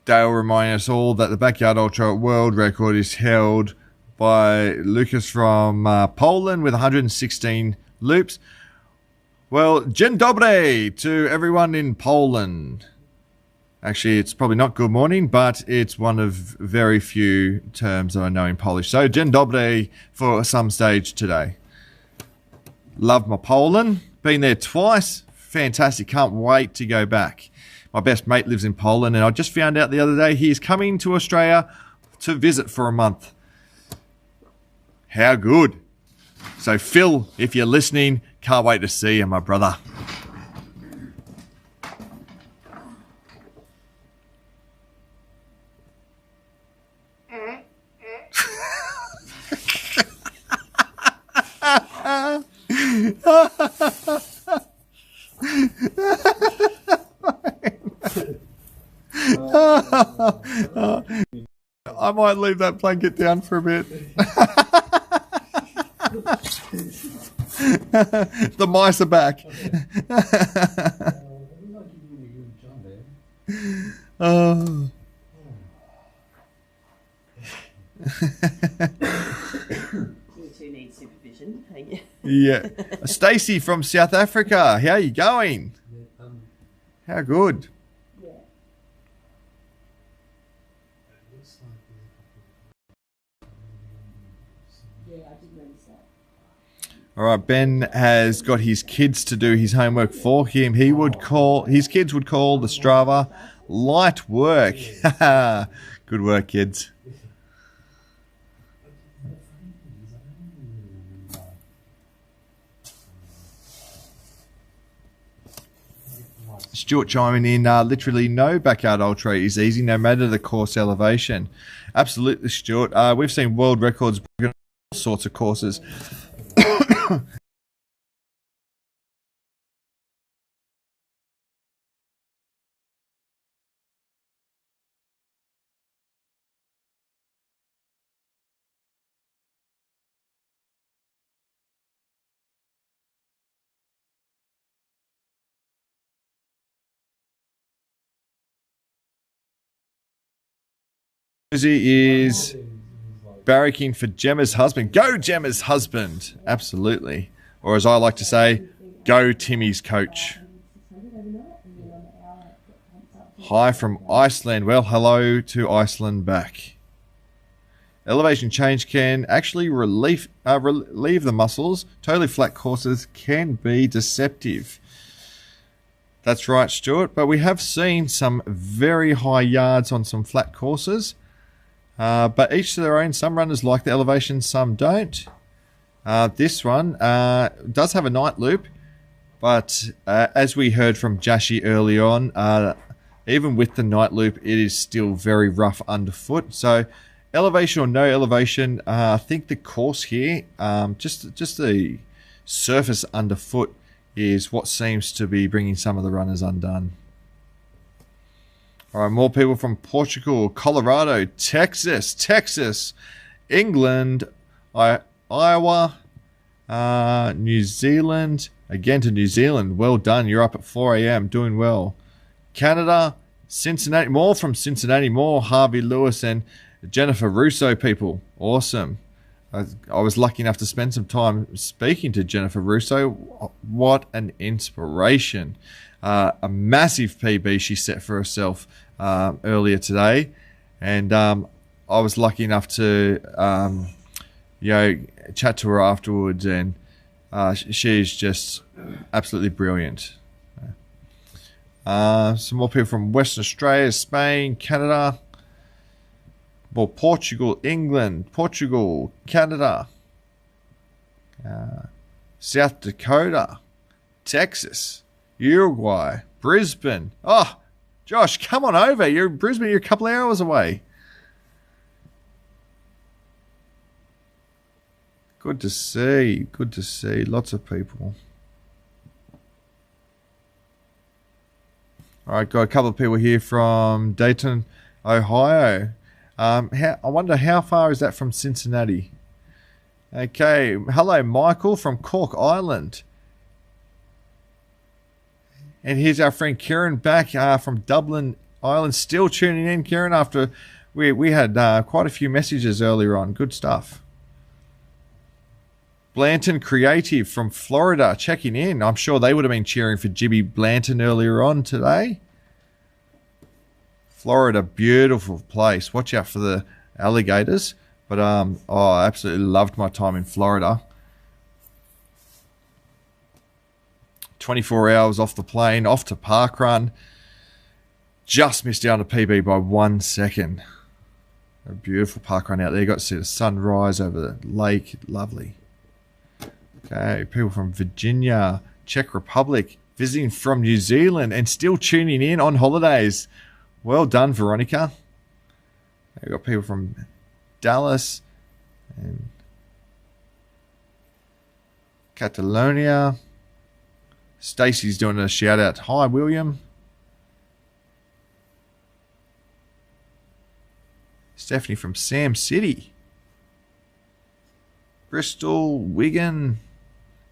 Speaker 14: Dale reminding us all that the Backyard Ultra world record is held by Lucas from Poland with 116 loops. Well, dzień dobry to everyone in Poland. Actually, it's probably not good morning, but it's one of very few terms that I know in Polish. So, dzień dobry for some stage today. Love my Poland. Been there twice. Fantastic. Can't wait to go back. My best mate lives in Poland, and I just found out the other day he's coming to Australia to visit for a month. How good. So, Phil, if you're listening, can't wait to see you, my brother. I might leave that blanket down for a bit. The mice are back. Oh.
Speaker 4: You two need supervision.
Speaker 14: Yeah. Stacey from South Africa. How are you going? How good. All right, Ben has got his kids to do his homework for him. His kids would call the Strava light work. Good work, kids. Stuart chiming in, literally no backyard ultra is easy, no matter the course elevation. Absolutely, Stuart. We've seen world records broken on all sorts of courses. Is barracking for Gemma's husband. Go Gemma's husband. Absolutely. Or as I like to say, go Timmy's coach. Hi from Iceland. Well, hello to Iceland back. Elevation change can actually relieve the muscles. Totally flat courses can be deceptive. That's right, Stuart. But we have seen some very high yards on some flat courses. But each to their own. Some runners like the elevation, some don't. This one does have a night loop, but as we heard from Jashi early on, even with the night loop, it is still very rough underfoot. So, elevation or no elevation, I think the course here, just the surface underfoot, is what seems to be bringing some of the runners undone. All right, more people from Portugal, Colorado, Texas, England, Iowa, New Zealand. Again to New Zealand. Well done. You're up at 4 a.m. Doing well. Canada, Cincinnati. More from Cincinnati. More Harvey Lewis and Jennifer Russo people. Awesome. I was lucky enough to spend some time speaking to Jennifer Russo. What an inspiration. A massive PB she set for herself earlier today. And I was lucky enough to chat to her afterwards, and she's just absolutely brilliant. Some more people from Western Australia, Spain, Canada. Well, Portugal, England, Portugal, Canada, South Dakota, Texas, Uruguay, Brisbane. Oh, Josh, come on over. You're in Brisbane. You're a couple of hours away. Good to see. Good to see. Lots of people. All right, got a couple of people here from Dayton, Ohio. I wonder how far is that from Cincinnati? Okay, hello Michael from Cork Island. And here's our friend Kieran back from Dublin, Ireland, still tuning in. Kieran, after we had quite a few messages earlier on. Good stuff. Blanton Creative from Florida checking in. I'm sure they would have been cheering for Jimmy Blanton earlier on today. Florida, beautiful place. Watch out for the alligators. But I absolutely loved my time in Florida. 24 hours off the plane, off to Parkrun. Just missed out on a PB by 1 second. A beautiful parkrun out there. Got to see the sunrise over the lake. Lovely. Okay, people from Virginia, Czech Republic, visiting from New Zealand and still tuning in on holidays. Well done, Veronica. We've got people from Dallas and Catalonia. Stacey's doing a shout out. Hi, William. Stephanie from Sam City. Bristol, Wigan.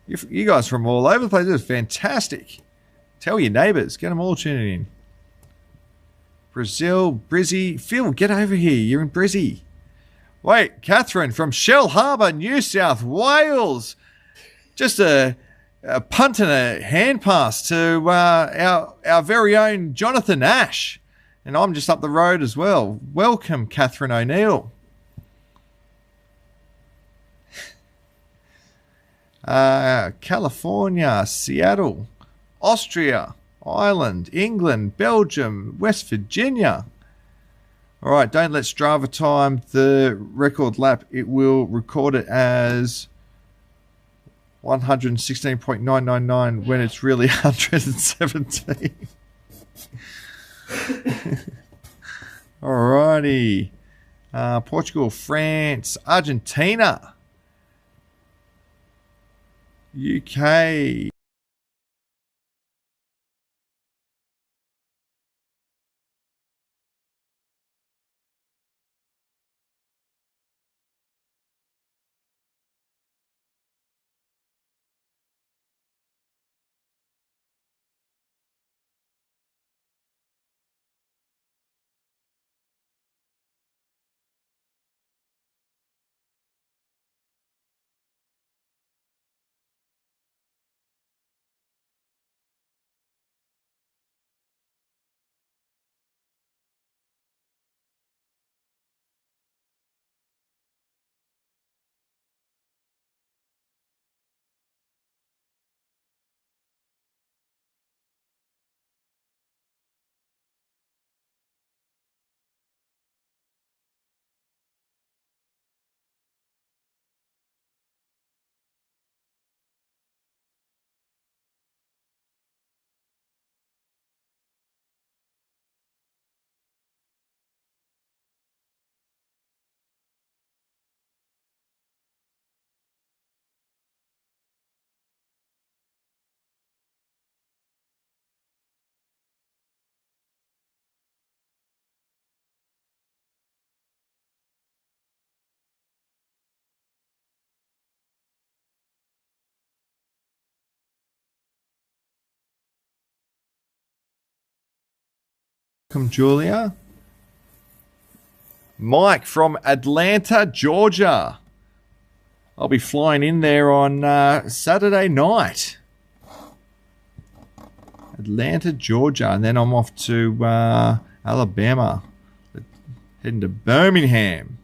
Speaker 14: You guys from all over the place. This is fantastic. Tell your neighbours. Get them all tuning in. Brazil, Brizzy. Phil, get over here. You're in Brizzy. Wait, Catherine from Shell Harbour, New South Wales. Just a punt and a hand pass to our very own Jonathan Ash. And I'm just up the road as well. Welcome, Catherine O'Neill. California, Seattle, Austria, Ireland, England, Belgium, West Virginia. All right, don't let Strava time the record lap. It will record it as 116.999 when it's really 117. Alrighty. Portugal, France, Argentina, UK, Welcome, Julia. Mike from Atlanta, Georgia. I'll be flying in there on Saturday night. Atlanta, Georgia. And then I'm off to Alabama. Heading to Birmingham.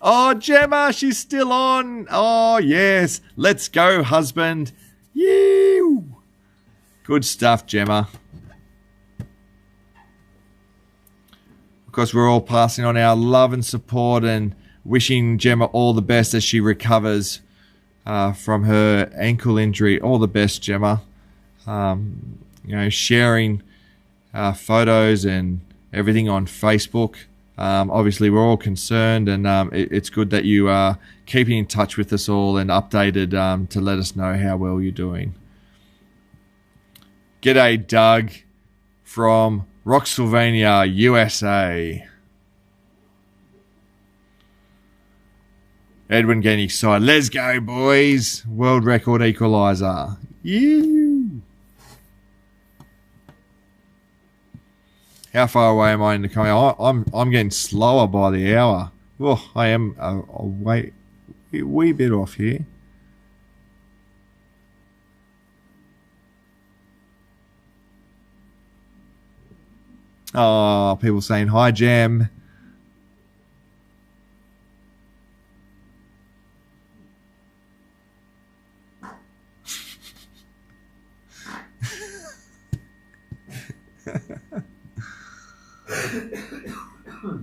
Speaker 14: Oh, Gemma, she's still on. Oh, yes. Let's go, husband. You. Good stuff, Gemma. Of course, we're all passing on our love and support and wishing Gemma all the best as she recovers from her ankle injury. All the best, Gemma. Sharing photos and everything on Facebook. Obviously, we're all concerned, and it's good that you are keeping in touch with us all and updated to let us know how well you're doing. G'day, Doug from Rocksylvania, USA. Edwin getting excited. Let's go, boys. World record equalizer. You. How far away am I in the coming? I'm getting slower by the hour. Oh, I am a wee bit off here. Oh, people saying hi, Jam.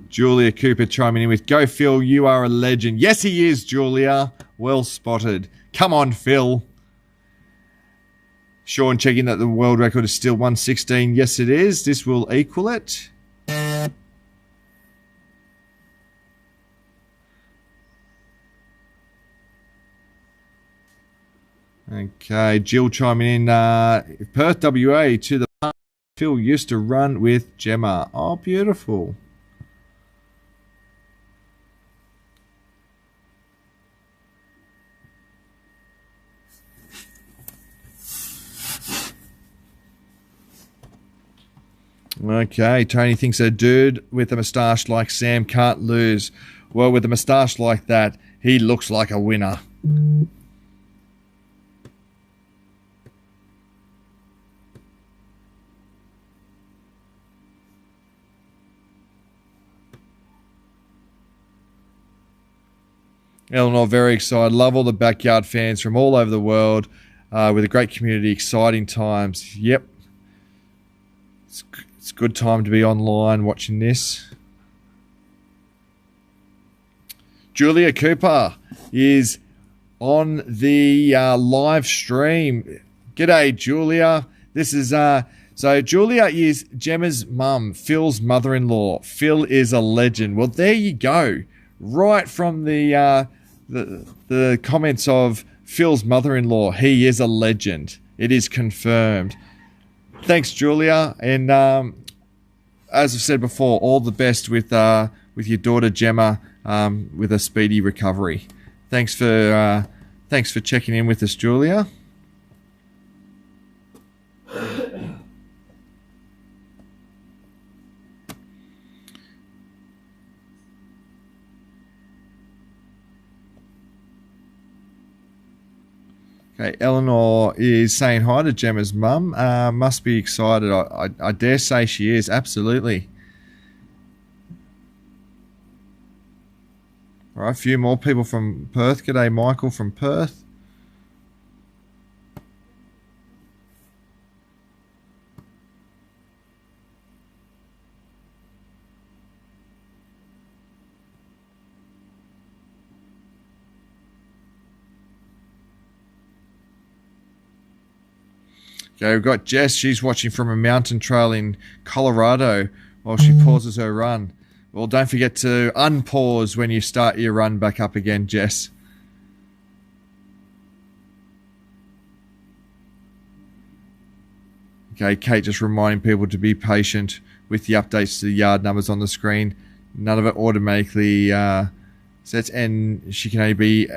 Speaker 14: Julia Cooper chiming in with, go Phil, you are a legend. Yes, he is, Julia. Well spotted. Come on, Phil. Sean checking that the world record is still 116. Yes, it is. This will equal it. Okay, Jill chiming in. Perth, WA to the park Phil used to run with Gemma. Oh, beautiful. Okay, Tony thinks a dude with a moustache like Sam can't lose. Well, with a moustache like that, he looks like a winner. Eleanor, very excited. Love all the backyard fans from all over the world with a great community. Exciting times. Yep. It's a good time to be online watching this. Julia Cooper is on the live stream. G'day, Julia. This is so Julia is Gemma's mum, Phil's mother-in-law. Phil is a legend. Well, there you go. Right from the comments of Phil's mother-in-law, he is a legend. It is confirmed. Thanks, Julia, and as I've said before, all the best with your daughter Gemma with a speedy recovery. Thanks for checking in with us, Julia. Okay, Eleanor is saying hi to Gemma's mum. Must be excited. I dare say she is, absolutely. All right, a few more people from Perth. G'day, Michael from Perth. Okay, we've got Jess. She's watching from a mountain trail in Colorado while she pauses her run. Well, don't forget to unpause when you start your run back up again, Jess. Okay, Kate just reminding people to be patient with the updates to the yard numbers on the screen. None of it automatically sets, and she can only be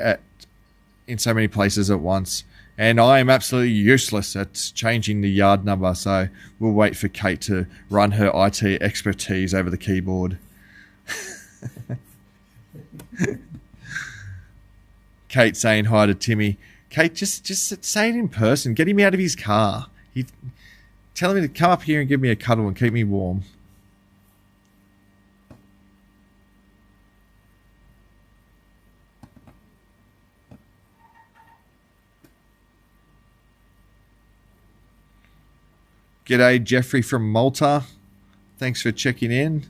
Speaker 14: in so many places at once. And I am absolutely useless at changing the yard number, so we'll wait for Kate to run her IT expertise over the keyboard. Kate saying hi to Timmy. Kate, just say it in person. Get him out of his car. Tell him to come up here and give me a cuddle and keep me warm. G'day, Jeffrey from Malta. Thanks for checking in.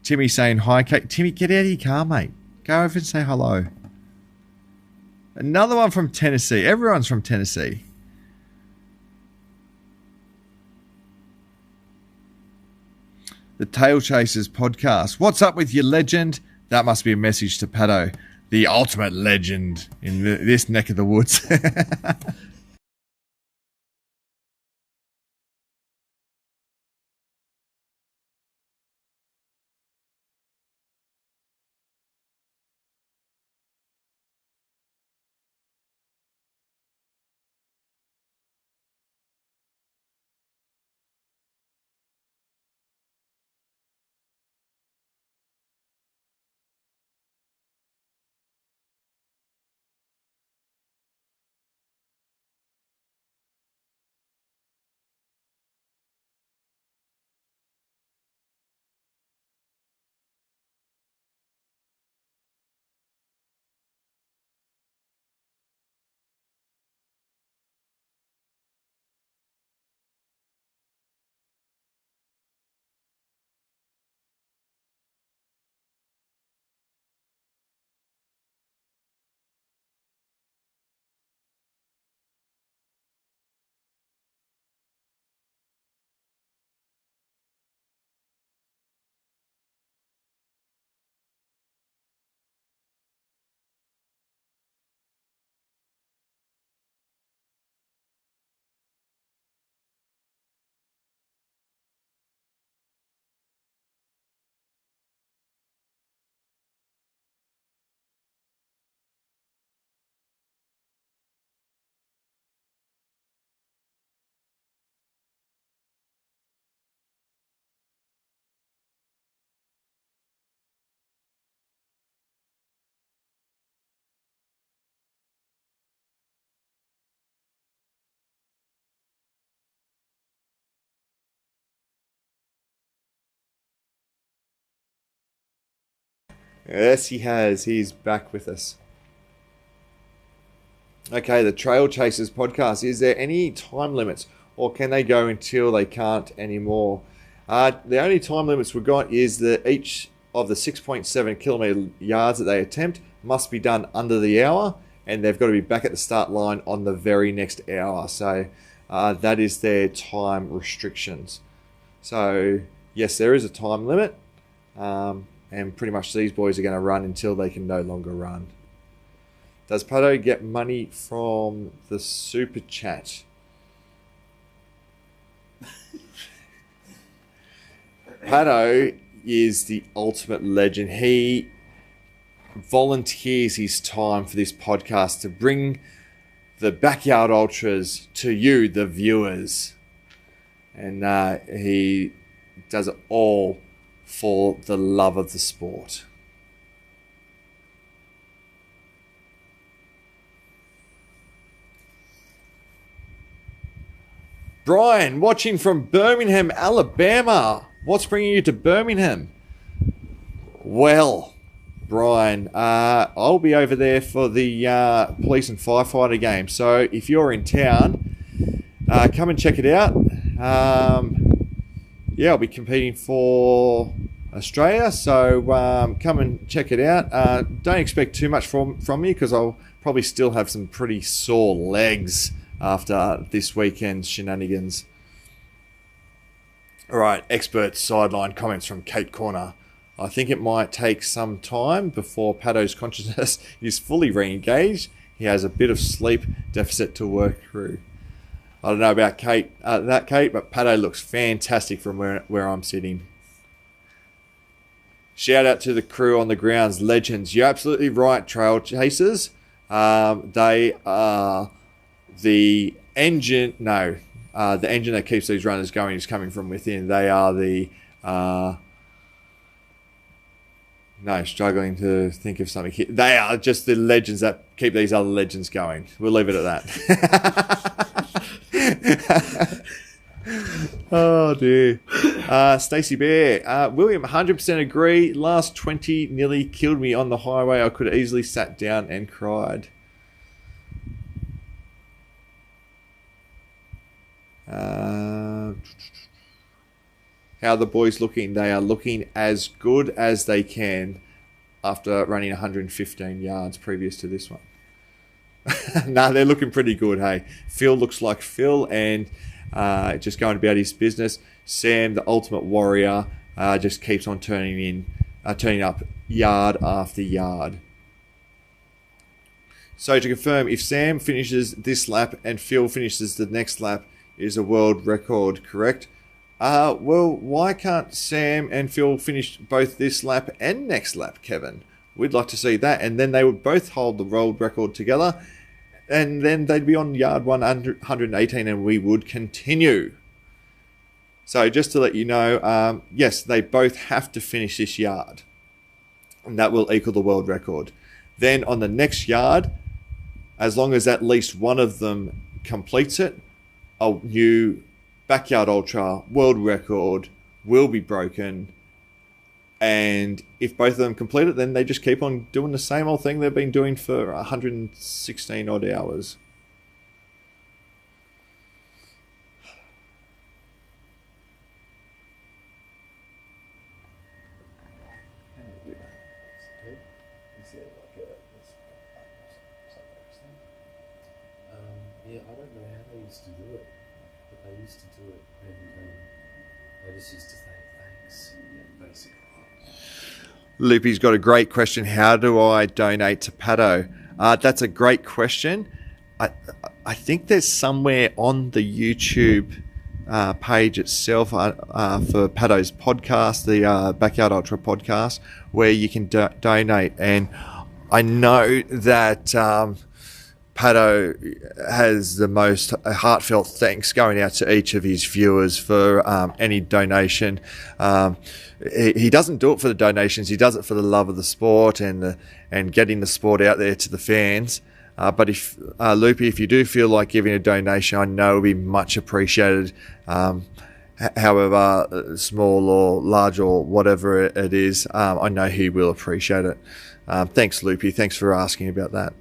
Speaker 14: Timmy saying hi, Kate. Timmy, get out of your car, mate. Go over and say hello. Another one from Tennessee. Everyone's from Tennessee. The Tail Chasers podcast. What's up with your legend? That must be a message to Pato, the ultimate legend in this neck of the woods. Yes, he has. He's back with us. Okay, the Trail Chasers podcast. Is there any time limits, or can they go until they can't anymore? The only time limits we've got is that each of the 6.7 kilometre yards that they attempt must be done under the hour, and they've got to be back at the start line on the very next hour. So that is their time restrictions. So yes, there is a time limit. And pretty much these boys are going to run until they can no longer run. Does Pato get money from the super chat? Pato is the ultimate legend. He volunteers his time for this podcast to bring the Backyard Ultras to you, the viewers. And he does it all for the love of the sport. Brian, watching from Birmingham, Alabama. What's bringing you to Birmingham? Well, Brian, I'll be over there for the police and firefighter game. So if you're in town, come and check it out. Yeah, I'll be competing for Australia, so come and check it out. Don't expect too much from me because I'll probably still have some pretty sore legs after this weekend's shenanigans. All right, expert sideline comments from Kate Corner. I think it might take some time before Pato's consciousness is fully re-engaged. He has a bit of sleep deficit to work through. I don't know about Kate, but Pato looks fantastic from where I'm sitting. Shout out to the crew on the grounds, legends. You're absolutely right, Trail Chasers. They are the engine that keeps these runners going is coming from within. They are the struggling to think of something here. They are just the legends that keep these other legends going. We'll leave it at that. Oh dear. Stacey Bear. William, 100% agree. Last 20 nearly killed me on the highway. I could have easily sat down and cried. How are the boys looking? They are looking as good as they can after running 115 yards previous to this one. No, they're looking pretty good, hey. Phil looks like Phil and just going about his business. Sam, the ultimate warrior, just keeps on turning up yard after yard. So to confirm, if Sam finishes this lap and Phil finishes the next lap, is a world record, correct? Well, why can't Sam and Phil finish both this lap and next lap, Kevin? We'd like to see that. And then they would both hold the world record together. And then they'd be on yard 118 and we would continue. So just to let you know, yes, they both have to finish this yard. And that will equal the world record. Then on the next yard, as long as at least one of them completes it, a new Backyard Ultra world record will be broken. And if both of them complete it, then they just keep on doing the same old thing they've been doing for 116 odd hours.
Speaker 15: Yeah, I don't know how they used to do it, but they used to do it, and they just used to say thanks, basically.
Speaker 14: Loopy's got a great question. How do I donate to Pato? That's a great question. I think there's somewhere on the YouTube page itself for Pato's podcast, the Backyard Ultra podcast, where you can donate. And I know that Pato has the most heartfelt thanks going out to each of his viewers for any donation. He doesn't do it for the donations. He does it for the love of the sport and getting the sport out there to the fans. But if Loopy, if you do feel like giving a donation, I know it will be much appreciated. However small or large or whatever it is, I know he will appreciate it. Thanks, Loopy. Thanks for asking about that.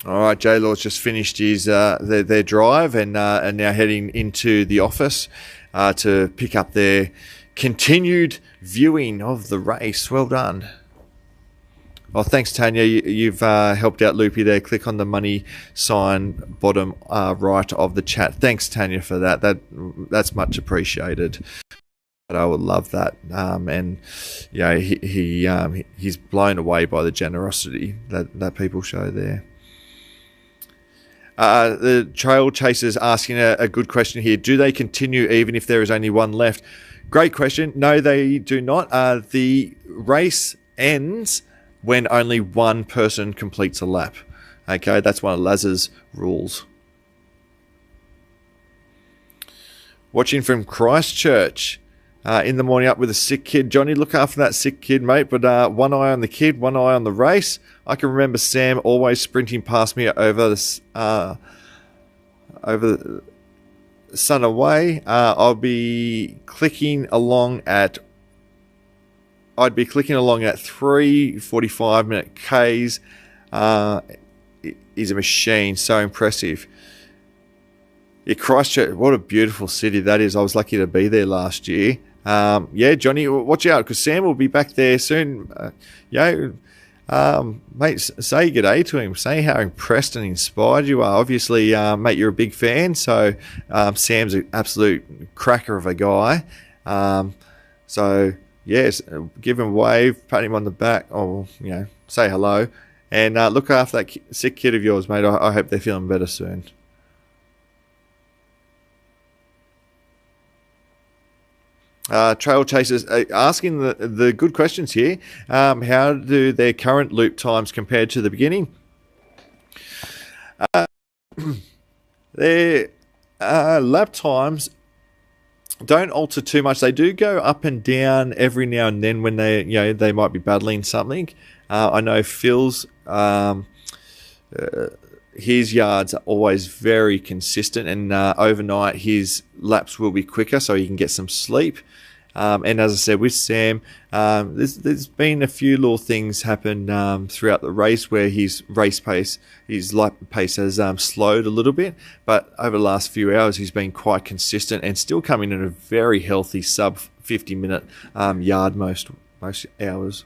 Speaker 14: All right, J-Law's just finished his their drive and now heading into the office to pick up their continued viewing of the race. Well done. Well, thanks, Tanya. You've helped out Loopy there. Click on the money sign bottom right of the chat. Thanks, Tanya, for that. That's much appreciated. I would love that, and yeah, he's blown away by the generosity that people show there. The Trail Chaser's asking a good question here. Do they continue even if there is only one left? Great question. No, they do not. The race ends when only one person completes a lap. Okay, that's one of Laz's rules. Watching from Christchurch. In the morning up with a sick kid. Johnny, look after that sick kid, mate. But one eye on the kid, one eye on the race. I can remember Sam always sprinting past me over the sun away. I'd be clicking along at 3:45-minute Ks. He's a machine. So impressive. Yeah, Christchurch, what a beautiful city that is. I was lucky to be there last year. Yeah, Johnny, watch out because Sam will be back there soon. Mate, say good day to him. Say how impressed and inspired you are. Obviously, mate, you're a big fan, so Sam's an absolute cracker of a guy. So, yes, give him a wave, pat him on the back, or, say hello. And look after that sick kid of yours, mate. I hope they're feeling better soon. Trail chasers asking the good questions here. How do their current loop times compare to the beginning? Their lap times don't alter too much. They do go up and down every now and then when they might be battling something. I know Phil's his yards are always very consistent, and overnight his laps will be quicker, so he can get some sleep. And as I said, with Sam, there's been a few little things happen throughout the race where his lap pace has slowed a little bit. But over the last few hours, he's been quite consistent and still coming in a very healthy sub 50-minute yard most hours.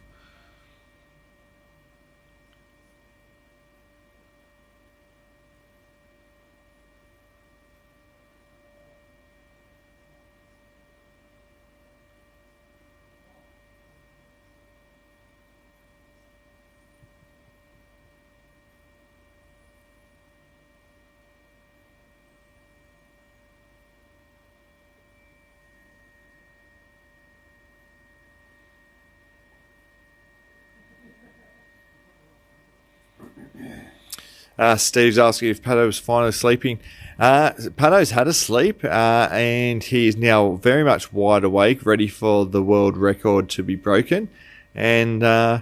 Speaker 14: Steve's asking if Pato was finally sleeping. Pato's had a sleep, and he is now very much wide awake, ready for the world record to be broken. And I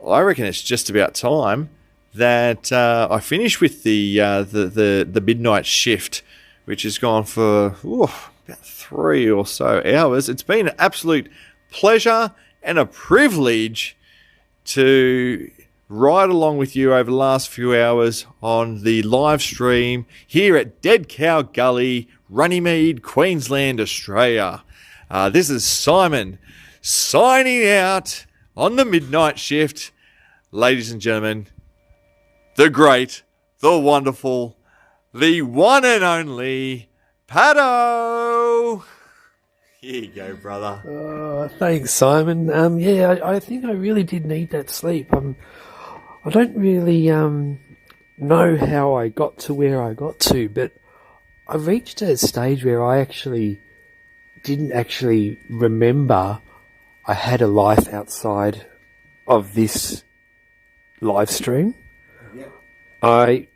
Speaker 14: reckon it's just about time that I finish with the midnight shift, which has gone for about 3 or so hours. It's been an absolute pleasure and a privilege to ride along with you over the last few hours on the live stream here at Dead Cow Gully, Runnymede, Queensland, Australia. This is Simon signing out on the midnight shift. Ladies and gentlemen, the great, the wonderful, the one and only Pato. Here you go, brother.
Speaker 1: Thanks, Simon. I think I really did need that sleep. I don't really know how I got to where I got to, but I reached a stage where I didn't actually remember I had a life outside of this live stream.
Speaker 14: Yeah.
Speaker 1: I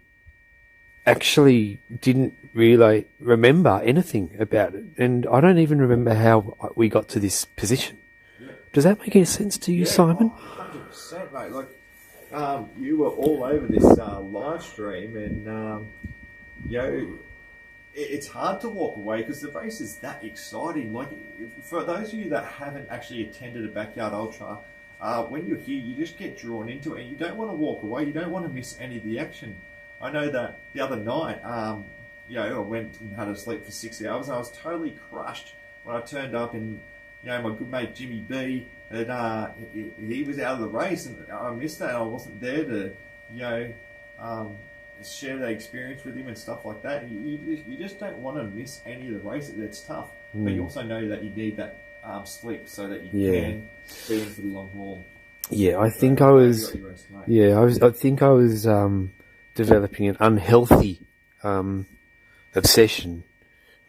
Speaker 1: actually didn't really remember anything about it, and I don't even remember how we got to this position. Yeah. Does that make any sense to you, Simon?
Speaker 14: 100%, mate. You were all over this live stream, and it's hard to walk away because the race is that exciting. For those of you that haven't actually attended a backyard ultra, when you're here, you just get drawn into it, and you don't want to walk away. You don't want to miss any of the action. I know that the other night, I went and had a sleep for 6 hours, and I was totally crushed when I turned up, and my good mate Jimmy B, and he was out of the race, and I missed that. I wasn't there to, share that experience with him and stuff like that. You just don't want to miss any of the race. It's tough, but you also know that you need that sleep so that you can be in for the long haul.
Speaker 1: Yeah, I think I was. I think I was developing an unhealthy obsession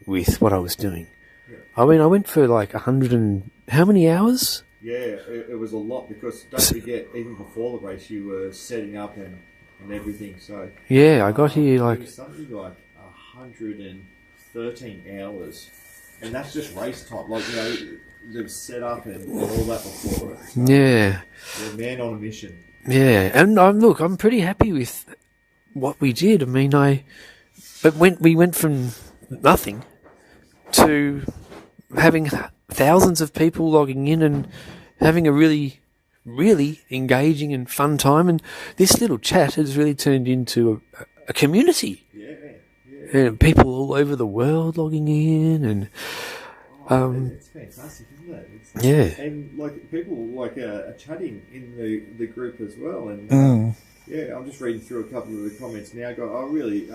Speaker 1: with what I was doing. Yeah. I mean, I went for like 100 and how many hours?
Speaker 14: Yeah, it was a lot because don't forget, even before the race, you were setting up and everything. So
Speaker 1: yeah, I got here
Speaker 14: it was something like 113 hours, and that's just race time. The set up and all that before it. So
Speaker 1: yeah,
Speaker 14: you're a man on a mission.
Speaker 1: Yeah, and look, I'm pretty happy with what we did. I mean, we went from nothing to having thousands of people logging in and having a really, really engaging and fun time. And this little chat has really turned into a community.
Speaker 14: Yeah.
Speaker 1: And people all over the world logging in, and
Speaker 14: it's fantastic, isn't it? And people are chatting in the group as well. And I'm just reading through a couple of the comments now. I really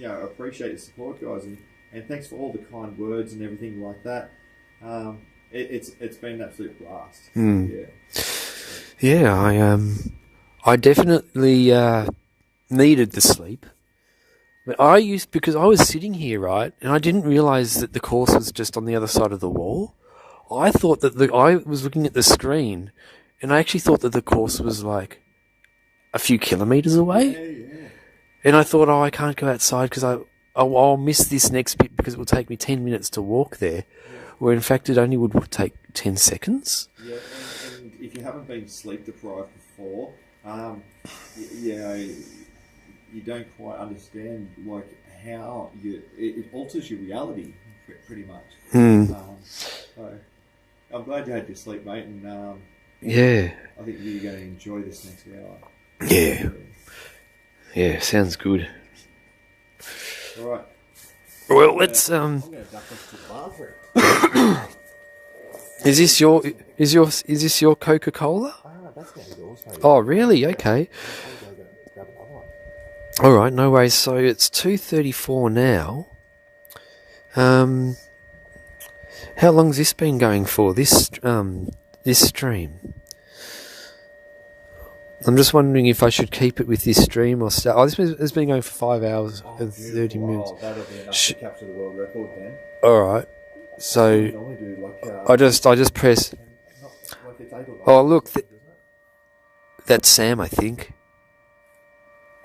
Speaker 14: appreciate the support, guys, and thanks for all the kind words and everything like that. It's been an absolute blast.
Speaker 1: I definitely needed the sleep. But because I was sitting here, right, and I didn't realise that the course was just on the other side of the wall. I thought that I was looking at the screen, and I actually thought that the course was like a few kilometres away. And I thought, I can't go outside because I'll miss this next bit because it will take me 10 minutes to walk there. Where in fact it only would take 10 seconds.
Speaker 14: Yeah, and if you haven't been sleep deprived before, you don't quite understand like how it alters your reality pretty much. So I'm glad you had your sleep, mate, and
Speaker 1: yeah,
Speaker 14: I think you're going to enjoy this next hour.
Speaker 1: Yeah, sounds good.
Speaker 14: All right.
Speaker 1: Well, let's
Speaker 14: I'm going to duck off to the bathroom.
Speaker 1: Is this your Coca-Cola?
Speaker 15: That's going to be yours, maybe.
Speaker 1: Oh, really? Okay.
Speaker 15: I'll go grab another one.
Speaker 1: All right, no worries. So it's 2:34 now. How long's this been going for? This stream. I'm just wondering if I should keep it with this stream or start. Oh, this has been going for 5 hours and 30 minutes.
Speaker 14: Oh, that'll be enough to capture the world record then.
Speaker 1: All right. So I just press. Oh, look, that's Sam, I think.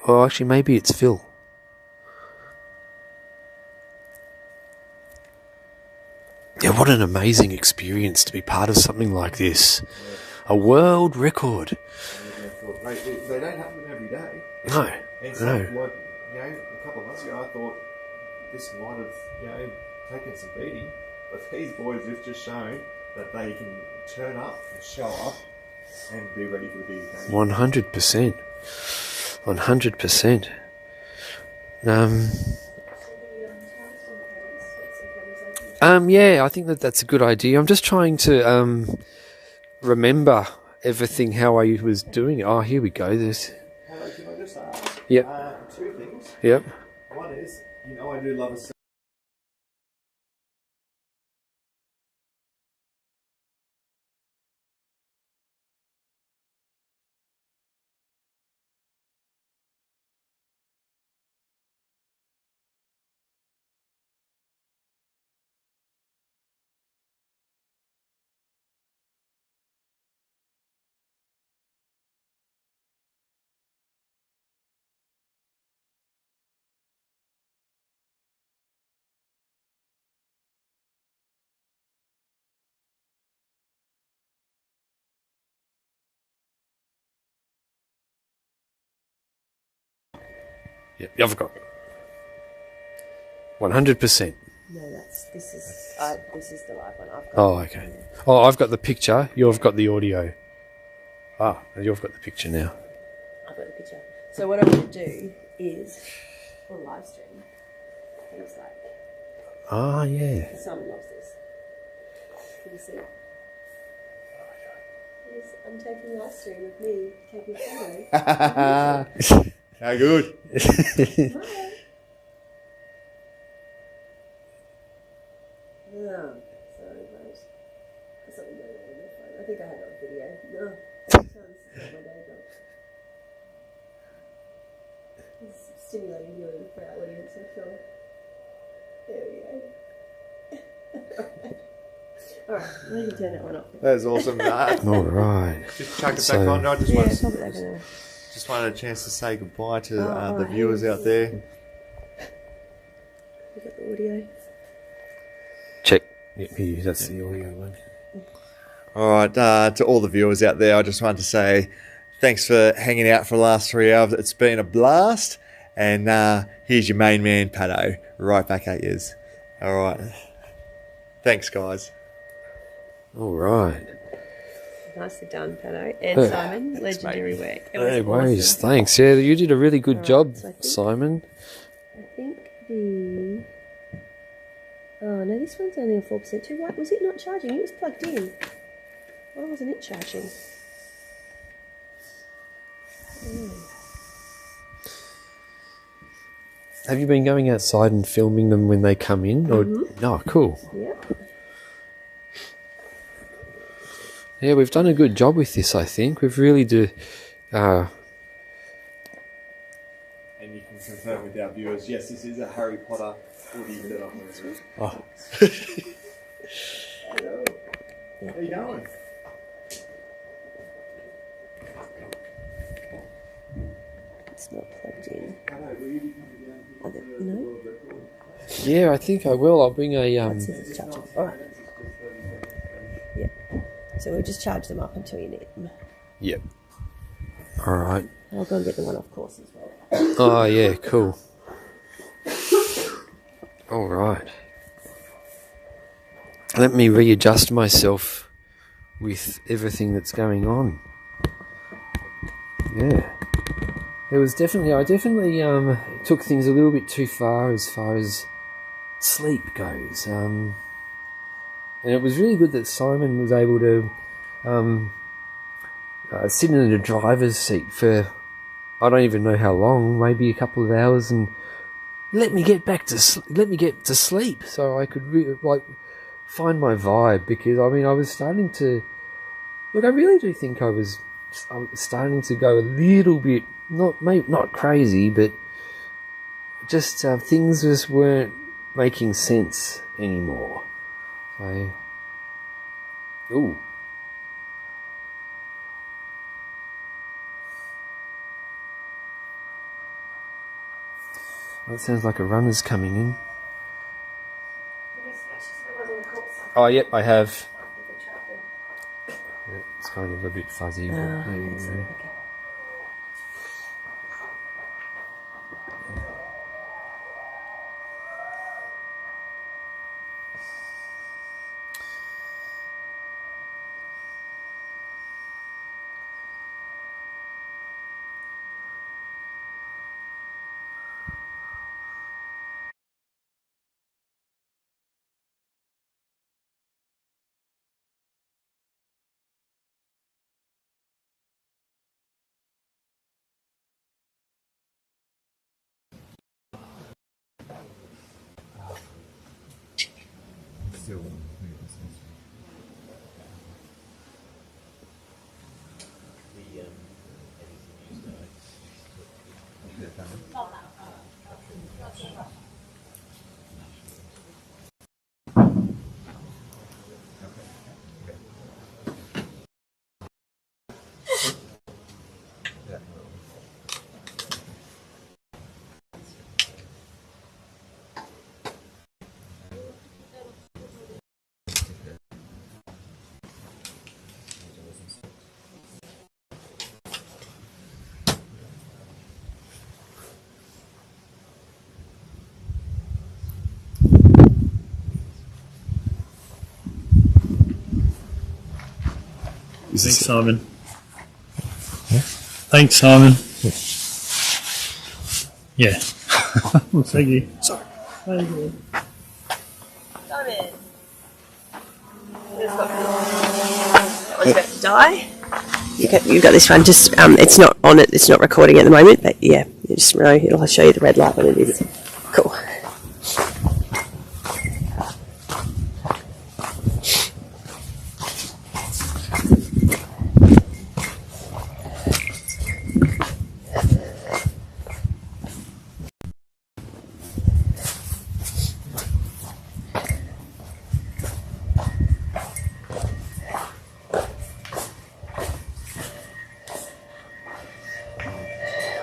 Speaker 1: Oh, actually, maybe it's Phil. Yeah, what an amazing experience to be part of something like this. A world record.
Speaker 14: They don't happen every day.
Speaker 1: No.
Speaker 14: And so, like, a couple of months ago, I thought this might have, taken some beating, but these boys have just shown that they can turn up and show up and be ready for the big occasion.
Speaker 1: 100%. 100%. Yeah, I think that's a good idea. I'm just trying to remember everything how I was doing it. Oh, here we go. There's.
Speaker 14: Hello, can I just ask?
Speaker 1: Yep.
Speaker 14: Two things.
Speaker 1: Yep.
Speaker 14: One is, I do love a.
Speaker 1: Yep, I've got 100%.
Speaker 4: No, this is the live one. I've got.
Speaker 1: Oh, okay. Oh, I've got the picture. You've got the audio. Ah, you've got the picture now.
Speaker 4: I've got the picture. So what I want to do is for live stream things like.
Speaker 1: Ah, yeah.
Speaker 4: Simon loves this. Can you see? Yes, I'm taking live stream with me taking a photo.
Speaker 14: How good.
Speaker 4: Hi. Sorry, mate. There's something going on my phone. I think I had it on video. No. This is not my day job. It's stimulating viewing for our audience, I'm sure. There we go. Alright, I'm going to turn that one off.
Speaker 14: That's awesome.
Speaker 1: All right.
Speaker 14: Just chuck it back on. I just wanted a chance to say goodbye to the viewers out there.
Speaker 4: We got the audio.
Speaker 1: Check. Yep, that's the audio one.
Speaker 14: All right, to all the viewers out there, I just wanted to say thanks for hanging out for the last 3 hours. It's been a blast. And here's your main man, Pato, right back at yous. All right. Thanks, guys.
Speaker 1: All right.
Speaker 4: Nicely done, Pato. And Simon, legendary work. It was
Speaker 1: No worries.
Speaker 4: awesome.
Speaker 1: Thanks. Yeah, you did a really good
Speaker 4: Right,
Speaker 1: job,
Speaker 4: so I think-
Speaker 1: Simon.
Speaker 4: I think the... Oh, no, this one's only on 4% too. Why was it not charging? It was plugged in. Why wasn't it charging?
Speaker 1: Have you been going outside and filming them when they come in? Or oh, cool.
Speaker 4: Yep.
Speaker 1: Yeah, we've done a good job with this, I think. We've really do.
Speaker 14: And you can confirm with our viewers, yes, this is a Harry Potter audio that I'm wearing.
Speaker 1: Oh.
Speaker 14: Hello.
Speaker 10: How you going?
Speaker 4: It's not plugged in. No?
Speaker 1: Yeah, I think I will. I'll bring a
Speaker 4: It says it's charging. Alright. Yeah. So we'll just charge them up until you need them.
Speaker 1: Yep. All right.
Speaker 4: I'll go and get the one off course as well.
Speaker 1: Oh yeah, cool. All right. Let me readjust myself with everything that's going on. Yeah. I definitely took things a little bit too far as sleep goes. And it was really good that Simon was able to sit in the driver's seat for I don't even know how long, maybe a couple of hours, and let me get to sleep so I could find my vibe, because I mean I was starting to look. I really do think I was starting to go a little bit not crazy, but just things just weren't making sense anymore. So, ooh. That sounds like a runner's coming in. Oh, yep, I have. Yeah, it's kind of a bit fuzzy, but there you go.
Speaker 3: Thanks, Simon. Thanks, Simon. Yeah. Well, thank you. Sorry. Thank you.
Speaker 4: Simon. That one's about to die. You've got this one. Just it's not on it. It's not recording at the moment. But yeah, you just know it'll show you the red light when it is. Cool.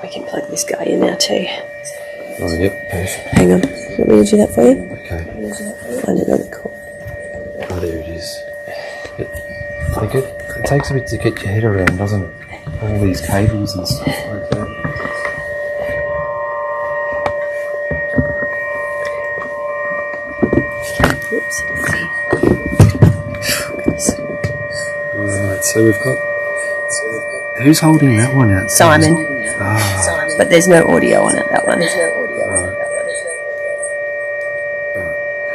Speaker 4: We can plug this guy in now too.
Speaker 1: Oh, yep, perfect.
Speaker 4: Hang on. Want me to do that for you?
Speaker 1: Okay.
Speaker 4: Find it on the call.
Speaker 1: Oh, there it is. It takes a bit to get your head around, doesn't it? All these cables and stuff like that.
Speaker 4: Whoops.
Speaker 1: Right, so we've got... Who's holding that one out?
Speaker 4: Simon.
Speaker 1: Ah.
Speaker 4: But there's no audio on it, that one.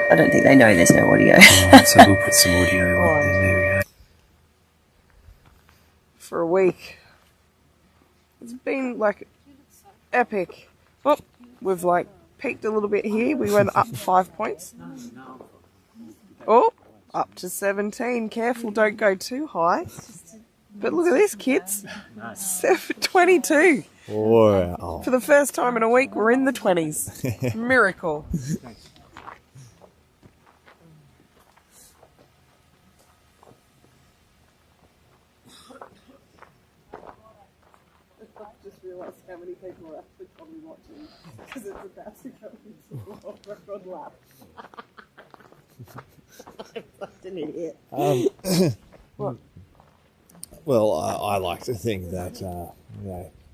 Speaker 4: I don't think they know there's no audio.
Speaker 1: Right, so we'll put some audio on there. There we go.
Speaker 16: For a week. It's been like epic. Well, we've like peaked a little bit here. We went up 5 points. Oh, up to 17. Careful, don't go too high. But look at this, kids. 22.
Speaker 17: Wow.
Speaker 16: For the first time in a week, we're in the 20s. Miracle. people are actually probably watching because it's about to go into the world record lap.
Speaker 4: I'm such an idiot.
Speaker 16: What?
Speaker 14: Well, I like to think that your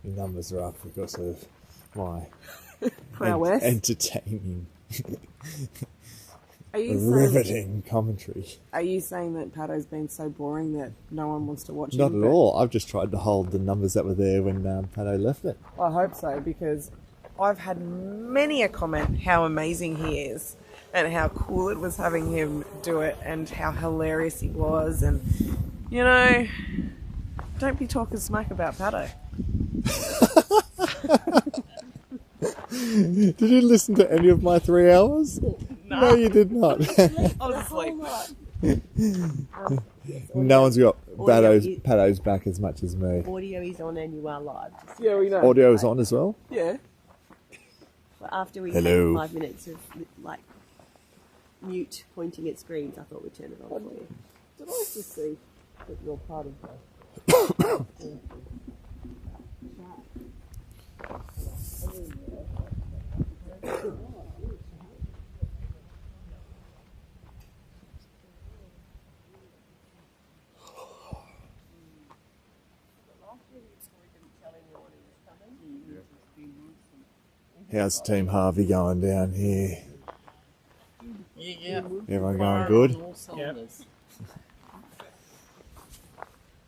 Speaker 14: numbers are up because of my
Speaker 16: Prowess.
Speaker 14: entertaining,
Speaker 16: Are you
Speaker 14: riveting commentary.
Speaker 16: Are you saying that Pato's been so boring that no one wants to watch him?
Speaker 14: Not at all. I've just tried to hold the numbers that were there when Pato left it.
Speaker 16: I hope so, because I've had many a comment how amazing he is and how cool it was having him do it and how hilarious he was. And, you know, don't be talking smack about Pato.
Speaker 14: Did you listen to any of my 3 hours? No, you did not.
Speaker 16: I was asleep.
Speaker 14: No one's got
Speaker 4: Audio
Speaker 14: Pato's back as much as me.
Speaker 4: Audio is on and you are live.
Speaker 16: Yeah, we know.
Speaker 14: Audio is on as well?
Speaker 16: Yeah.
Speaker 4: But after we
Speaker 14: Hello.
Speaker 4: had 5 minutes of like mute pointing at screens, I thought we'd turn it on for you.
Speaker 16: Did I just see that you're part of that?
Speaker 14: How's Team Harvey going down here?
Speaker 17: Yeah.
Speaker 14: Everyone going good?
Speaker 17: Yep.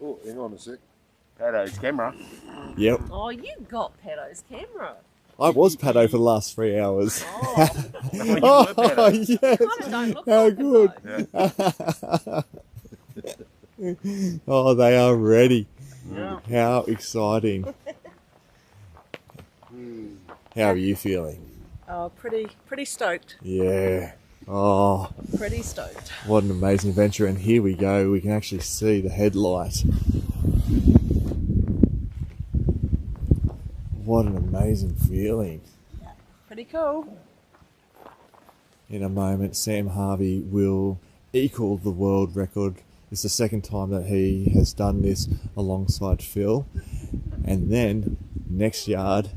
Speaker 18: Oh, hang on a sec. Pato's camera.
Speaker 14: Yep.
Speaker 4: Oh, you got Pato's camera.
Speaker 14: I was Pato for the last 3 hours.
Speaker 4: Oh,
Speaker 14: Oh, yes. How good. Oh, they are ready.
Speaker 17: Yeah.
Speaker 14: How exciting. How are you feeling?
Speaker 16: Oh, pretty stoked.
Speaker 14: Yeah. Oh,
Speaker 16: Pretty stoked.
Speaker 14: what an amazing adventure. And here we go. We can actually see the headlight. What an amazing feeling.
Speaker 16: Pretty cool.
Speaker 14: In a moment, Sam Harvey will equal the world record. It's the second time that he has done this alongside Phil. And then, next yard,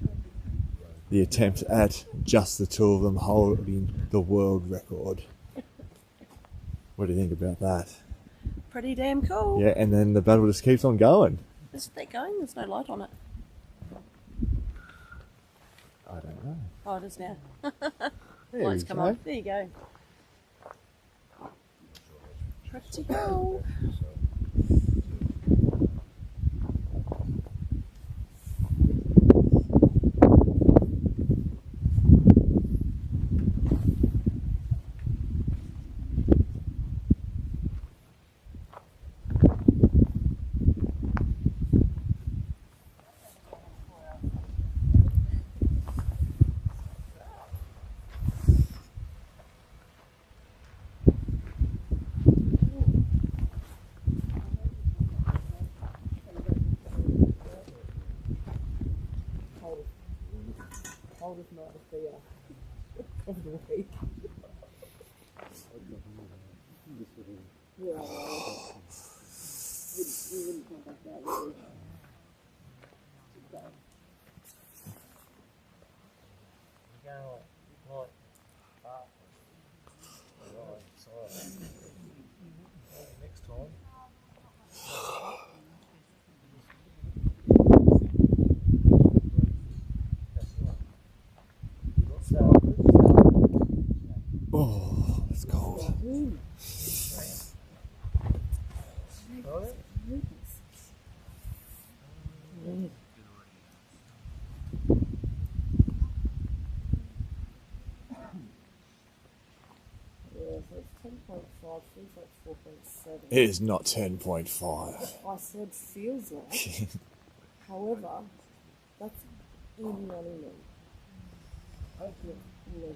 Speaker 14: the attempt at just the two of them holding the world record. What do you think about that?
Speaker 16: Pretty damn cool.
Speaker 14: Yeah, and then the battle just keeps on going.
Speaker 16: Is it going? There's no light on it.
Speaker 14: I don't know.
Speaker 16: Oh, it is now.
Speaker 14: There
Speaker 16: Lights
Speaker 14: we
Speaker 16: come
Speaker 14: go.
Speaker 16: on. There you go. Pretty cool. Coldest night of the week. Yeah. We wouldn't come back out, would we?
Speaker 11: Next time.
Speaker 14: Oh, it's cold.
Speaker 16: Yeah, so it's 10.5, feels like 4.7.
Speaker 14: It is not 10.5.
Speaker 16: I said feels like. However, that's in running. Okay, yeah.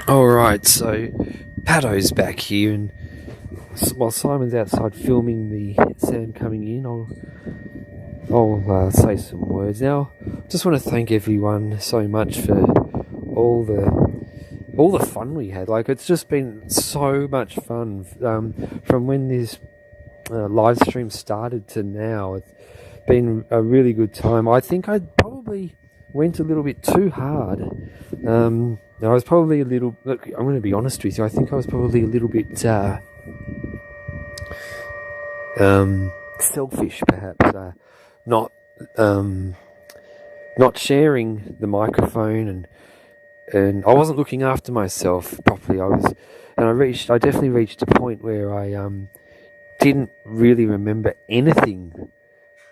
Speaker 1: Alright, so Pato's back here, and while Simon's outside filming the sound coming in, I'll say some words. Now, just want to thank everyone so much for all the fun we had. Like, it's just been so much fun from when this live stream started to now. It's been a really good time. I think I probably went a little bit too hard. I was probably a little... Look, I'm going to be honest with you. I think I was probably a little bit selfish, perhaps. Not sharing the microphone, and I wasn't looking after myself properly. I definitely reached a point where I didn't really remember anything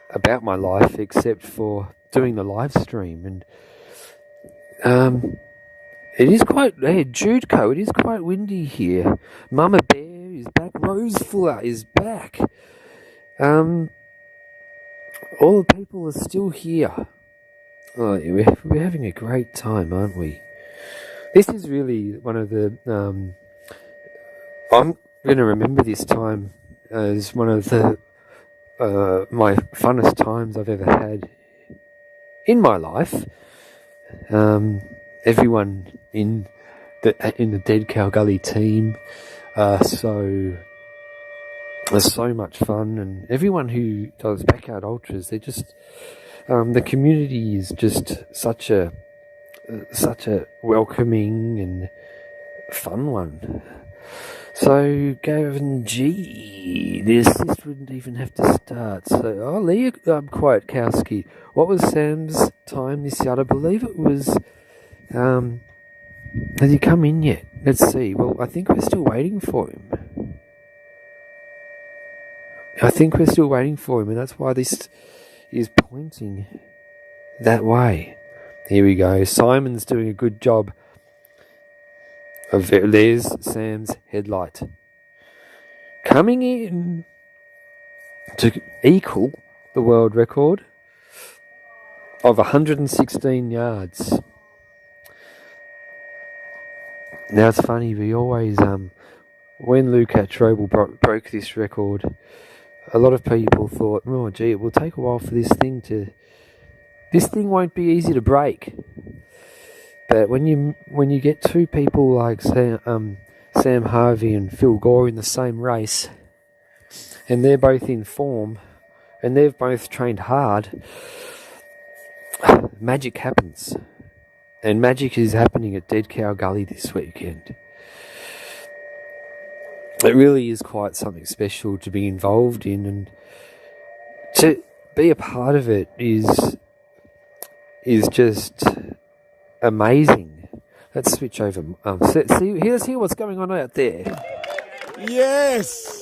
Speaker 1: about my life except for doing the live stream, and it is quite, Judeco, it is quite windy here. Mama Bear is back, Rose Fuller is back. All the people are still here. Oh, we're having a great time, aren't we? This is really one of the, I'm going to remember this time as one of the, my funnest times I've ever had in my life. Everyone in the Dead Cow Gully team there's so much fun, and everyone who does backyard ultras, they're just the community is just such a welcoming and fun one. So Gavin G, this wouldn't even have to start. So Leah Kwiatkowski, what was Sam's time this year? I believe it was. Has he come in yet? Let's see. Well, I think we're still waiting for him. And that's why this is pointing that way. Here we go. Simon's doing a good job. There's Sam's headlight. Coming in to equal the world record of 116 yards. Now it's funny, we always, when Lucat Trobel broke this record, a lot of people thought, oh gee, it will take a while for this thing won't be easy to break. But when you get two people like Sam Harvey and Phil Gore in the same race, and they're both in form, and they've both trained hard, magic happens. And magic is happening at Dead Cow Gully this weekend. It really is quite something special to be involved in, and to be a part of it is just amazing. Let's switch over. Let's hear what's going on out there.
Speaker 18: Yes!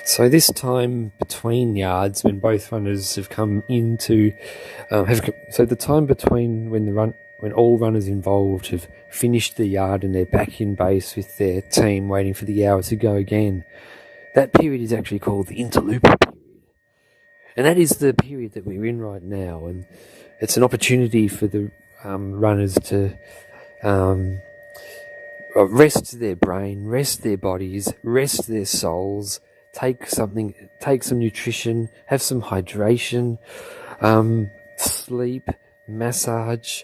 Speaker 1: So this time between yards, when both runners have come into, so the time between when all runners involved have finished the yard and they're back in base with their team waiting for the hour to go again, that period is actually called the interlooper period. And that is the period that we're in right now, and it's an opportunity for the runners to rest their brain, rest their bodies, rest their souls, take some nutrition, have some hydration, sleep, massage.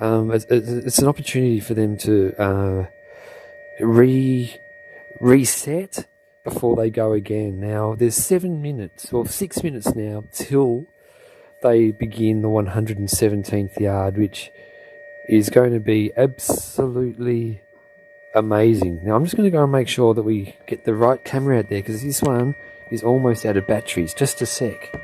Speaker 1: It's an opportunity for them to reset before they go again. Now, there's 6 minutes now till they begin the 117th yard, which is going to be absolutely amazing. Now, I'm just going to go and make sure that we get the right camera out there, because this one is almost out of batteries. Just a sec.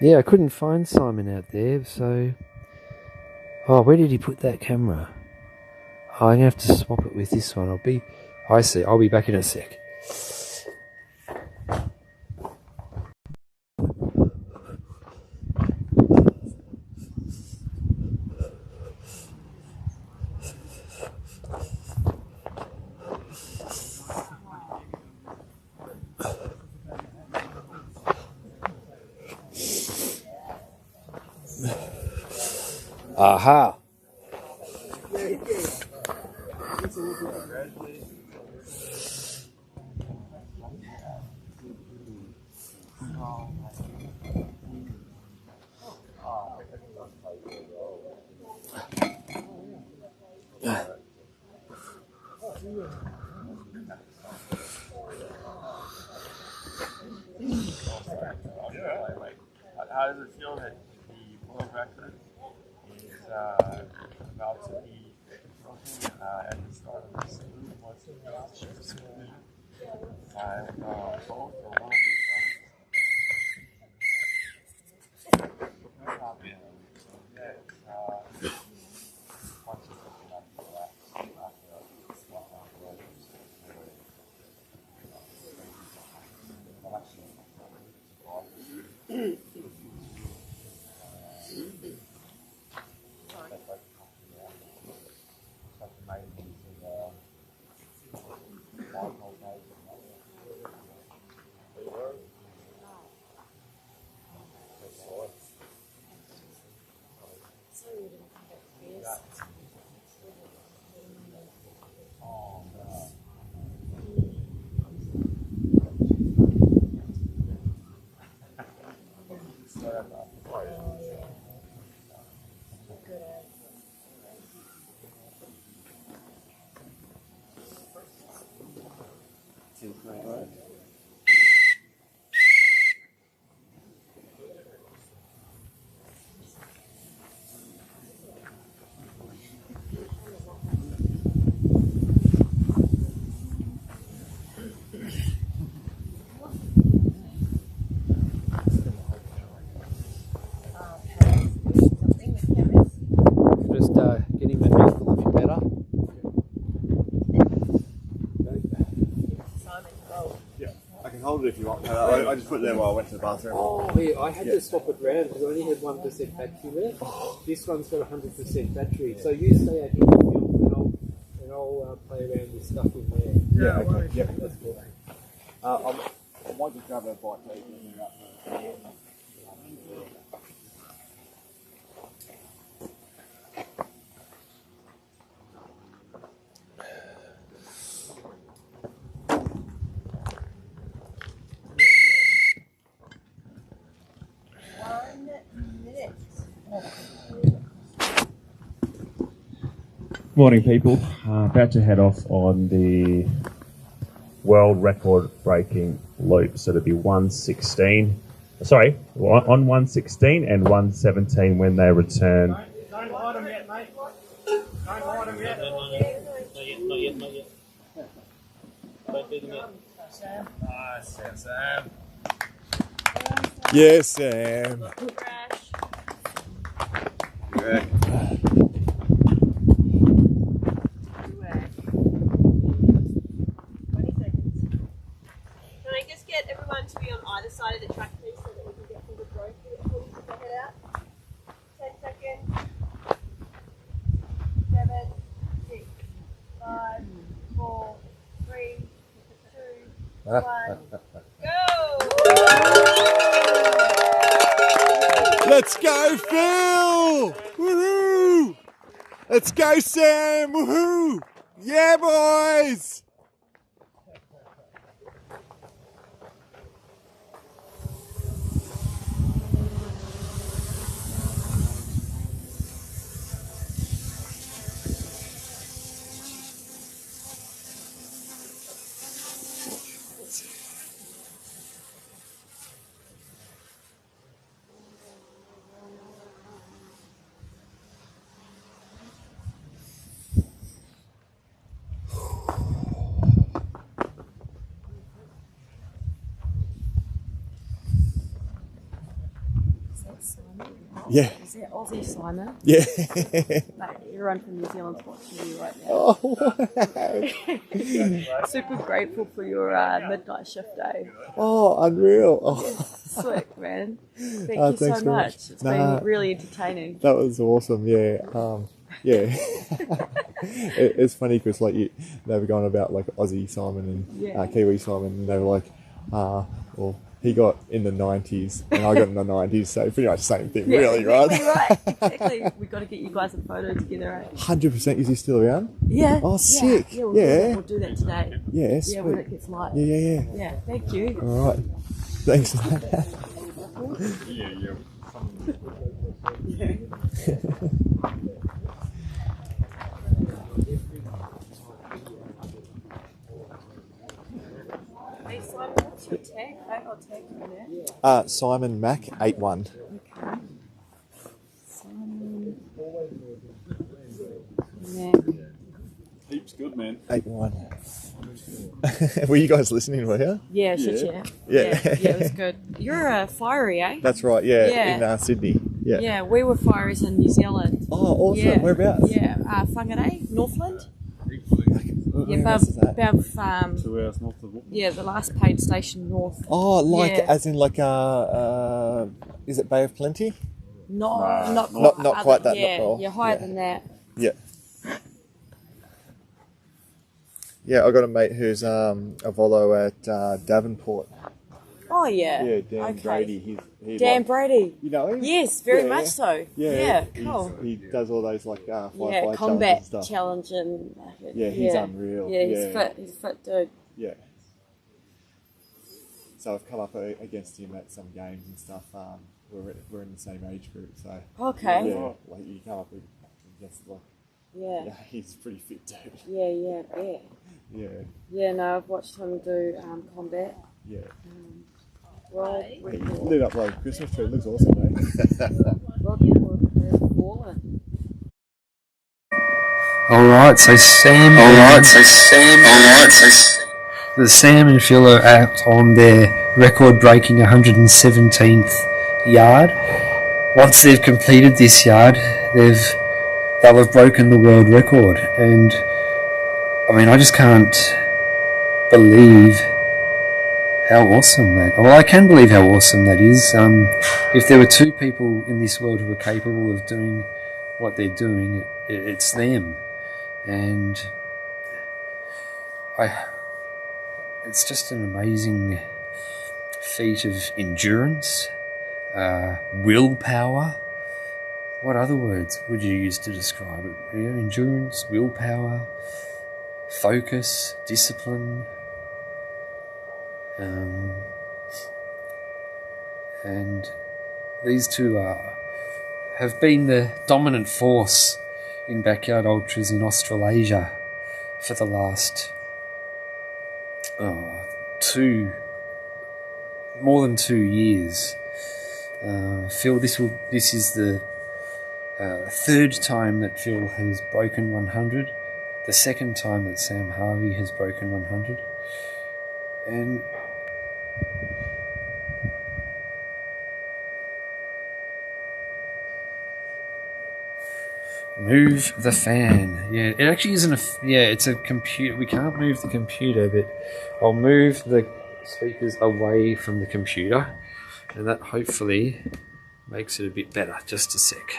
Speaker 1: Yeah, I couldn't find Simon out there, so... Oh, where did he put that camera? Oh, I'm going to have to swap it with this one. I see, I'll be back in a sec. Aha!
Speaker 18: How does it feel that the world record is about to be broken at the start of this season? What's it about to be both or one of these Just getting the vehicle a bit better.
Speaker 14: Yeah, I can hold it if you want. I just put it there while I went to the bathroom.
Speaker 1: Oh, yeah, I had to swap it round because I only had 1% battery left. This one's got 100% battery. So you stay out here and I'll
Speaker 15: I'll play around with stuff in there.
Speaker 19: Yeah, okay. Yeah, that's cool. I might just grab a bite to eat when you're out there.
Speaker 20: Morning, people. About to head off on the world record breaking loop. So it'll be 116. Sorry, on 116 and 117 when they return.
Speaker 3: Don't hide them yet, mate. Don't hide them yet. Not yet. Don't do them yet. Sam. Nice, Sam.
Speaker 19: Yes, Sam. Yeah.
Speaker 4: 20 seconds. Can I just get everyone to be on either side of the track, please, so that we can get some good growth? Please put the head out. 10 seconds. 7, 6, 5, 4, 3, 2, 1. Go!
Speaker 19: Let's go, Phil! Woohoo! Let's go, Sam! Woohoo! Yeah, boys! Yeah.
Speaker 21: Is it Aussie Simon?
Speaker 19: Yeah.
Speaker 21: Mate, everyone from New Zealand's watching you right now.
Speaker 19: Oh,
Speaker 21: Super grateful for your midnight shift day.
Speaker 19: Oh, unreal. Oh.
Speaker 21: Sick, man. Thank you
Speaker 19: Thanks
Speaker 21: so
Speaker 19: very
Speaker 21: much. It's been really entertaining.
Speaker 19: That was awesome. Yeah. Yeah. It's funny because like they were going about like Aussie Simon and
Speaker 21: Yeah.
Speaker 19: Kiwi Simon, and they were like, well, he got in the 90s and I got in the 90s, so pretty much the same thing,
Speaker 21: Yeah,
Speaker 19: really, right?
Speaker 21: Exactly. We've got to get you guys a photo together.
Speaker 19: 100%. Is he still around?
Speaker 21: Yeah.
Speaker 19: Oh, sick.
Speaker 21: Yeah, we'll do that today.
Speaker 19: Yeah,
Speaker 21: Yeah,
Speaker 19: sweet.
Speaker 21: when it gets light.
Speaker 19: Yeah.
Speaker 21: Yeah, thank you.
Speaker 19: All right. Thanks for that.
Speaker 21: Hey Simon, what's your tag? I'll tag you in there.
Speaker 19: Simon Mac 81.
Speaker 21: Okay. Simon Mac.
Speaker 19: Heaps good, man. 81. Were you guys listening, were you?
Speaker 21: Yeah,
Speaker 19: Yeah,
Speaker 21: it was good. You're fiery, eh?
Speaker 19: That's right, yeah. In Sydney. Yeah.
Speaker 21: Yeah, we were fireys in New Zealand.
Speaker 19: Oh, awesome.
Speaker 21: Yeah.
Speaker 19: Whereabouts?
Speaker 21: Yeah, Whangarei, Northland. Yeah,
Speaker 19: Whereabouts is that?
Speaker 21: 2
Speaker 19: hours north of
Speaker 21: yeah, the last paid station north.
Speaker 19: Oh, like
Speaker 21: yeah.
Speaker 19: as in like is it Bay of Plenty?
Speaker 21: Not
Speaker 19: quite that.
Speaker 21: Yeah,
Speaker 19: not,
Speaker 21: you're higher than that.
Speaker 19: Yeah. Yeah, I got a mate who's a volo at Davenport.
Speaker 21: Oh yeah.
Speaker 19: Yeah, Dan
Speaker 21: Okay.
Speaker 19: Brady. He
Speaker 21: Dan Brady.
Speaker 19: You know him?
Speaker 21: Yes, very
Speaker 19: Yeah,
Speaker 21: much
Speaker 19: yeah.
Speaker 21: so.
Speaker 19: Yeah,
Speaker 21: Cool.
Speaker 19: He does all those like
Speaker 21: Yeah,
Speaker 19: firefight
Speaker 21: combat
Speaker 19: challenges and stuff.
Speaker 21: challenge and
Speaker 19: Yeah, he's unreal.
Speaker 21: Yeah, he's
Speaker 19: Yeah.
Speaker 21: fit. He's a fit dude.
Speaker 19: Yeah. So I've come up against him at some games and stuff. We're in the same age group, so
Speaker 21: Okay.
Speaker 19: Yeah, like you come up against like
Speaker 21: Yeah.
Speaker 19: he's a pretty fit dude.
Speaker 21: Yeah, yeah.
Speaker 19: Yeah.
Speaker 21: Yeah, no, I've watched him do combat.
Speaker 19: Yeah.
Speaker 21: Well,
Speaker 19: He lit up like a Christmas tree. It looks awesome,
Speaker 1: Alright, so Sam. The Sam and Phil are out on their record-breaking 117th yard. Once they've completed this yard, they'll have broken the world record, and I mean, I just can't believe how awesome that. Well, I can believe how awesome that is. If there were two people in this world who are capable of doing what they're doing, it's them. And it's just an amazing feat of endurance, willpower. What other words would you use to describe it? Yeah, endurance, willpower, focus, discipline, and these two have been the dominant force in backyard ultras in Australasia for the last more than 2 years. Phil, this is the third time that Phil has broken 100, the second time that Sam Harvey has broken 100, and move the fan. Yeah, it actually isn't it's a computer. We can't move the computer, but I'll move the speakers away from the computer, and that hopefully makes it a bit better. Just a sec.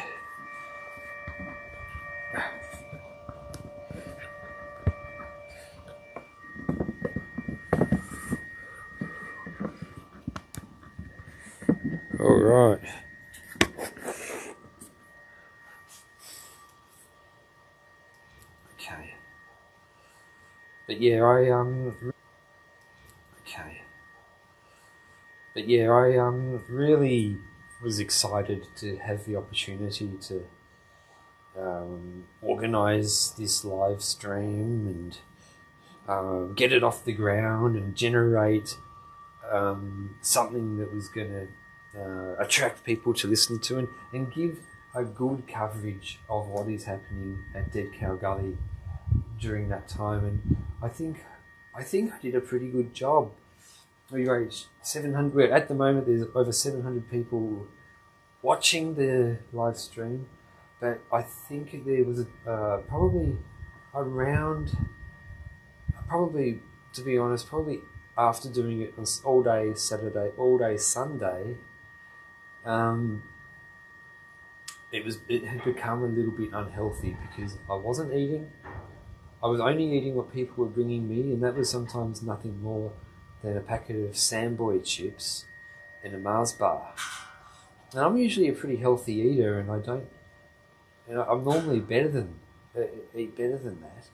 Speaker 1: All right. Okay. But yeah, I really was excited to have the opportunity to organise this live stream and get it off the ground and generate something that was going to attract people to listen to and give a good coverage of what is happening at Dead Cow Gully during that time. And I think I did a pretty good job. We reached 700. At the moment, there's over 700 people watching the live stream, but I think there was probably to be honest, probably after doing it all day Saturday, all day Sunday, it had become a little bit unhealthy because I wasn't eating. I was only eating what people were bringing me, and that was sometimes nothing more than a packet of Samboy chips and a Mars bar. And I'm usually a pretty healthy eater, and I'm normally eat better than that.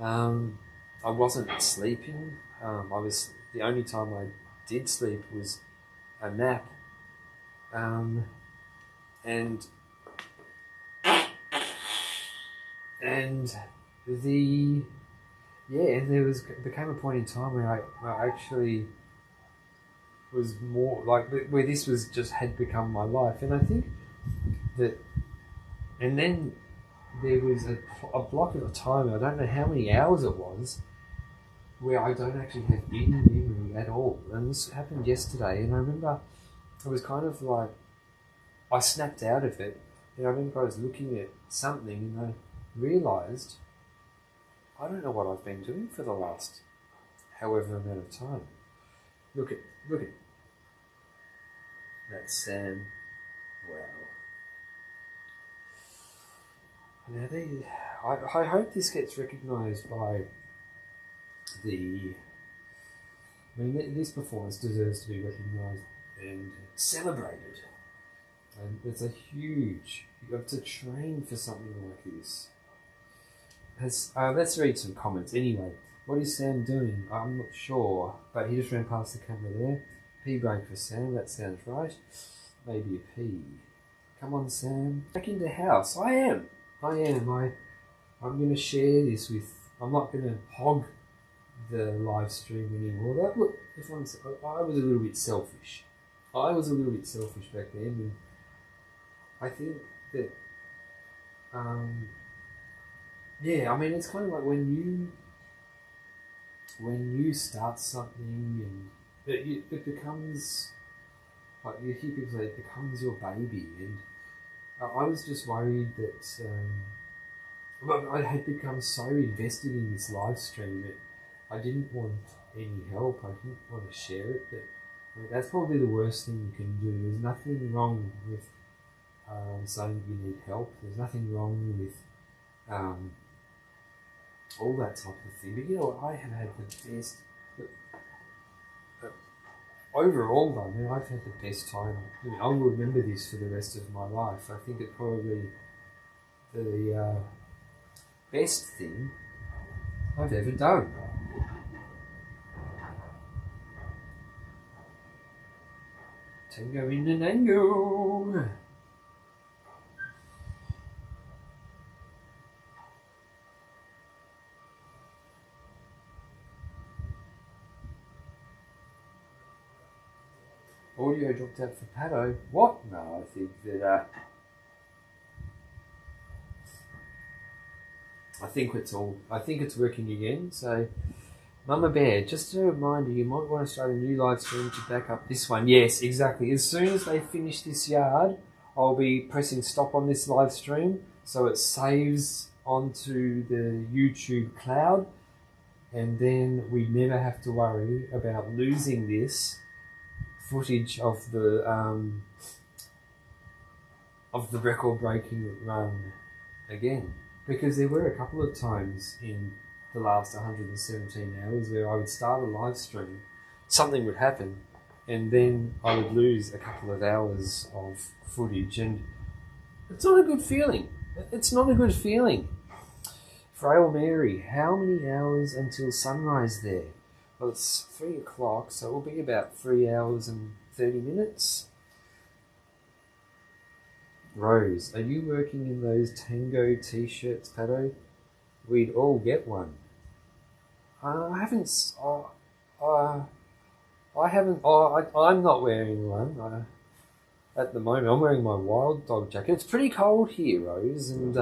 Speaker 1: I wasn't sleeping. The only time I did sleep was a nap, and there became a point in time where I actually was more like where this was just had become my life, and I think that, and then there was a block of time, I don't know how many hours it was, where I don't actually have any memory at all, and this happened yesterday, and I remember it was kind of like I snapped out of it, and I remember I was looking at something and I realised I don't know what I've been doing for the last however amount of time. Look at that's Sam. Wow. Now I hope this gets recognised by this performance deserves to be recognised and celebrated. And it's you have to train for something like this. Let's read some comments. Anyway, what is Sam doing? I'm not sure, but he just ran past the camera there. Pee break for Sam, that sounds right. Maybe a pee. Come on, Sam. Back into house. I am. I'm going to share this with... I'm not going to hog the live stream anymore. I was a little bit selfish. Back then, and I think that... it's kind of like when you start something and it becomes, like you hear people say, it becomes your baby, and I was just worried that I had become so invested in this live stream that I didn't want any help. I didn't want to share it, but that's probably the worst thing you can do. There's nothing wrong with saying you need help. There's nothing wrong with all that type of thing. But you know what? I have had the best. Overall, though, man, I've had the best time. I mean, I'll remember this for the rest of my life. I think it's probably the best thing I've ever done. Tango in the Nango. Audio dropped out for Pato. What? No, I think that I think it's working again. So, Mama Bear, just a reminder, you might want to start a new live stream to back up this one. Yes, exactly. As soon as they finish this yard, I'll be pressing stop on this live stream so it saves onto the YouTube cloud, and then we never have to worry about losing this footage of the record-breaking run again, because there were a couple of times in the last 117 hours where I would start a live stream, something would happen, and then I would lose a couple of hours of footage, and it's not a good feeling. It's not a good feeling. Frail Mary, how many hours until sunrise there? Well, it's 3 o'clock, so it will be about 3 hours and 30 minutes. Rose, are you working in those Tango t-shirts, Pato? We'd all get one. I haven't. I'm not wearing one at the moment. I'm wearing my wild dog jacket. It's pretty cold here, Rose, and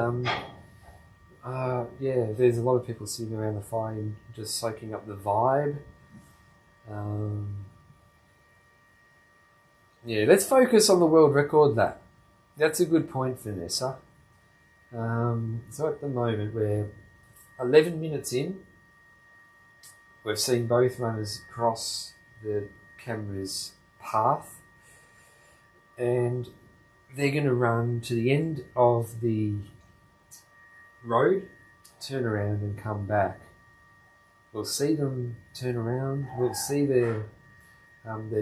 Speaker 1: yeah, there's a lot of people sitting around the fire and just soaking up the vibe. Yeah, let's focus on the world record lap. That's a good point, Vanessa. So at the moment we're 11 minutes in. We've seen both runners cross the camera's path, and they're going to run to the end of the road, turn around and come back. We'll see them turn around, we'll see their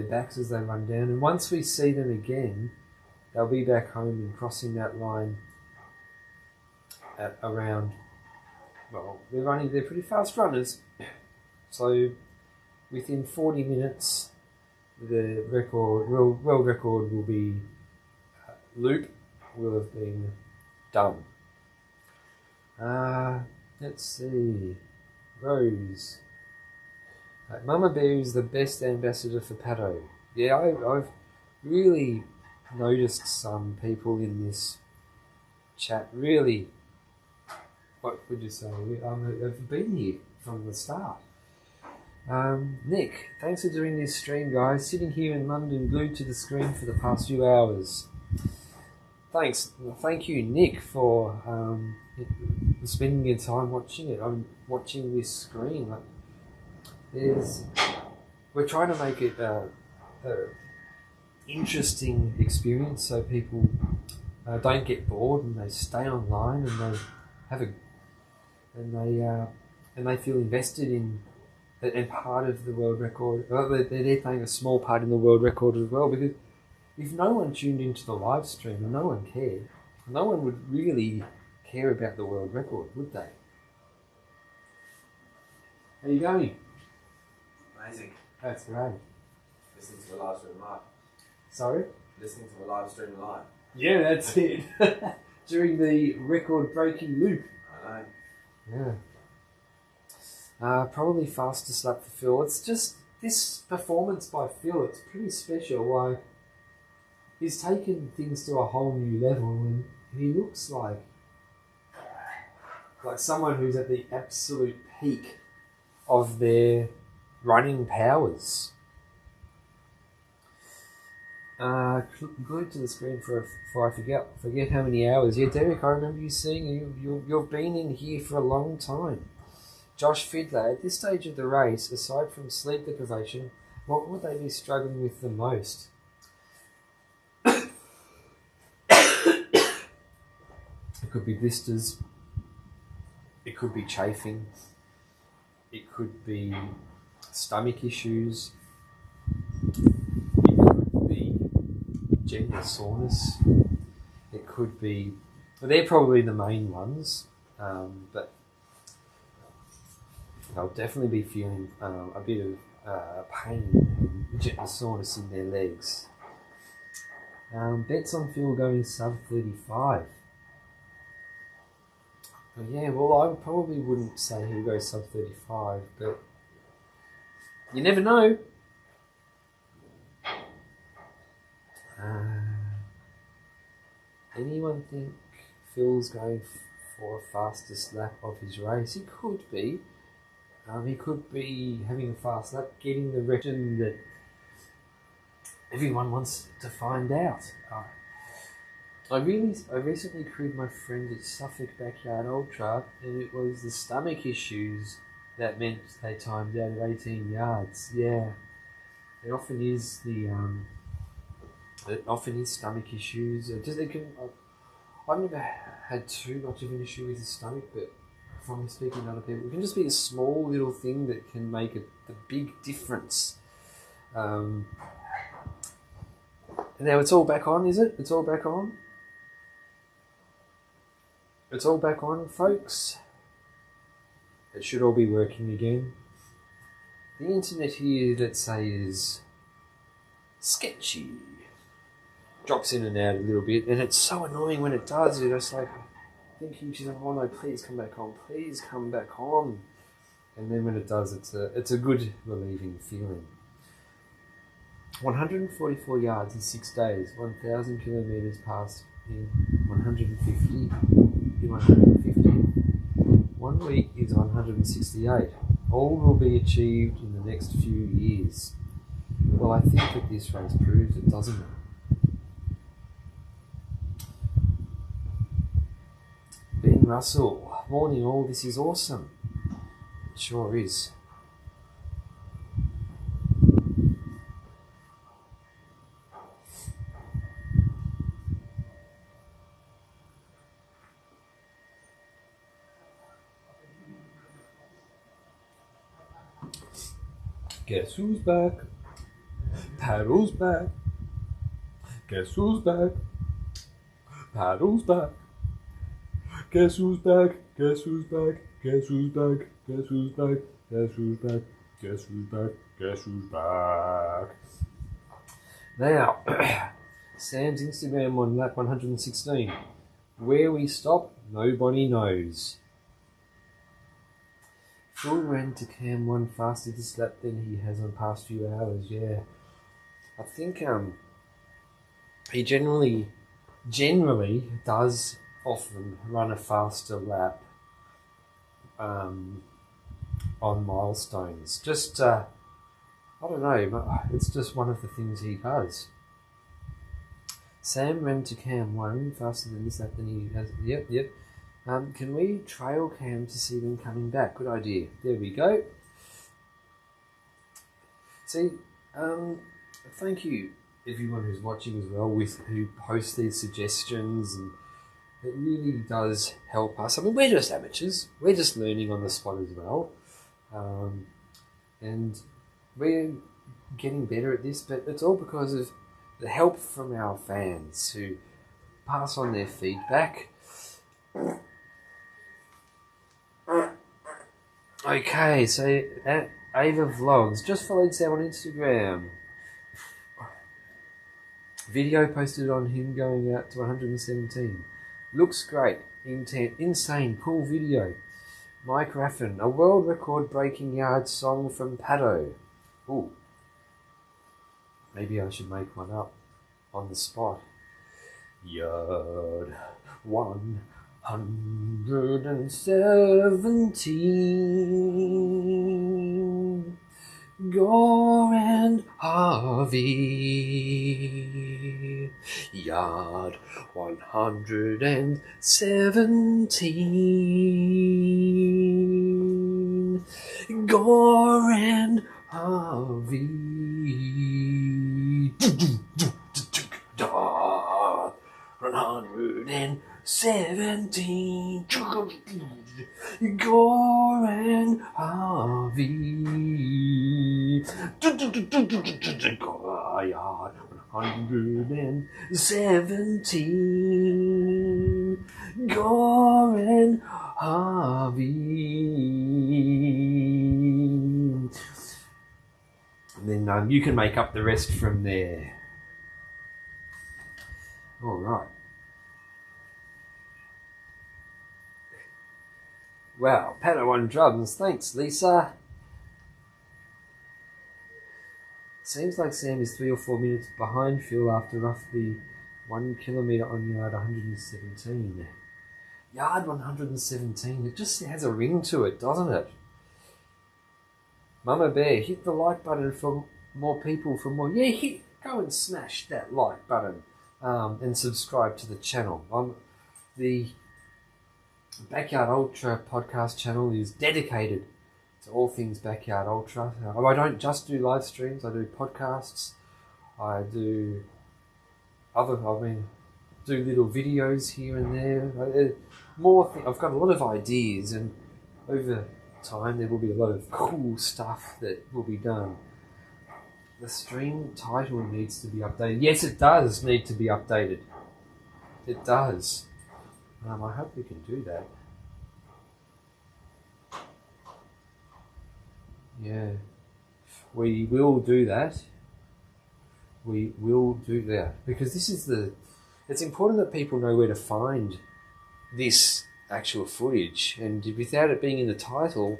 Speaker 1: backs as they run down, and once we see them again, they'll be back home and crossing that line at around, well, they're pretty fast runners, so within 40 minutes the world record will be loop will have been done. Let's see. Rose. Mama Bear is the best ambassador for Pato. Yeah, I've really noticed some people in this chat really, what would you say, have been here from the start. Nick, thanks for doing this stream, guys. Sitting here in London glued to the screen for the past few hours. Thank you, Nick, for spending your time watching it. I'm watching this screen. We're trying to make it a interesting experience so people don't get bored and they stay online and they feel invested in and part of the world record. Well, they're playing a small part in the world record as well, because if no one tuned into the live stream and no one cared, no one would really care about the world record, would they? How you going?
Speaker 5: Amazing.
Speaker 1: That's great.
Speaker 5: Listening to the live stream live.
Speaker 1: Sorry?
Speaker 5: Listening to the live stream live.
Speaker 1: Yeah, that's it. During the record-breaking loop.
Speaker 5: I know.
Speaker 1: Yeah. Probably fastest lap for Phil. It's just this performance by Phil. It's pretty special. Like, he's taken things to a whole new level, and he looks like someone who's at the absolute peak of their running powers. Glued to the screen for I forget how many hours. Yeah, Derek, I remember you saying you've been in here for a long time. Josh Fiddler, at this stage of the race, aside from sleep deprivation, what would they be struggling with the most? It could be blisters, It could be chafing. It could be stomach issues. It could be general soreness. It could be, well, they're probably the main ones, but they'll definitely be feeling a bit of pain and general soreness in their legs. Bets on Phil going sub 35. Yeah, well, I probably wouldn't say he'll go sub 35, but you never know. Anyone think Phil's going for a fastest lap of his race? He could be. He could be having a fast lap, getting the reckon that everyone wants to find out. I recently crewed my friend at Suffolk Backyard Ultra, and it was the stomach issues that meant they timed out at 18 yards. Yeah, it often is stomach issues. I've never had too much of an issue with the stomach, but from speaking to other people, it can just be a small little thing that can make a big difference. And now it's all back on, is it? It's all back on? It's all back on, folks. It should all be working again. The internet here, let's say, is sketchy. Drops in and out a little bit, and it's so annoying when it does. You're just like thinking, oh no, please come back on, please come back on. And then when it does, it's a good relieving feeling. 144 yards in 6 days, 1,000 kilometres passed in 150. In 150. 1 week is 168. All will be achieved in the next few years. Well, I think that this race proves it, doesn't it? Ben Russell, morning all, this is awesome. It sure is. Guess who's back? Paddle's back. Guess who's back? Paddle's back. Guess who's back? Guess who's back? Guess who's back? Guess who's back? Guess who's back? Guess who's back? Guess who's back? Now, Sam's Instagram on lap 116. Where we stop, nobody knows. Phil ran to Cam 1 faster this lap than he has on past few hours, yeah. I think he generally does often run a faster lap on milestones. Just, I don't know, it's just one of the things he does. Sam ran to Cam 1 faster than this lap than he has. Yep. Can we trail Cam to see them coming back? Good idea. There we go. See, thank you everyone who's watching as well, who posts these suggestions, and it really does help us. I mean, we're just amateurs. We're just learning on the spot as well. And we're getting better at this, but it's all because of the help from our fans who pass on their feedback. Okay, so Ava Vlogs just followed Sam on Instagram. Video posted on him going out to 117. Looks great. Insane. Cool video. Mike Raffin. A world record breaking yard song from Paddo. Ooh. Maybe I should make one up on the spot. Yard 117. Gore and Harvey. Yard 117. Gore and Harvey. 117. 17. Goran Harvey. Yard 117. Goran Harvey. And then you can make up the rest from there. All right. Wow, Pato on drums. Thanks, Lisa. Seems like Sam is 3 or 4 minutes behind Phil after roughly 1 kilometre on yard 117. Yard 117. It just has a ring to it, doesn't it? Mama Bear, hit the like button for more people, for more. Yeah, go and smash that like button and subscribe to the channel. The Backyard Ultra podcast channel is dedicated to all things Backyard Ultra. I don't just do live streams, I do podcasts, I do do little videos here and there. I've got a lot of ideas, and over time there will be a lot of cool stuff that will be done. The stream title needs to be updated. Yes, it does need to be updated. It does. I hope we can do that. Yeah. We will do that. We will do that. Because this is it's important that people know where to find this actual footage. And without it being in the title,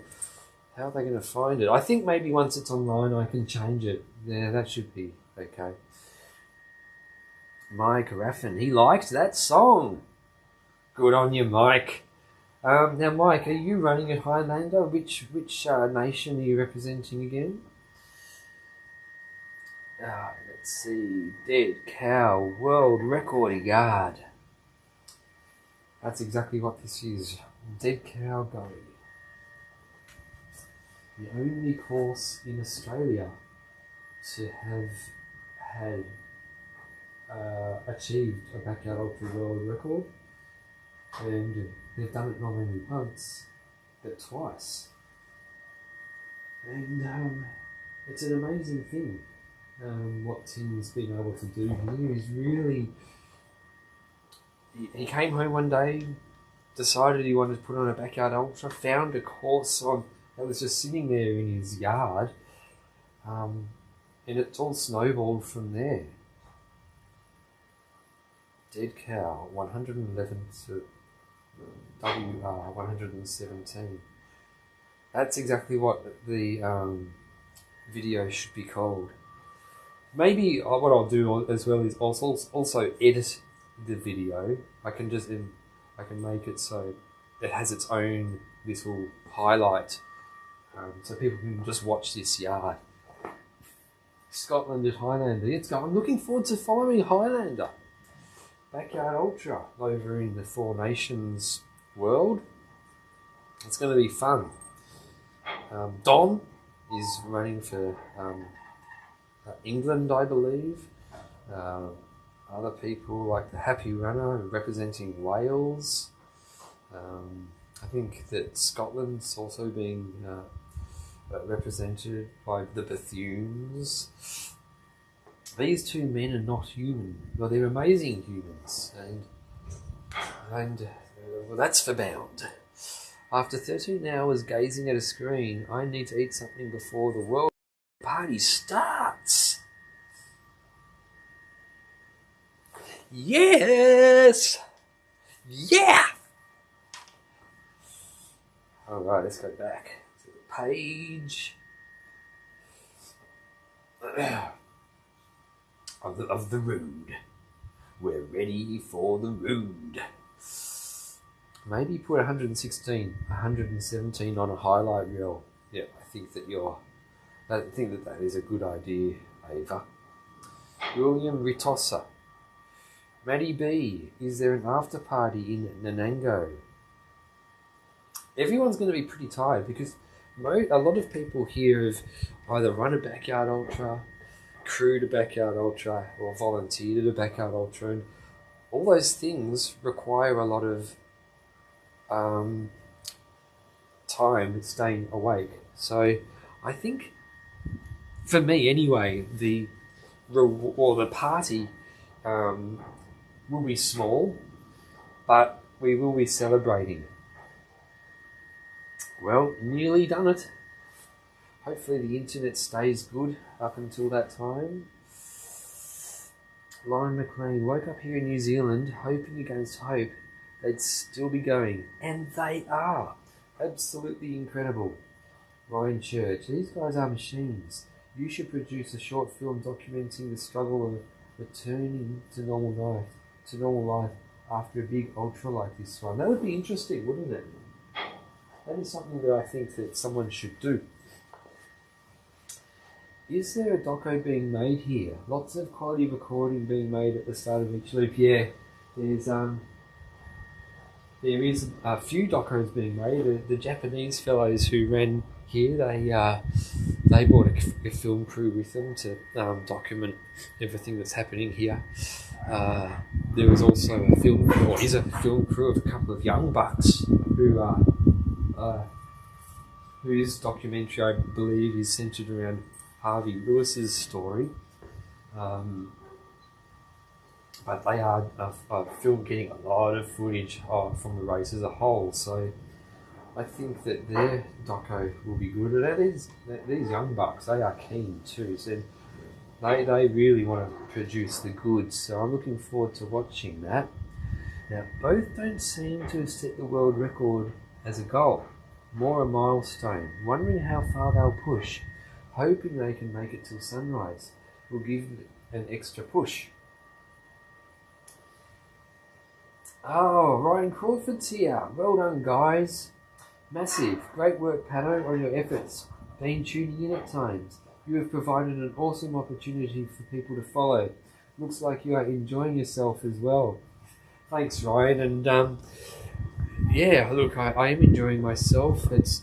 Speaker 1: how are they going to find it? I think maybe once it's online I can change it. Yeah, that should be okay. Mike Raffin, he liked that song. Good on you, Mike. Now, Mike, are you running at Highlander? Which nation are you representing again? Let's see. Dead Cow World Record Yard. That's exactly what this is. Dead Cow Gully. The only course in Australia to have had achieved a Backyard Ultra World Record. And they've done it not only once, but twice. And it's an amazing thing. What Tim's been able to do here is really... He came home one day, decided he wanted to put on a Backyard Ultra, found a course that was just sitting there in his yard, and it's all snowballed from there. Dead Cow, 111 to WR 117. That's exactly what the video should be called. Maybe what I'll do as well is also edit the video. I can make it so it has its own little highlight, so people can just watch this yard. Scotland at Highlander. I'm looking forward to following Highlander. Backyard Ultra over in the Four Nations world. It's going to be fun. Don is running for England, I believe. Other people like the Happy Runner representing Wales. I think that Scotland's also being represented by the Bethunes. These two men are not human. Well, they're amazing humans, and well, that's for bound. After 13 hours gazing at a screen, I need to eat something before the world party starts. Yes! Yeah! Alright, let's go back to the page of the road. We're ready for the road. Maybe put 117 on a highlight reel. Yeah, I think that that is a good idea, Ava. William Ritossa. Maddie B, is there an after party in Nanango? Everyone's going to be pretty tired because a lot of people here have either run a Backyard Ultra, crewed a Backyard Ultra, or volunteered at a Backyard Ultra, and all those things require a lot of time staying awake. So I think, for me anyway, the party will be small, but we will be celebrating. Well, nearly done it. Hopefully the internet stays good up until that time. Lauren McLean woke up here in New Zealand hoping against hope they'd still be going. And they are. Absolutely incredible. Ryan Church, these guys are machines. You should produce a short film documenting the struggle of returning to normal life after a big ultra like this one. That would be interesting, wouldn't it? That is something that I think that someone should do. Is there a doco being made here? Lots of quality recording being made at the start of each loop. Yeah, there is a few docos being made. The Japanese fellows who ran here, they brought a film crew with them to document everything that's happening here. There was also a film crew of a couple of young bucks whose documentary, I believe, is centred around Harvey Lewis's story. But they are a film getting a lot of footage from the race as a whole, so I think that their doco will be good. And these young bucks, they are keen too, so they really want to produce the goods, so I'm looking forward to watching that. Now, both don't seem to have set the world record as a goal, more a milestone, wondering how far they'll push, hoping they can make it till sunrise, will give an extra push. Oh, Ryan Crawford's here. Well done, guys. Massive. Great work, Pato, on your efforts. Been tuning in at times. You have provided an awesome opportunity for people to follow. Looks like you are enjoying yourself as well. Thanks, Ryan. And yeah, look, I am enjoying myself. It's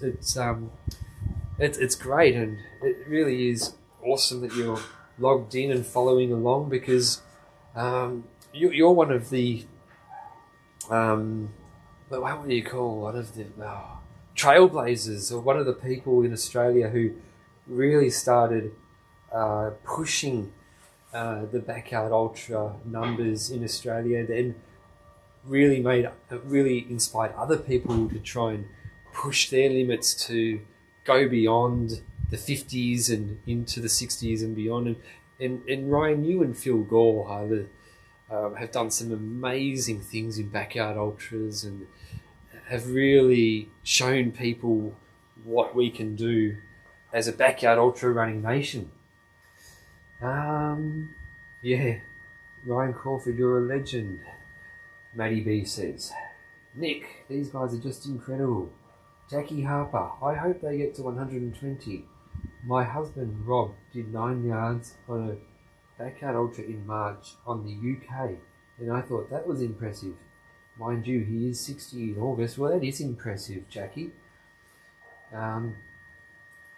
Speaker 1: great, and it really is awesome that you're logged in and following along, because you're one of the what do you call one of the trailblazers, or one of the people in Australia who really started pushing the backyard ultra numbers in Australia, then really inspired other people to try and push their limits to go beyond the 50s and into the 60s and beyond. And Ryan, you and Phil Gore have done some amazing things in backyard ultras and have really shown people what we can do as a backyard ultra running nation. Yeah, Ryan Crawford, you're a legend, Matty B says. Nick, these guys are just incredible. Jackie Harper, I hope they get to 120. My husband Rob did 9 yards on a backyard ultra in March on the UK, and I thought that was impressive. Mind you, he is 60 in August. Well, that is impressive, Jackie.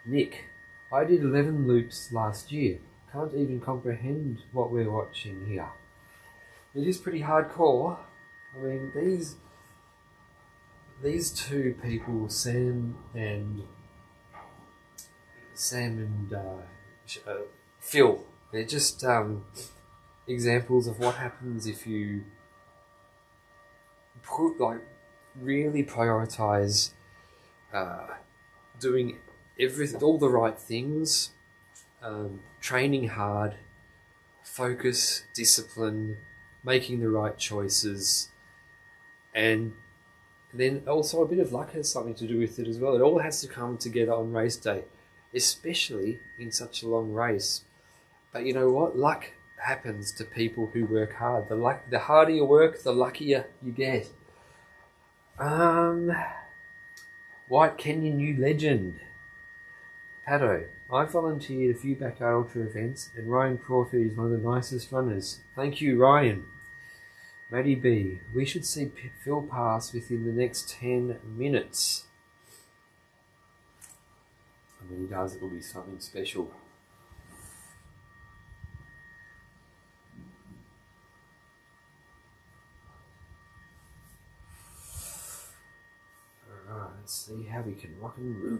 Speaker 1: Nick, I did 11 loops last year. Can't even comprehend what we're watching here. It is pretty hardcore. I mean, these two people, Sam and Phil, they're just examples of what happens if you really prioritize doing all the right things, training hard, focus, discipline, making the right choices, and then also a bit of luck has something to do with it as well. It all has to come together on race day, especially in such a long race. But you know what? Luck happens to people who work hard. The harder you work, the luckier you get. White Kenyan new legend. Pato, I volunteered a few backyard ultra events, and Ryan Crawford is one of the nicest runners. Thank you, Ryan. Matty B, we should see Phil pass within the next 10 minutes. And when he does, it will be something special. Let's see how we can rock and roll.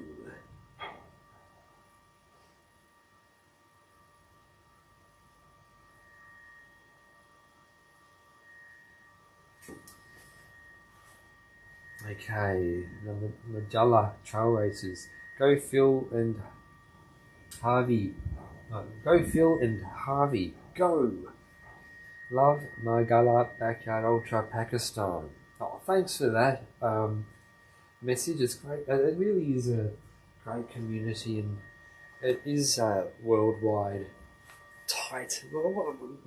Speaker 1: Okay, the Majella Trail Races. Go Phil and Harvey. Go Phil and Harvey. Go! Love Margala Backyard Ultra Pakistan. Oh, thanks for that message. It's great. It really is a great community, and it is worldwide tight.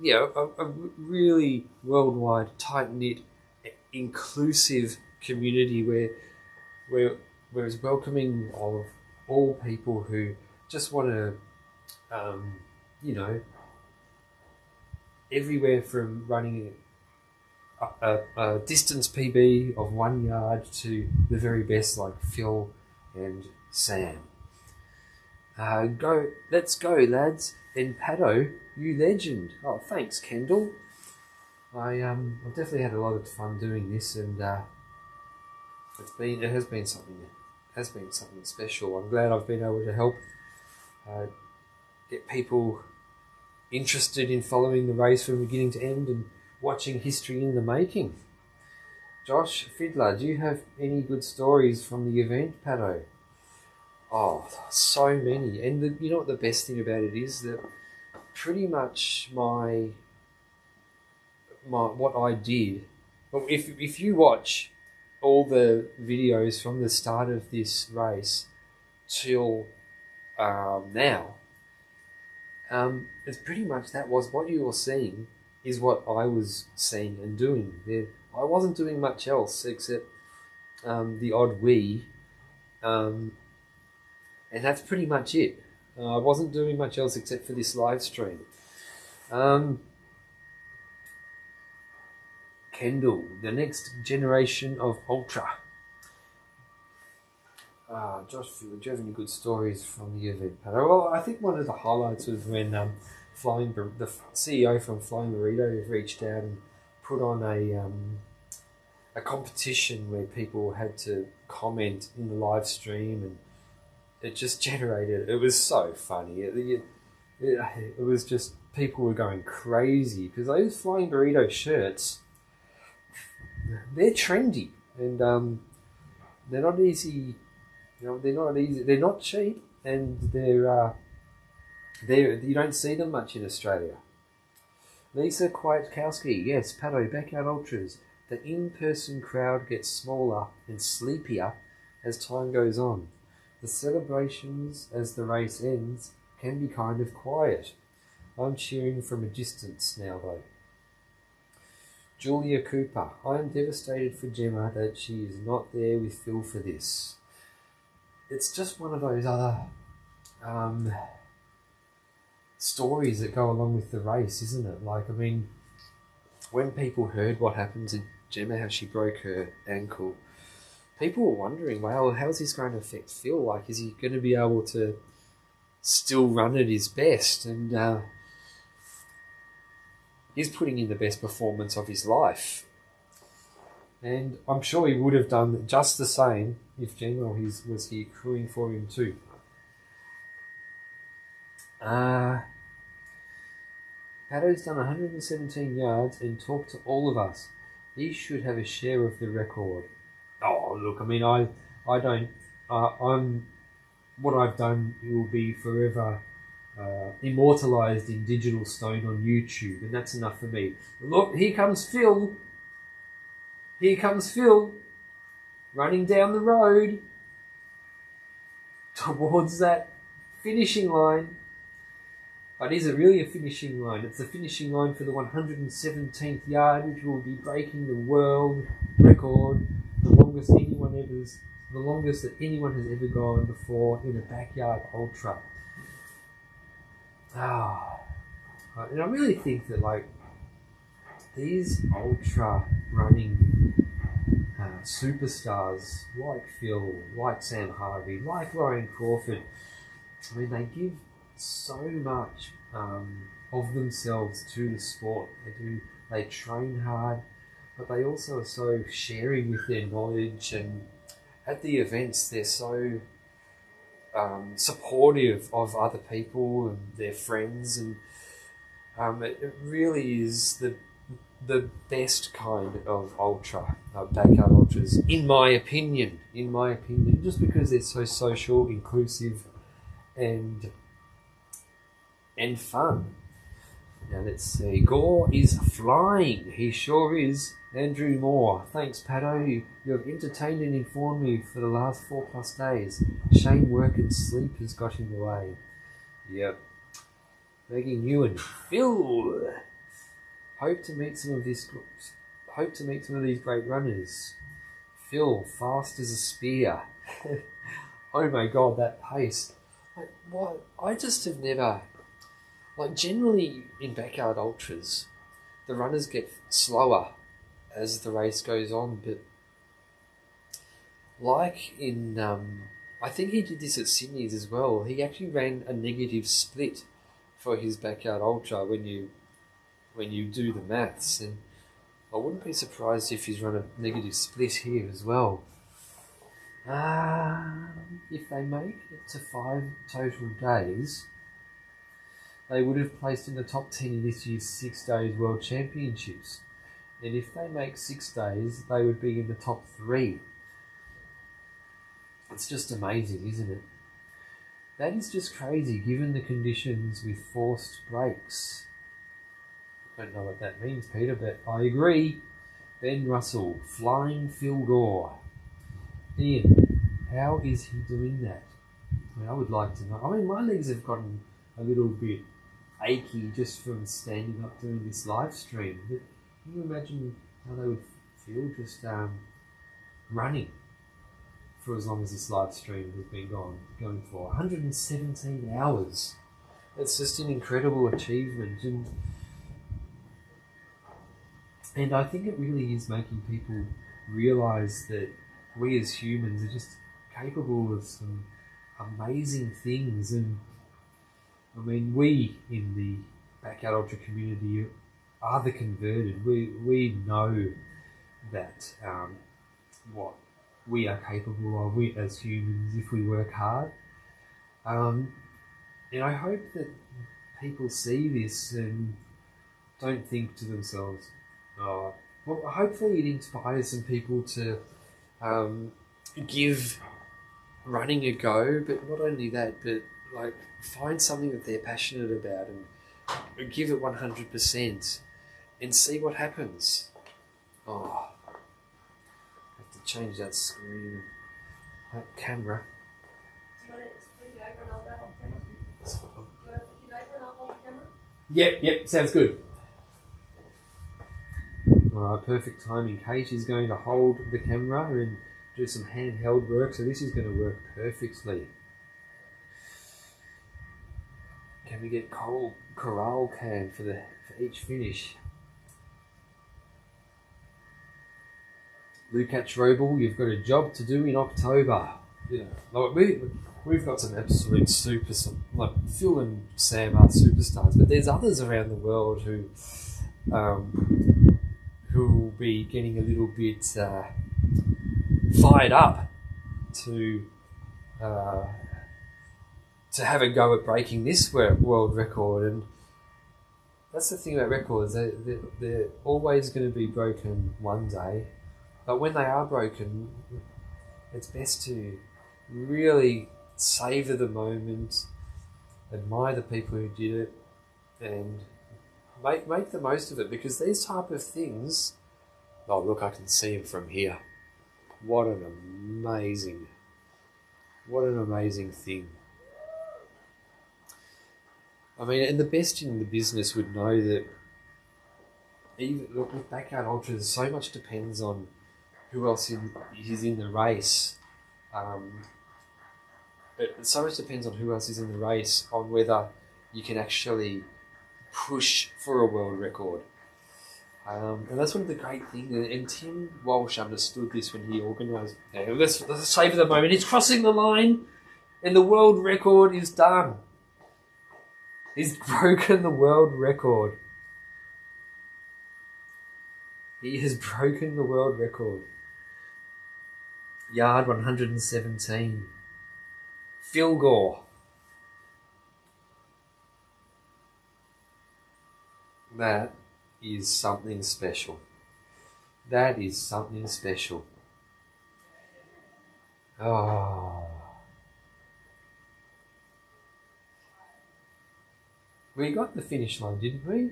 Speaker 1: Yeah, a really worldwide tight knit, inclusive community where it's welcoming of all people who just want to, everywhere from running a distance PB of 1 yard to the very best like Phil and Sam. Let's go, lads. And Paddo, you legend. Oh, thanks, Kendall. I've definitely had a lot of fun doing this, and it has been something special. I'm glad I've been able to help get people interested in following the race from beginning to end and watching history in the making. Josh Fiddler, do you have any good stories from the event, Paddo? Oh, so many. And you know what the best thing about it is? That pretty much what I did, well, if you watch all the videos from the start of this race till now, it's pretty much that was what you were seeing is what I was seeing and doing. I wasn't doing much else except the odd wee, and that's pretty much it. I wasn't doing much else except for this live stream. Kendall, the next generation of Ultra. Josh, do you have any good stories from the event, Paddo? Well, I think one of the highlights was when the CEO from Flying Burrito reached out and put on a competition where people had to comment in the live stream, and it just generated. It was so funny. It was just people were going crazy because those Flying Burrito shirts, they're trendy, and they're not easy. They're not easy. They're not cheap, and they're you don't see them much in Australia. Lisa Kwiatkowski, yes, Paddo, Backyard Ultras. The in-person crowd gets smaller and sleepier as time goes on. The celebrations as the race ends can be kind of quiet. I'm cheering from a distance now, though. Julia Cooper, I am devastated for Gemma that she is not there with Phil for this. It's just one of those other stories that go along with the race, isn't it? Like, I mean, when people heard what happened to Gemma, how she broke her ankle, people were wondering, well, how's this going to affect Phil? Like, is he going to be able to still run at his best? And he's putting in the best performance of his life. And I'm sure he would have done just the same if Gemma was here crewing for him too. Paddo's done 117 yards and talked to all of us. He should have a share of the record. Oh, look, I mean, I don't, what I've done will be forever immortalised in digital stone on YouTube, and that's enough for me. Look, here comes Phil. Here comes Phil, running down the road towards that finishing line. But is it really a finishing line? It's the finishing line for the 117th yard, which will be breaking the world record, the longest that anyone has ever gone before in a backyard ultra. And I really think that, like, these ultra running superstars like Phil, like Sam Harvey, like Ryan Crawford, I mean, they give so much of themselves to the sport. They train hard, but they also are so sharing with their knowledge, and at the events, they're so supportive of other people and their friends, and it really is the best kind of ultra, backyard ultras, in my opinion, just because they're so social, inclusive, and fun. Now let's see, Gore is flying, he sure is. Andrew Moore, thanks Pato, you have entertained and informed me for the last 4+ days. Shame work and sleep has got in the way. Yep. Maggie Ewan, Phil, hope to meet some of these great runners. Phil, fast as a spear. Oh my god, that pace. Like, what? I just have never, like, generally in backyard ultras, the runners get slower as the race goes on, but like in, I think he did this at Sydney's as well, he actually ran a negative split for his backyard ultra when you do the maths, and I wouldn't be surprised if he's run a negative split here as well. If they make it to 5 total days, they would have placed in the top 10 in this year's 6 days World Championships. And if they make 6 days, they would be in the top 3. It's just amazing, isn't it? That is just crazy, given the conditions with forced breaks. I don't know what that means, Peter, but I agree. Ben Russell, flying Phil Gore. Ian, how is he doing that? I mean, I would like to know. I mean, my legs have gotten a little bit achy just from standing up doing this live stream. But can you imagine how they would feel just running for as long as this live stream has been going for? 117 hours. It's just an incredible achievement, and I think it really is making people realise that we as humans are just capable of some amazing things. And I mean, we in the backyard ultra community are the converted. We know that what we are capable of, we as humans, if we work hard. And I hope that people see this and don't think to themselves, oh, well, hopefully it inspires some people to give running a go, but not only that, but like find something that they're passionate about and give it 100% and see what happens. Oh, I have to change that screen, that camera. Yep, sounds good. Perfect timing. Kate is going to hold the camera and do some handheld work, so this is going to work perfectly. Can we get corral cam for each finish? Lukács Robel, you've got a job to do in October. Yeah, like we've got some absolute like Phil and Sam are superstars, but there's others around the world who will be getting a little bit fired up to have a go at breaking this world record. And that's the thing about records, they're always going to be broken one day, but when they are broken, it's best to really savour the moment, admire the people who did it, and make the most of it, because these type of things, oh look, I can see them from here. What an amazing thing. I mean, and the best in the business would know that even with backyard ultras, so much depends on who else is in the race. So much depends on who else is in the race, on whether you can actually push for a world record. And that's one of the great things. And Tim Walsh understood this when he organised. Okay, let's savour the moment. He's crossing the line, and the world record is done. He's broken the world record. He has broken the world record. Yard 117. Phil Gore. That is something special. That is something special. Oh. We got the finish line, didn't we?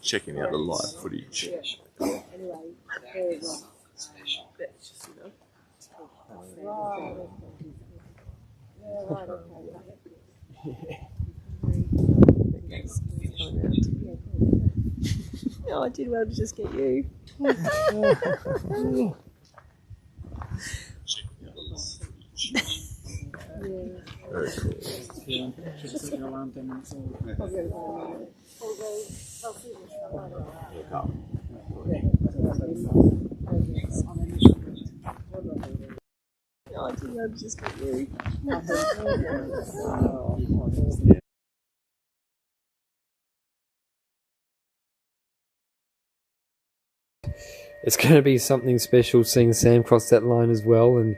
Speaker 14: Checking out the live footage.
Speaker 4: Oh, I did well to just get you.
Speaker 14: Very cool.
Speaker 4: Oh, I did well to just get you.
Speaker 1: It's going to be something special seeing Sam cross that line as well, and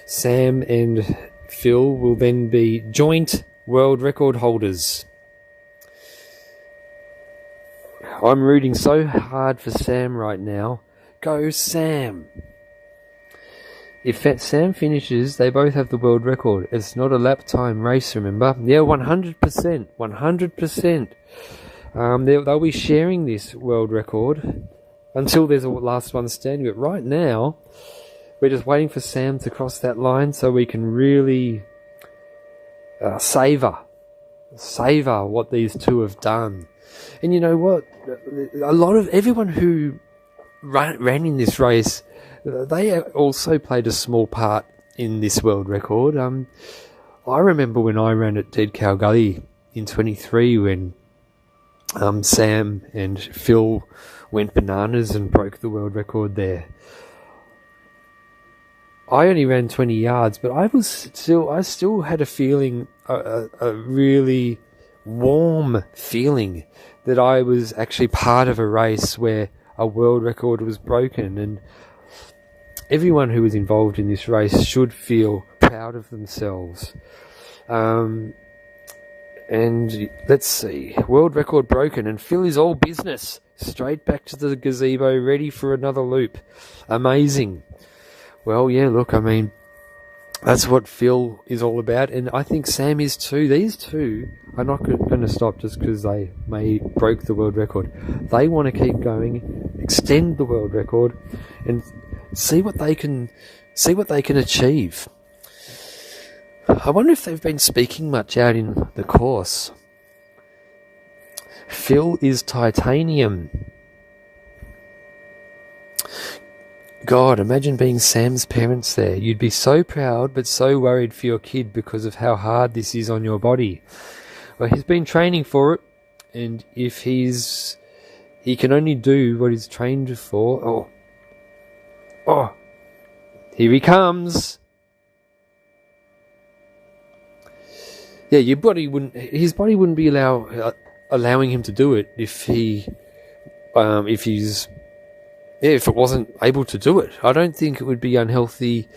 Speaker 1: Sam and Phil will then be joint world record holders. I'm rooting so hard for Sam right now. Go Sam! If Sam finishes, they both have the world record. It's not a lap time race, remember? Yeah, 100%. 100%. They'll be sharing this world record until there's a last one standing. But right now, we're just waiting for Sam to cross that line so we can really savour what these two have done. And you know what? A lot of everyone who ran in this race, they also played a small part in this world record. I remember when I ran at Dead Cow Gully in 23 when Sam and Phil went bananas and broke the world record there. I only ran 20 yards, but I still had a feeling, a really warm feeling that I was actually part of a race where a world record was broken, and everyone who was involved in this race should feel proud of themselves. And let's see, world record broken, and Phil is all business. Straight back to the gazebo, ready for another loop. Amazing. Well, yeah, look, I mean, that's what Phil is all about, and I think Sam is too. These two are not going to stop just because they broke the world record. They want to keep going, extend the world record, and see what they can achieve. I wonder if they've been speaking much out in the course. Phil is titanium. God, imagine being Sam's parents there. You'd be so proud but so worried for your kid because of how hard this is on your body. Well, he's been training for it, and if he can only do what he's trained for. Oh, here he comes. Yeah, his body wouldn't be allowing him to do it if it wasn't able to do it. I don't think it would be unhealthy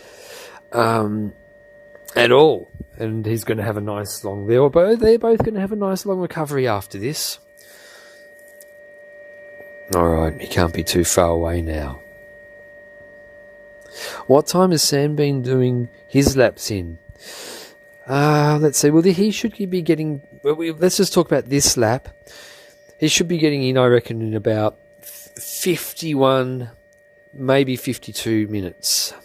Speaker 1: at all. And he's going to have a nice long... They're both going to have a nice long recovery after this. Alright, he can't be too far away now. What time has Sam been doing his laps in? Let's see. Well, he should be getting... let's just talk about this lap. He should be getting in, I reckon, in about 51, maybe 52 minutes.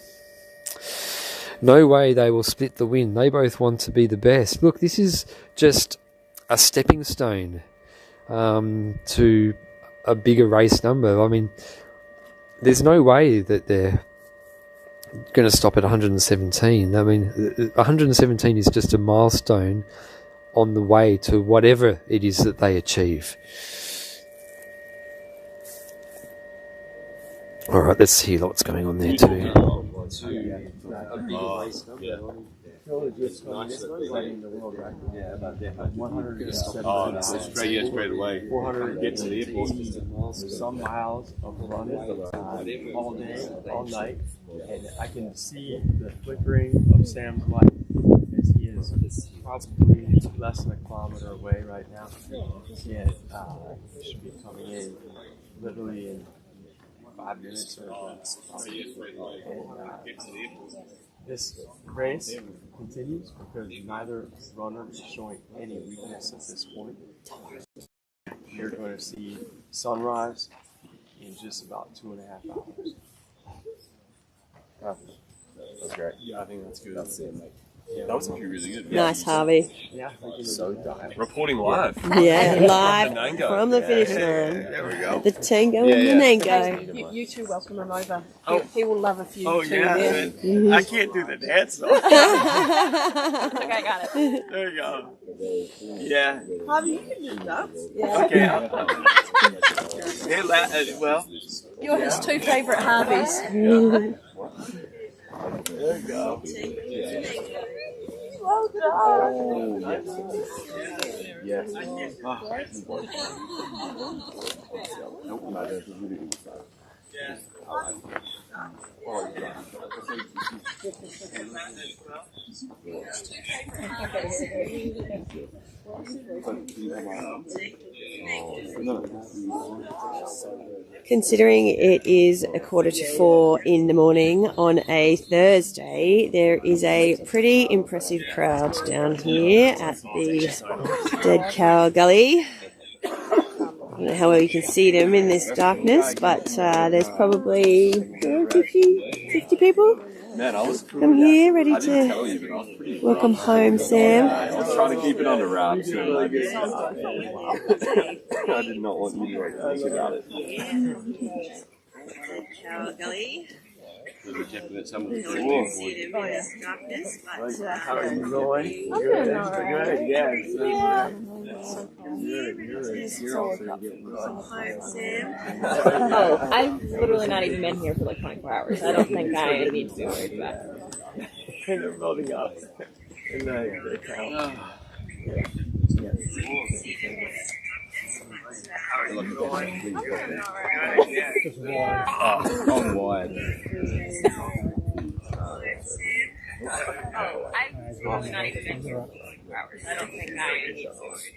Speaker 1: No way they will split the win. They both want to be the best. Look, this is just a stepping stone to a bigger race number. I mean, there's no way that they're going to stop at 117. I mean, 117 is just a milestone on the way to whatever it is that they achieve. Alright, let's see what's going on there too.
Speaker 18: It's nice that
Speaker 6: setting the world record.
Speaker 18: Yeah, about that.
Speaker 6: 107.
Speaker 18: Oh, it's straight away.
Speaker 6: 400
Speaker 18: get to the airport.
Speaker 6: Some miles of running all day, all night, and I can see the flickering of Sam's light as he is probably less than a kilometer away right now. And should be coming in literally in 5 minutes or this race continues because neither runner is showing any weakness at this point. You're going to see sunrise in just about 2.5 hours.
Speaker 18: That's great.
Speaker 6: Yeah, I think that's good.
Speaker 18: That's it, mate.
Speaker 6: Yeah.
Speaker 18: That was actually really good.
Speaker 4: Nice, Harvey.
Speaker 6: Yeah,
Speaker 18: so done. Reporting live.
Speaker 4: Yeah, live
Speaker 18: Nango.
Speaker 4: from the finish line.
Speaker 18: There we go.
Speaker 4: The Tango and the Nango.
Speaker 16: You two welcome him over.
Speaker 6: Oh.
Speaker 16: He will love a few.
Speaker 6: Oh,
Speaker 16: too,
Speaker 6: yeah.
Speaker 16: yeah.
Speaker 6: I can't do the dance though.
Speaker 16: Okay, I got it.
Speaker 6: There you go. Yeah.
Speaker 16: Harvey, you can do that. Yeah.
Speaker 6: Okay. Well.
Speaker 2: You're his two favourite Harveys.
Speaker 6: There you go.
Speaker 16: Well done.
Speaker 18: Yes.
Speaker 4: Considering it is 3:45 in the morning on a Thursday, there is a pretty impressive crowd down here at the Dead Cow Gully. I don't know how well you can see them in this darkness, but there's probably 50 people.
Speaker 18: Man, I was
Speaker 4: Come here, ready
Speaker 18: I didn't tell
Speaker 4: to
Speaker 18: you, but I was pretty
Speaker 4: welcome home, Sam.
Speaker 18: I was trying to keep it under wraps. And I did not want you to think about it.
Speaker 4: Dead Cow Gully.
Speaker 18: Some of the
Speaker 4: darkness,
Speaker 6: How are you going?
Speaker 4: I'm
Speaker 6: Good.
Speaker 4: doing all right.
Speaker 6: Good. Yes.
Speaker 4: Yeah.
Speaker 21: Oh, I've literally not even been here for like 24 hours. I don't think I need to be worried about it.
Speaker 6: And they're building up in the town.
Speaker 18: I'm wired.
Speaker 21: Oh, I've literally not even been here for like 24 hours. I don't think I need to be worried about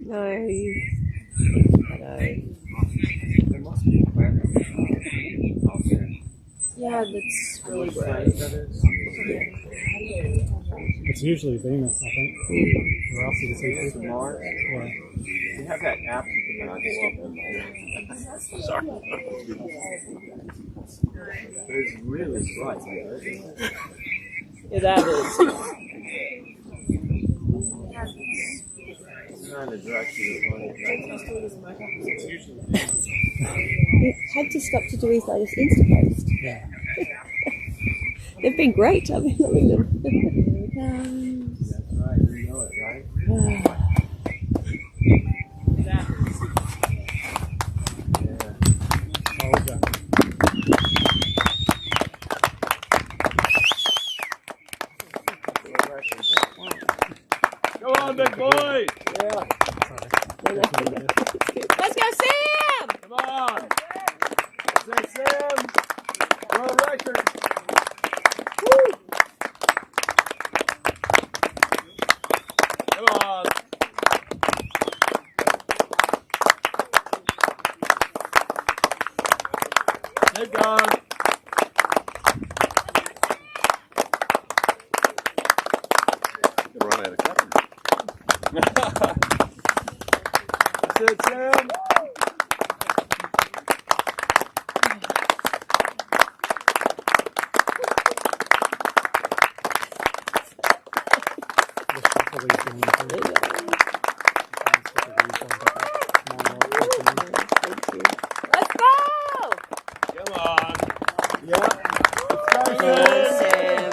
Speaker 4: No.
Speaker 21: Yeah, that's really bright.
Speaker 9: It's usually Venus, I think. Or else you can see
Speaker 6: Mars.
Speaker 9: Yeah.
Speaker 6: You have that app you can pull up. Sorry. But it's really bright.
Speaker 21: Yeah, that is.
Speaker 6: Kind of direction of
Speaker 4: He had to stop to do his latest Insta post.
Speaker 9: Yeah.
Speaker 4: They've been great. I've been loving them.
Speaker 6: That's right. You know it, right?
Speaker 18: Come on, big boy!
Speaker 6: Yeah.
Speaker 21: Let's go, Sam!
Speaker 18: Come on! Say Sam! World record! Woo! Come on! Keep going! Run out of cover. That's it, Sam.
Speaker 21: Let's go!
Speaker 18: Come on. Yeah.
Speaker 4: Sam.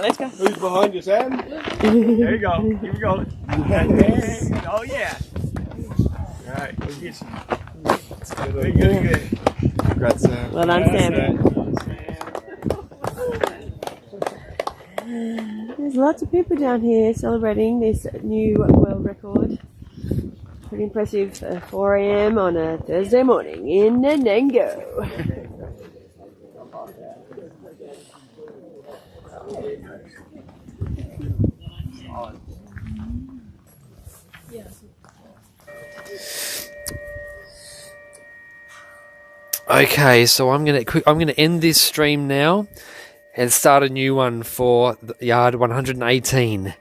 Speaker 21: Let's go.
Speaker 6: Who's behind you, Sam? There you go. Here we go. Oh, yeah. All right. Good, good.
Speaker 19: Congrats, Sam.
Speaker 4: Well done, Sam. There's lots of people down here celebrating this new world record. Pretty impressive. 4 a.m. on a Thursday morning in Nanango.
Speaker 1: Okay, so I'm gonna end this stream now and start a new one for yard 118.